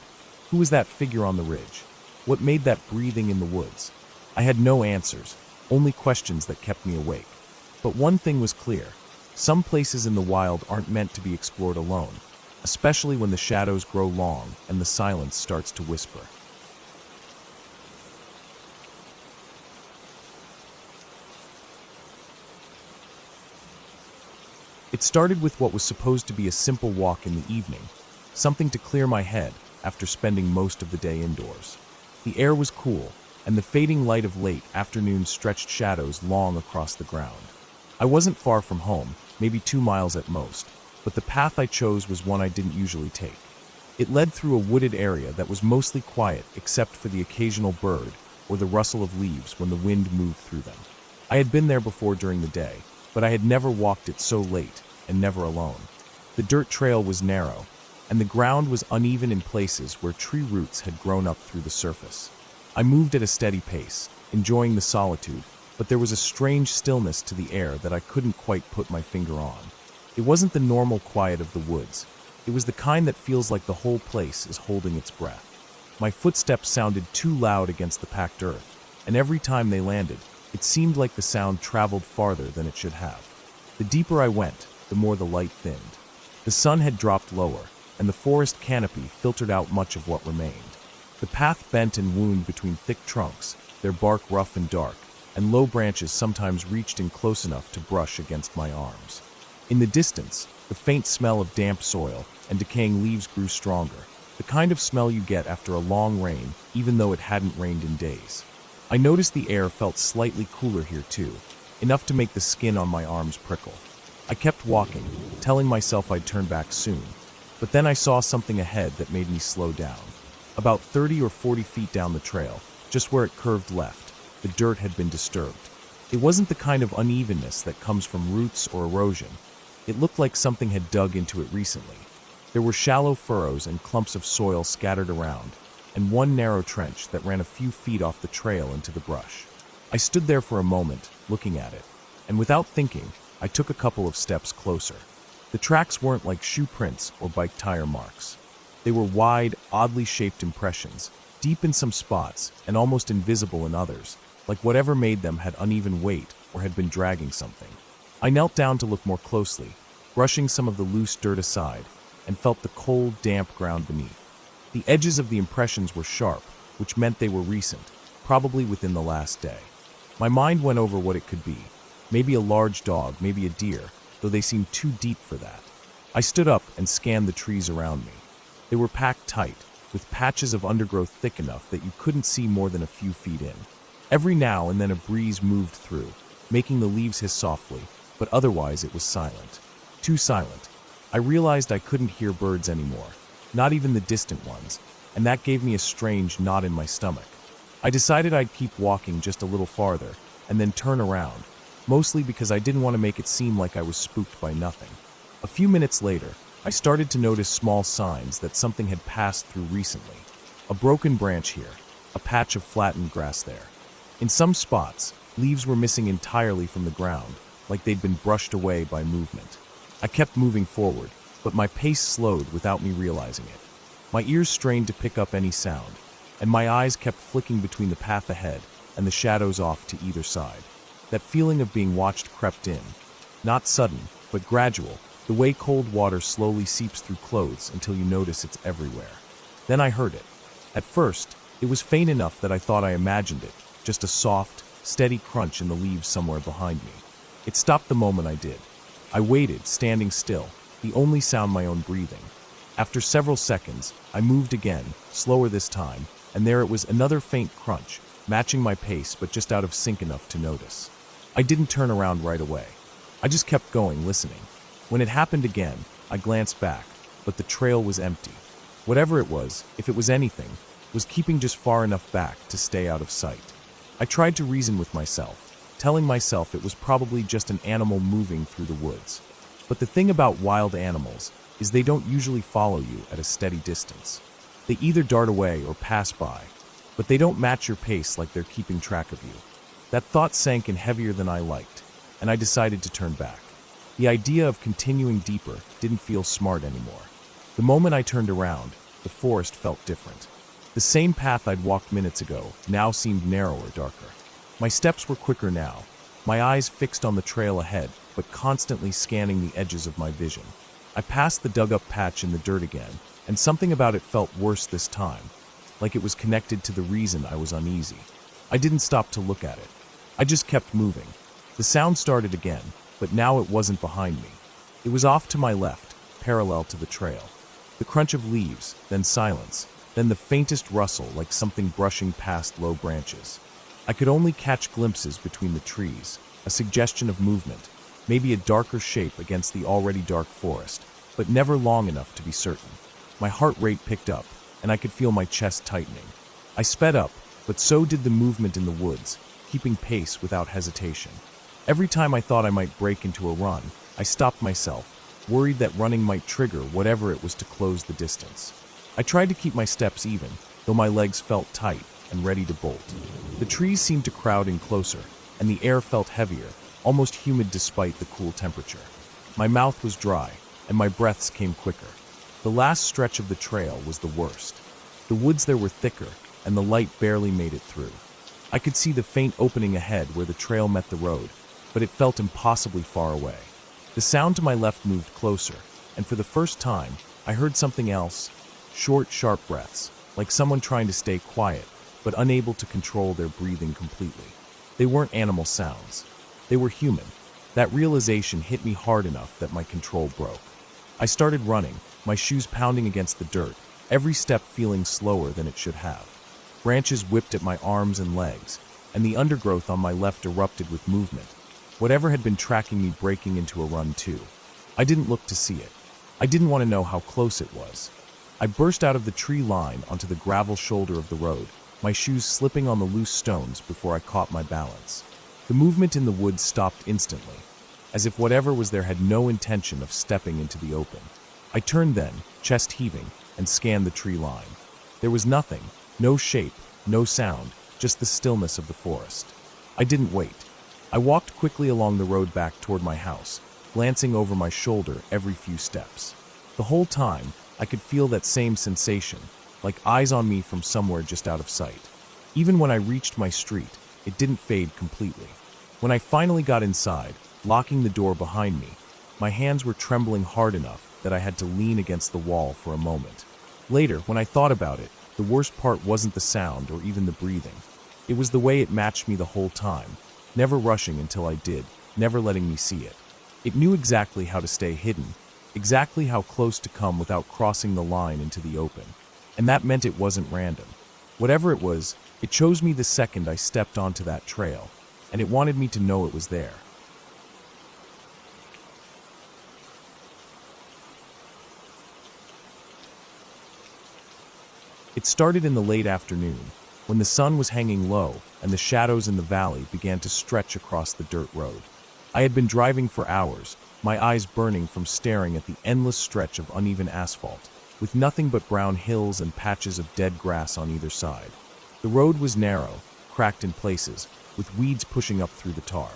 Who was that figure on the ridge? What made that breathing in the woods? I had no answers, only questions that kept me awake. But one thing was clear. Some places in the wild aren't meant to be explored alone, especially when the shadows grow long and the silence starts to whisper. It started with what was supposed to be a simple walk in the evening, something to clear my head after spending most of the day indoors. The air was cool, and the fading light of late afternoon stretched shadows long across the ground. I wasn't far from home, maybe 2 miles at most, but the path I chose was one I didn't usually take. It led through a wooded area that was mostly quiet except for the occasional bird or the rustle of leaves when the wind moved through them. I had been there before during the day, but I had never walked it so late and never alone. The dirt trail was narrow, and the ground was uneven in places where tree roots had grown up through the surface. I moved at a steady pace, enjoying the solitude, but there was a strange stillness to the air that I couldn't quite put my finger on. It wasn't the normal quiet of the woods. It was the kind that feels like the whole place is holding its breath. My footsteps sounded too loud against the packed earth, and every time they landed, it seemed like the sound traveled farther than it should have. The deeper I went, the more the light thinned. The sun had dropped lower, and the forest canopy filtered out much of what remained. The path bent and wound between thick trunks, their bark rough and dark, and low branches sometimes reached in close enough to brush against my arms. In the distance, the faint smell of damp soil and decaying leaves grew stronger, the kind of smell you get after a long rain, even though it hadn't rained in days. I noticed the air felt slightly cooler here too, enough to make the skin on my arms prickle. I kept walking, telling myself I'd turn back soon, but then I saw something ahead that made me slow down. About 30 or 40 feet down the trail, just where it curved left, the dirt had been disturbed. It wasn't the kind of unevenness that comes from roots or erosion. It looked like something had dug into it recently. There were shallow furrows and clumps of soil scattered around, and one narrow trench that ran a few feet off the trail into the brush. I stood there for a moment, looking at it, and without thinking, I took a couple of steps closer. The tracks weren't like shoe prints or bike tire marks. They were wide, oddly shaped impressions, deep in some spots and almost invisible in others, like whatever made them had uneven weight or had been dragging something. I knelt down to look more closely, brushing some of the loose dirt aside, and felt the cold, damp ground beneath. The edges of the impressions were sharp, which meant they were recent, probably within the last day. My mind went over what it could be. Maybe a large dog, maybe a deer, though they seemed too deep for that. I stood up and scanned the trees around me. They were packed tight, with patches of undergrowth thick enough that you couldn't see more than a few feet in. Every now and then a breeze moved through, making the leaves hiss softly, but otherwise it was silent. Too silent. I realized I couldn't hear birds anymore, not even the distant ones, and that gave me a strange knot in my stomach. I decided I'd keep walking just a little farther, and then turn around, mostly because I didn't want to make it seem like I was spooked by nothing. A few minutes later, I started to notice small signs that something had passed through recently. A broken branch here, a patch of flattened grass there. In some spots, leaves were missing entirely from the ground, like they'd been brushed away by movement. I kept moving forward, but my pace slowed without me realizing it. My ears strained to pick up any sound, and my eyes kept flicking between the path ahead and the shadows off to either side. That feeling of being watched crept in. Not sudden, but gradual, the way cold water slowly seeps through clothes until you notice it's everywhere. Then I heard it. At first, it was faint enough that I thought I imagined it, just a soft, steady crunch in the leaves somewhere behind me. It stopped the moment I did. I waited, standing still, the only sound my own breathing. After several seconds, I moved again, slower this time, and there it was, another faint crunch, matching my pace but just out of sync enough to notice. I didn't turn around right away. I just kept going, listening. When it happened again, I glanced back, but the trail was empty. Whatever it was, if it was anything, was keeping just far enough back to stay out of sight. I tried to reason with myself, telling myself it was probably just an animal moving through the woods. But the thing about wild animals is they don't usually follow you at a steady distance. They either dart away or pass by, but they don't match your pace like they're keeping track of you. That thought sank in heavier than I liked, and I decided to turn back. The idea of continuing deeper didn't feel smart anymore. The moment I turned around, the forest felt different. The same path I'd walked minutes ago now seemed narrower, darker. My steps were quicker now, my eyes fixed on the trail ahead, but constantly scanning the edges of my vision. I passed the dug-up patch in the dirt again, and something about it felt worse this time, like it was connected to the reason I was uneasy. I didn't stop to look at it. I just kept moving. The sound started again, but now it wasn't behind me. It was off to my left, parallel to the trail. The crunch of leaves, then silence, then the faintest rustle like something brushing past low branches. I could only catch glimpses between the trees, a suggestion of movement, maybe a darker shape against the already dark forest, but never long enough to be certain. My heart rate picked up, and I could feel my chest tightening. I sped up, but so did the movement in the woods, keeping pace without hesitation. Every time I thought I might break into a run, I stopped myself, worried that running might trigger whatever it was to close the distance. I tried to keep my steps even, though my legs felt tight and ready to bolt. The trees seemed to crowd in closer, and the air felt heavier, almost humid despite the cool temperature. My mouth was dry, and my breaths came quicker. The last stretch of the trail was the worst. The woods there were thicker, and the light barely made it through. I could see the faint opening ahead where the trail met the road, but it felt impossibly far away. The sound to my left moved closer, and for the first time, I heard something else. Short, sharp breaths, like someone trying to stay quiet, but unable to control their breathing completely. They weren't animal sounds. They were human. That realization hit me hard enough that my control broke. I started running, my shoes pounding against the dirt, every step feeling slower than it should have. Branches whipped at my arms and legs, and the undergrowth on my left erupted with movement. Whatever had been tracking me breaking into a run too. I didn't look to see it. I didn't want to know how close it was. I burst out of the tree line onto the gravel shoulder of the road, my shoes slipping on the loose stones before I caught my balance. The movement in the woods stopped instantly, as if whatever was there had no intention of stepping into the open. I turned then, chest heaving, and scanned the tree line. There was nothing, no shape, no sound, just the stillness of the forest. I didn't wait. I walked quickly along the road back toward my house, glancing over my shoulder every few steps. The whole time, I could feel that same sensation, like eyes on me from somewhere just out of sight. Even when I reached my street, it didn't fade completely. When I finally got inside, locking the door behind me, my hands were trembling hard enough that I had to lean against the wall for a moment. Later, when I thought about it, the worst part wasn't the sound or even the breathing. It was the way it matched me the whole time, never rushing until I did, never letting me see it. It knew exactly how to stay hidden, exactly how close to come without crossing the line into the open. And that meant it wasn't random. Whatever it was, it chose me the second I stepped onto that trail, and it wanted me to know it was there. It started in the late afternoon, when the sun was hanging low and the shadows in the valley began to stretch across the dirt road. I had been driving for hours, my eyes burning from staring at the endless stretch of uneven asphalt, with nothing but brown hills and patches of dead grass on either side. The road was narrow, cracked in places, with weeds pushing up through the tar.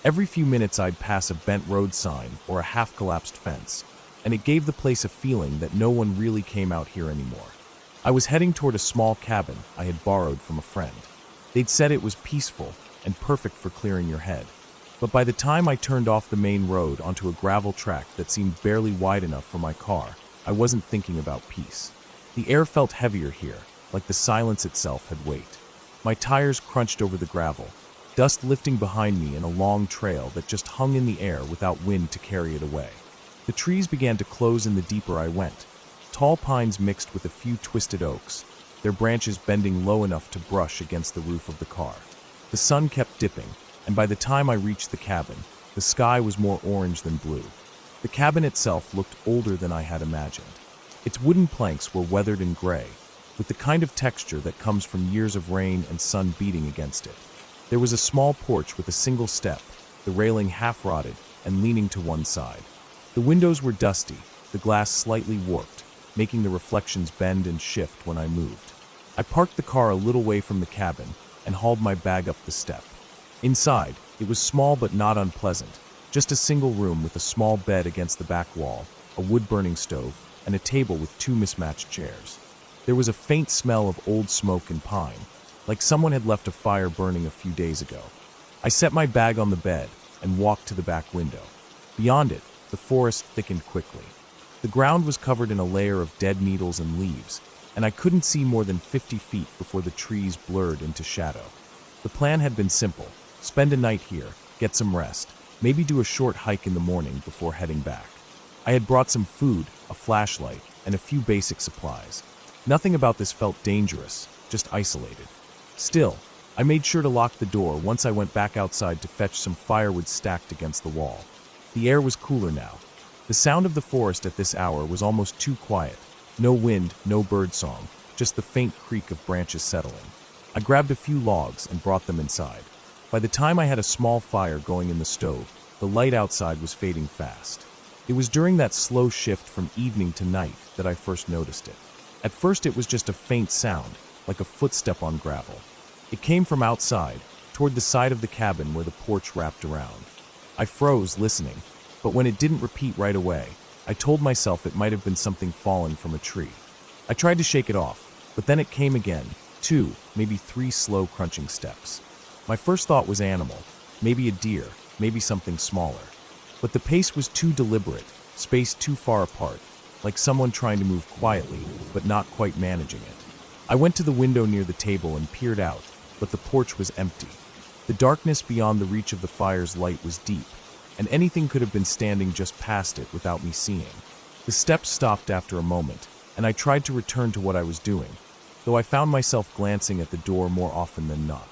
Every few minutes I'd pass a bent road sign or a half-collapsed fence, and it gave the place a feeling that no one really came out here anymore. I was heading toward a small cabin I had borrowed from a friend. They'd said it was peaceful, and perfect for clearing your head. But by the time I turned off the main road onto a gravel track that seemed barely wide enough for my car, I wasn't thinking about peace. The air felt heavier here, like the silence itself had weight. My tires crunched over the gravel, dust lifting behind me in a long trail that just hung in the air without wind to carry it away. The trees began to close in the deeper I went. Tall pines mixed with a few twisted oaks, their branches bending low enough to brush against the roof of the car. The sun kept dipping, and by the time I reached the cabin, the sky was more orange than blue. The cabin itself looked older than I had imagined. Its wooden planks were weathered and gray, with the kind of texture that comes from years of rain and sun beating against it. There was a small porch with a single step, the railing half-rotted and leaning to one side. The windows were dusty, the glass slightly warped, making the reflections bend and shift when I moved. I parked the car a little way from the cabin and hauled my bag up the step. Inside, it was small but not unpleasant, just a single room with a small bed against the back wall, a wood-burning stove, and a table with two mismatched chairs. There was a faint smell of old smoke and pine, like someone had left a fire burning a few days ago. I set my bag on the bed and walked to the back window. Beyond it, the forest thickened quickly. The ground was covered in a layer of dead needles and leaves, and I couldn't see more than 50 feet before the trees blurred into shadow. The plan had been simple: spend a night here, get some rest, maybe do a short hike in the morning before heading back. I had brought some food, a flashlight, and a few basic supplies. Nothing about this felt dangerous, just isolated. Still, I made sure to lock the door once I went back outside to fetch some firewood stacked against the wall. The air was cooler now. The sound of the forest at this hour was almost too quiet. No wind, no bird song, just the faint creak of branches settling. I grabbed a few logs and brought them inside. By the time I had a small fire going in the stove, the light outside was fading fast. It was during that slow shift from evening to night that I first noticed it. At first it was just a faint sound, like a footstep on gravel. It came from outside, toward the side of the cabin where the porch wrapped around. I froze, listening, but when it didn't repeat right away, I told myself it might have been something fallen from a tree. I tried to shake it off, but then it came again, 2, maybe 3 slow crunching steps. My first thought was animal, maybe a deer, maybe something smaller. But the pace was too deliberate, spaced too far apart, like someone trying to move quietly, but not quite managing it. I went to the window near the table and peered out, but the porch was empty. The darkness beyond the reach of the fire's light was deep, and anything could have been standing just past it without me seeing. The steps stopped after a moment, and I tried to return to what I was doing, though I found myself glancing at the door more often than not.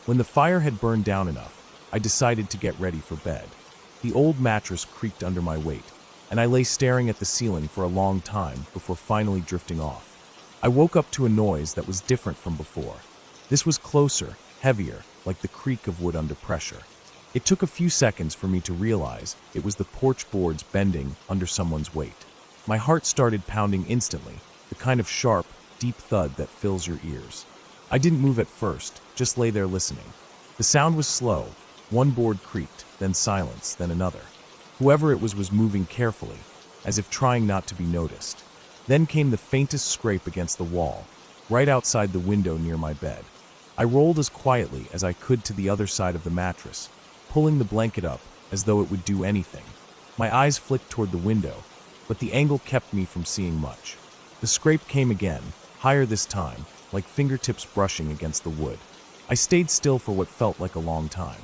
When the fire had burned down enough, I decided to get ready for bed. The old mattress creaked under my weight, and I lay staring at the ceiling for a long time before finally drifting off. I woke up to a noise that was different from before. This was closer, heavier, like the creak of wood under pressure. It took a few seconds for me to realize it was the porch boards bending under someone's weight. My heart started pounding instantly, the kind of sharp, deep thud that fills your ears. I didn't move at first, just lay there listening. The sound was slow. One board creaked, then silence, then another. Whoever it was moving carefully, as if trying not to be noticed. Then came the faintest scrape against the wall, right outside the window near my bed. I rolled as quietly as I could to the other side of the mattress, pulling the blanket up as though it would do anything. My eyes flicked toward the window, but the angle kept me from seeing much. The scrape came again, higher this time, like fingertips brushing against the wood. I stayed still for what felt like a long time.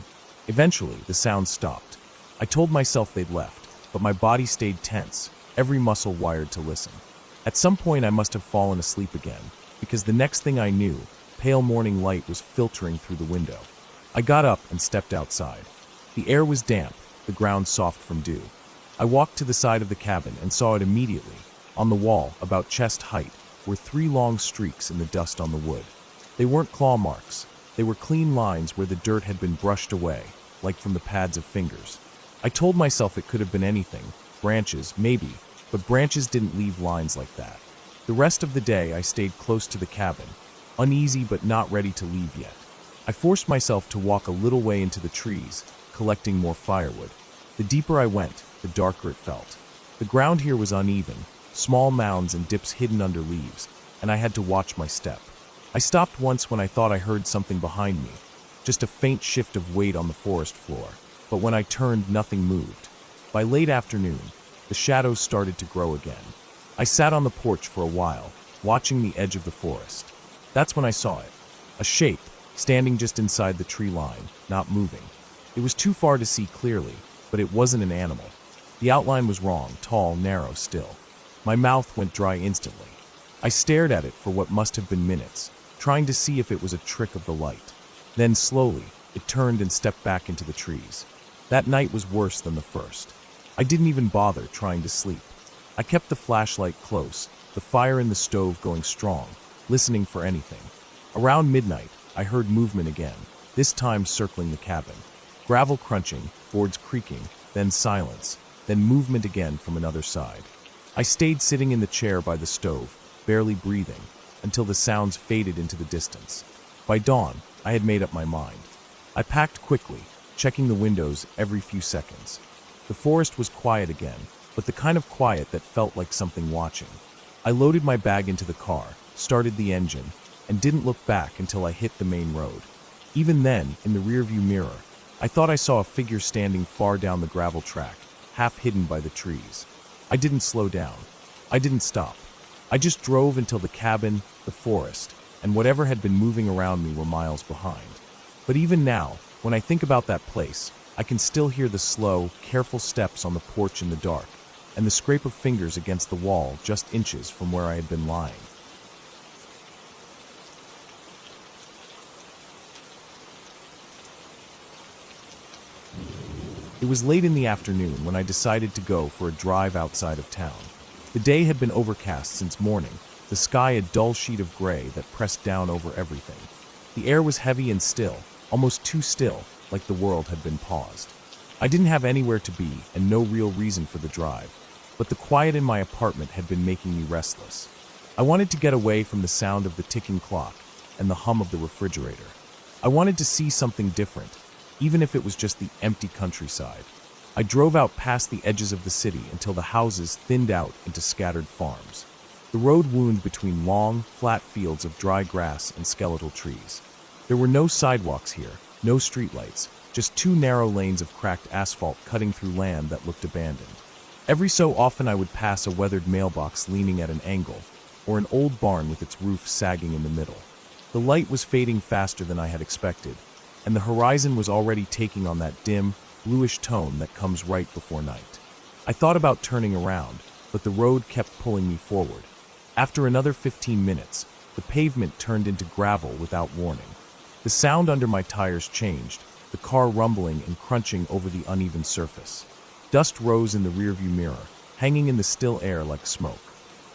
Eventually, the sound stopped. I told myself they'd left, but my body stayed tense, every muscle wired to listen. At some point I must have fallen asleep again, because the next thing I knew, pale morning light was filtering through the window. I got up and stepped outside. The air was damp, the ground soft from dew. I walked to the side of the cabin and saw it immediately. On the wall, about chest height, were 3 long streaks in the dust on the wood. They weren't claw marks. They were clean lines where the dirt had been brushed away, like from the pads of fingers. I told myself it could have been anything, branches, maybe, but branches didn't leave lines like that. The rest of the day I stayed close to the cabin, uneasy but not ready to leave yet. I forced myself to walk a little way into the trees, collecting more firewood. The deeper I went, the darker it felt. The ground here was uneven, small mounds and dips hidden under leaves, and I had to watch my step. I stopped once when I thought I heard something behind me, just a faint shift of weight on the forest floor. But when I turned, nothing moved. By late afternoon, the shadows started to grow again. I sat on the porch for a while, watching the edge of the forest. That's when I saw it. A shape, standing just inside the tree line, not moving. It was too far to see clearly, but it wasn't an animal. The outline was wrong, tall, narrow still. My mouth went dry instantly. I stared at it for what must have been minutes, trying to see if it was a trick of the light. Then slowly, it turned and stepped back into the trees. That night was worse than the first. I didn't even bother trying to sleep. I kept the flashlight close, the fire in the stove going strong, listening for anything. Around midnight, I heard movement again, this time circling the cabin. Gravel crunching, boards creaking, then silence, then movement again from another side. I stayed sitting in the chair by the stove, barely breathing, until the sounds faded into the distance. By dawn, I had made up my mind. I packed quickly, checking the windows every few seconds. The forest was quiet again, but the kind of quiet that felt like something watching. I loaded my bag into the car, started the engine, and didn't look back until I hit the main road. Even then, in the rearview mirror, I thought I saw a figure standing far down the gravel track, half hidden by the trees. I didn't slow down. I didn't stop. I just drove until the cabin, the forest, and whatever had been moving around me were miles behind. But even now, when I think about that place, I can still hear the slow, careful steps on the porch in the dark, and the scrape of fingers against the wall just inches from where I had been lying. It was late in the afternoon when I decided to go for a drive outside of town. The day had been overcast since morning, the sky a dull sheet of gray that pressed down over everything. The air was heavy and still, almost too still, like the world had been paused. I didn't have anywhere to be and no real reason for the drive, but the quiet in my apartment had been making me restless. I wanted to get away from the sound of the ticking clock and the hum of the refrigerator. I wanted to see something different, even if it was just the empty countryside. I drove out past the edges of the city until the houses thinned out into scattered farms. The road wound between long, flat fields of dry grass and skeletal trees. There were no sidewalks here, no streetlights, just two narrow lanes of cracked asphalt cutting through land that looked abandoned. Every so often I would pass a weathered mailbox leaning at an angle, or an old barn with its roof sagging in the middle. The light was fading faster than I had expected, and the horizon was already taking on that dim, bluish tone that comes right before night. I thought about turning around, but the road kept pulling me forward. After another 15 minutes, the pavement turned into gravel without warning. The sound under my tires changed, the car rumbling and crunching over the uneven surface. Dust rose in the rearview mirror, hanging in the still air like smoke.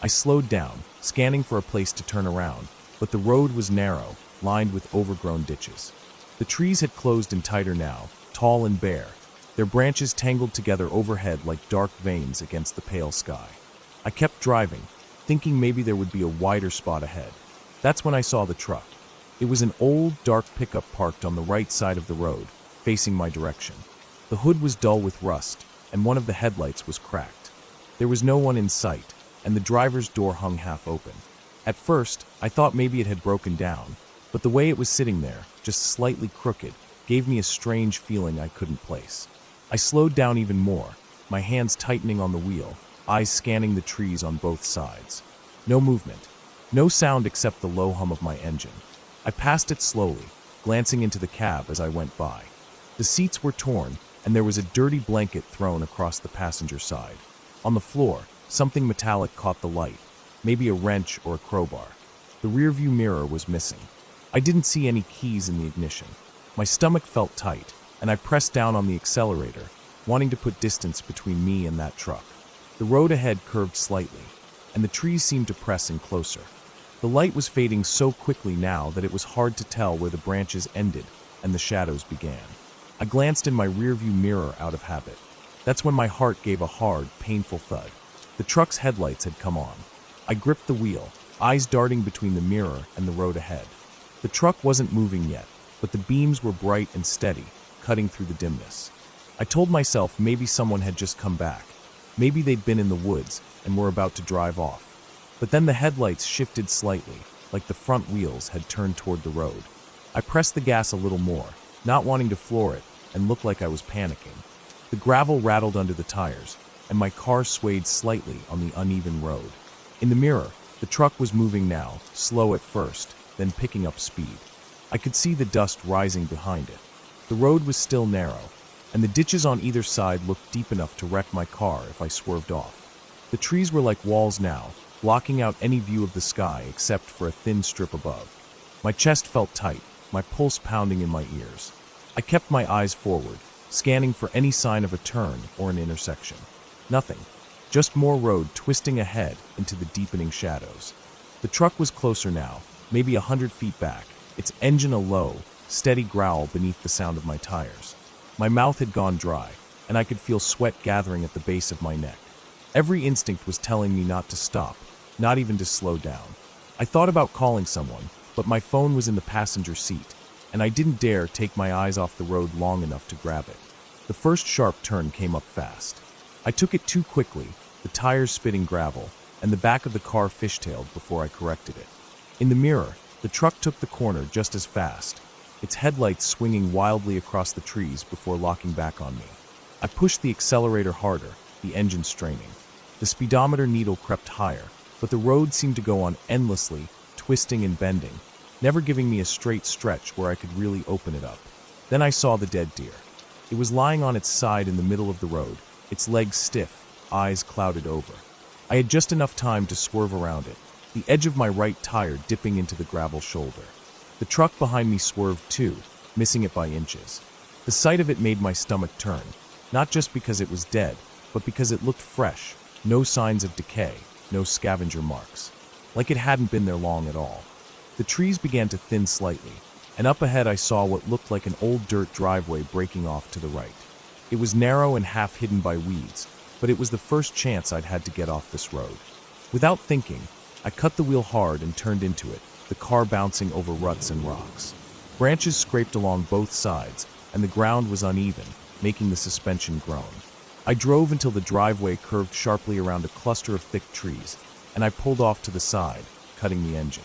I slowed down, scanning for a place to turn around, but the road was narrow, lined with overgrown ditches. The trees had closed in tighter now, tall and bare, their branches tangled together overhead like dark veins against the pale sky. I kept driving, thinking maybe there would be a wider spot ahead. That's when I saw the truck. It was an old, dark pickup parked on the right side of the road, facing my direction. The hood was dull with rust, and one of the headlights was cracked. There was no one in sight, and the driver's door hung half open. At first, I thought maybe it had broken down, but the way it was sitting there, just slightly crooked, gave me a strange feeling I couldn't place. I slowed down even more, my hands tightening on the wheel, eyes scanning the trees on both sides. No movement, no sound except the low hum of my engine. I passed it slowly, glancing into the cab as I went by. The seats were torn, and there was a dirty blanket thrown across the passenger side. On the floor, something metallic caught the light, maybe a wrench or a crowbar. The rearview mirror was missing. I didn't see any keys in the ignition. My stomach felt tight, and I pressed down on the accelerator, wanting to put distance between me and that truck. The road ahead curved slightly, and the trees seemed to press in closer. The light was fading so quickly now that it was hard to tell where the branches ended and the shadows began. I glanced in my rearview mirror out of habit. That's when my heart gave a hard, painful thud. The truck's headlights had come on. I gripped the wheel, eyes darting between the mirror and the road ahead. The truck wasn't moving yet, but the beams were bright and steady, cutting through the dimness. I told myself maybe someone had just come back. Maybe they'd been in the woods and were about to drive off. But then the headlights shifted slightly, like the front wheels had turned toward the road. I pressed the gas a little more, not wanting to floor it, and looked like I was panicking. The gravel rattled under the tires, and my car swayed slightly on the uneven road. In the mirror, the truck was moving now, slow at first, then picking up speed. I could see the dust rising behind it. The road was still narrow, and the ditches on either side looked deep enough to wreck my car if I swerved off. The trees were like walls now, blocking out any view of the sky except for a thin strip above. My chest felt tight, my pulse pounding in my ears. I kept my eyes forward, scanning for any sign of a turn or an intersection. Nothing. Just more road twisting ahead into the deepening shadows. The truck was closer now, maybe 100 feet back, its engine a low, steady growl beneath the sound of my tires. My mouth had gone dry, and I could feel sweat gathering at the base of my neck. Every instinct was telling me not to stop, not even to slow down. I thought about calling someone, but my phone was in the passenger seat, and I didn't dare take my eyes off the road long enough to grab it. The first sharp turn came up fast. I took it too quickly, the tires spitting gravel, and the back of the car fishtailed before I corrected it. In the mirror, the truck took the corner just as fast, its headlights swinging wildly across the trees before locking back on me. I pushed the accelerator harder, the engine straining. The speedometer needle crept higher, but the road seemed to go on endlessly, twisting and bending, never giving me a straight stretch where I could really open it up. Then I saw the dead deer. It was lying on its side in the middle of the road, its legs stiff, eyes clouded over. I had just enough time to swerve around it, the edge of my right tire dipping into the gravel shoulder. The truck behind me swerved too, missing it by inches. The sight of it made my stomach turn, not just because it was dead, but because it looked fresh, no signs of decay, no scavenger marks. Like it hadn't been there long at all. The trees began to thin slightly, and up ahead I saw what looked like an old dirt driveway breaking off to the right. It was narrow and half hidden by weeds, but it was the first chance I'd had to get off this road. Without thinking, I cut the wheel hard and turned into it, the car bouncing over ruts and rocks. Branches scraped along both sides, and the ground was uneven, making the suspension groan. I drove until the driveway curved sharply around a cluster of thick trees, and I pulled off to the side, cutting the engine.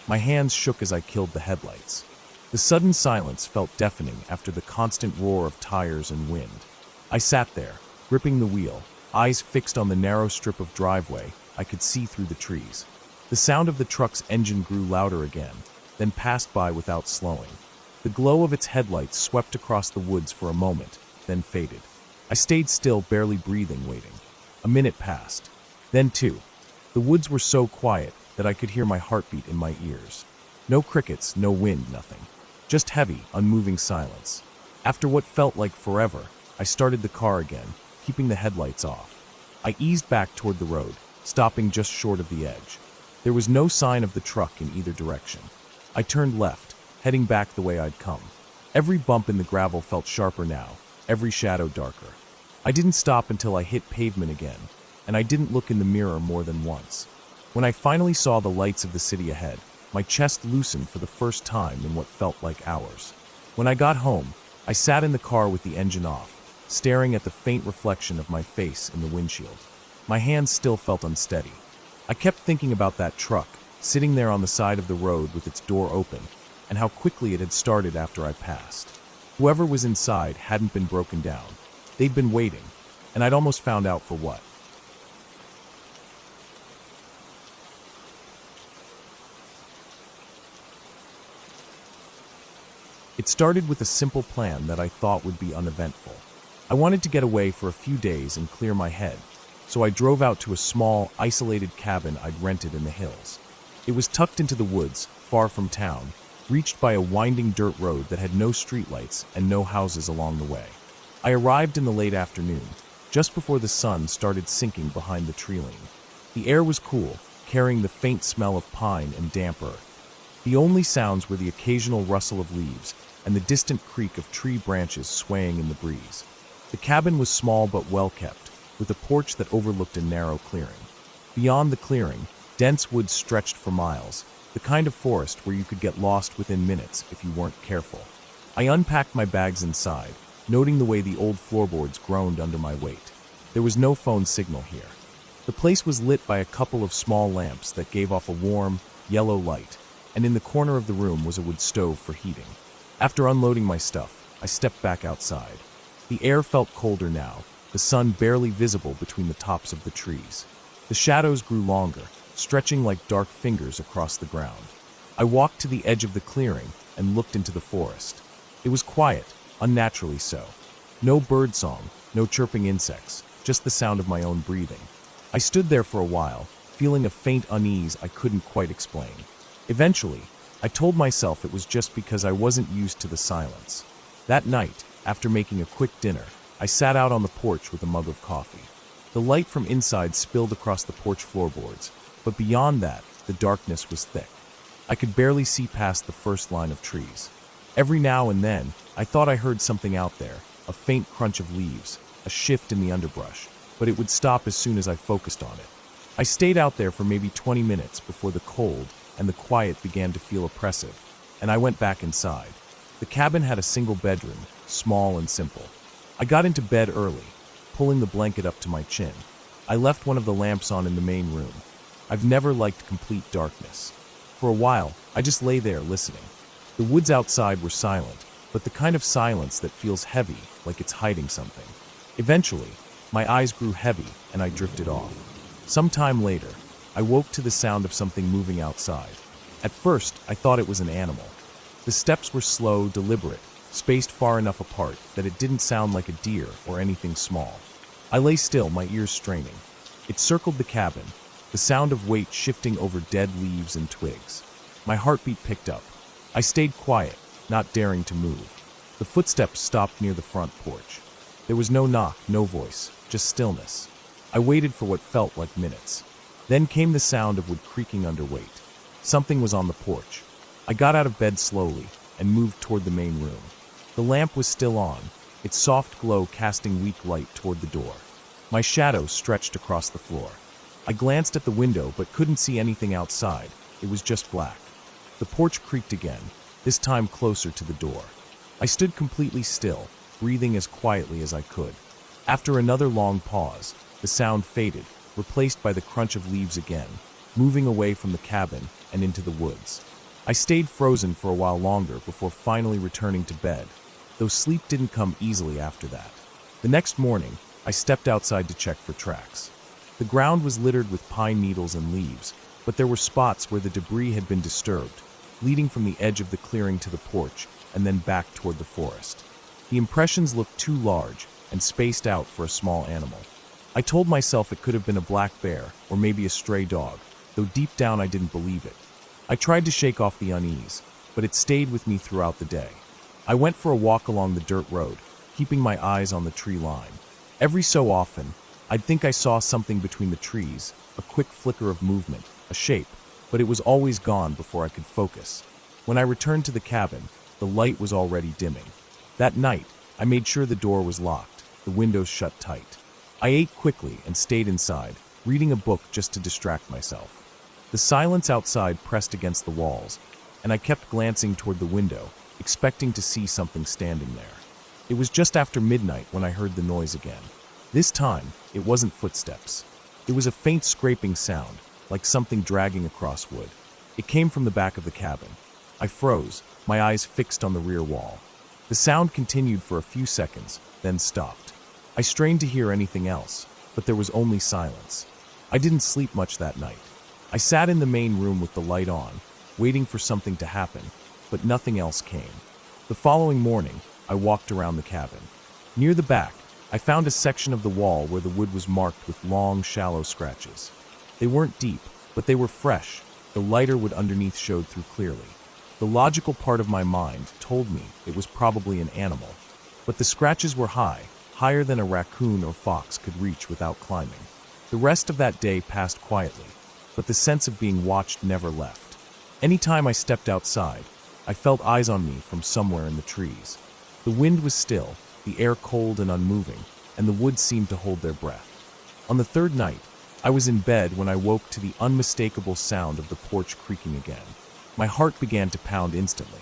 My hands shook as I killed the headlights. The sudden silence felt deafening after the constant roar of tires and wind. I sat there, gripping the wheel, eyes fixed on the narrow strip of driveway I could see through the trees. The sound of the truck's engine grew louder again, then passed by without slowing. The glow of its headlights swept across the woods for a moment, then faded. I stayed still, barely breathing, waiting. A minute passed. Then two. The woods were so quiet that I could hear my heartbeat in my ears. No crickets, no wind, nothing. Just heavy, unmoving silence. After what felt like forever, I started the car again, keeping the headlights off. I eased back toward the road, stopping just short of the edge. There was no sign of the truck in either direction. I turned left, heading back the way I'd come. Every bump in the gravel felt sharper now, every shadow darker. I didn't stop until I hit pavement again, and I didn't look in the mirror more than once. When I finally saw the lights of the city ahead, my chest loosened for the first time in what felt like hours. When I got home, I sat in the car with the engine off, staring at the faint reflection of my face in the windshield. My hands still felt unsteady. I kept thinking about that truck, sitting there on the side of the road with its door open, and how quickly it had started after I passed. Whoever was inside hadn't been broken down. They'd been waiting, and I'd almost found out for what. It started with a simple plan that I thought would be uneventful. I wanted to get away for a few days and clear my head, so I drove out to a small, isolated cabin I'd rented in the hills. It was tucked into the woods, far from town, reached by a winding dirt road that had no streetlights and no houses along the way. I arrived in the late afternoon, just before the sun started sinking behind the tree-line. The air was cool, carrying the faint smell of pine and damp earth. The only sounds were the occasional rustle of leaves and the distant creak of tree branches swaying in the breeze. The cabin was small but well-kept, with a porch that overlooked a narrow clearing. Beyond the clearing, dense woods stretched for miles, the kind of forest where you could get lost within minutes if you weren't careful. I unpacked my bags inside, noting the way the old floorboards groaned under my weight. There was no phone signal here. The place was lit by a couple of small lamps that gave off a warm, yellow light, and in the corner of the room was a wood stove for heating. After unloading my stuff, I stepped back outside. The air felt colder now, the sun barely visible between the tops of the trees. The shadows grew longer, stretching like dark fingers across the ground. I walked to the edge of the clearing and looked into the forest. It was quiet, unnaturally so. No birdsong, no chirping insects, just the sound of my own breathing. I stood there for a while, feeling a faint unease I couldn't quite explain. Eventually, I told myself it was just because I wasn't used to the silence. That night, after making a quick dinner, I sat out on the porch with a mug of coffee. The light from inside spilled across the porch floorboards, but beyond that, the darkness was thick. I could barely see past the first line of trees. Every now and then, I thought I heard something out there, a faint crunch of leaves, a shift in the underbrush, but it would stop as soon as I focused on it. I stayed out there for maybe 20 minutes before the cold and the quiet began to feel oppressive, and I went back inside. The cabin had a single bedroom, small and simple. I got into bed early, pulling the blanket up to my chin. I left one of the lamps on in the main room. I've never liked complete darkness. For a while, I just lay there listening. The woods outside were silent, but the kind of silence that feels heavy, like it's hiding something. Eventually, my eyes grew heavy and I drifted off. Some time later, I woke to the sound of something moving outside. At first, I thought it was an animal. The steps were slow, deliberate, spaced far enough apart that it didn't sound like a deer or anything small. I lay still, my ears straining. It circled the cabin, the sound of weight shifting over dead leaves and twigs. My heartbeat picked up. I stayed quiet, not daring to move. The footsteps stopped near the front porch. There was no knock, no voice, just stillness. I waited for what felt like minutes. Then came the sound of wood creaking under weight. Something was on the porch. I got out of bed slowly and moved toward the main room. The lamp was still on, its soft glow casting weak light toward the door. My shadow stretched across the floor. I glanced at the window but couldn't see anything outside. It was just black. The porch creaked again, this time closer to the door. I stood completely still, breathing as quietly as I could. After another long pause, the sound faded, replaced by the crunch of leaves again, moving away from the cabin and into the woods. I stayed frozen for a while longer before finally returning to bed, though sleep didn't come easily after that. The next morning, I stepped outside to check for tracks. The ground was littered with pine needles and leaves, but there were spots where the debris had been disturbed, leading from the edge of the clearing to the porch and then back toward the forest. The impressions looked too large and spaced out for a small animal. I told myself it could have been a black bear or maybe a stray dog, though deep down I didn't believe it. I tried to shake off the unease, but it stayed with me throughout the day. I went for a walk along the dirt road, keeping my eyes on the tree line. Every so often, I'd think I saw something between the trees, a quick flicker of movement, a shape, but it was always gone before I could focus. When I returned to the cabin, the light was already dimming. That night, I made sure the door was locked, the windows shut tight. I ate quickly and stayed inside, reading a book just to distract myself. The silence outside pressed against the walls, and I kept glancing toward the window, expecting to see something standing there. It was just after midnight when I heard the noise again. This time, it wasn't footsteps. It was a faint scraping sound, like something dragging across wood. It came from the back of the cabin. I froze, my eyes fixed on the rear wall. The sound continued for a few seconds, then stopped. I strained to hear anything else, but there was only silence. I didn't sleep much that night. I sat in the main room with the light on, waiting for something to happen, but nothing else came. The following morning, I walked around the cabin. Near the back, I found a section of the wall where the wood was marked with long, shallow scratches. They weren't deep, but they were fresh. The lighter wood underneath showed through clearly. The logical part of my mind told me it was probably an animal, but the scratches were high, higher than a raccoon or fox could reach without climbing. The rest of that day passed quietly, but the sense of being watched never left. Anytime I stepped outside, I felt eyes on me from somewhere in the trees. The wind was still, the air cold and unmoving, and the woods seemed to hold their breath. On the third night, I was in bed when I woke to the unmistakable sound of the porch creaking again. My heart began to pound instantly.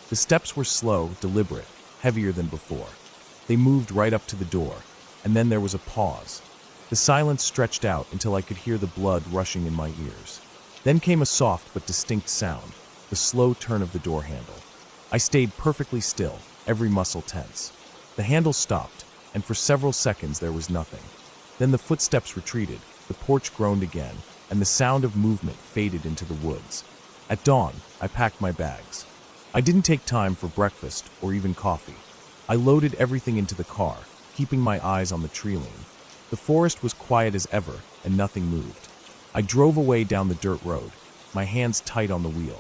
The steps were slow, deliberate, heavier than before. They moved right up to the door, and then there was a pause. The silence stretched out until I could hear the blood rushing in my ears. Then came a soft but distinct sound, the slow turn of the door handle. I stayed perfectly still, every muscle tense. The handle stopped, and for several seconds there was nothing. Then the footsteps retreated, the porch groaned again, and the sound of movement faded into the woods. At dawn, I packed my bags. I didn't take time for breakfast or even coffee. I loaded everything into the car, keeping my eyes on the tree line. The forest was quiet as ever, and nothing moved. I drove away down the dirt road, my hands tight on the wheel.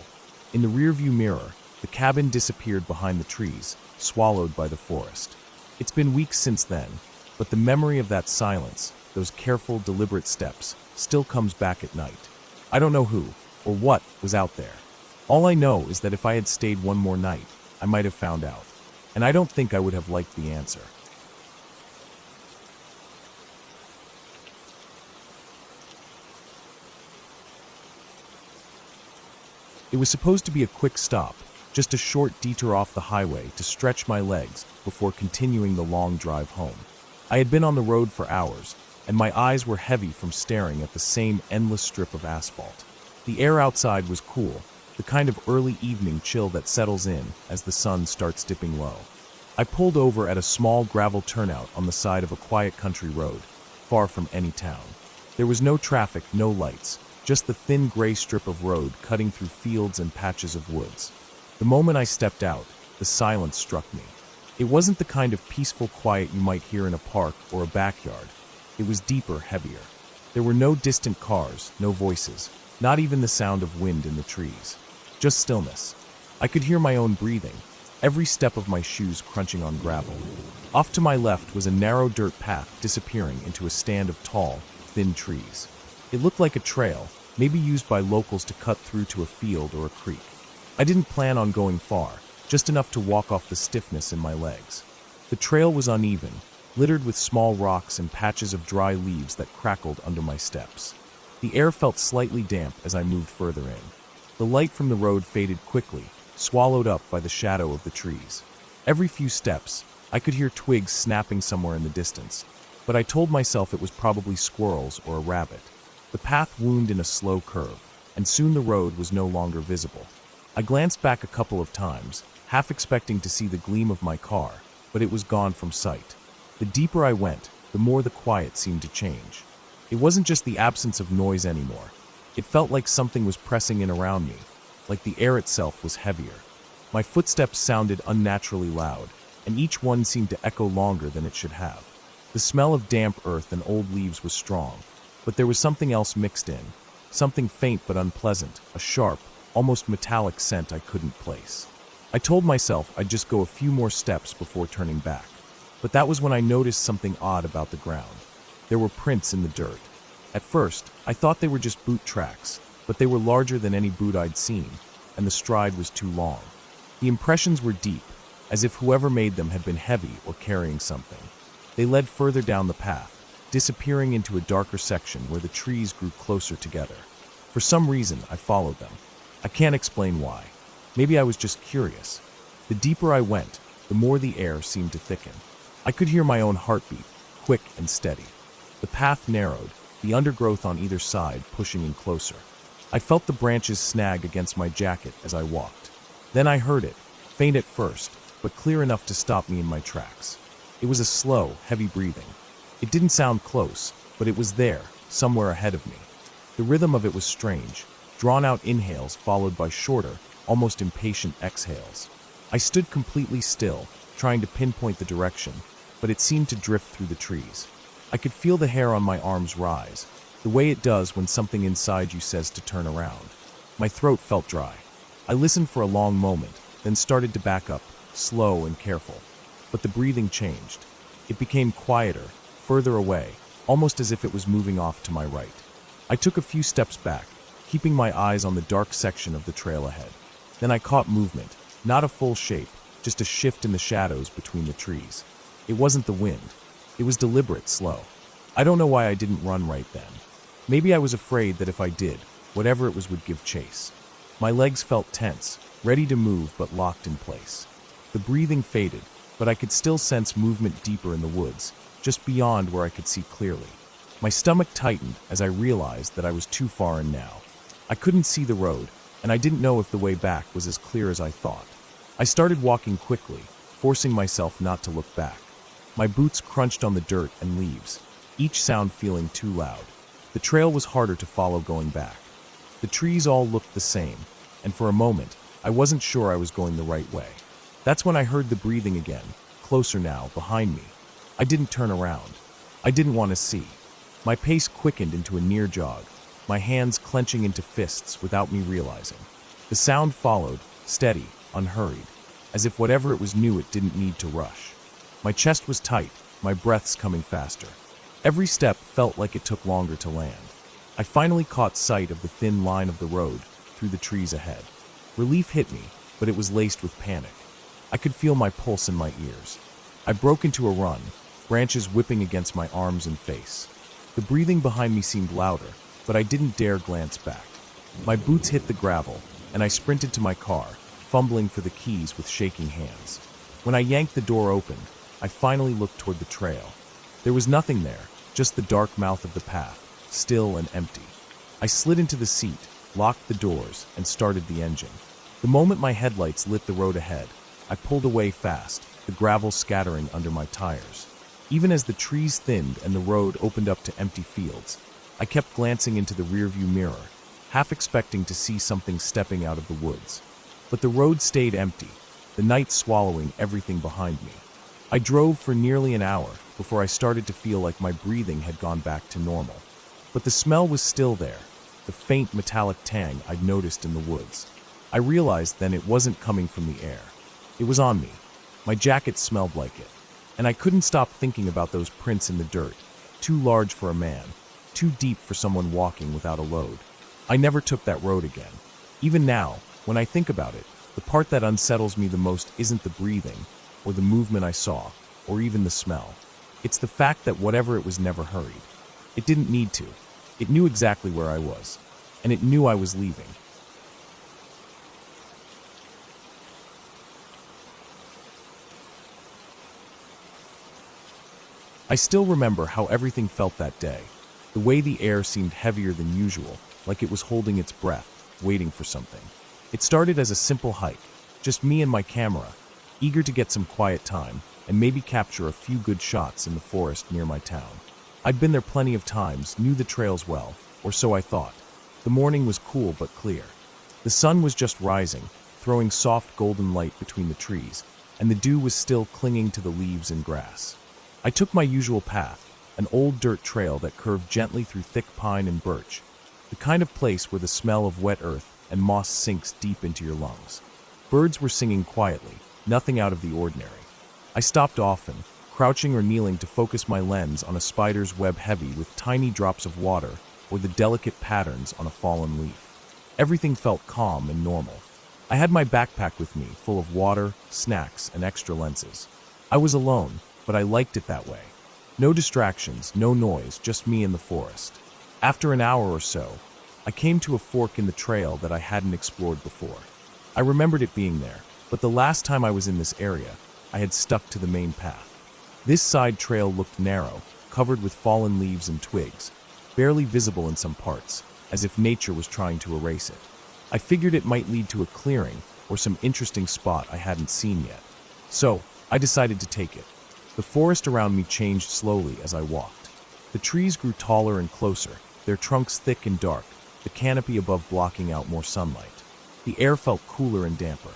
In the rearview mirror, the cabin disappeared behind the trees, swallowed by the forest. It's been weeks since then, but the memory of that silence, those careful, deliberate steps, still comes back at night. I don't know who or what was out there. All I know is that if I had stayed one more night, I might have found out. And I don't think I would have liked the answer. It was supposed to be a quick stop, just a short detour off the highway to stretch my legs before continuing the long drive home. I had been on the road for hours, and my eyes were heavy from staring at the same endless strip of asphalt. The air outside was cool, the kind of early evening chill that settles in as the sun starts dipping low. I pulled over at a small gravel turnout on the side of a quiet country road, far from any town. There was no traffic, no lights, just the thin gray strip of road cutting through fields and patches of woods. The moment I stepped out, the silence struck me. It wasn't the kind of peaceful quiet you might hear in a park or a backyard. It was deeper, heavier. There were no distant cars, no voices, not even the sound of wind in the trees. Just stillness. I could hear my own breathing, every step of my shoes crunching on gravel. Off to my left was a narrow dirt path disappearing into a stand of tall, thin trees. It looked like a trail, maybe used by locals to cut through to a field or a creek. I didn't plan on going far, just enough to walk off the stiffness in my legs. The trail was uneven, littered with small rocks and patches of dry leaves that crackled under my steps. The air felt slightly damp as I moved further in. The light from the road faded quickly, swallowed up by the shadow of the trees. Every few steps, I could hear twigs snapping somewhere in the distance, but I told myself it was probably squirrels or a rabbit. The path wound in a slow curve, and soon the road was no longer visible. I glanced back a couple of times, half expecting to see the gleam of my car, but it was gone from sight. The deeper I went, the more the quiet seemed to change. It wasn't just the absence of noise anymore. It felt like something was pressing in around me, like the air itself was heavier. My footsteps sounded unnaturally loud, and each one seemed to echo longer than it should have. The smell of damp earth and old leaves was strong, but there was something else mixed in, something faint but unpleasant, a sharp, almost metallic scent I couldn't place. I told myself I'd just go a few more steps before turning back, but that was when I noticed something odd about the ground. There were prints in the dirt. At first, I thought they were just boot tracks, but they were larger than any boot I'd seen, and the stride was too long. The impressions were deep, as if whoever made them had been heavy or carrying something. They led further down the path, disappearing into a darker section where the trees grew closer together. For some reason, I followed them. I can't explain why. Maybe I was just curious. The deeper I went, the more the air seemed to thicken. I could hear my own heartbeat, quick and steady. The path narrowed, the undergrowth on either side pushing in closer. I felt the branches snag against my jacket as I walked. Then I heard it, faint at first, but clear enough to stop me in my tracks. It was a slow, heavy breathing. It didn't sound close, but it was there, somewhere ahead of me. The rhythm of it was strange, drawn-out inhales followed by shorter, almost impatient exhales. I stood completely still, trying to pinpoint the direction, but it seemed to drift through the trees. I could feel the hair on my arms rise, the way it does when something inside you says to turn around. My throat felt dry. I listened for a long moment, then started to back up, slow and careful. But the breathing changed. It became quieter, further away, almost as if it was moving off to my right. I took a few steps back, keeping my eyes on the dark section of the trail ahead. Then I caught movement, not a full shape, just a shift in the shadows between the trees. It wasn't the wind. It was deliberate, slow. I don't know why I didn't run right then. Maybe I was afraid that if I did, whatever it was would give chase. My legs felt tense, ready to move but locked in place. The breathing faded, but I could still sense movement deeper in the woods, just beyond where I could see clearly. My stomach tightened as I realized that I was too far in now. I couldn't see the road, and I didn't know if the way back was as clear as I thought. I started walking quickly, forcing myself not to look back. My boots crunched on the dirt and leaves, each sound feeling too loud. The trail was harder to follow going back. The trees all looked the same, and for a moment, I wasn't sure I was going the right way. That's when I heard the breathing again, closer now, behind me. I didn't turn around. I didn't want to see. My pace quickened into a near jog, my hands clenching into fists without me realizing. The sound followed, steady, unhurried, as if whatever it was knew it didn't need to rush. My chest was tight, my breaths coming faster. Every step felt like it took longer to land. I finally caught sight of the thin line of the road through the trees ahead. Relief hit me, but it was laced with panic. I could feel my pulse in my ears. I broke into a run, branches whipping against my arms and face. The breathing behind me seemed louder, but I didn't dare glance back. My boots hit the gravel, and I sprinted to my car, fumbling for the keys with shaking hands. When I yanked the door open, I finally looked toward the trail. There was nothing there, just the dark mouth of the path, still and empty. I slid into the seat, locked the doors, and started the engine. The moment my headlights lit the road ahead, I pulled away fast, the gravel scattering under my tires. Even as the trees thinned and the road opened up to empty fields, I kept glancing into the rearview mirror, half expecting to see something stepping out of the woods. But the road stayed empty, the night swallowing everything behind me. I drove for nearly an hour before I started to feel like my breathing had gone back to normal. But the smell was still there, the faint metallic tang I'd noticed in the woods. I realized then it wasn't coming from the air. It was on me. My jacket smelled like it. And I couldn't stop thinking about those prints in the dirt, too large for a man, too deep for someone walking without a load. I never took that road again. Even now, when I think about it, the part that unsettles me the most isn't the breathing, or the movement I saw, or even the smell. It's the fact that whatever it was never hurried. It didn't need to. It knew exactly where I was, and it knew I was leaving. I still remember how everything felt that day. The way the air seemed heavier than usual, like it was holding its breath, waiting for something. It started as a simple hike, just me and my camera, eager to get some quiet time and maybe capture a few good shots in the forest near my town. I'd been there plenty of times, knew the trails well, or so I thought. The morning was cool but clear. The sun was just rising, throwing soft golden light between the trees, and the dew was still clinging to the leaves and grass. I took my usual path, an old dirt trail that curved gently through thick pine and birch, the kind of place where the smell of wet earth and moss sinks deep into your lungs. Birds were singing quietly, nothing out of the ordinary. I stopped often, crouching or kneeling to focus my lens on a spider's web heavy with tiny drops of water or the delicate patterns on a fallen leaf. Everything felt calm and normal. I had my backpack with me, full of water, snacks, and extra lenses. I was alone, but I liked it that way. No distractions, no noise, just me in the forest. After an hour or so, I came to a fork in the trail that I hadn't explored before. I remembered it being there, but the last time I was in this area, I had stuck to the main path. This side trail looked narrow, covered with fallen leaves and twigs, barely visible in some parts, as if nature was trying to erase it. I figured it might lead to a clearing or some interesting spot I hadn't seen yet. So, I decided to take it. The forest around me changed slowly as I walked. The trees grew taller and closer, their trunks thick and dark, the canopy above blocking out more sunlight. The air felt cooler and damper.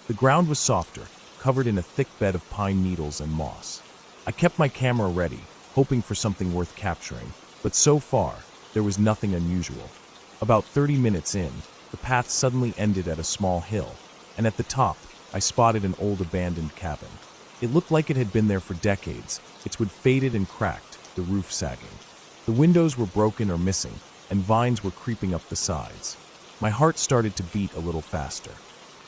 The ground was softer, covered in a thick bed of pine needles and moss. I kept my camera ready, hoping for something worth capturing, but so far, there was nothing unusual. About 30 minutes in, the path suddenly ended at a small hill, and at the top, I spotted an old abandoned cabin. It looked like it had been there for decades, its wood faded and cracked, the roof sagging. The windows were broken or missing, and vines were creeping up the sides. My heart started to beat a little faster.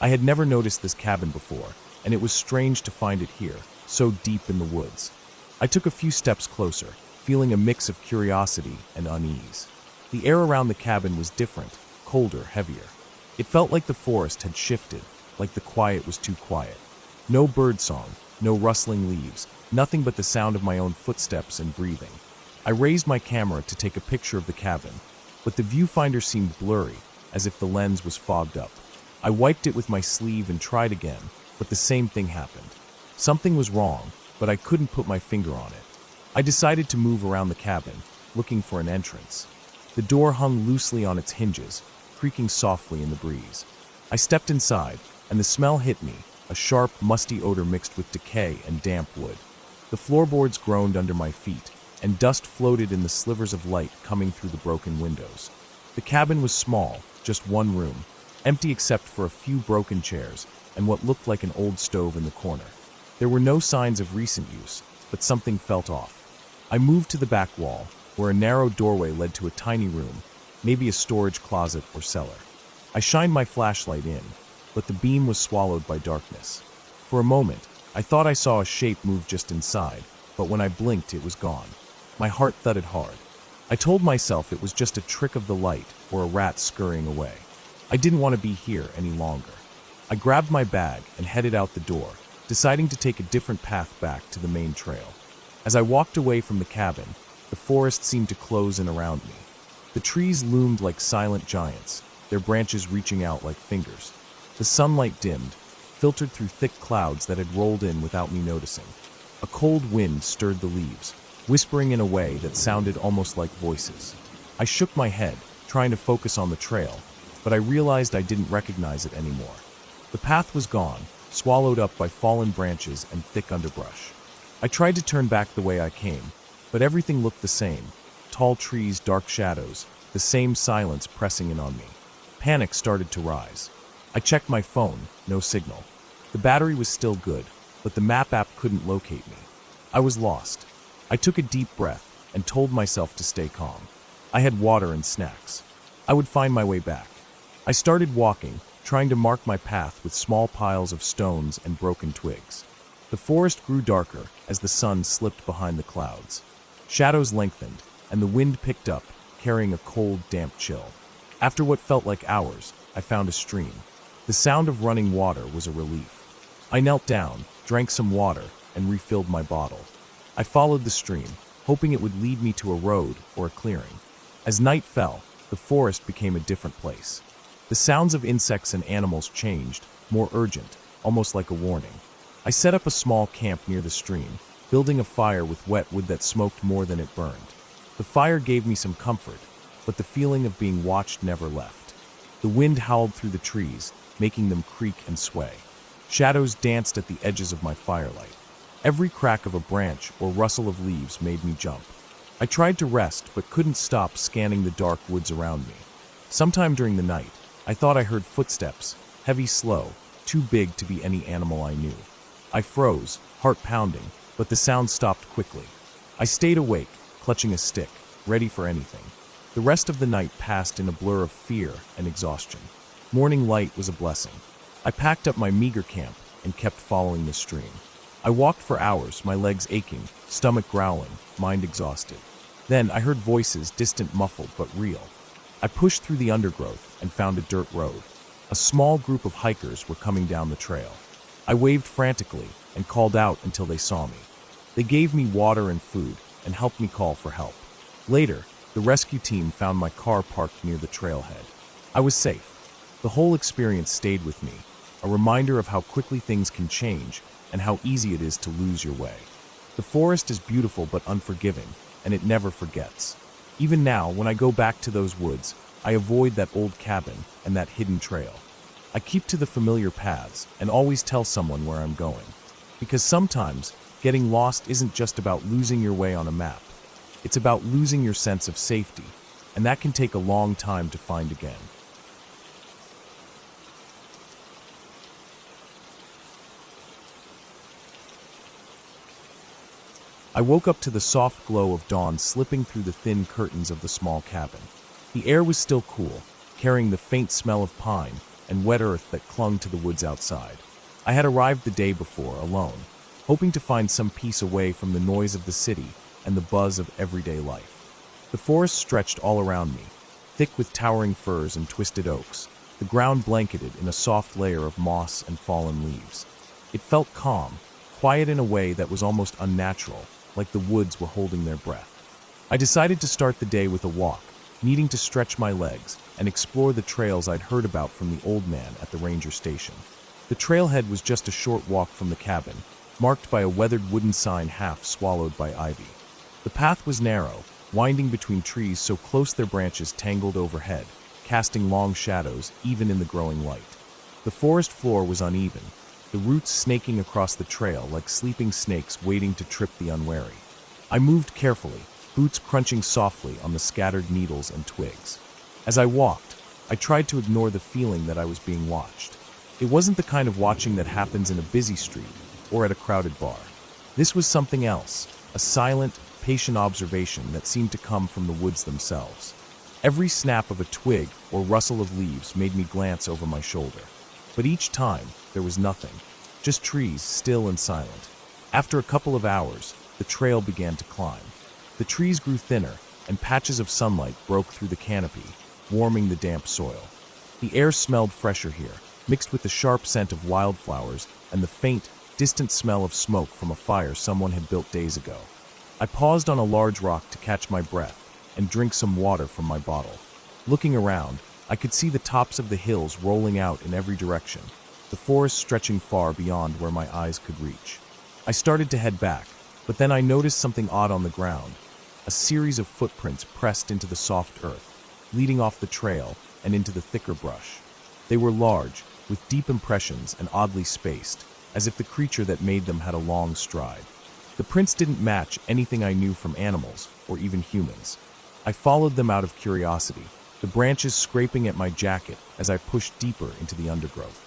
I had never noticed this cabin before, and it was strange to find it here, so deep in the woods. I took a few steps closer, feeling a mix of curiosity and unease. The air around the cabin was different, colder, heavier. It felt like the forest had shifted, like the quiet was too quiet. No birdsong, no rustling leaves, nothing but the sound of my own footsteps and breathing. I raised my camera to take a picture of the cabin, but the viewfinder seemed blurry, as if the lens was fogged up. I wiped it with my sleeve and tried again, but the same thing happened. Something was wrong, but I couldn't put my finger on it. I decided to move around the cabin, looking for an entrance. The door hung loosely on its hinges, creaking softly in the breeze. I stepped inside, and the smell hit me, a sharp, musty odor mixed with decay and damp wood. The floorboards groaned under my feet, and dust floated in the slivers of light coming through the broken windows. The cabin was small, just one room, empty except for a few broken chairs and what looked like an old stove in the corner. There were no signs of recent use, but something felt off. I moved to the back wall, where a narrow doorway led to a tiny room, maybe a storage closet or cellar. I shined my flashlight in, but the beam was swallowed by darkness. For a moment, I thought I saw a shape move just inside, but when I blinked, it was gone. My heart thudded hard. I told myself it was just a trick of the light or a rat scurrying away. I didn't want to be here any longer. I grabbed my bag and headed out the door, deciding to take a different path back to the main trail. As I walked away from the cabin, the forest seemed to close in around me. The trees loomed like silent giants, their branches reaching out like fingers. The sunlight dimmed, filtered through thick clouds that had rolled in without me noticing. A cold wind stirred the leaves, whispering in a way that sounded almost like voices. I shook my head, trying to focus on the trail, but I realized I didn't recognize it anymore. The path was gone, swallowed up by fallen branches and thick underbrush. I tried to turn back the way I came, but everything looked the same. Tall trees, dark shadows, the same silence pressing in on me. Panic started to rise. I checked my phone, no signal. The battery was still good, but the map app couldn't locate me. I was lost. I took a deep breath and told myself to stay calm. I had water and snacks. I would find my way back. I started walking, trying to mark my path with small piles of stones and broken twigs. The forest grew darker as the sun slipped behind the clouds. Shadows lengthened, and the wind picked up, carrying a cold, damp chill. After what felt like hours, I found a stream. The sound of running water was a relief. I knelt down, drank some water, and refilled my bottle. I followed the stream, hoping it would lead me to a road or a clearing. As night fell, the forest became a different place. The sounds of insects and animals changed, more urgent, almost like a warning. I set up a small camp near the stream, building a fire with wet wood that smoked more than it burned. The fire gave me some comfort, but the feeling of being watched never left. The wind howled through the trees, making them creak and sway. Shadows danced at the edges of my firelight. Every crack of a branch or rustle of leaves made me jump. I tried to rest, but couldn't stop scanning the dark woods around me. Sometime during the night, I thought I heard footsteps, heavy, slow, too big to be any animal I knew. I froze, heart pounding, but the sound stopped quickly. I stayed awake, clutching a stick, ready for anything. The rest of the night passed in a blur of fear and exhaustion. Morning light was a blessing. I packed up my meager camp and kept following the stream. I walked for hours, my legs aching, stomach growling, mind exhausted. Then I heard voices, distant, muffled, but real. I pushed through the undergrowth and found a dirt road. A small group of hikers were coming down the trail. I waved frantically and called out until they saw me. They gave me water and food and helped me call for help. Later, the rescue team found my car parked near the trailhead. I was safe. The whole experience stayed with me, a reminder of how quickly things can change and how easy it is to lose your way. The forest is beautiful but unforgiving, and it never forgets. Even now, when I go back to those woods, I avoid that old cabin and that hidden trail. I keep to the familiar paths and always tell someone where I'm going. Because sometimes, getting lost isn't just about losing your way on a map. It's about losing your sense of safety, and that can take a long time to find again. I woke up to the soft glow of dawn slipping through the thin curtains of the small cabin. The air was still cool, carrying the faint smell of pine and wet earth that clung to the woods outside. I had arrived the day before, alone, hoping to find some peace away from the noise of the city and the buzz of everyday life. The forest stretched all around me, thick with towering firs and twisted oaks, the ground blanketed in a soft layer of moss and fallen leaves. It felt calm, quiet in a way that was almost unnatural, like the woods were holding their breath. I decided to start the day with a walk, needing to stretch my legs and explore the trails I'd heard about from the old man at the ranger station. The trailhead was just a short walk from the cabin, marked by a weathered wooden sign half swallowed by ivy. The path was narrow, winding between trees so close their branches tangled overhead, casting long shadows even in the growing light. The forest floor was uneven, the roots snaking across the trail like sleeping snakes waiting to trip the unwary. I moved carefully, boots crunching softly on the scattered needles and twigs. As I walked, I tried to ignore the feeling that I was being watched. It wasn't the kind of watching that happens in a busy street or at a crowded bar. This was something else, a silent, patient observation that seemed to come from the woods themselves. Every snap of a twig or rustle of leaves made me glance over my shoulder. But each time, there was nothing, just trees, still and silent. After a couple of hours, the trail began to climb. The trees grew thinner, and patches of sunlight broke through the canopy, warming the damp soil. The air smelled fresher here, mixed with the sharp scent of wildflowers and the faint, distant smell of smoke from a fire someone had built days ago. I paused on a large rock to catch my breath and drink some water from my bottle. Looking around, I could see the tops of the hills rolling out in every direction, the forest stretching far beyond where my eyes could reach. I started to head back, but then I noticed something odd on the ground, a series of footprints pressed into the soft earth, leading off the trail and into the thicker brush. They were large, with deep impressions and oddly spaced, as if the creature that made them had a long stride. The prints didn't match anything I knew from animals or even humans. I followed them out of curiosity, the branches scraping at my jacket as I pushed deeper into the undergrowth.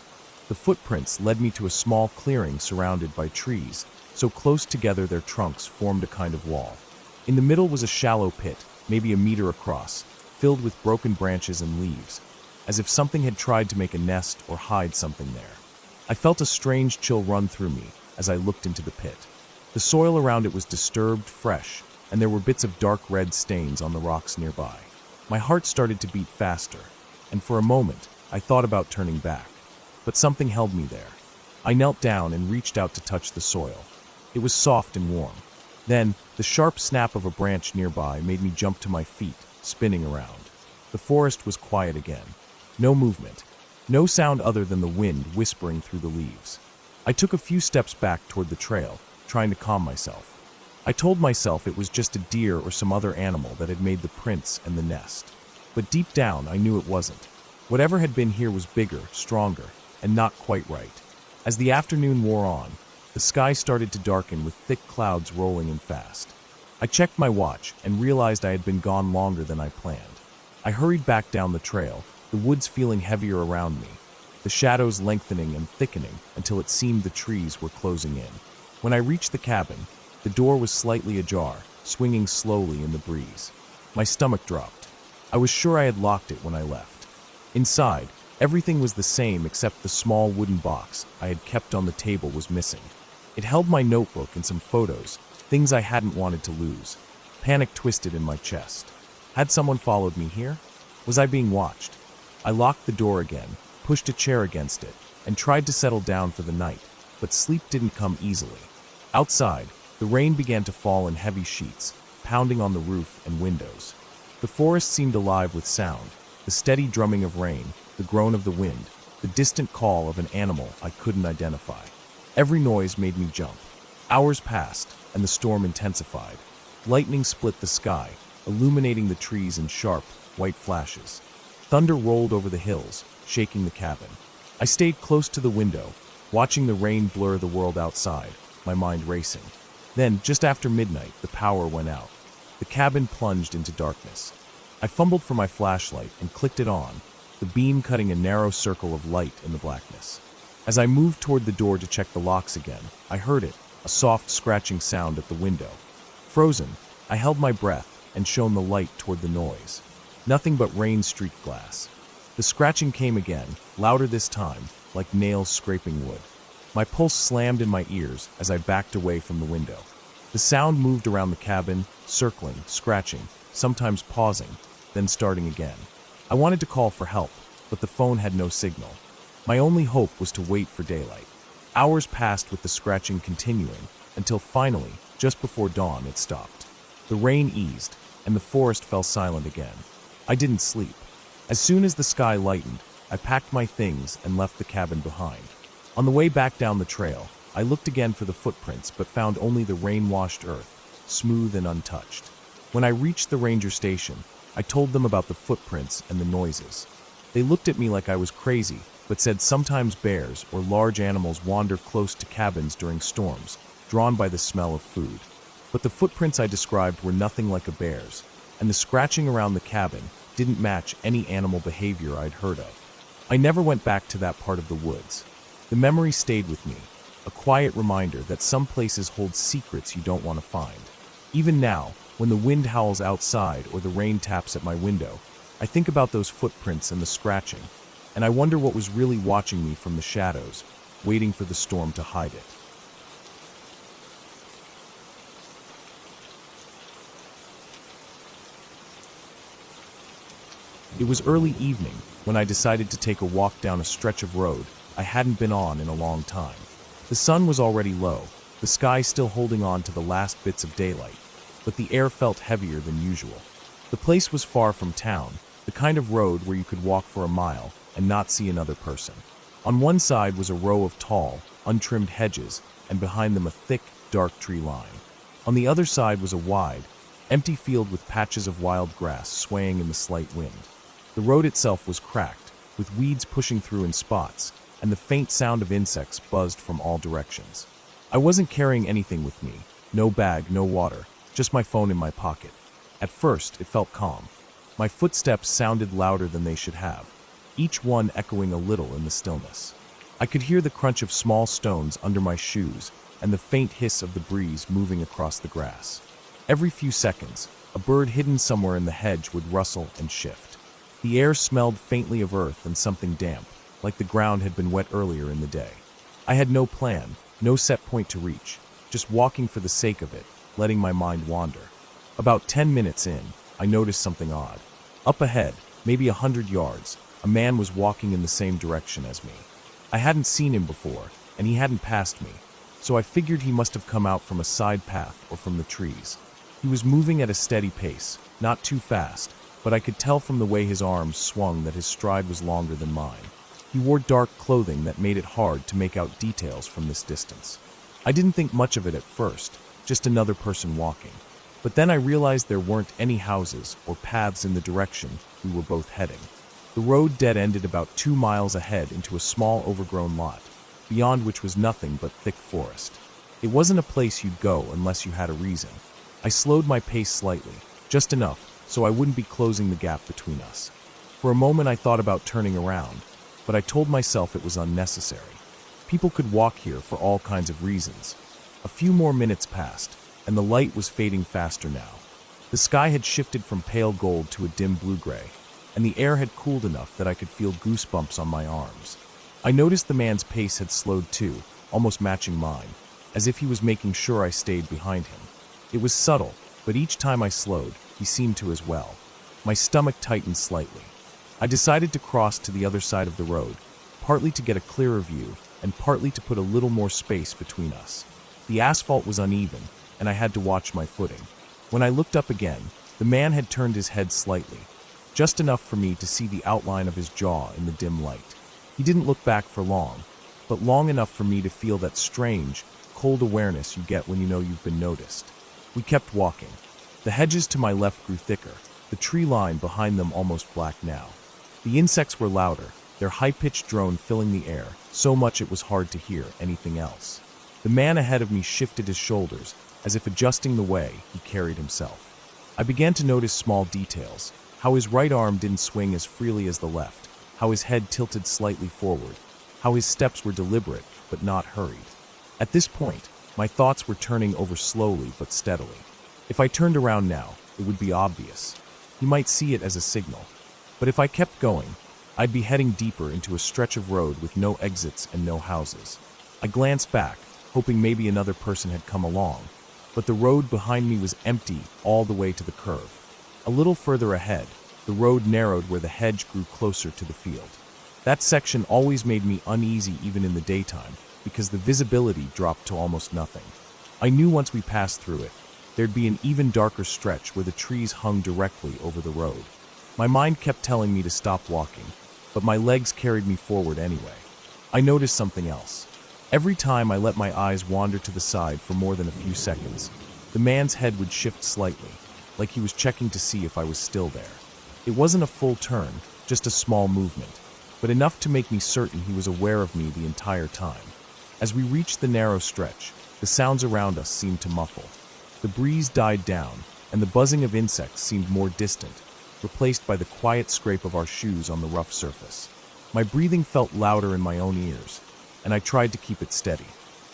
The footprints led me to a small clearing surrounded by trees, so close together their trunks formed a kind of wall. In the middle was a shallow pit, maybe a meter across, filled with broken branches and leaves, as if something had tried to make a nest or hide something there. I felt a strange chill run through me as I looked into the pit. The soil around it was disturbed, fresh, and there were bits of dark red stains on the rocks nearby. My heart started to beat faster, and for a moment, I thought about turning back. But something held me there. I knelt down and reached out to touch the soil. It was soft and warm. Then, the sharp snap of a branch nearby made me jump to my feet, spinning around. The forest was quiet again. No movement. No sound other than the wind whispering through the leaves. I took a few steps back toward the trail, trying to calm myself. I told myself it was just a deer or some other animal that had made the prints and the nest. But deep down, I knew it wasn't. Whatever had been here was bigger, stronger, and not quite right. As the afternoon wore on, the sky started to darken with thick clouds rolling in fast. I checked my watch and realized I had been gone longer than I planned. I hurried back down the trail, the woods feeling heavier around me, the shadows lengthening and thickening until it seemed the trees were closing in. When I reached the cabin, the door was slightly ajar, swinging slowly in the breeze. My stomach dropped. I was sure I had locked it when I left. Inside, everything was the same except the small wooden box I had kept on the table was missing. It held my notebook and some photos, things I hadn't wanted to lose. Panic twisted in my chest. Had someone followed me here? Was I being watched? I locked the door again, pushed a chair against it, and tried to settle down for the night, but sleep didn't come easily. Outside, the rain began to fall in heavy sheets, pounding on the roof and windows. The forest seemed alive with sound, the steady drumming of rain, the groan of the wind, the distant call of an animal I couldn't identify. Every noise made me jump. Hours passed, and the storm intensified. Lightning split the sky, illuminating the trees in sharp, white flashes. Thunder rolled over the hills, shaking the cabin. I stayed close to the window, watching the rain blur the world outside, my mind racing. Then, just after midnight, the power went out. The cabin plunged into darkness. I fumbled for my flashlight and clicked it on, the beam cutting a narrow circle of light in the blackness. As I moved toward the door to check the locks again, I heard it, a soft scratching sound at the window. Frozen, I held my breath and shone the light toward the noise. Nothing but rain-streaked glass. The scratching came again, louder this time, like nails scraping wood. My pulse slammed in my ears as I backed away from the window. The sound moved around the cabin, circling, scratching, sometimes pausing, then starting again. I wanted to call for help, but the phone had no signal. My only hope was to wait for daylight. Hours passed with the scratching continuing, until finally, just before dawn, it stopped. The rain eased, and the forest fell silent again. I didn't sleep. As soon as the sky lightened, I packed my things and left the cabin behind. On the way back down the trail, I looked again for the footprints but found only the rain-washed earth, smooth and untouched. When I reached the ranger station, I told them about the footprints and the noises. They looked at me like I was crazy, but said sometimes bears or large animals wander close to cabins during storms, drawn by the smell of food. But the footprints I described were nothing like a bear's, and the scratching around the cabin didn't match any animal behavior I'd heard of. I never went back to that part of the woods. The memory stayed with me, a quiet reminder that some places hold secrets you don't want to find. Even now, when the wind howls outside or the rain taps at my window, I think about those footprints and the scratching, and I wonder what was really watching me from the shadows, waiting for the storm to hide it. It was early evening when I decided to take a walk down a stretch of road I hadn't been on in a long time. The sun was already low, the sky still holding on to the last bits of daylight, but the air felt heavier than usual. The place was far from town, the kind of road where you could walk for a mile and not see another person. On one side was a row of tall, untrimmed hedges, and behind them a thick, dark tree line. On the other side was a wide, empty field with patches of wild grass swaying in the slight wind. The road itself was cracked, with weeds pushing through in spots, and the faint sound of insects buzzed from all directions. I wasn't carrying anything with me, no bag, no water, just my phone in my pocket. At first, it felt calm. My footsteps sounded louder than they should have, each one echoing a little in the stillness. I could hear the crunch of small stones under my shoes and the faint hiss of the breeze moving across the grass. Every few seconds, a bird hidden somewhere in the hedge would rustle and shift. The air smelled faintly of earth and something damp, like the ground had been wet earlier in the day. I had no plan, no set point to reach, just walking for the sake of it, letting my mind wander. About 10 minutes in, I noticed something odd. Up ahead, maybe 100 yards, a man was walking in the same direction as me. I hadn't seen him before, and he hadn't passed me, so I figured he must have come out from a side path or from the trees. He was moving at a steady pace, not too fast, but I could tell from the way his arms swung that his stride was longer than mine. He wore dark clothing that made it hard to make out details from this distance. I didn't think much of it at first, just another person walking. But then I realized there weren't any houses or paths in the direction we were both heading. The road dead-ended about 2 miles ahead into a small overgrown lot, beyond which was nothing but thick forest. It wasn't a place you'd go unless you had a reason. I slowed my pace slightly, just enough so I wouldn't be closing the gap between us. For a moment I thought about turning around, but I told myself it was unnecessary. People could walk here for all kinds of reasons. A few more minutes passed, and the light was fading faster now. The sky had shifted from pale gold to a dim blue-gray, and the air had cooled enough that I could feel goosebumps on my arms. I noticed the man's pace had slowed too, almost matching mine, as if he was making sure I stayed behind him. It was subtle, but each time I slowed, he seemed to as well. My stomach tightened slightly. I decided to cross to the other side of the road, partly to get a clearer view, and partly to put a little more space between us. The asphalt was uneven, and I had to watch my footing. When I looked up again, the man had turned his head slightly, just enough for me to see the outline of his jaw in the dim light. He didn't look back for long, but long enough for me to feel that strange, cold awareness you get when you know you've been noticed. We kept walking. The hedges to my left grew thicker, the tree line behind them almost black now. The insects were louder, their high-pitched drone filling the air, so much it was hard to hear anything else. The man ahead of me shifted his shoulders, as if adjusting the way he carried himself. I began to notice small details, how his right arm didn't swing as freely as the left, how his head tilted slightly forward, how his steps were deliberate but not hurried. At this point, my thoughts were turning over slowly but steadily. If I turned around now, it would be obvious. He might see it as a signal. But if I kept going, I'd be heading deeper into a stretch of road with no exits and no houses. I glanced back, hoping maybe another person had come along, but the road behind me was empty all the way to the curve. A little further ahead, the road narrowed where the hedge grew closer to the field. That section always made me uneasy even in the daytime, because the visibility dropped to almost nothing. I knew once we passed through it, there'd be an even darker stretch where the trees hung directly over the road. My mind kept telling me to stop walking, but my legs carried me forward anyway. I noticed something else. Every time I let my eyes wander to the side for more than a few seconds, the man's head would shift slightly, like he was checking to see if I was still there. It wasn't a full turn, just a small movement, but enough to make me certain he was aware of me the entire time. As we reached the narrow stretch, the sounds around us seemed to muffle. The breeze died down, and the buzzing of insects seemed more distant, replaced by the quiet scrape of our shoes on the rough surface. My breathing felt louder in my own ears, and I tried to keep it steady.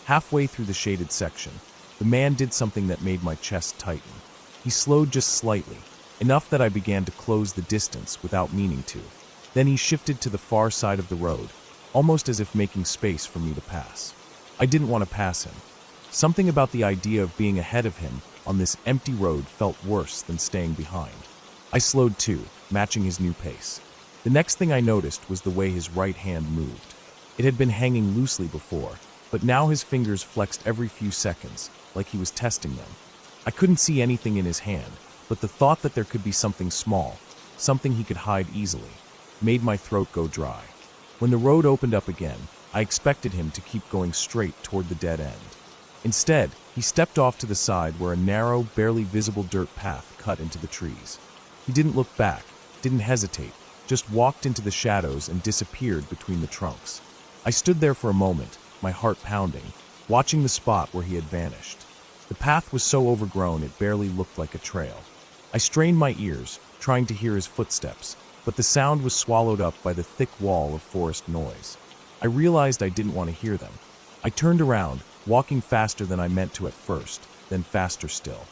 Halfway through the shaded section, the man did something that made my chest tighten. He slowed just slightly, enough that I began to close the distance without meaning to. Then he shifted to the far side of the road, almost as if making space for me to pass. I didn't want to pass him. Something about the idea of being ahead of him on this empty road felt worse than staying behind. I slowed too, matching his new pace. The next thing I noticed was the way his right hand moved. It had been hanging loosely before, but now his fingers flexed every few seconds, like he was testing them. I couldn't see anything in his hand, but the thought that there could be something small, something he could hide easily, made my throat go dry. When the road opened up again, I expected him to keep going straight toward the dead end. Instead, he stepped off to the side where a narrow, barely visible dirt path cut into the trees. He didn't look back, didn't hesitate, just walked into the shadows and disappeared between the trunks. I stood there for a moment, my heart pounding, watching the spot where he had vanished. The path was so overgrown it barely looked like a trail. I strained my ears, trying to hear his footsteps, but the sound was swallowed up by the thick wall of forest noise. I realized I didn't want to hear them. I turned around, walking faster than I meant to at first, then faster still.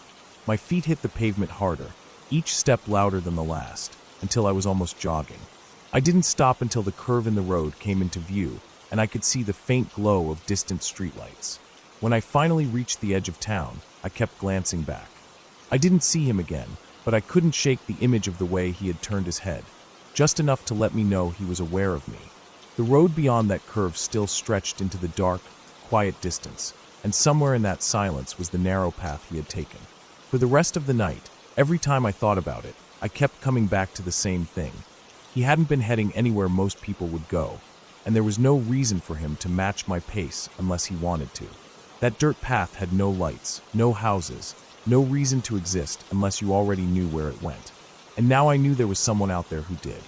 My feet hit the pavement harder, each step louder than the last, until I was almost jogging. I didn't stop until the curve in the road came into view, and I could see the faint glow of distant streetlights. When I finally reached the edge of town, I kept glancing back. I didn't see him again, but I couldn't shake the image of the way he had turned his head, just enough to let me know he was aware of me. The road beyond that curve still stretched into the dark, quiet distance, and somewhere in that silence was the narrow path he had taken. For the rest of the night, every time I thought about it, I kept coming back to the same thing. He hadn't been heading anywhere most people would go, and there was no reason for him to match my pace unless he wanted to. That dirt path had no lights, no houses, no reason to exist unless you already knew where it went. And now I knew there was someone out there who did.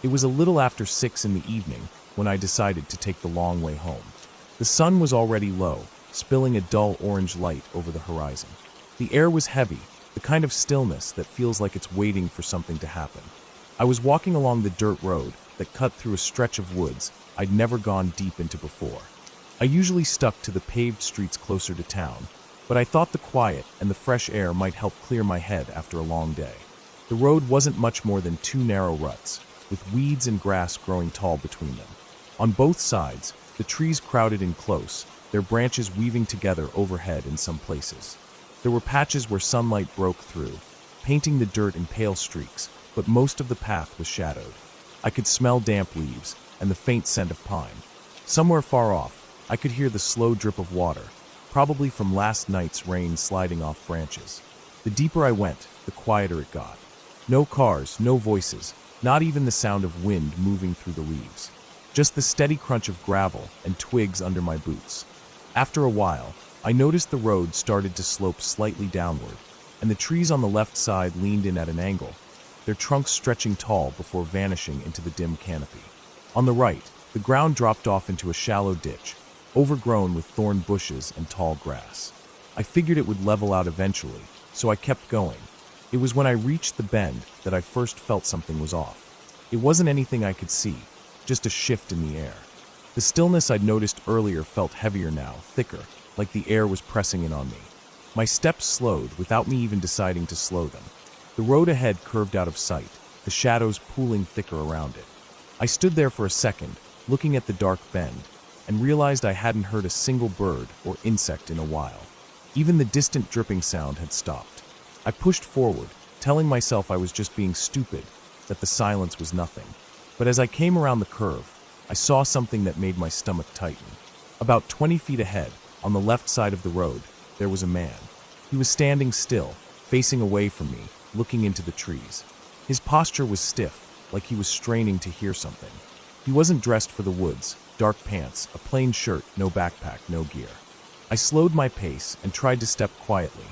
It was a little after 6 in the evening when I decided to take the long way home. The sun was already low, spilling a dull orange light over the horizon. The air was heavy, the kind of stillness that feels like it's waiting for something to happen. I was walking along the dirt road that cut through a stretch of woods I'd never gone deep into before. I usually stuck to the paved streets closer to town, but I thought the quiet and the fresh air might help clear my head after a long day. The road wasn't much more than 2 narrow ruts, with weeds and grass growing tall between them. On both sides, the trees crowded in close, their branches weaving together overhead in some places. There were patches where sunlight broke through, painting the dirt in pale streaks, but most of the path was shadowed. I could smell damp leaves and the faint scent of pine. Somewhere far off, I could hear the slow drip of water, probably from last night's rain sliding off branches. The deeper I went, the quieter it got. No cars, no voices, not even the sound of wind moving through the leaves. Just the steady crunch of gravel and twigs under my boots. After a while, I noticed the road started to slope slightly downward, and the trees on the left side leaned in at an angle, their trunks stretching tall before vanishing into the dim canopy. On the right, the ground dropped off into a shallow ditch, overgrown with thorn bushes and tall grass. I figured it would level out eventually, so I kept going. It was when I reached the bend that I first felt something was off. It wasn't anything I could see, just a shift in the air. The stillness I'd noticed earlier felt heavier now, thicker, like the air was pressing in on me. My steps slowed without me even deciding to slow them. The road ahead curved out of sight, the shadows pooling thicker around it. I stood there for a second, looking at the dark bend, and realized I hadn't heard a single bird or insect in a while. Even the distant dripping sound had stopped. I pushed forward, telling myself I was just being stupid, that the silence was nothing. But as I came around the curve, I saw something that made my stomach tighten. About 20 feet ahead, On the left side of the road, there was a man. He was standing still, facing away from me, looking into the trees. His posture was stiff, like he was straining to hear something. He wasn't dressed for the woods, dark pants, a plain shirt, no backpack, no gear. I slowed my pace and tried to step quietly,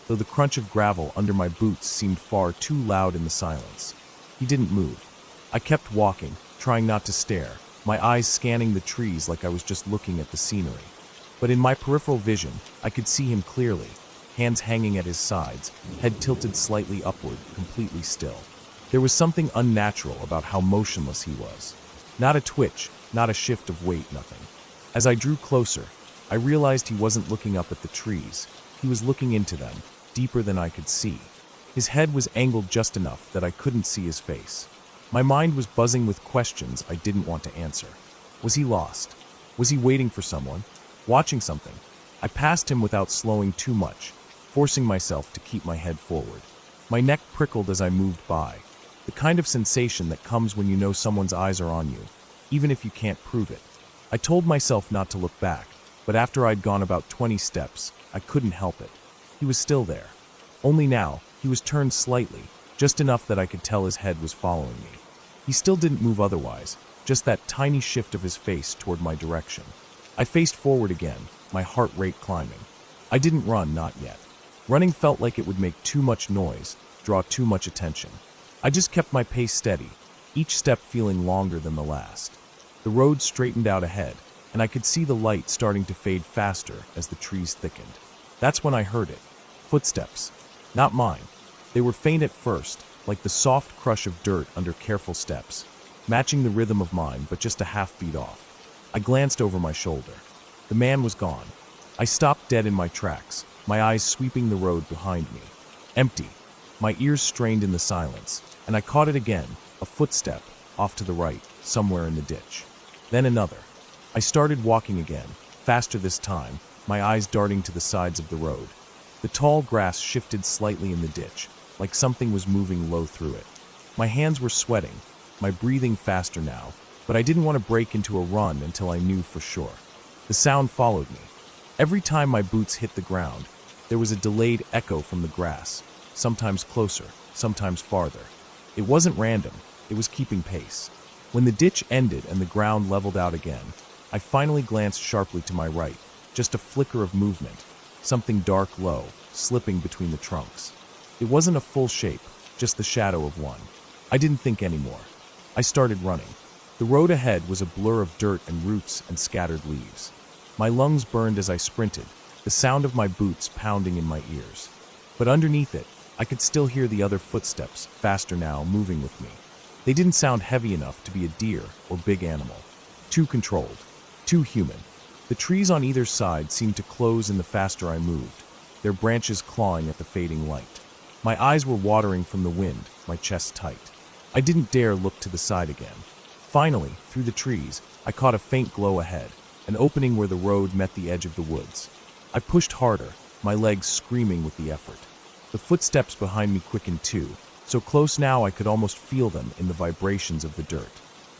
though the crunch of gravel under my boots seemed far too loud in the silence. He didn't move. I kept walking, trying not to stare, my eyes scanning the trees like I was just looking at the scenery. But in my peripheral vision, I could see him clearly, hands hanging at his sides, head tilted slightly upward, completely still. There was something unnatural about how motionless he was. Not a twitch, not a shift of weight, nothing. As I drew closer, I realized he wasn't looking up at the trees. He was looking into them, deeper than I could see. His head was angled just enough that I couldn't see his face. My mind was buzzing with questions I didn't want to answer. Was he lost? Was he waiting for someone? Watching something? I passed him without slowing too much, forcing myself to keep my head forward. My neck prickled as I moved by, the kind of sensation that comes when you know someone's eyes are on you, even if you can't prove it. I told myself not to look back, but after I'd gone about 20 steps, I couldn't help it. He was still there. Only now, he was turned slightly, just enough that I could tell his head was following me. He still didn't move otherwise, just that tiny shift of his face toward my direction. I faced forward again, my heart rate climbing. I didn't run, not yet. Running felt like it would make too much noise, draw too much attention. I just kept my pace steady, each step feeling longer than the last. The road straightened out ahead, and I could see the light starting to fade faster as the trees thickened. That's when I heard it. Footsteps. Not mine. They were faint at first, like the soft crush of dirt under careful steps, matching the rhythm of mine but just a half beat off. I glanced over my shoulder. The man was gone. I stopped dead in my tracks, my eyes sweeping the road behind me. Empty. My ears strained in the silence, and I caught it again, a footstep, off to the right, somewhere in the ditch. Then another. I started walking again, faster this time, my eyes darting to the sides of the road. The tall grass shifted slightly in the ditch, like something was moving low through it. My hands were sweating, my breathing faster now, but I didn't want to break into a run until I knew for sure. The sound followed me. Every time my boots hit the ground, there was a delayed echo from the grass, sometimes closer, sometimes farther. It wasn't random, it was keeping pace. When the ditch ended and the ground leveled out again, I finally glanced sharply to my right, just a flicker of movement, something dark low, slipping between the trunks. It wasn't a full shape, just the shadow of one. I didn't think anymore. I started running. The road ahead was a blur of dirt and roots and scattered leaves. My lungs burned as I sprinted, the sound of my boots pounding in my ears. But underneath it, I could still hear the other footsteps, faster now, moving with me. They didn't sound heavy enough to be a deer or big animal. Too controlled. Too human. The trees on either side seemed to close in the faster I moved, their branches clawing at the fading light. My eyes were watering from the wind, my chest tight. I didn't dare look to the side again. Finally, through the trees, I caught a faint glow ahead, an opening where the road met the edge of the woods. I pushed harder, my legs screaming with the effort. The footsteps behind me quickened too, so close now I could almost feel them in the vibrations of the dirt.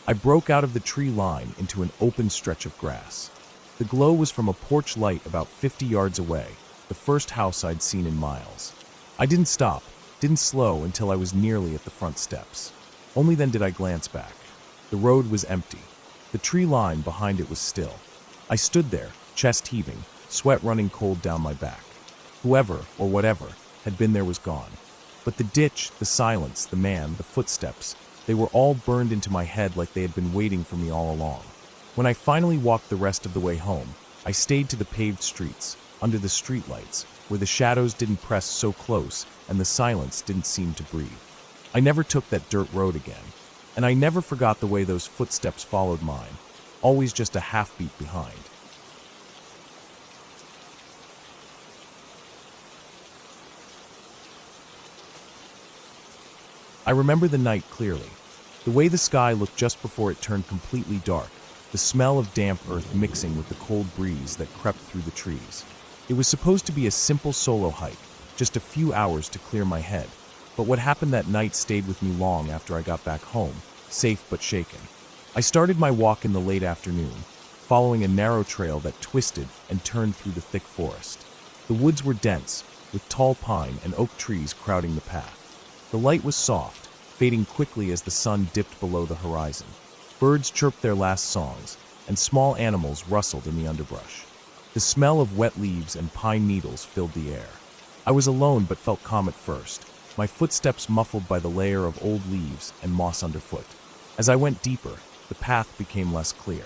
I broke out of the tree line into an open stretch of grass. The glow was from a porch light about 50 yards away, the first house I'd seen in miles. I didn't stop, didn't slow until I was nearly at the front steps. Only then did I glance back. The road was empty. The tree line behind it was still. I stood there, chest heaving, sweat running cold down my back. Whoever, or whatever, had been there was gone. But the ditch, the silence, the man, the footsteps, they were all burned into my head like they had been waiting for me all along. When I finally walked the rest of the way home, I stayed to the paved streets, under the streetlights, where the shadows didn't press so close and the silence didn't seem to breathe. I never took that dirt road again, and I never forgot the way those footsteps followed mine, always just a half beat behind. I remember the night clearly, the way the sky looked just before it turned completely dark, the smell of damp earth mixing with the cold breeze that crept through the trees. It was supposed to be a simple solo hike, just a few hours to clear my head, but what happened that night stayed with me long after I got back home, safe but shaken. I started my walk in the late afternoon. following a narrow trail that twisted and turned through the thick forest. The woods were dense, with tall pine and oak trees crowding the path. The light was soft, fading quickly as the sun dipped below the horizon. Birds chirped their last songs, and small animals rustled in the underbrush. The smell of wet leaves and pine needles filled the air. I was alone but felt calm at first, my footsteps muffled by the layer of old leaves and moss underfoot. As I went deeper, the path became less clear.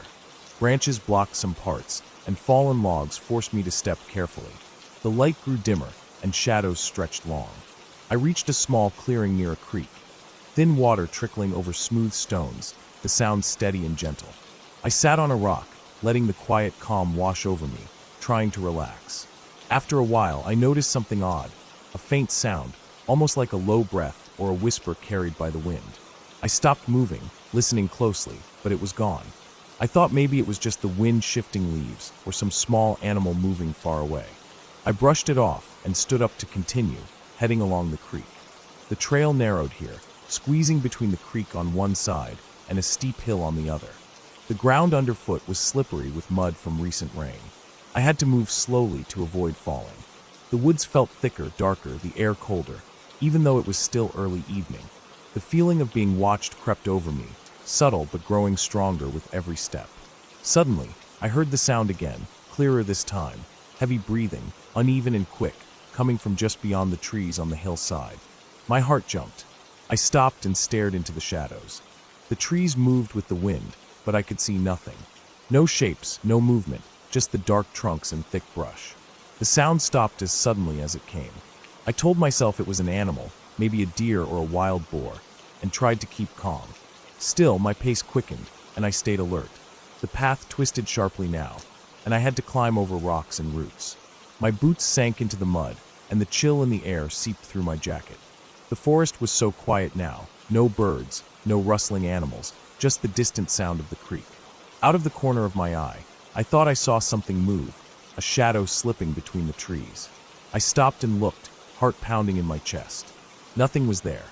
Branches blocked some parts, and fallen logs forced me to step carefully. The light grew dimmer, and shadows stretched long. I reached a small clearing near a creek. Thin water trickling over smooth stones, the sound steady and gentle. I sat on a rock, letting the quiet calm wash over me, trying to relax. After a while, I noticed something odd, a faint sound, almost like a low breath or a whisper carried by the wind. I stopped moving, listening closely, but it was gone. I thought maybe it was just the wind shifting leaves or some small animal moving far away. I brushed it off and stood up to continue, heading along the creek. The trail narrowed here, squeezing between the creek on one side and a steep hill on the other. The ground underfoot was slippery with mud from recent rain. I had to move slowly to avoid falling. The woods felt thicker, darker, the air colder, even though it was still early evening. The feeling of being watched crept over me, subtle but growing stronger with every step. Suddenly, I heard the sound again, clearer this time, heavy breathing, uneven and quick, coming from just beyond the trees on the hillside. My heart jumped. I stopped and stared into the shadows. The trees moved with the wind, but I could see nothing. No shapes, no movement, just the dark trunks and thick brush. The sound stopped as suddenly as it came. I told myself it was an animal, maybe a deer or a wild boar, and tried to keep calm. Still, my pace quickened, and I stayed alert. The path twisted sharply now, and I had to climb over rocks and roots. My boots sank into the mud, and the chill in the air seeped through my jacket. The forest was so quiet now, no birds, no rustling animals, just the distant sound of the creek. Out of the corner of my eye, I thought I saw something move, a shadow slipping between the trees. I stopped and looked, heart pounding in my chest. Nothing was there.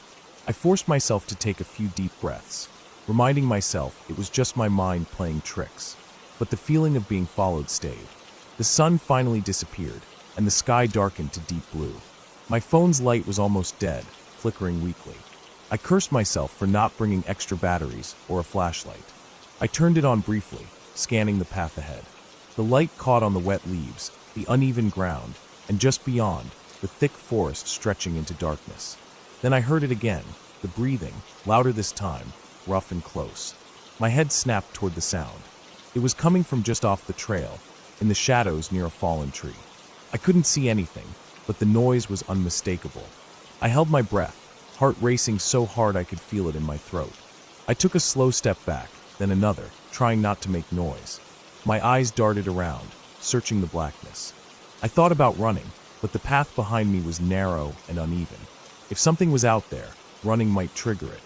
I forced myself to take a few deep breaths, reminding myself it was just my mind playing tricks. But the feeling of being followed stayed. The sun finally disappeared, and the sky darkened to deep blue. My phone's light was almost dead, flickering weakly. I cursed myself for not bringing extra batteries or a flashlight. I turned it on briefly, scanning the path ahead. The light caught on the wet leaves, the uneven ground, and just beyond, the thick forest stretching into darkness. Then I heard it again, the breathing, louder this time, rough and close. My head snapped toward the sound. It was coming from just off the trail, in the shadows near a fallen tree. I couldn't see anything, but the noise was unmistakable. I held my breath, heart racing so hard I could feel it in my throat. I took a slow step back, then another, trying not to make noise. My eyes darted around, searching the blackness. I thought about running, but the path behind me was narrow and uneven. If something was out there, running might trigger it.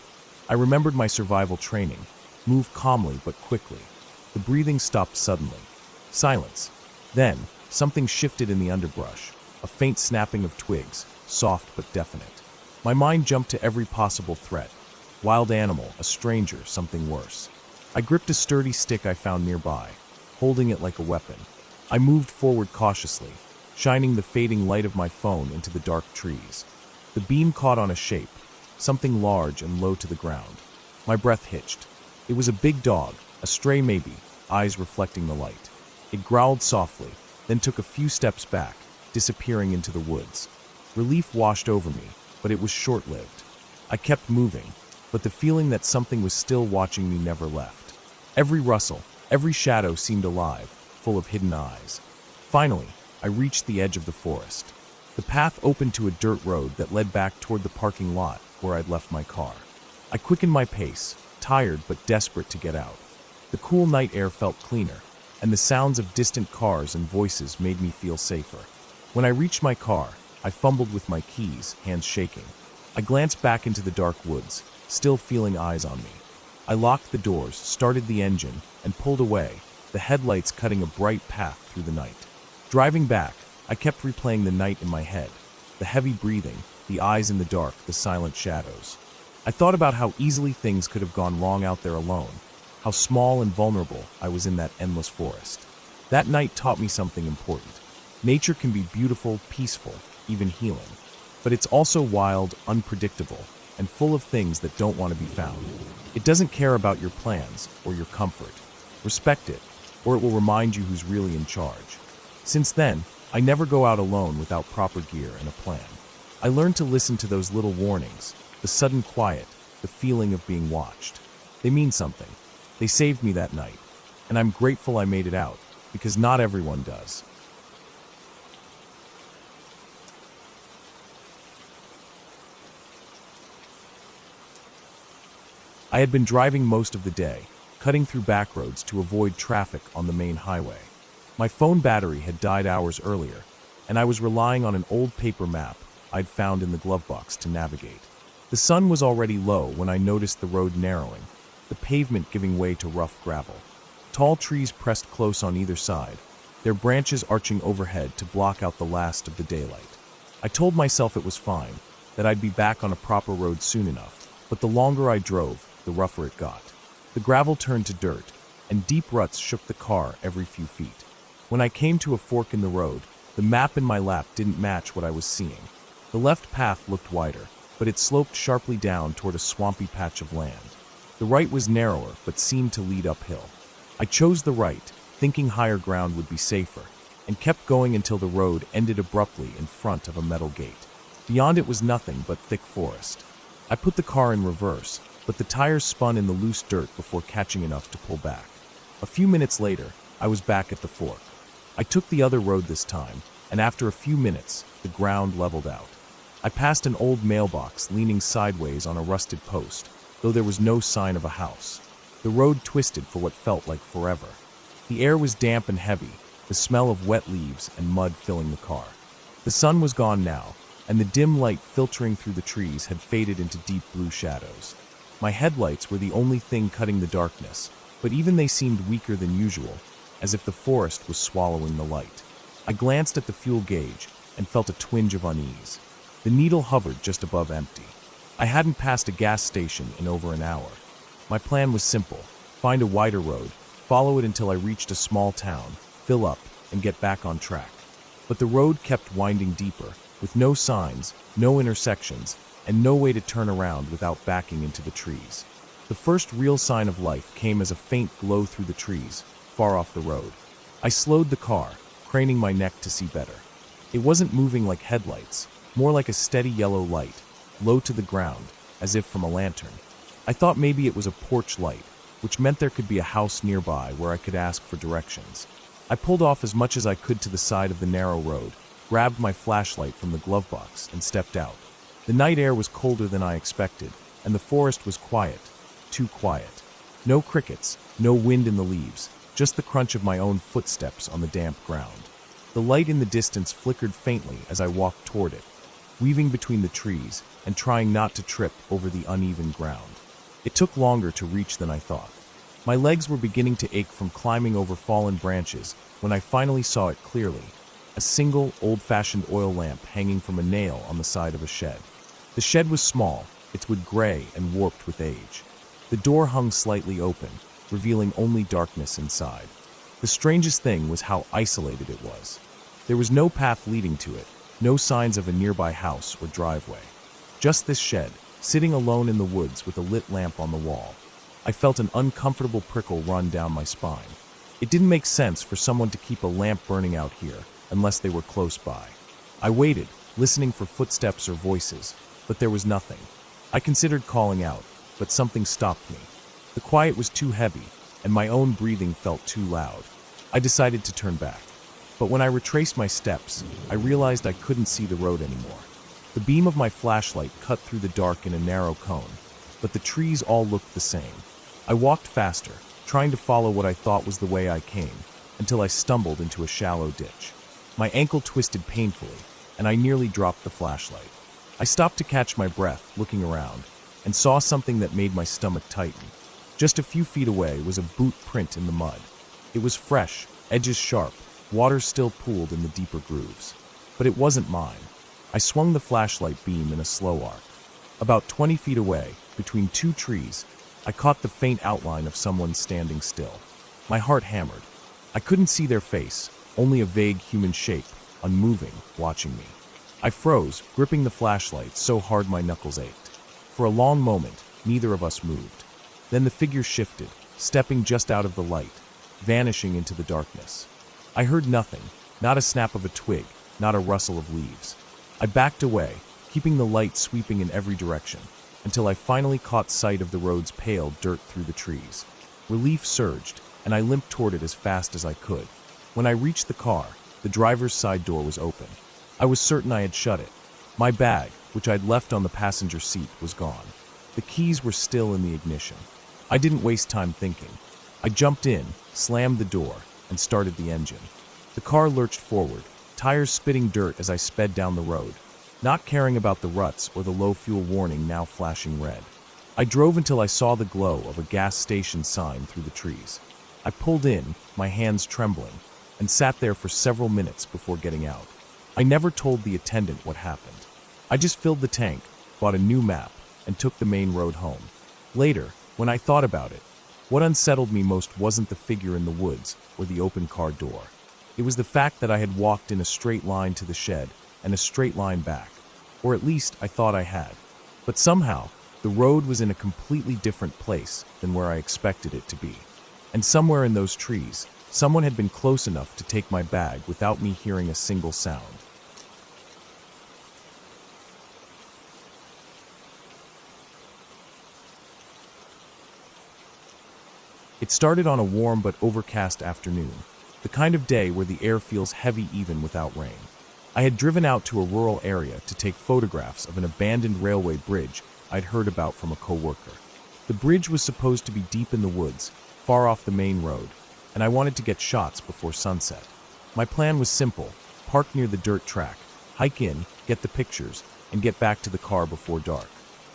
I remembered my survival training, move calmly but quickly. The breathing stopped suddenly. Silence. Then, something shifted in the underbrush, a faint snapping of twigs, soft but definite. My mind jumped to every possible threat. Wild animal, a stranger, something worse. I gripped a sturdy stick I found nearby, holding it like a weapon. I moved forward cautiously, shining the fading light of my phone into the dark trees. The beam caught on a shape, something large and low to the ground. My breath hitched. It was a big dog, a stray maybe, eyes reflecting the light. It growled softly, then took a few steps back, disappearing into the woods. Relief washed over me, but it was short-lived. I kept moving, but the feeling that something was still watching me never left. Every rustle, every shadow seemed alive, full of hidden eyes. Finally, I reached the edge of the forest. The path opened to a dirt road that led back toward the parking lot where I'd left my car. I quickened my pace, tired but desperate to get out. The cool night air felt cleaner, and the sounds of distant cars and voices made me feel safer. When I reached my car, I fumbled with my keys, hands shaking. I glanced back into the dark woods, still feeling eyes on me. I locked the doors, started the engine, and pulled away, the headlights cutting a bright path through the night. Driving back, I kept replaying the night in my head, the heavy breathing, the eyes in the dark, the silent shadows. I thought about how easily things could have gone wrong out there alone, how small and vulnerable I was in that endless forest. That night taught me something important. Nature can be beautiful, peaceful, even healing. But it's also wild, unpredictable, and full of things that don't want to be found. It doesn't care about your plans or your comfort. Respect it, or it will remind you who's really in charge. Since then, I never go out alone without proper gear and a plan. I learned to listen to those little warnings, the sudden quiet, the feeling of being watched. They mean something. They saved me that night, and I'm grateful I made it out, because not everyone does. I had been driving most of the day, cutting through back roads to avoid traffic on the main highway. My phone battery had died hours earlier, and I was relying on an old paper map I'd found in the glove box to navigate. The sun was already low when I noticed the road narrowing, the pavement giving way to rough gravel. Tall trees pressed close on either side, their branches arching overhead to block out the last of the daylight. I told myself it was fine, that I'd be back on a proper road soon enough, but the longer I drove, the rougher it got. The gravel turned to dirt, and deep ruts shook the car every few feet. When I came to a fork in the road, the map in my lap didn't match what I was seeing. The left path looked wider, but it sloped sharply down toward a swampy patch of land. The right was narrower, but seemed to lead uphill. I chose the right, thinking higher ground would be safer, and kept going until the road ended abruptly in front of a metal gate. Beyond it was nothing but thick forest. I put the car in reverse, but the tires spun in the loose dirt before catching enough to pull back. A few minutes later, I was back at the fork. I took the other road this time, and after a few minutes, the ground leveled out. I passed an old mailbox leaning sideways on a rusted post, though there was no sign of a house. The road twisted for what felt like forever. The air was damp and heavy, the smell of wet leaves and mud filling the car. The sun was gone now, and the dim light filtering through the trees had faded into deep blue shadows. My headlights were the only thing cutting the darkness, but even they seemed weaker than usual, as if the forest was swallowing the light. I glanced at the fuel gauge and felt a twinge of unease. The needle hovered just above empty. I hadn't passed a gas station in over an hour. My plan was simple: find a wider road, follow it until I reached a small town, fill up, and get back on track. But the road kept winding deeper, with no signs, no intersections, and no way to turn around without backing into the trees. The first real sign of life came as a faint glow through the trees, far off the road. I slowed the car, craning my neck to see better. It wasn't moving like headlights, more like a steady yellow light, low to the ground, as if from a lantern. I thought maybe it was a porch light, which meant there could be a house nearby where I could ask for directions. I pulled off as much as I could to the side of the narrow road, grabbed my flashlight from the glove box, and stepped out. The night air was colder than I expected, and the forest was quiet, too quiet. No crickets, no wind in the leaves, just the crunch of my own footsteps on the damp ground. The light in the distance flickered faintly as I walked toward it, weaving between the trees and trying not to trip over the uneven ground. It took longer to reach than I thought. My legs were beginning to ache from climbing over fallen branches when I finally saw it clearly: a single, old-fashioned oil lamp hanging from a nail on the side of a shed. The shed was small, its wood gray and warped with age. The door hung slightly open, revealing only darkness inside. The strangest thing was how isolated it was. There was no path leading to it, no signs of a nearby house or driveway. Just this shed, sitting alone in the woods with a lit lamp on the wall. I felt an uncomfortable prickle run down my spine. It didn't make sense for someone to keep a lamp burning out here, unless they were close by. I waited, listening for footsteps or voices, but there was nothing. I considered calling out, but something stopped me. The quiet was too heavy, and my own breathing felt too loud. I decided to turn back. But when I retraced my steps, I realized I couldn't see the road anymore. The beam of my flashlight cut through the dark in a narrow cone, but the trees all looked the same. I walked faster, trying to follow what I thought was the way I came, until I stumbled into a shallow ditch. My ankle twisted painfully, and I nearly dropped the flashlight. I stopped to catch my breath, looking around, and saw something that made my stomach tighten. Just a few feet away was a boot print in the mud. It was fresh, edges sharp, water still pooled in the deeper grooves. But it wasn't mine. I swung the flashlight beam in a slow arc. About 20 feet away, between two trees, I caught the faint outline of someone standing still. My heart hammered. I couldn't see their face, only a vague human shape, unmoving, watching me. I froze, gripping the flashlight so hard my knuckles ached. For a long moment, neither of us moved. Then the figure shifted, stepping just out of the light, vanishing into the darkness. I heard nothing, not a snap of a twig, not a rustle of leaves. I backed away, keeping the light sweeping in every direction, until I finally caught sight of the road's pale dirt through the trees. Relief surged, and I limped toward it as fast as I could. When I reached the car, the driver's side door was open. I was certain I had shut it. My bag, which I'd left on the passenger seat, was gone. The keys were still in the ignition. I didn't waste time thinking. I jumped in, slammed the door, and started the engine. The car lurched forward, tires spitting dirt as I sped down the road, not caring about the ruts or the low fuel warning now flashing red. I drove until I saw the glow of a gas station sign through the trees. I pulled in, my hands trembling, and sat there for several minutes before getting out. I never told the attendant what happened. I just filled the tank, bought a new map, and took the main road home. Later, when I thought about it, what unsettled me most wasn't the figure in the woods or the open car door. It was the fact that I had walked in a straight line to the shed and a straight line back, or at least I thought I had. But somehow, the road was in a completely different place than where I expected it to be. And somewhere in those trees, someone had been close enough to take my bag without me hearing a single sound. It started on a warm but overcast afternoon, the kind of day where the air feels heavy even without rain. I had driven out to a rural area to take photographs of an abandoned railway bridge I'd heard about from a coworker. The bridge was supposed to be deep in the woods, far off the main road, and I wanted to get shots before sunset. My plan was simple: park near the dirt track, hike in, get the pictures, and get back to the car before dark.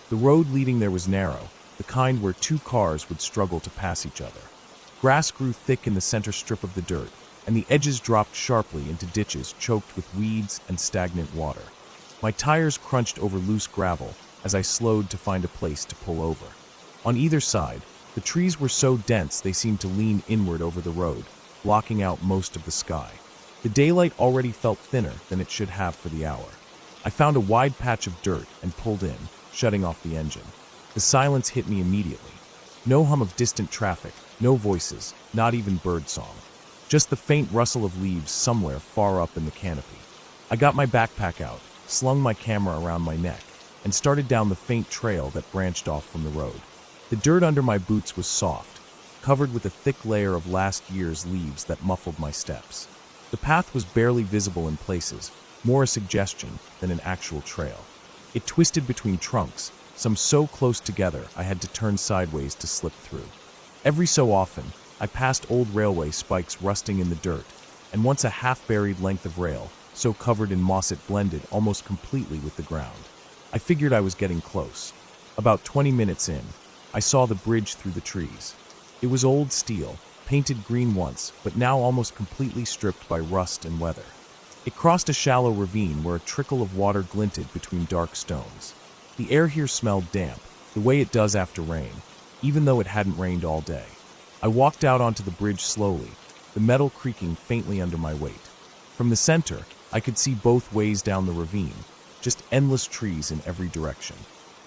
The road leading there was narrow, the kind where two cars would struggle to pass each other. Grass grew thick in the center strip of the dirt, and the edges dropped sharply into ditches choked with weeds and stagnant water. My tires crunched over loose gravel as I slowed to find a place to pull over. On either side, the trees were so dense they seemed to lean inward over the road, blocking out most of the sky. The daylight already felt thinner than it should have for the hour. I found a wide patch of dirt and pulled in, shutting off the engine. The silence hit me immediately. No hum of distant traffic, no voices, not even birdsong. Just the faint rustle of leaves somewhere far up in the canopy. I got my backpack out, slung my camera around my neck, and started down the faint trail that branched off from the road. The dirt under my boots was soft, covered with a thick layer of last year's leaves that muffled my steps. The path was barely visible in places, more a suggestion than an actual trail. It twisted between trunks, some so close together I had to turn sideways to slip through. Every so often, I passed old railway spikes rusting in the dirt, and once a half-buried length of rail, so covered in moss it blended almost completely with the ground. I figured I was getting close. About 20 minutes in, I saw the bridge through the trees. It was old steel, painted green once, but now almost completely stripped by rust and weather. It crossed a shallow ravine where a trickle of water glinted between dark stones. The air here smelled damp, the way it does after rain, even though it hadn't rained all day. I walked out onto the bridge slowly, the metal creaking faintly under my weight. From the center, I could see both ways down the ravine, just endless trees in every direction.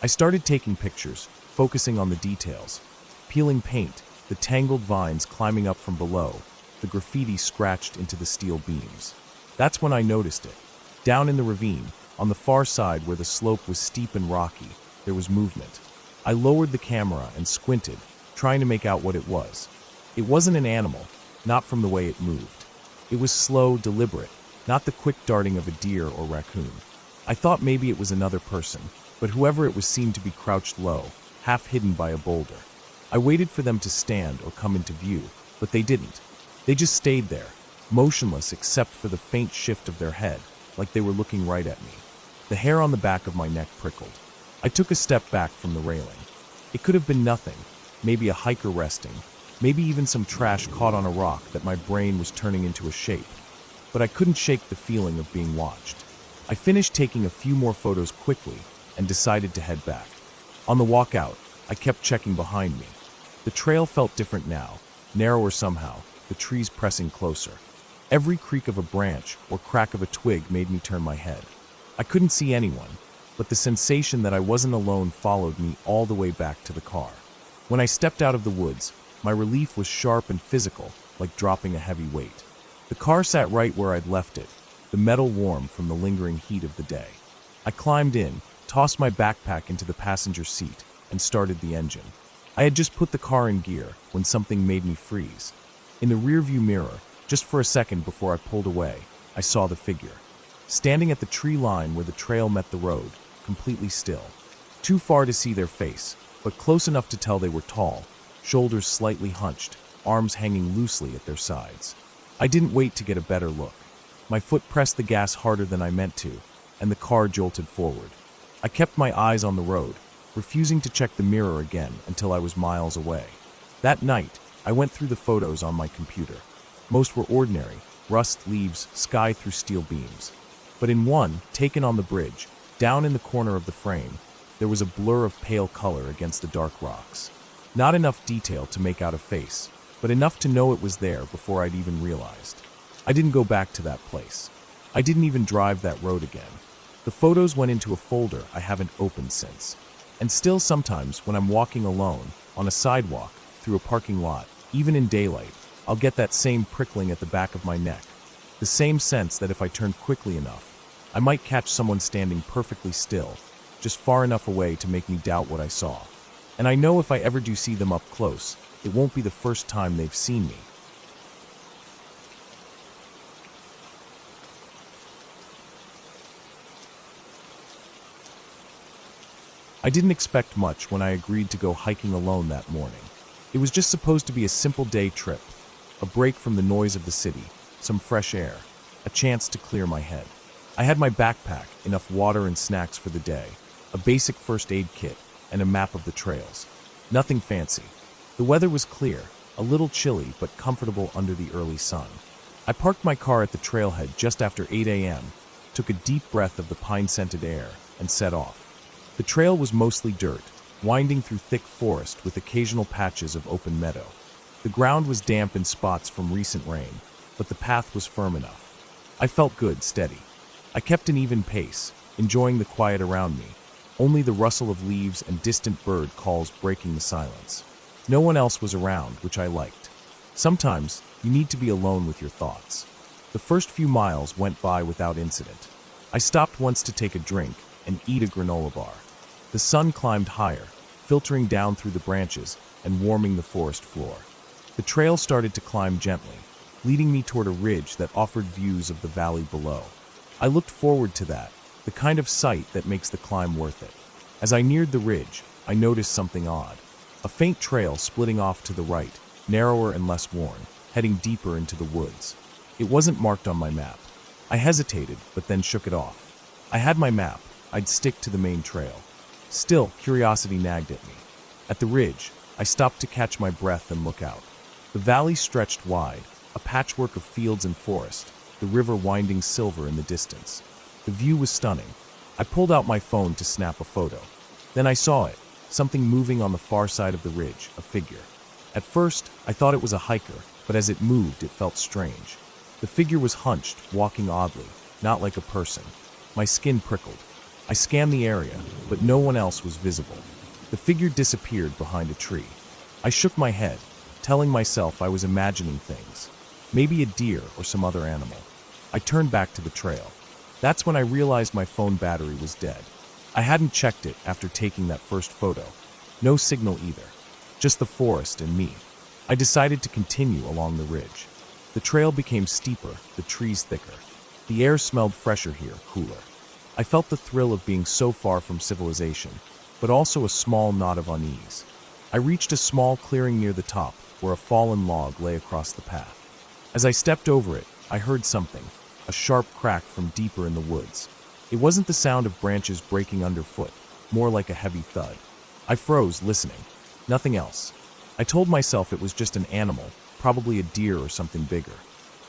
I started taking pictures, focusing on the details. Peeling paint, the tangled vines climbing up from below, the graffiti scratched into the steel beams. That's when I noticed it. Down in the ravine, on the far side where the slope was steep and rocky, there was movement. I lowered the camera and squinted, trying to make out what it was. It wasn't an animal, not from the way it moved. It was slow, deliberate, not the quick darting of a deer or raccoon. I thought maybe it was another person, but whoever it was seemed to be crouched low, half hidden by a boulder. I waited for them to stand or come into view, but they didn't. They just stayed there, motionless except for the faint shift of their head, like they were looking right at me. The hair on the back of my neck prickled. I took a step back from the railing. It could have been nothing, maybe a hiker resting, maybe even some trash caught on a rock that my brain was turning into a shape. But I couldn't shake the feeling of being watched. I finished taking a few more photos quickly and decided to head back. On the walk out, I I kept checking behind me. The trail felt different now, narrower somehow, the trees pressing closer. Every creak of a branch or crack of a twig made me turn my head. I couldn't see anyone, but the sensation that I wasn't alone followed me all the way back to the car. When I stepped out of the woods, my relief was sharp and physical, like dropping a heavy weight. The car sat right where I'd left it, the metal warm from the lingering heat of the day. I climbed in, tossed my backpack into the passenger seat, and started the engine. I had just put the car in gear when something made me freeze. In the rearview mirror, just for a second before I pulled away, I saw the figure. Standing at the tree line where the trail met the road, completely still. Too far to see their face, but close enough to tell they were tall, shoulders slightly hunched, arms hanging loosely at their sides. I didn't wait to get a better look. My foot pressed the gas harder than I meant to, and the car jolted forward. I kept my eyes on the road, refusing to check the mirror again until I was miles away. That night, I went through the photos on my computer. Most were ordinary, rust, leaves, sky through steel beams. But in one, taken on the bridge, down in the corner of the frame, there was a blur of pale color against the dark rocks. Not enough detail to make out a face, but enough to know it was there before I'd even realized. I didn't go back to that place. I didn't even drive that road again. The photos went into a folder I haven't opened since. And still sometimes, when I'm walking alone, on a sidewalk, through a parking lot, even in daylight, I'll get that same prickling at the back of my neck. The same sense that if I turned quickly enough, I might catch someone standing perfectly still, just far enough away to make me doubt what I saw. And I know if I ever do see them up close, it won't be the first time they've seen me. I didn't expect much when I agreed to go hiking alone that morning. It was just supposed to be a simple day trip, a break from the noise of the city, some fresh air, a chance to clear my head. I had my backpack, enough water and snacks for the day, a basic first aid kit, and a map of the trails. Nothing fancy. The weather was clear, a little chilly but comfortable under the early sun. I parked my car at the trailhead just after 8 a.m., took a deep breath of the pine-scented air, and set off. The trail was mostly dirt, winding through thick forest with occasional patches of open meadow. The ground was damp in spots from recent rain, but the path was firm enough. I felt good, steady. I kept an even pace, enjoying the quiet around me, only the rustle of leaves and distant bird calls breaking the silence. No one else was around, which I liked. Sometimes, you need to be alone with your thoughts. The first few miles went by without incident. I stopped once to take a drink and eat a granola bar. The sun climbed higher, filtering down through the branches and warming the forest floor. The trail started to climb gently, leading me toward a ridge that offered views of the valley below. I looked forward to that, the kind of sight that makes the climb worth it. As I neared the ridge, I noticed something odd. A faint trail splitting off to the right, narrower and less worn, heading deeper into the woods. It wasn't marked on my map. I hesitated, but then shook it off. I had my map. I'd stick to the main trail. Still, curiosity nagged at me. At the ridge, I stopped to catch my breath and look out. The valley stretched wide, a patchwork of fields and forest, the river winding silver in the distance. The view was stunning. I pulled out my phone to snap a photo. Then I saw it, something moving on the far side of the ridge, a figure. At first, I thought it was a hiker, but as it moved, it felt strange. The figure was hunched, walking oddly, not like a person. My skin prickled. I scanned the area, but no one else was visible. The figure disappeared behind a tree. I shook my head, telling myself I was imagining things. Maybe a deer or some other animal. I turned back to the trail. That's when I realized my phone battery was dead. I hadn't checked it after taking that first photo. No signal either. Just the forest and me. I decided to continue along the ridge. The trail became steeper, the trees thicker. The air smelled fresher here, cooler. I felt the thrill of being so far from civilization, but also a small knot of unease. I reached a small clearing near the top, where a fallen log lay across the path. As I stepped over it, I heard something, a sharp crack from deeper in the woods. It wasn't the sound of branches breaking underfoot, more like a heavy thud. I froze, listening. Nothing else. I told myself it was just an animal, probably a deer or something bigger.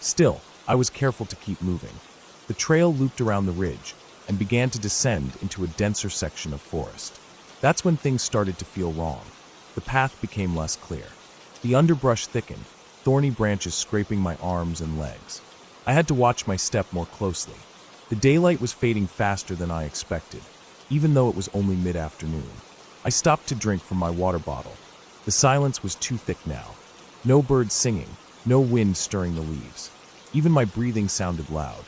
Still, I was careful to keep moving. The trail looped around the ridge and began to descend into a denser section of forest. That's when things started to feel wrong. The path became less clear. The underbrush thickened, thorny branches scraping my arms and legs. I had to watch my step more closely. The daylight was fading faster than I expected, even though it was only mid-afternoon. I stopped to drink from my water bottle. The silence was too thick now. No birds singing, no wind stirring the leaves. Even my breathing sounded loud.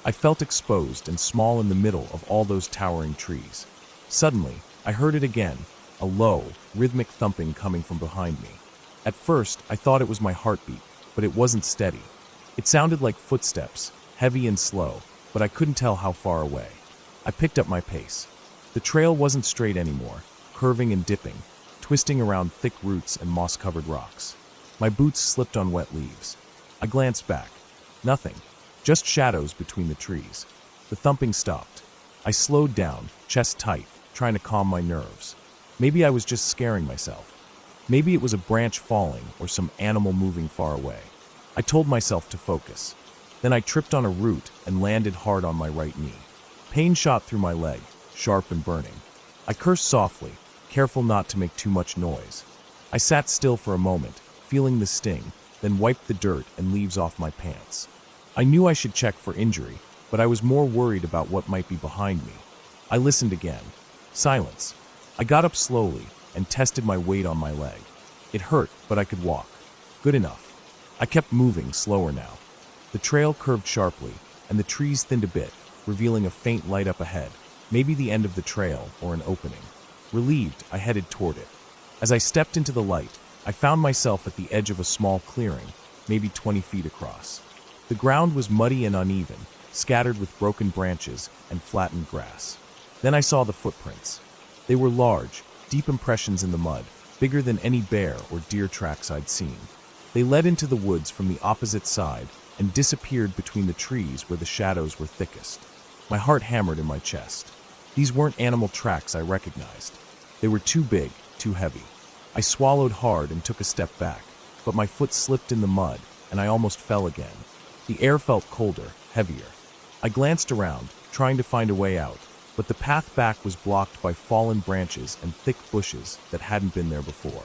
I felt exposed and small in the middle of all those towering trees. Suddenly, I heard it again, a low, rhythmic thumping coming from behind me. At first, I thought it was my heartbeat, but it wasn't steady. It sounded like footsteps, heavy and slow, but I couldn't tell how far away. I picked up my pace. The trail wasn't straight anymore, curving and dipping, twisting around thick roots and moss-covered rocks. My boots slipped on wet leaves. I glanced back. Nothing, just shadows between the trees. The thumping stopped. I slowed down, chest tight, trying to calm my nerves. Maybe I was just scaring myself. Maybe it was a branch falling or some animal moving far away. I told myself to focus. Then I tripped on a root and landed hard on my right knee. Pain shot through my leg, sharp and burning. I cursed softly, careful not to make too much noise. I sat still for a moment, feeling the sting, then wiped the dirt and leaves off my pants. I knew I should check for injury, but I was more worried about what might be behind me. I listened again. Silence. I got up slowly and tested my weight on my leg. It hurt, but I could walk. Good enough. I kept moving, slower now. The trail curved sharply, and the trees thinned a bit, revealing a faint light up ahead, maybe the end of the trail or an opening. Relieved, I headed toward it. As I stepped into the light, I found myself at the edge of a small clearing, maybe 20 feet across. The ground was muddy and uneven, scattered with broken branches and flattened grass. Then I saw the footprints. They were large, deep impressions in the mud, bigger than any bear or deer tracks I'd seen. They led into the woods from the opposite side and disappeared between the trees where the shadows were thickest. My heart hammered in my chest. These weren't animal tracks I recognized. They were too big, too heavy. I swallowed hard and took a step back, but my foot slipped in the mud and I almost fell again. The air felt colder, heavier. I glanced around, trying to find a way out, but the path back was blocked by fallen branches and thick bushes that hadn't been there before.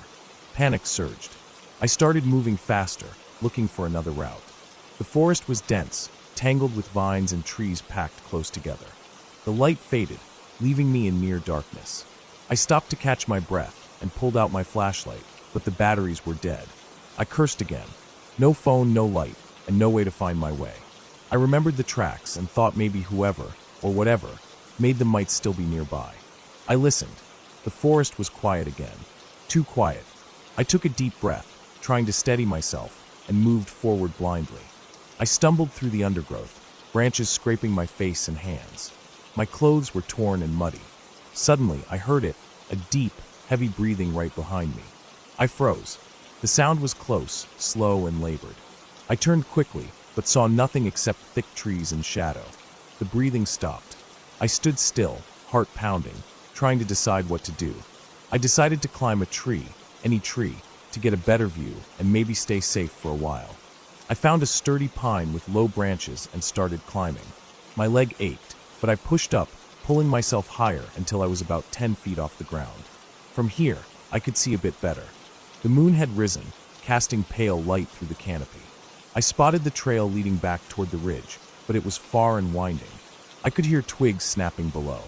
Panic surged. I started moving faster, looking for another route. The forest was dense, tangled with vines and trees packed close together. The light faded, leaving me in near darkness. I stopped to catch my breath and pulled out my flashlight, but the batteries were dead. I cursed again. No phone, no light, and no way to find my way. I remembered the tracks and thought maybe whoever, or whatever, made them might still be nearby. I listened. The forest was quiet again. Too quiet. I took a deep breath, trying to steady myself, and moved forward blindly. I stumbled through the undergrowth, branches scraping my face and hands. My clothes were torn and muddy. Suddenly, I heard it, a deep, heavy breathing right behind me. I froze. The sound was close, slow, and labored. I turned quickly, but saw nothing except thick trees and shadow. The breathing stopped. I stood still, heart pounding, trying to decide what to do. I decided to climb a tree, any tree, to get a better view and maybe stay safe for a while. I found a sturdy pine with low branches and started climbing. My leg ached, but I pushed up, pulling myself higher until I was about 10 feet off the ground. From here, I could see a bit better. The moon had risen, casting pale light through the canopy. I spotted the trail leading back toward the ridge, but it was far and winding. I could hear twigs snapping below.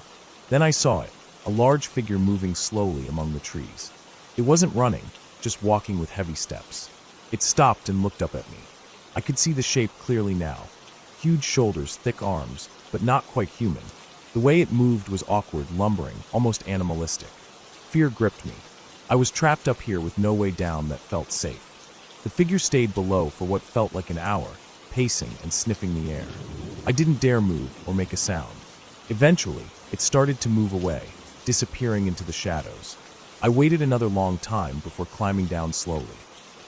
Then I saw it, a large figure moving slowly among the trees. It wasn't running, just walking with heavy steps. It stopped and looked up at me. I could see the shape clearly now. Huge shoulders, thick arms, but not quite human. The way it moved was awkward, lumbering, almost animalistic. Fear gripped me. I was trapped up here with no way down that felt safe. The figure stayed below for what felt like an hour, pacing and sniffing the air. I didn't dare move or make a sound. Eventually, it started to move away, disappearing into the shadows. I waited another long time before climbing down slowly.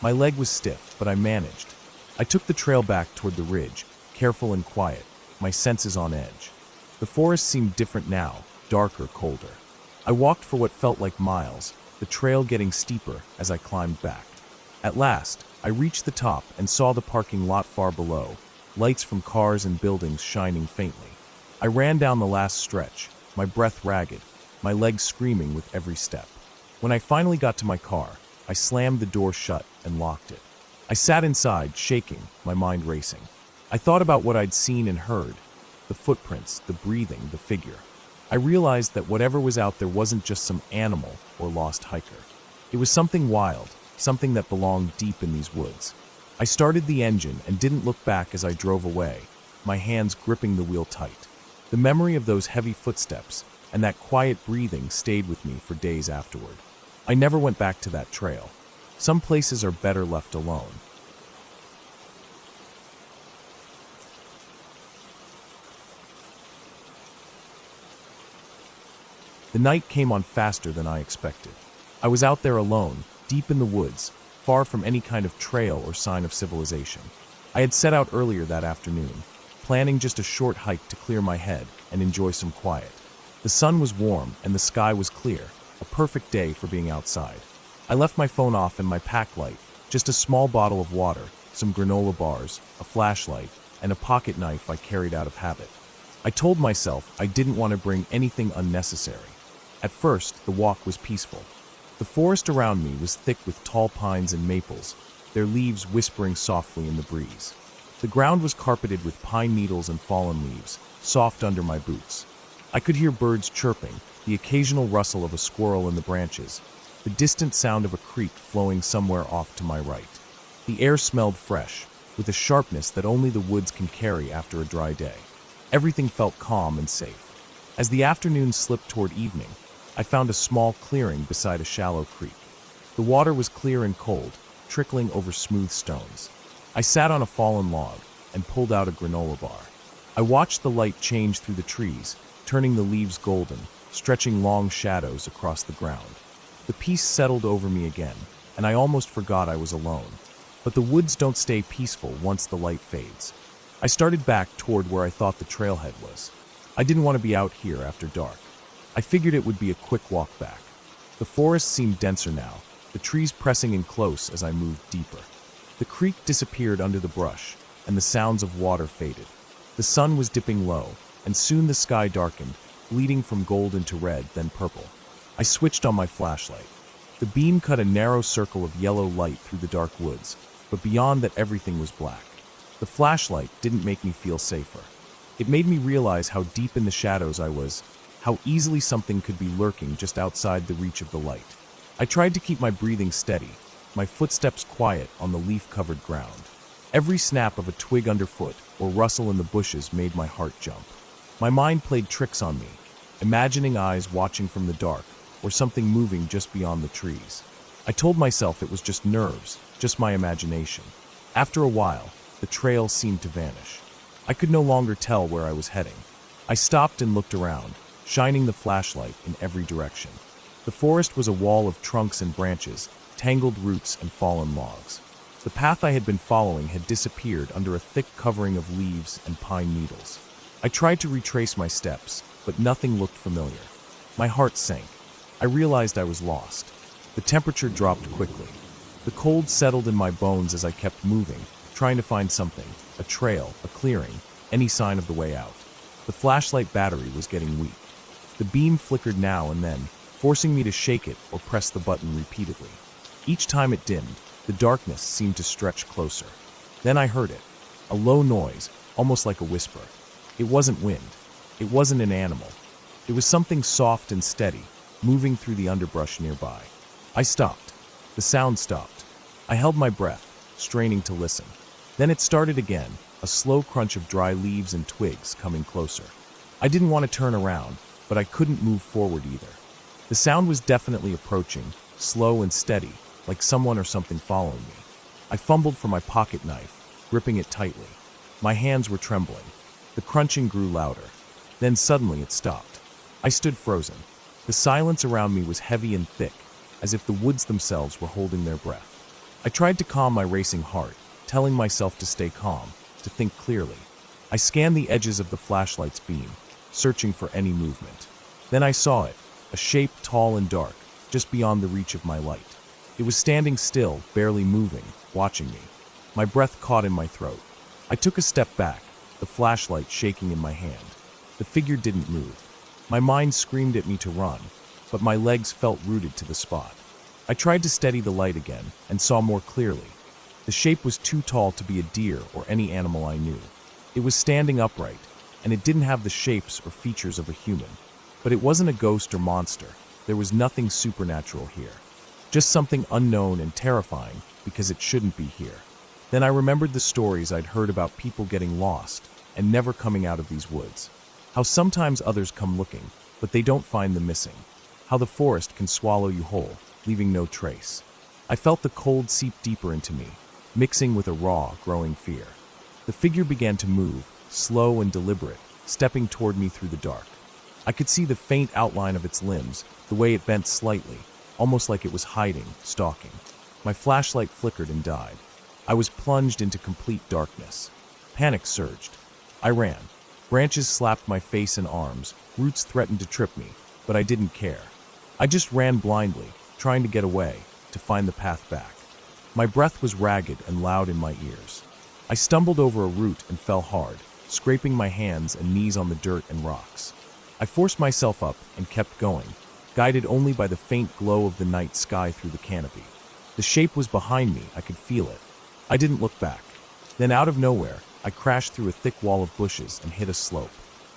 My leg was stiff, but I managed. I took the trail back toward the ridge, careful and quiet, my senses on edge. The forest seemed different now, darker, colder. I walked for what felt like miles, the trail getting steeper as I climbed back. At last, I reached the top and saw the parking lot far below, lights from cars and buildings shining faintly. I ran down the last stretch, my breath ragged. my legs screaming with every step. When I finally got to my car, I slammed the door shut and locked it. I sat inside, shaking, my mind racing. I thought about what I'd seen and heard, the footprints, the breathing, the figure. I realized that whatever was out there wasn't just some animal or lost hiker. It was something wild, something that belonged deep in these woods. I started the engine and didn't look back as I drove away, my hands gripping the wheel tight. The memory of those heavy footsteps and that quiet breathing stayed with me for days afterward. I never went back to that trail. Some places are better left alone. The night came on faster than I expected. I was out there alone, deep in the woods, far from any kind of trail or sign of civilization. I had set out earlier that afternoon, planning just a short hike to clear my head and enjoy some quiet. The sun was warm and the sky was clear, a perfect day for being outside. I left my phone off and my pack light, just a small bottle of water, some granola bars, a flashlight, and a pocket knife I carried out of habit. I told myself I didn't want to bring anything unnecessary. At first, the walk was peaceful. The forest around me was thick with tall pines and maples, their leaves whispering softly in the breeze. The ground was carpeted with pine needles and fallen leaves, soft under my boots. I could hear birds chirping, the occasional rustle of a squirrel in the branches, the distant sound of a creek flowing somewhere off to my right. The air smelled fresh, with a sharpness that only the woods can carry after a dry day. Everything felt calm and safe. As the afternoon slipped toward evening, I found a small clearing beside a shallow creek. The water was clear and cold, trickling over smooth stones. I sat on a fallen log and pulled out a granola bar. I watched the light change through the trees, turning the leaves golden, stretching long shadows across the ground. The peace settled over me again, and I almost forgot I was alone. But the woods don't stay peaceful once the light fades. I started back toward where I thought the trailhead was. I didn't want to be out here after dark. I figured it would be a quick walk back. The forest seemed denser now, the trees pressing in close as I moved deeper. The creek disappeared under the brush, and the sounds of water faded. The sun was dipping low, and soon the sky darkened, bleeding from gold into red, then purple. I switched on my flashlight. The beam cut a narrow circle of yellow light through the dark woods, but beyond that everything was black. The flashlight didn't make me feel safer. It made me realize how deep in the shadows I was, how easily something could be lurking just outside the reach of the light. I tried to keep my breathing steady, my footsteps quiet on the leaf-covered ground. Every snap of a twig underfoot or rustle in the bushes made my heart jump. My mind played tricks on me, imagining eyes watching from the dark or something moving just beyond the trees. I told myself it was just nerves, just my imagination. After a while, the trail seemed to vanish. I could no longer tell where I was heading. I stopped and looked around, shining the flashlight in every direction. The forest was a wall of trunks and branches, tangled roots and fallen logs. The path I had been following had disappeared under a thick covering of leaves and pine needles. I tried to retrace my steps, but nothing looked familiar. My heart sank. I realized I was lost. The temperature dropped quickly. The cold settled in my bones as I kept moving, trying to find something, a trail, a clearing, any sign of the way out. The flashlight battery was getting weak. The beam flickered now and then, forcing me to shake it or press the button repeatedly. Each time it dimmed, the darkness seemed to stretch closer. Then I heard it, a low noise, almost like a whisper. It wasn't wind. It wasn't an animal. It was something soft and steady, moving through the underbrush nearby. I stopped. The sound stopped. I held my breath, straining to listen. Then it started again, a slow crunch of dry leaves and twigs coming closer. I didn't want to turn around, but I couldn't move forward either. The sound was definitely approaching, slow and steady, like someone or something following me. I fumbled for my pocket knife, gripping it tightly. My hands were trembling. The crunching grew louder. Then suddenly it stopped. I stood frozen. The silence around me was heavy and thick, as if the woods themselves were holding their breath. I tried to calm my racing heart, telling myself to stay calm, to think clearly. I scanned the edges of the flashlight's beam, searching for any movement. Then I saw it, a shape tall and dark, just beyond the reach of my light. It was standing still, barely moving, watching me. My breath caught in my throat. I took a step back, the flashlight shaking in my hand. The figure didn't move. My mind screamed at me to run, but my legs felt rooted to the spot. I tried to steady the light again and saw more clearly. The shape was too tall to be a deer or any animal I knew. It was standing upright, and it didn't have the shapes or features of a human. But it wasn't a ghost or monster. There was nothing supernatural here. Just something unknown and terrifying because it shouldn't be here. Then I remembered the stories I'd heard about people getting lost and never coming out of these woods. How sometimes others come looking, but they don't find the missing. How the forest can swallow you whole, leaving no trace. I felt the cold seep deeper into me, mixing with a raw, growing fear. The figure began to move, slow and deliberate, stepping toward me through the dark. I could see the faint outline of its limbs, the way it bent slightly, almost like it was hiding, stalking. My flashlight flickered and died. I was plunged into complete darkness. Panic surged. I ran. Branches slapped my face and arms, roots threatened to trip me, but I didn't care. I just ran blindly, trying to get away, to find the path back. My breath was ragged and loud in my ears. I stumbled over a root and fell hard, scraping my hands and knees on the dirt and rocks. I forced myself up and kept going, guided only by the faint glow of the night sky through the canopy. The shape was behind me, I could feel it. I didn't look back. Then out of nowhere, I crashed through a thick wall of bushes and hit a slope.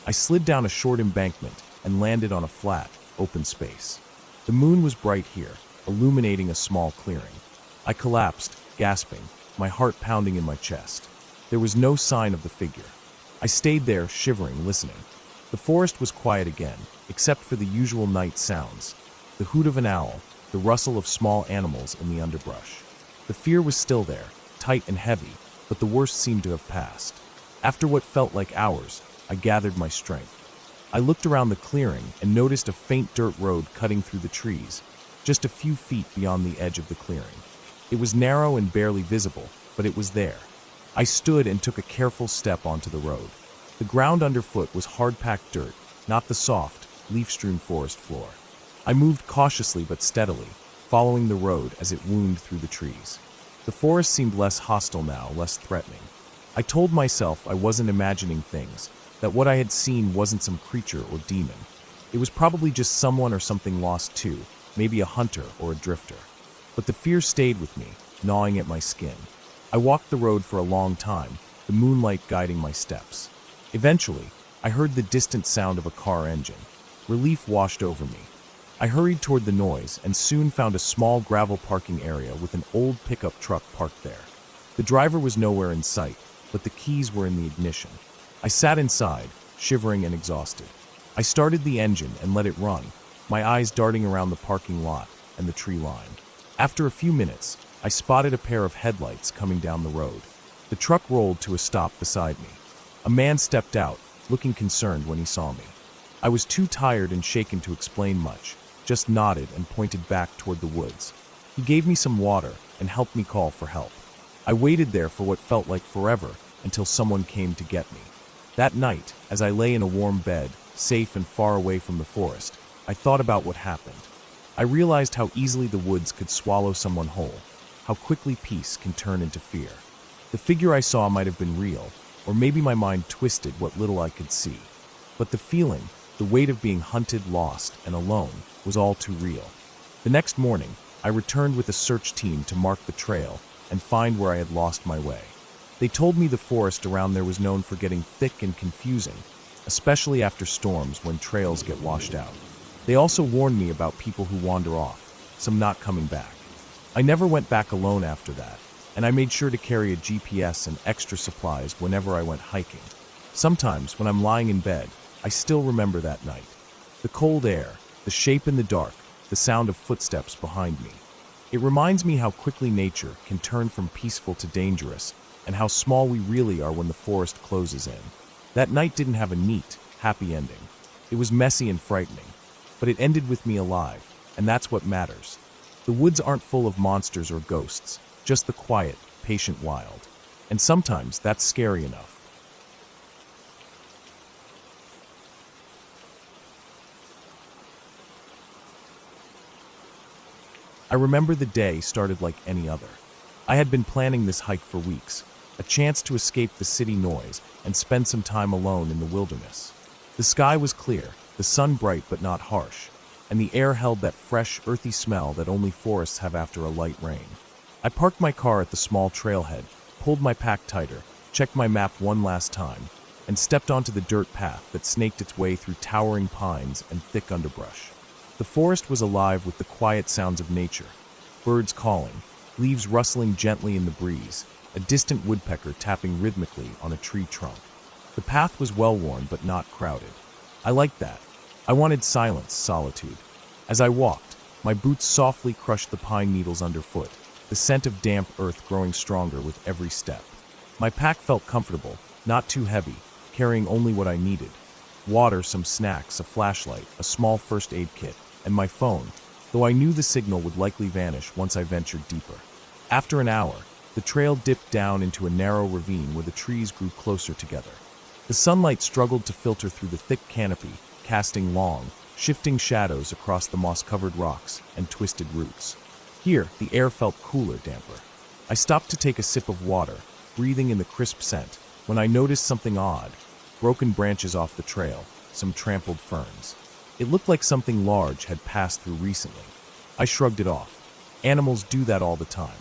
I slid down a short embankment and landed on a flat, open space. The moon was bright here, illuminating a small clearing. I collapsed, gasping, my heart pounding in my chest. There was no sign of the figure. I stayed there, shivering, listening. The forest was quiet again, except for the usual night sounds. The hoot of an owl, the rustle of small animals in the underbrush. The fear was still there, tight and heavy, but the worst seemed to have passed. After what felt like hours, I gathered my strength. I looked around the clearing and noticed a faint dirt road cutting through the trees, just a few feet beyond the edge of the clearing. It was narrow and barely visible, but it was there. I stood and took a careful step onto the road. The ground underfoot was hard-packed dirt, not the soft, leaf-strewn forest floor. I moved cautiously but steadily, following the road as it wound through the trees. The forest seemed less hostile now, less threatening. I told myself I wasn't imagining things, that what I had seen wasn't some creature or demon. It was probably just someone or something lost too, maybe a hunter or a drifter. But the fear stayed with me, gnawing at my skin. I walked the road for a long time, the moonlight guiding my steps. Eventually, I heard the distant sound of a car engine. Relief washed over me. I hurried toward the noise and soon found a small gravel parking area with an old pickup truck parked there. The driver was nowhere in sight, but the keys were in the ignition. I sat inside, shivering and exhausted. I started the engine and let it run, my eyes darting around the parking lot and the tree line. After a few minutes, I spotted a pair of headlights coming down the road. The truck rolled to a stop beside me. A man stepped out, looking concerned when he saw me. I was too tired and shaken to explain much, just nodded and pointed back toward the woods. He gave me some water and helped me call for help. I waited there for what felt like forever until someone came to get me. That night, as I lay in a warm bed, safe and far away from the forest, I thought about what happened. I realized how easily the woods could swallow someone whole, how quickly peace can turn into fear. The figure I saw might have been real, or maybe my mind twisted what little I could see. But the feeling, the weight of being hunted, lost, and alone, was all too real. The next morning, I returned with a search team to mark the trail and find where I had lost my way. They told me the forest around there was known for getting thick and confusing, especially after storms when trails get washed out. They also warned me about people who wander off, some not coming back. I never went back alone after that, and I made sure to carry a GPS and extra supplies whenever I went hiking. Sometimes, when I'm lying in bed, I still remember that night. The cold air, the shape in the dark, the sound of footsteps behind me. It reminds me how quickly nature can turn from peaceful to dangerous, and how small we really are when the forest closes in. That night didn't have a neat, happy ending. It was messy and frightening, but it ended with me alive, and that's what matters. The woods aren't full of monsters or ghosts, just the quiet, patient wild. And sometimes that's scary enough. I remember the day started like any other. I had been planning this hike for weeks, a chance to escape the city noise and spend some time alone in the wilderness. The sky was clear, the sun bright but not harsh, and the air held that fresh, earthy smell that only forests have after a light rain. I parked my car at the small trailhead, pulled my pack tighter, checked my map one last time, and stepped onto the dirt path that snaked its way through towering pines and thick underbrush. The forest was alive with the quiet sounds of nature, birds calling, leaves rustling gently in the breeze, a distant woodpecker tapping rhythmically on a tree trunk. The path was well-worn but not crowded. I liked that. I wanted silence, solitude. As I walked, my boots softly crushed the pine needles underfoot, the scent of damp earth growing stronger with every step. My pack felt comfortable, not too heavy, carrying only what I needed. Water, some snacks, a flashlight, a small first aid kit, and my phone, though I knew the signal would likely vanish once I ventured deeper. After an hour, the trail dipped down into a narrow ravine where the trees grew closer together. The sunlight struggled to filter through the thick canopy, casting long, shifting shadows across the moss-covered rocks and twisted roots. Here, the air felt cooler, damper. I stopped to take a sip of water, breathing in the crisp scent, when I noticed something odd. Broken branches off the trail, some trampled ferns. It looked like something large had passed through recently. I shrugged it off. Animals do that all the time.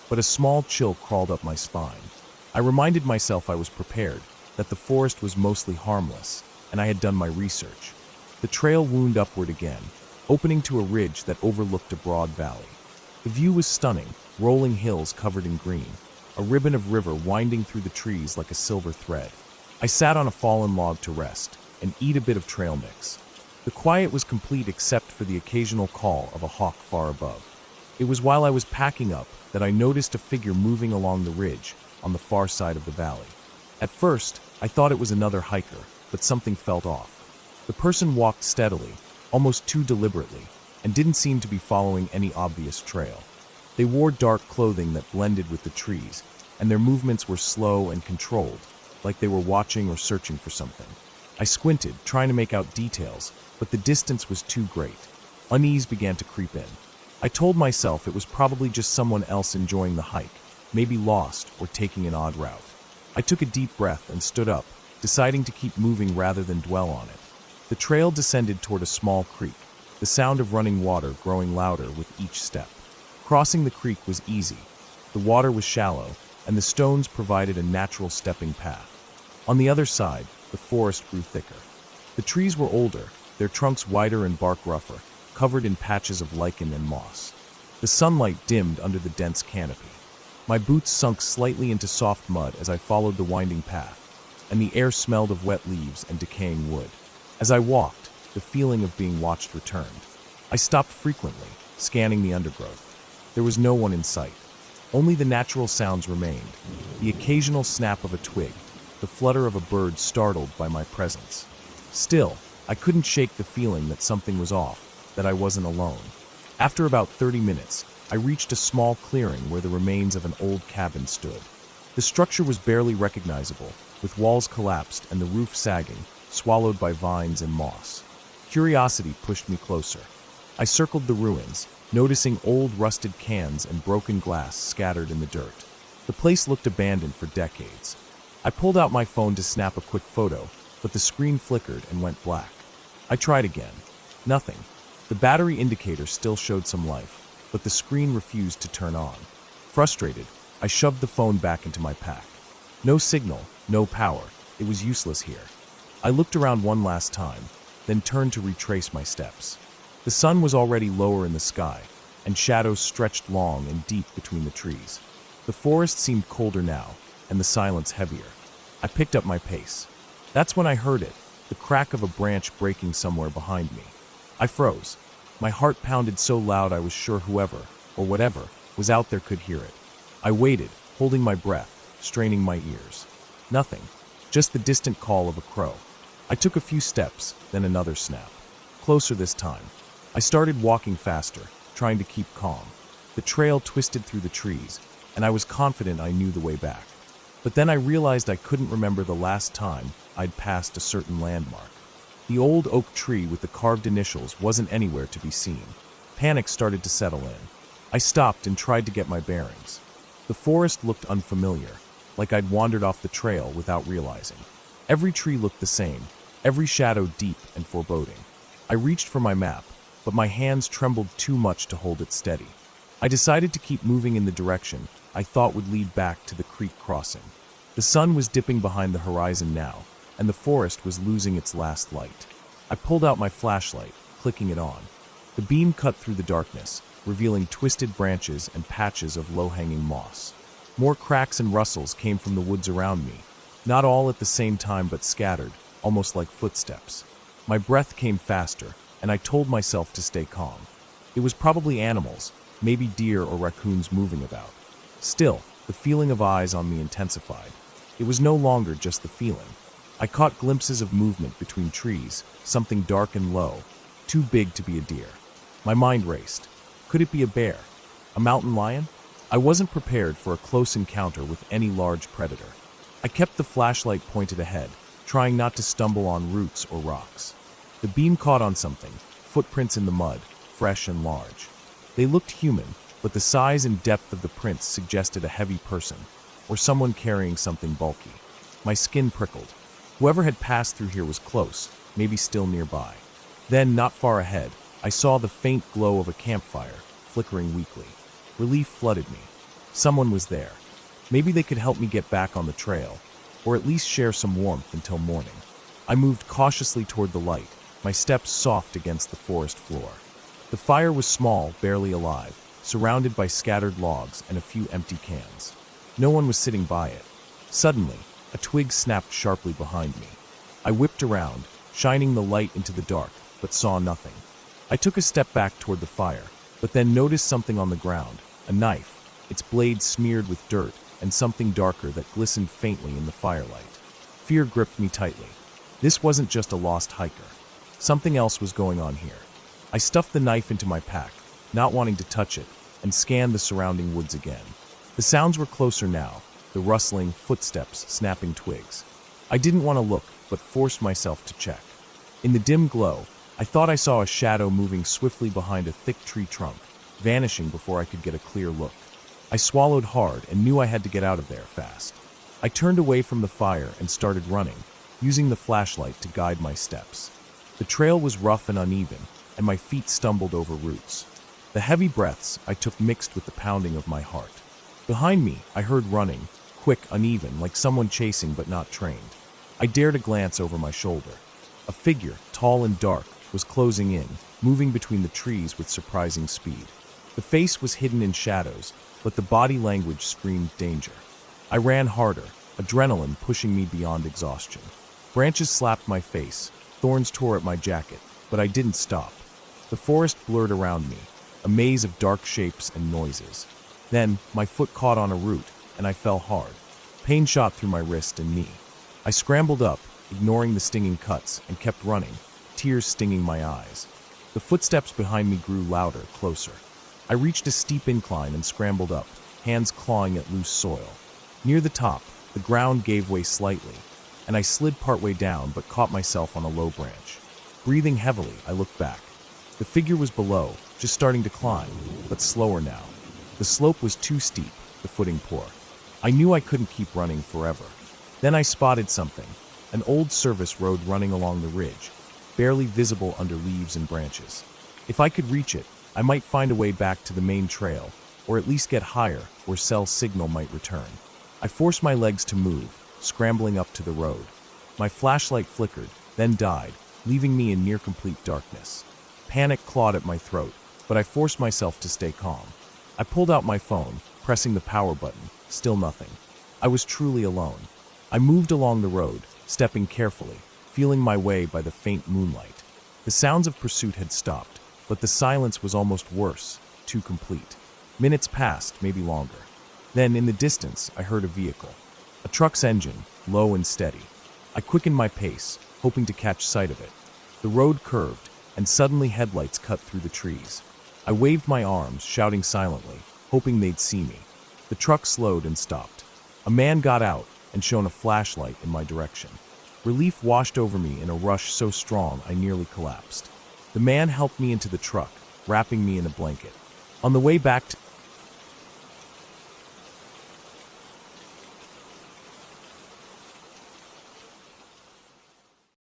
But a small chill crawled up my spine. I reminded myself I was prepared, that the forest was mostly harmless, and I had done my research. The trail wound upward again, opening to a ridge that overlooked a broad valley. The view was stunning, rolling hills covered in green, a ribbon of river winding through the trees like a silver thread. I sat on a fallen log to rest and eat a bit of trail mix. The quiet was complete except for the occasional call of a hawk far above. It was while I was packing up that I noticed a figure moving along the ridge on the far side of the valley. At first, I thought it was another hiker, but something felt off. The person walked steadily, almost too deliberately, and didn't seem to be following any obvious trail. They wore dark clothing that blended with the trees, and their movements were slow and controlled, like they were watching or searching for something. I squinted, trying to make out details, but the distance was too great. Unease began to creep in. I told myself it was probably just someone else enjoying the hike, maybe lost or taking an odd route. I took a deep breath and stood up, deciding to keep moving rather than dwell on it. The trail descended toward a small creek, the sound of running water growing louder with each step. Crossing the creek was easy. The water was shallow, and the stones provided a natural stepping path. On the other side, the forest grew thicker. The trees were older, their trunks wider and bark rougher, covered in patches of lichen and moss. The sunlight dimmed under the dense canopy. My boots sunk slightly into soft mud as I followed the winding path, and the air smelled of wet leaves and decaying wood. As I walked, the feeling of being watched returned. I stopped frequently, scanning the undergrowth. There was no one in sight. Only the natural sounds remained, the occasional snap of a twig, the flutter of a bird startled by my presence. Still, I couldn't shake the feeling that something was off, that I wasn't alone. After about 30 minutes, I reached a small clearing where the remains of an old cabin stood. The structure was barely recognizable, with walls collapsed and the roof sagging, swallowed by vines and moss. Curiosity pushed me closer. I circled the ruins, noticing old rusted cans and broken glass scattered in the dirt. The place looked abandoned for decades. I pulled out my phone to snap a quick photo, but the screen flickered and went black. I tried again. Nothing. The battery indicator still showed some life, but the screen refused to turn on. Frustrated, I shoved the phone back into my pack. No signal, no power. It was useless here. I looked around one last time, then turned to retrace my steps. The sun was already lower in the sky, and shadows stretched long and deep between the trees. The forest seemed colder now, and the silence heavier. I picked up my pace. That's when I heard it, the crack of a branch breaking somewhere behind me. I froze. My heart pounded so loud I was sure whoever, or whatever, was out there could hear it. I waited, holding my breath, straining my ears. Nothing, just the distant call of a crow. I took a few steps, then another snap. Closer this time. I started walking faster, trying to keep calm. The trail twisted through the trees, and I was confident I knew the way back. But then I realized I couldn't remember the last time I'd passed a certain landmark. The old oak tree with the carved initials wasn't anywhere to be seen. Panic started to settle in. I stopped and tried to get my bearings. The forest looked unfamiliar, like I'd wandered off the trail without realizing. Every tree looked the same, every shadow deep and foreboding. I reached for my map, but my hands trembled too much to hold it steady. I decided to keep moving in the direction I thought would lead back to the creek crossing. The sun was dipping behind the horizon now, and the forest was losing its last light. I pulled out my flashlight, clicking it on. The beam cut through the darkness, revealing twisted branches and patches of low-hanging moss. More cracks and rustles came from the woods around me, not all at the same time but scattered, almost like footsteps. My breath came faster, and I told myself to stay calm. It was probably animals, maybe deer or raccoons moving about. Still, the feeling of eyes on me intensified. It was no longer just the feeling. I caught glimpses of movement between trees, something dark and low, too big to be a deer. My mind raced. Could it be a bear? A mountain lion? I wasn't prepared for a close encounter with any large predator. I kept the flashlight pointed ahead, trying not to stumble on roots or rocks. The beam caught on something, footprints in the mud, fresh and large. They looked human, but the size and depth of the prints suggested a heavy person, or someone carrying something bulky. My skin prickled. Whoever had passed through here was close, maybe still nearby. Then, not far ahead, I saw the faint glow of a campfire, flickering weakly. Relief flooded me. Someone was there. Maybe they could help me get back on the trail, or at least share some warmth until morning. I moved cautiously toward the light, my steps soft against the forest floor. The fire was small, barely alive, surrounded by scattered logs and a few empty cans. No one was sitting by it. Suddenly, a twig snapped sharply behind me. I whipped around, shining the light into the dark, but saw nothing. I took a step back toward the fire, but then noticed something on the ground, a knife, its blade smeared with dirt, and something darker that glistened faintly in the firelight. Fear gripped me tightly. This wasn't just a lost hiker. Something else was going on here. I stuffed the knife into my pack, not wanting to touch it, and scanned the surrounding woods again. The sounds were closer now, the rustling, footsteps, snapping twigs. I didn't want to look, but forced myself to check. In the dim glow, I thought I saw a shadow moving swiftly behind a thick tree trunk, vanishing before I could get a clear look. I swallowed hard and knew I had to get out of there fast. I turned away from the fire and started running, using the flashlight to guide my steps. The trail was rough and uneven, and my feet stumbled over roots. The heavy breaths I took mixed with the pounding of my heart. Behind me, I heard running, quick, uneven, like someone chasing but not trained. I dared a glance over my shoulder. A figure, tall and dark, was closing in, moving between the trees with surprising speed. The face was hidden in shadows, but the body language screamed danger. I ran harder, adrenaline pushing me beyond exhaustion. Branches slapped my face, thorns tore at my jacket, but I didn't stop. The forest blurred around me, a maze of dark shapes and noises. Then, my foot caught on a root, and I fell hard. Pain shot through my wrist and knee. I scrambled up, ignoring the stinging cuts, and kept running, tears stinging my eyes. The footsteps behind me grew louder, closer. I reached a steep incline and scrambled up, hands clawing at loose soil. Near the top, the ground gave way slightly, and I slid partway down but caught myself on a low branch. Breathing heavily, I looked back. The figure was below, just starting to climb, but slower now. The slope was too steep, the footing poor. I knew I couldn't keep running forever. Then I spotted something, an old service road running along the ridge, barely visible under leaves and branches. If I could reach it, I might find a way back to the main trail, or at least get higher where Cell's signal might return. I forced my legs to move, scrambling up to the road. My flashlight flickered, then died, leaving me in near-complete darkness. Panic clawed at my throat, but I forced myself to stay calm. I pulled out my phone, pressing the power button, still nothing. I was truly alone. I moved along the road, stepping carefully, feeling my way by the faint moonlight. The sounds of pursuit had stopped, but the silence was almost worse, too complete. Minutes passed, maybe longer. Then, in the distance, I heard a vehicle. A truck's engine, low and steady. I quickened my pace, hoping to catch sight of it. The road curved, and suddenly headlights cut through the trees. I waved my arms, shouting silently, hoping they'd see me. The truck slowed and stopped. A man got out and shone a flashlight in my direction. Relief washed over me in a rush so strong I nearly collapsed. The man helped me into the truck, wrapping me in a blanket. On the way back